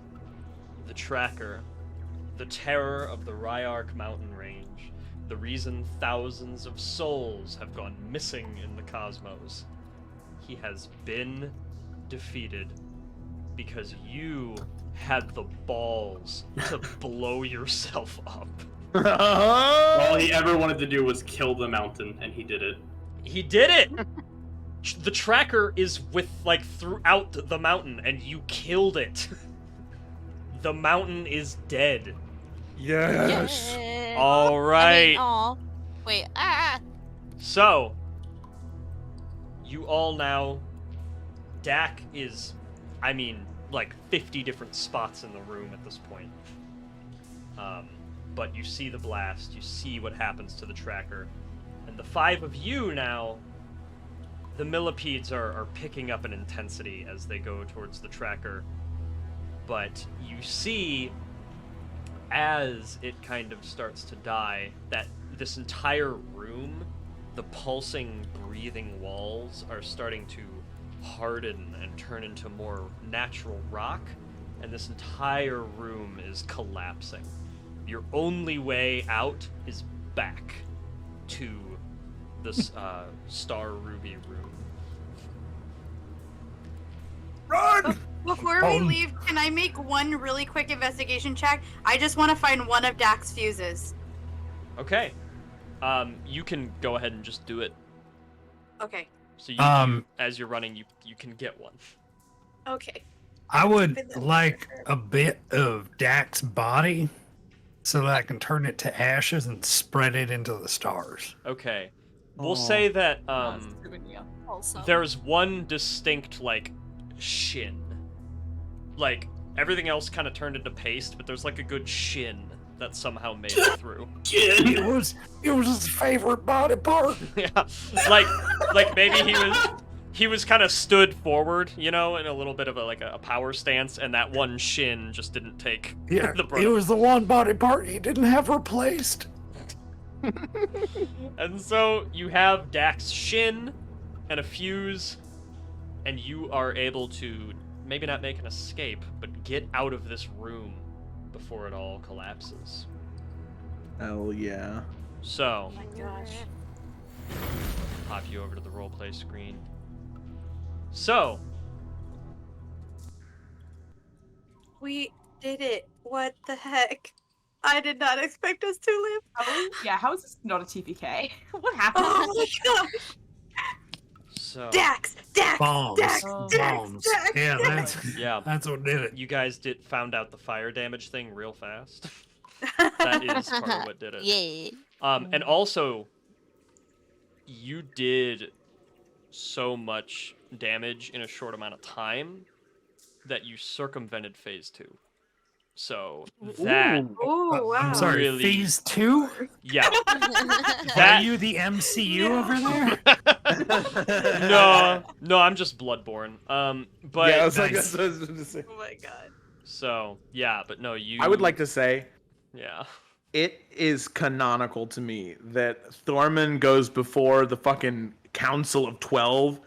the tracker, the terror of the Ryark mountain range, the reason thousands of souls have gone missing in the cosmos. He has been defeated because you had the balls to blow yourself up. All he ever wanted to do was kill the mountain, and he did it. He did it! The tracker is throughout the mountain, and you killed it. The mountain is dead. Yes. All right. Wait. So, you all now. Dak is, 50 different spots in the room at this point. but you see the blast, you see what happens to the tracker, and the 5 of you now, the millipedes are picking up in intensity as they go towards the tracker, but you see, as it kind of starts to die, that this entire room, the pulsing, breathing walls are starting to harden and turn into more natural rock, and this entire room is collapsing. Your only way out is back to this Star Ruby room. Run! Before we leave, can I make one really quick investigation check? I just want to find one of Dak's fuses. Okay. You can go ahead and just do it. Okay. So you as you're running, you can get one. Okay. I would like a bit of Dak's body so that I can turn it to ashes and spread it into the stars. Okay. We'll say that Also. there's one distinct like shin. Like everything else kind of turned into paste, but there's like a good shin that somehow made it through. It was his favorite body part. Yeah. Like maybe he was kind of stood forward, you know, in a little bit of a power stance, and that one shin just didn't take Yeah, the brunt. it was the one body part he didn't have replaced. And so you have Dak's shin and a fuse, and you are able to maybe not make an escape, but get out of this room before it all collapses. Hell yeah. So, Oh my gosh. pop you over to the roleplay screen. So, We did it. What the heck? I did not expect us to live. Oh, yeah, how is this not a TPK? What happened? Oh my gosh. so Dax! Bombs. Dax! Bombs. Dax! Yeah, Dax! yeah, that's what did it. you guys found out the fire damage thing real fast. That is part of what did it. Yeah. And also, you did so much damage in a short amount of time that you circumvented phase 2. So that Oh, wow. I'm sorry, really- phase 2? yeah, Are that you the MCU over there? no, I'm just Bloodborne. But yeah, I was like, Nice. that's what I was gonna say. Oh my god. so yeah, but no, you. I would like to say Yeah. it is canonical to me that Thorman goes before the fucking Council of 12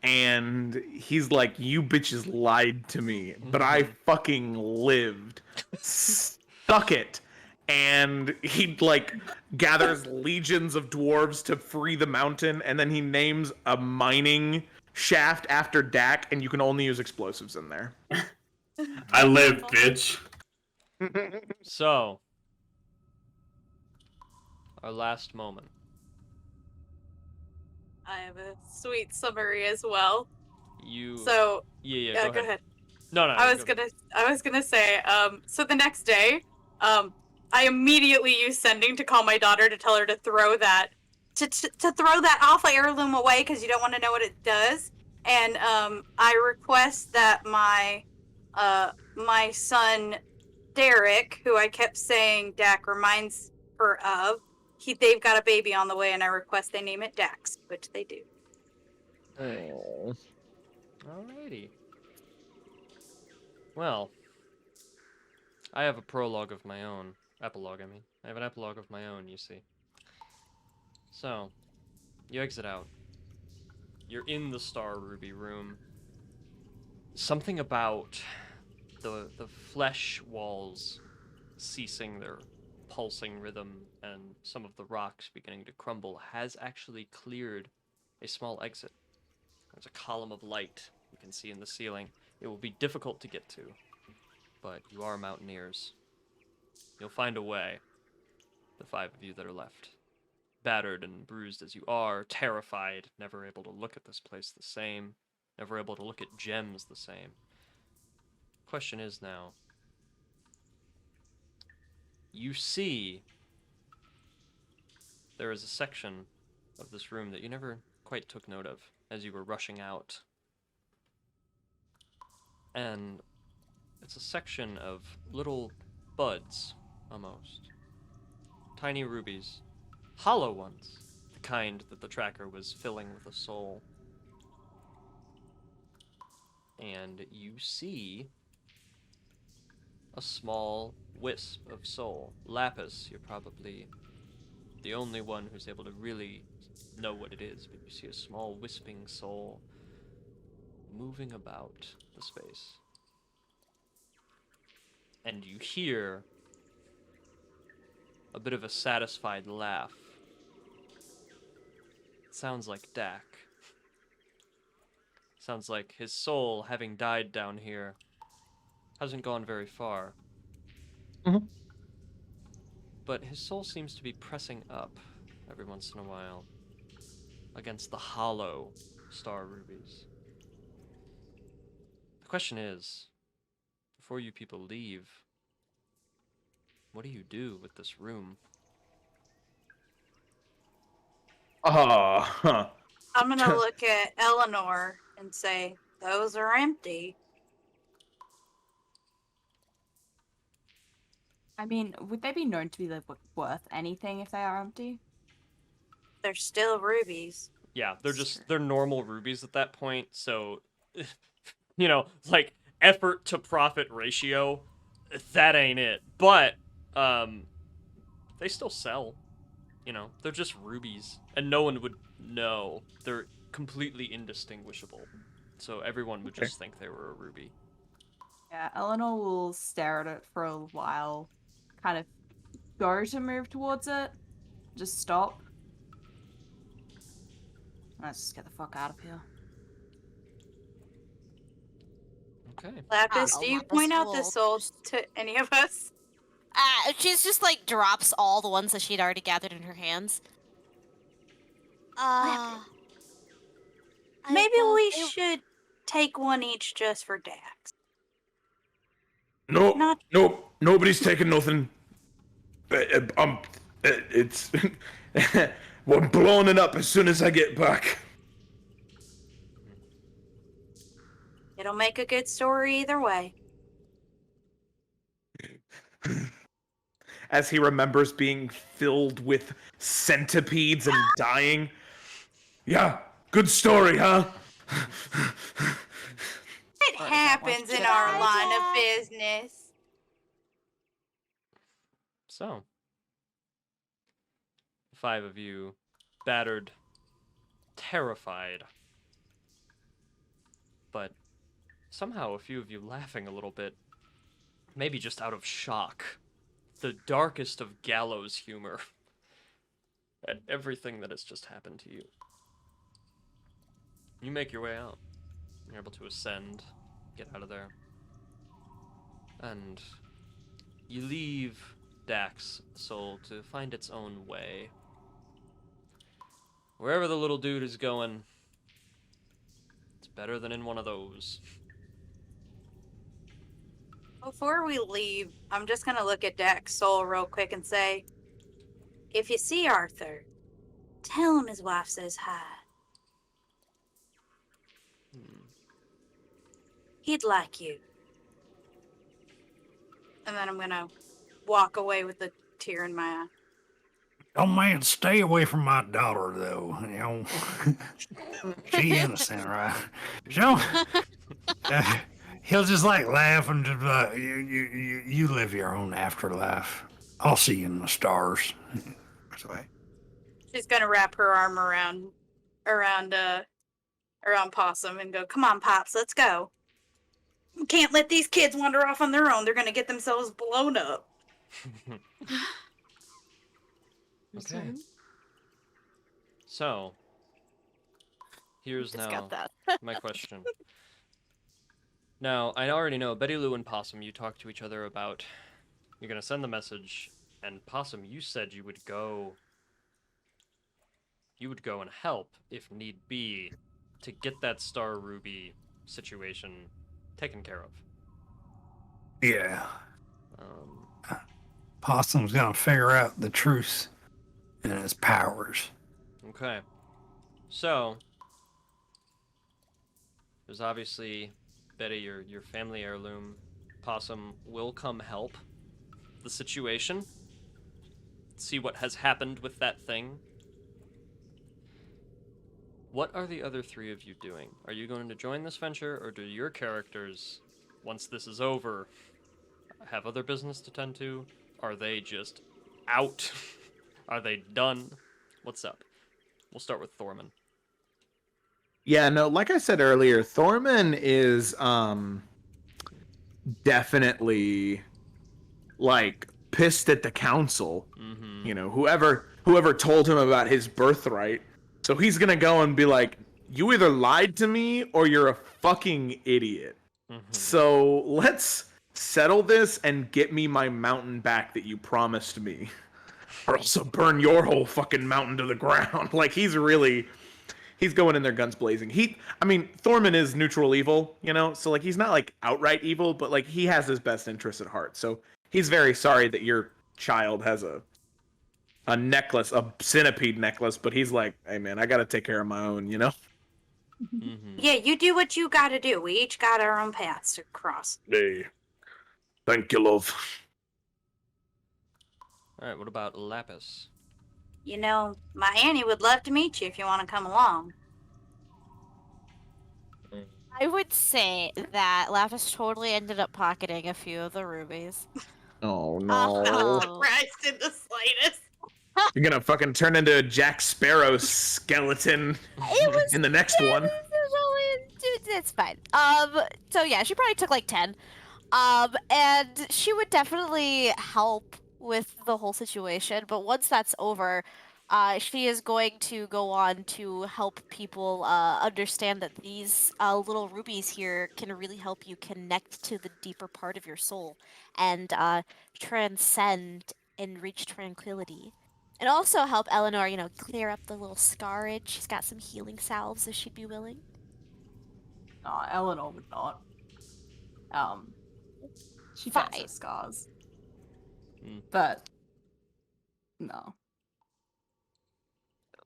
and he's like, you bitches lied to me, but I fucking lived. Suck it. And he like gathers legions of dwarves to free the mountain, and then he names a mining shaft after Dak, and you can only use explosives in there. I live, bitch. So, our last moment. I have a sweet summary as well. You. So, Yeah. go ahead. No. I was gonna say, so the next day, I immediately used sending to call my daughter to tell her to throw that, to throw that alpha heirloom away because you don't want to know what it does. And I request that my son Derek, who I kept saying Dak reminds her of, they've got a baby on the way, and I request they name it Dax, which they do. Oh. Alrighty. Well, I have a prologue of my own. Epilogue, I mean. I have an epilogue of my own, you see. So, you exit out. You're in the Star Ruby room. Something about the flesh walls ceasing their pulsing rhythm and some of the rocks beginning to crumble has actually cleared a small exit. There's a column of light you can see in the ceiling. It will be difficult to get to, but you are mountaineers. You'll find a way, the 5 of you that are left. Battered and bruised as you are, terrified, never able to look at this place the same, never able to look at gems the same. Question is now, you see there is a section of this room that you never quite took note of as you were rushing out. And it's a section of little buds, almost, tiny rubies. Hollow ones. The kind that the tracker was filling with a soul. And you see a small wisp of soul. Lapis, you're probably the only one who's able to really know what it is, but you see a small wisping soul moving about the space. And you hear a bit of a satisfied laugh. It sounds like Dak. Sounds like his soul, having died down here, hasn't gone very far. Mhm. But his soul seems to be pressing up every once in a while against the hollow star rubies. The question is, before you people leave, what do you do with this room? Huh. I'm gonna look at Eleanor and say, those are empty. I mean, would they be known to be like, worth anything if they are empty? They're still rubies. Yeah, they're That's just true. they're normal rubies at that point, so like effort to profit ratio, that ain't it. But they still sell. They're just rubies, and no one would know. They're completely indistinguishable. So everyone would just think they were a ruby. Yeah, Eleanor will stare at it for a while, kind of go to move towards it, just stop. Let's just get the fuck out of here. Okay. Lapis, Oh, do you Lapis point out the will soul just- to any of us? She's just like drops all the ones that she'd already gathered in her hands. Maybe we should take one each just for Dax. No, Not- no, nobody's taking nothing. It's we're blowing it up as soon as I get back. It'll make a good story either way. As he remembers being filled with centipedes and dying. Yeah, good story, huh? It happens in our line of business. So, the 5 of you, battered, terrified, but somehow a few of you laughing a little bit, maybe just out of shock. The darkest of gallows humor at everything that has just happened to you. You make your way out. You're able to ascend, get out of there. And you leave Dak's soul to find its own way. Wherever the little dude is going, it's better than in one of those. Before we leave, I'm just gonna look at Dax's soul real quick and say, if you see Arthur, tell him his wife says hi. He'd like you. And then I'm gonna walk away with a tear in my eye. Oh man, stay away from my daughter, though. She innocent, right? So he'll just like laugh and just like, you live your own afterlife. I'll see you in the stars. She's gonna wrap her arm around Possum and go, "Come on, Pops, let's go. We can't let these kids wander off on their own. They're gonna get themselves blown up." Okay. So, here's Just now got that. my question. Now, I already know, Betty Lou and Possum, you talked to each other about, you're going to send the message, and Possum, you said you would go and help, if need be, to get that Star Ruby situation taken care of. Yeah. Possum's gonna figure out the truth and his powers. Okay. So, there's obviously, Betty, your family heirloom. Possum will come help the situation. see what has happened with that thing. What are the other three of you doing? Are you going to join this venture, or do your characters, once this is over, have other business to tend to? Are they just out? Are they done? What's up? We'll start with Thorman. Yeah, no, like I said earlier, Thorman is definitely like pissed at the council. Mm-hmm. You know, whoever told him about his birthright. So he's gonna go and be like, you either lied to me or you're a fucking idiot. Mm-hmm. So let's settle this and get me my mountain back that you promised me. Or else I'll burn your whole fucking mountain to the ground. Like, he's going in there guns blazing. Thorman is neutral evil, you know? So, like, he's not, like, outright evil, but, like, he has his best interests at heart. So he's very sorry that your child has a necklace, a centipede necklace, but he's like, hey, man, I gotta take care of my own, you know? Mm-hmm. Yeah, you do what you gotta do. We each got our own paths to cross. Hey. Thank you, love. All right, what about Lapis? You know, my Annie would love to meet you if you want to come along. I would say that Lapis totally ended up pocketing a few of the rubies. Oh, Not no. surprised in the slightest. You're gonna fucking turn into a Jack Sparrow skeleton in the next one. It's fine. So yeah, she probably took like 10. And she would definitely help with the whole situation, but once that's over, she is going to go on to help people understand that these little rubies here can really help you connect to the deeper part of your soul and transcend and reach tranquility. And also help Eleanor, clear up the little scarage. She's got some healing salves if she'd be willing. Eleanor would not. She Fine. does have scars. Mm. But no.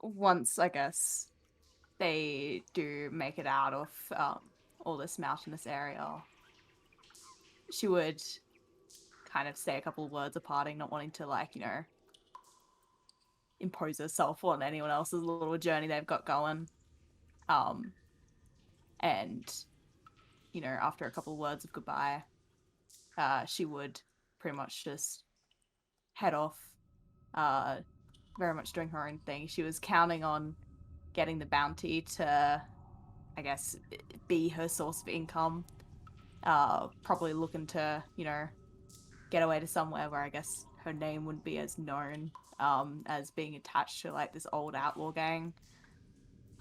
Once, I guess, they do make it out of all this mountainous area, she would kind of say a couple of words of parting, not wanting to, impose herself on anyone else's little journey they've got going. And, after a couple of words of goodbye, she would pretty much just head off, very much doing her own thing. She was counting on getting the bounty to, I guess, be her source of income. Probably looking to, get away to somewhere where I guess her name wouldn't be as known, as being attached to, this old outlaw gang.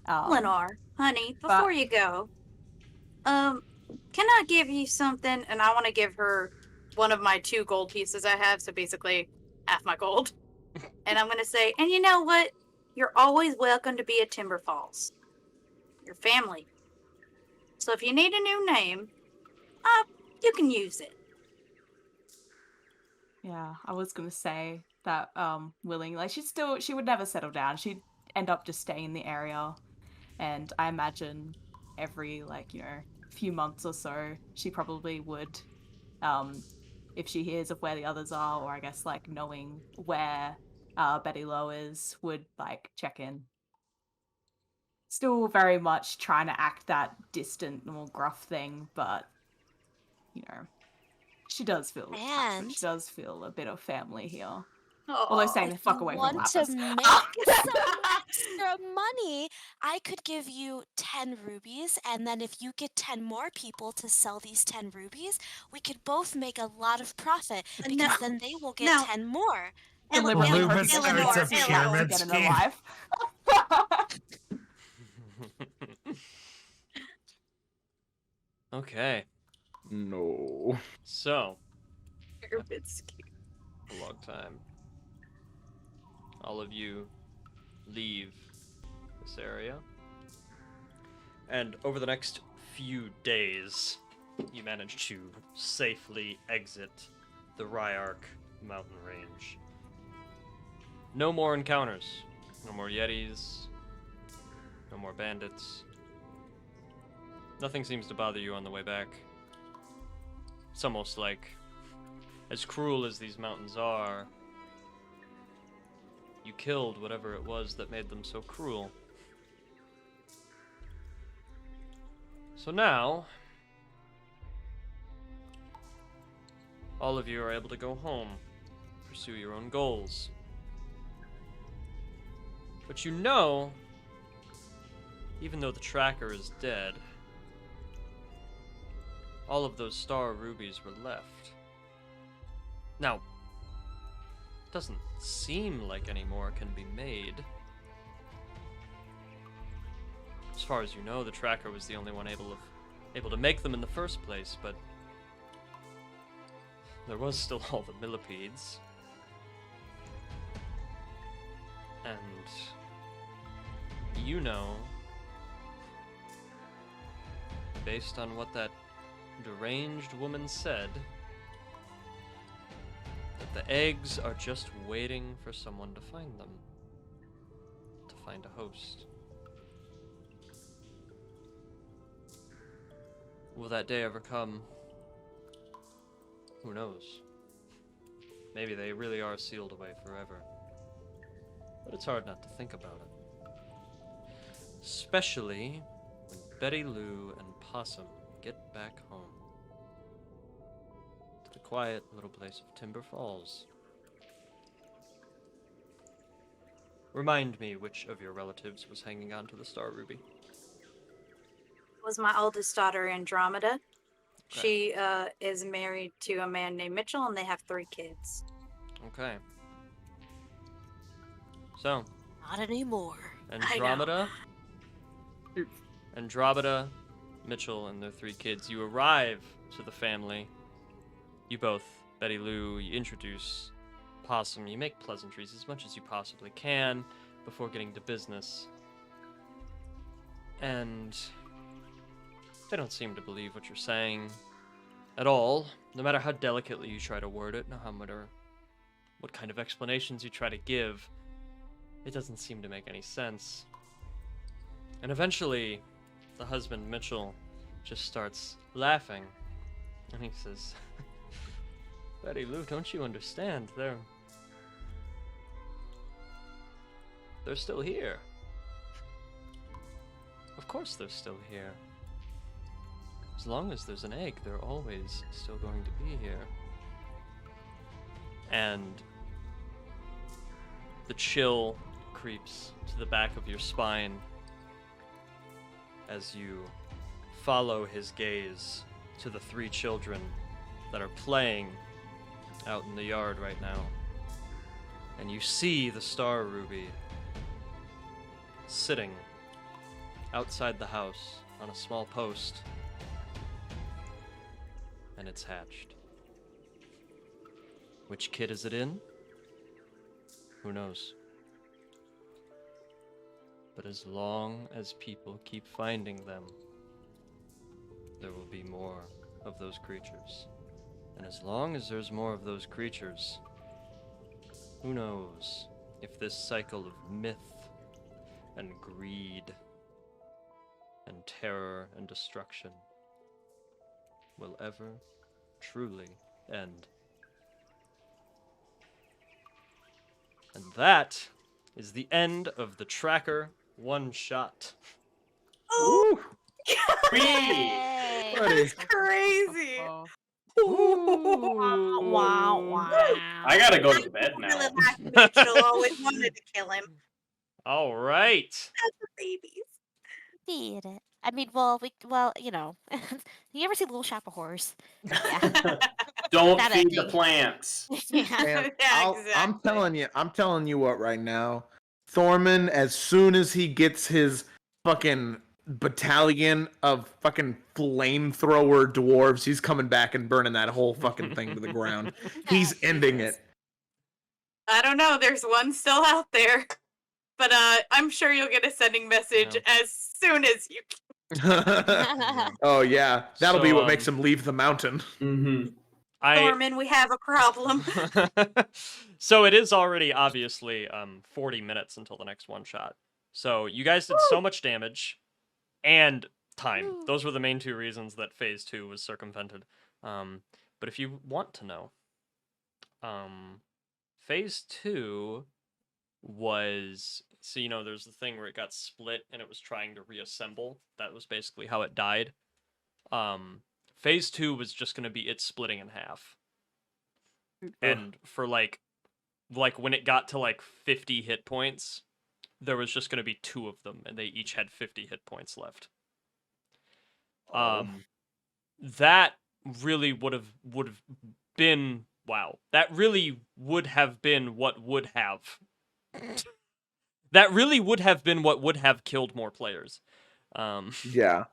Eleanor, honey, before you go, can I give you something? And I want to give her one of my 2 gold pieces I have, so basically half my gold. And I'm going to say, and you know what? You're always welcome to be at Timber Falls. Your family. So if you need a new name, you can use it. Yeah, I was gonna say that Willing, she would never settle down. She'd end up just staying in the area. And I imagine every few months or so she probably would, if she hears of where the others are, or I guess knowing where Betty Lowe is, would check in. Still very much trying to act that distant, more gruff thing, but she does feel attachment. She does feel a bit of family here. Although saying the fuck away from Lapis. Want to make some extra money, I could give you 10 rubies, and then if you get 10 more people to sell these 10 rubies, we could both make a lot of profit, because then they will get 10 more. Eleanor starts a pyramid scheme. Okay. No. So, Pyramid scheme. a long time. All of you leave this area. And over the next few days, you manage to safely exit the Ryark mountain range. No more encounters. No more Yetis. No more bandits. Nothing seems to bother you on the way back. It's almost like, as cruel as these mountains are, You killed whatever it was that made them so cruel. So now, all of you are able to go home, pursue your own goals. But you know, even though the tracker is dead, all of those star rubies were left. Now, it doesn't seem like any more can be made. As far as you know, the tracker was the only one able to make them in the first place, but there was still all the millipedes. And you know, based on what that deranged woman said, that the eggs are just waiting for someone to find them. To find a host. Will that day ever come? Who knows? Maybe they really are sealed away forever. But it's hard not to think about it. Especially when Betty Lou and Possum get back home. To the quiet little place of Timber Falls. Remind me which of your relatives was hanging on to the Star Ruby. Was my oldest daughter Andromeda. Okay. She is married to a man named Mitchell, and they have 3 kids. Okay. So, Not anymore. Andromeda, Mitchell, and their 3 kids. You arrive to the family. You both, Betty Lou, you introduce Possum. You make pleasantries as much as you possibly can before getting to business. And they don't seem to believe what you're saying at all, no matter how delicately you try to word it, no matter what kind of explanations you try to give. It doesn't seem to make any sense. And eventually, the husband, Mitchell, just starts laughing. And he says, Betty Lou, don't you understand? They're still here. Of course they're still here. As long as there's an egg, they're always still going to be here. And the chill creeps to the back of your spine as you follow his gaze to the 3 children that are playing out in the yard right now. And you see the Star Ruby sitting outside the house on a small post. And it's hatched. Which kid is it in? Who knows? But as long as people keep finding them, there will be more of those creatures. And as long as there's more of those creatures, who knows if this cycle of myth and greed and terror and destruction will ever truly end. And that is the end of the Tracker one-shot. Oh, Yay! that's crazy. Wow. I gotta go to bed now. Really like Mitchell. Always wanted to kill him. All right. That's the babies. Did it. I mean, you know. You ever see Little Shop of Horrors? Yeah. Don't That feed the ending. plants. Yeah. Man, Yeah, I'm exactly. telling you what right now. Thorman, as soon as he gets his fucking battalion of fucking flamethrower dwarves, he's coming back and burning that whole fucking thing to the ground. He's ending it. I don't know. There's one still out there, but I'm sure you'll get a sending message as soon as you. Oh yeah, that'll be So, what makes him leave the mountain. Mm-hmm. Norman, we have a problem. So it is already obviously 40 minutes until the next one shot. So you guys did so much damage and time. Those were the main 2 reasons that phase 2 was circumvented. But if you want to know, phase 2 was, so there's the thing where it got split and it was trying to reassemble. That was basically how it died. Phase 2 was just going to be it splitting in half. And for like when it got to like 50 hit points, there was just going to be 2 of them, and they each had 50 hit points left. That really would have been, wow. That really would have been what would have. That really would have been what would have killed more players. Yeah.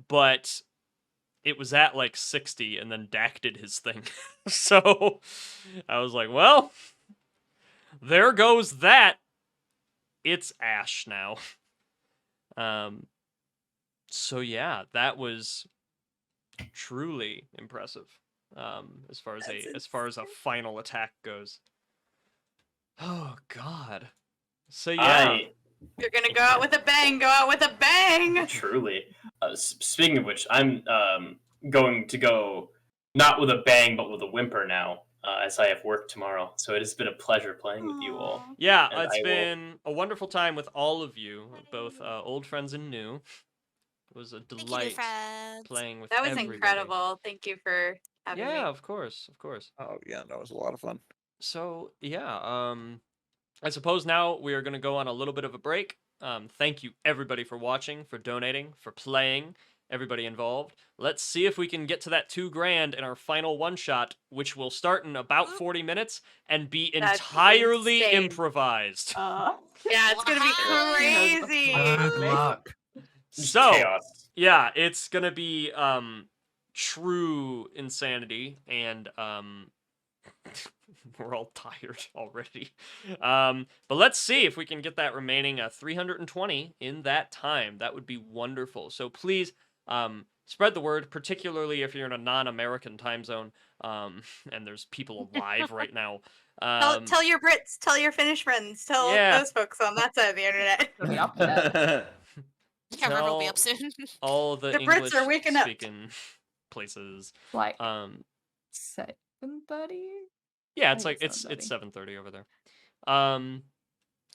But it was at like 60, and then Dak did his thing. So I was like, well, there goes that. It's Ash now. So yeah, that was truly impressive. As far as a final attack goes. Oh God. So yeah. You're gonna go out with a bang. Go out with a bang. Truly. Speaking of which, I'm going to go not with a bang, but with a whimper now, as I have work tomorrow. So it has been a pleasure playing with you all. Yeah, it's been a wonderful time with all of you, both old friends and new. It was a delight playing with everybody. That was incredible. Thank you for having me. Yeah, of course. Oh yeah, that was a lot of fun. So yeah, I suppose now we are going to go on a little bit of a break. Thank you everybody for watching, for donating, for playing, everybody involved. Let's see if we can get to that $2,000 in our final one shot, which will start in about 40 minutes and be entirely improvised. Yeah, it's gonna be crazy. Good luck. So, Chaos. yeah, it's gonna be true insanity, and we're all tired already. But let's see if we can get that remaining 320 in that time. That would be wonderful. So please spread the word, particularly if you're in a non-American time zone, and there's people alive right now. Tell your Brits, tell your Finnish friends, tell those folks on that side of the internet. Yeah, River will be up soon. All the Brits are waking up. English-speaking places. Like 7:30. Yeah, it's like it's 7:30 over there.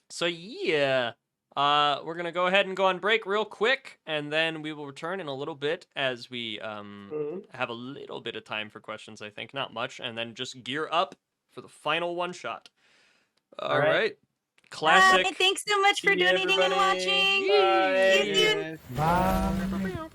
So yeah, we're gonna go ahead and go on break real quick, and then we will return in a little bit as we have a little bit of time for questions. I think not much, and then just gear up for the final one shot. All right. Classic. Thanks so much for donating and watching. Bye. See you soon. Bye.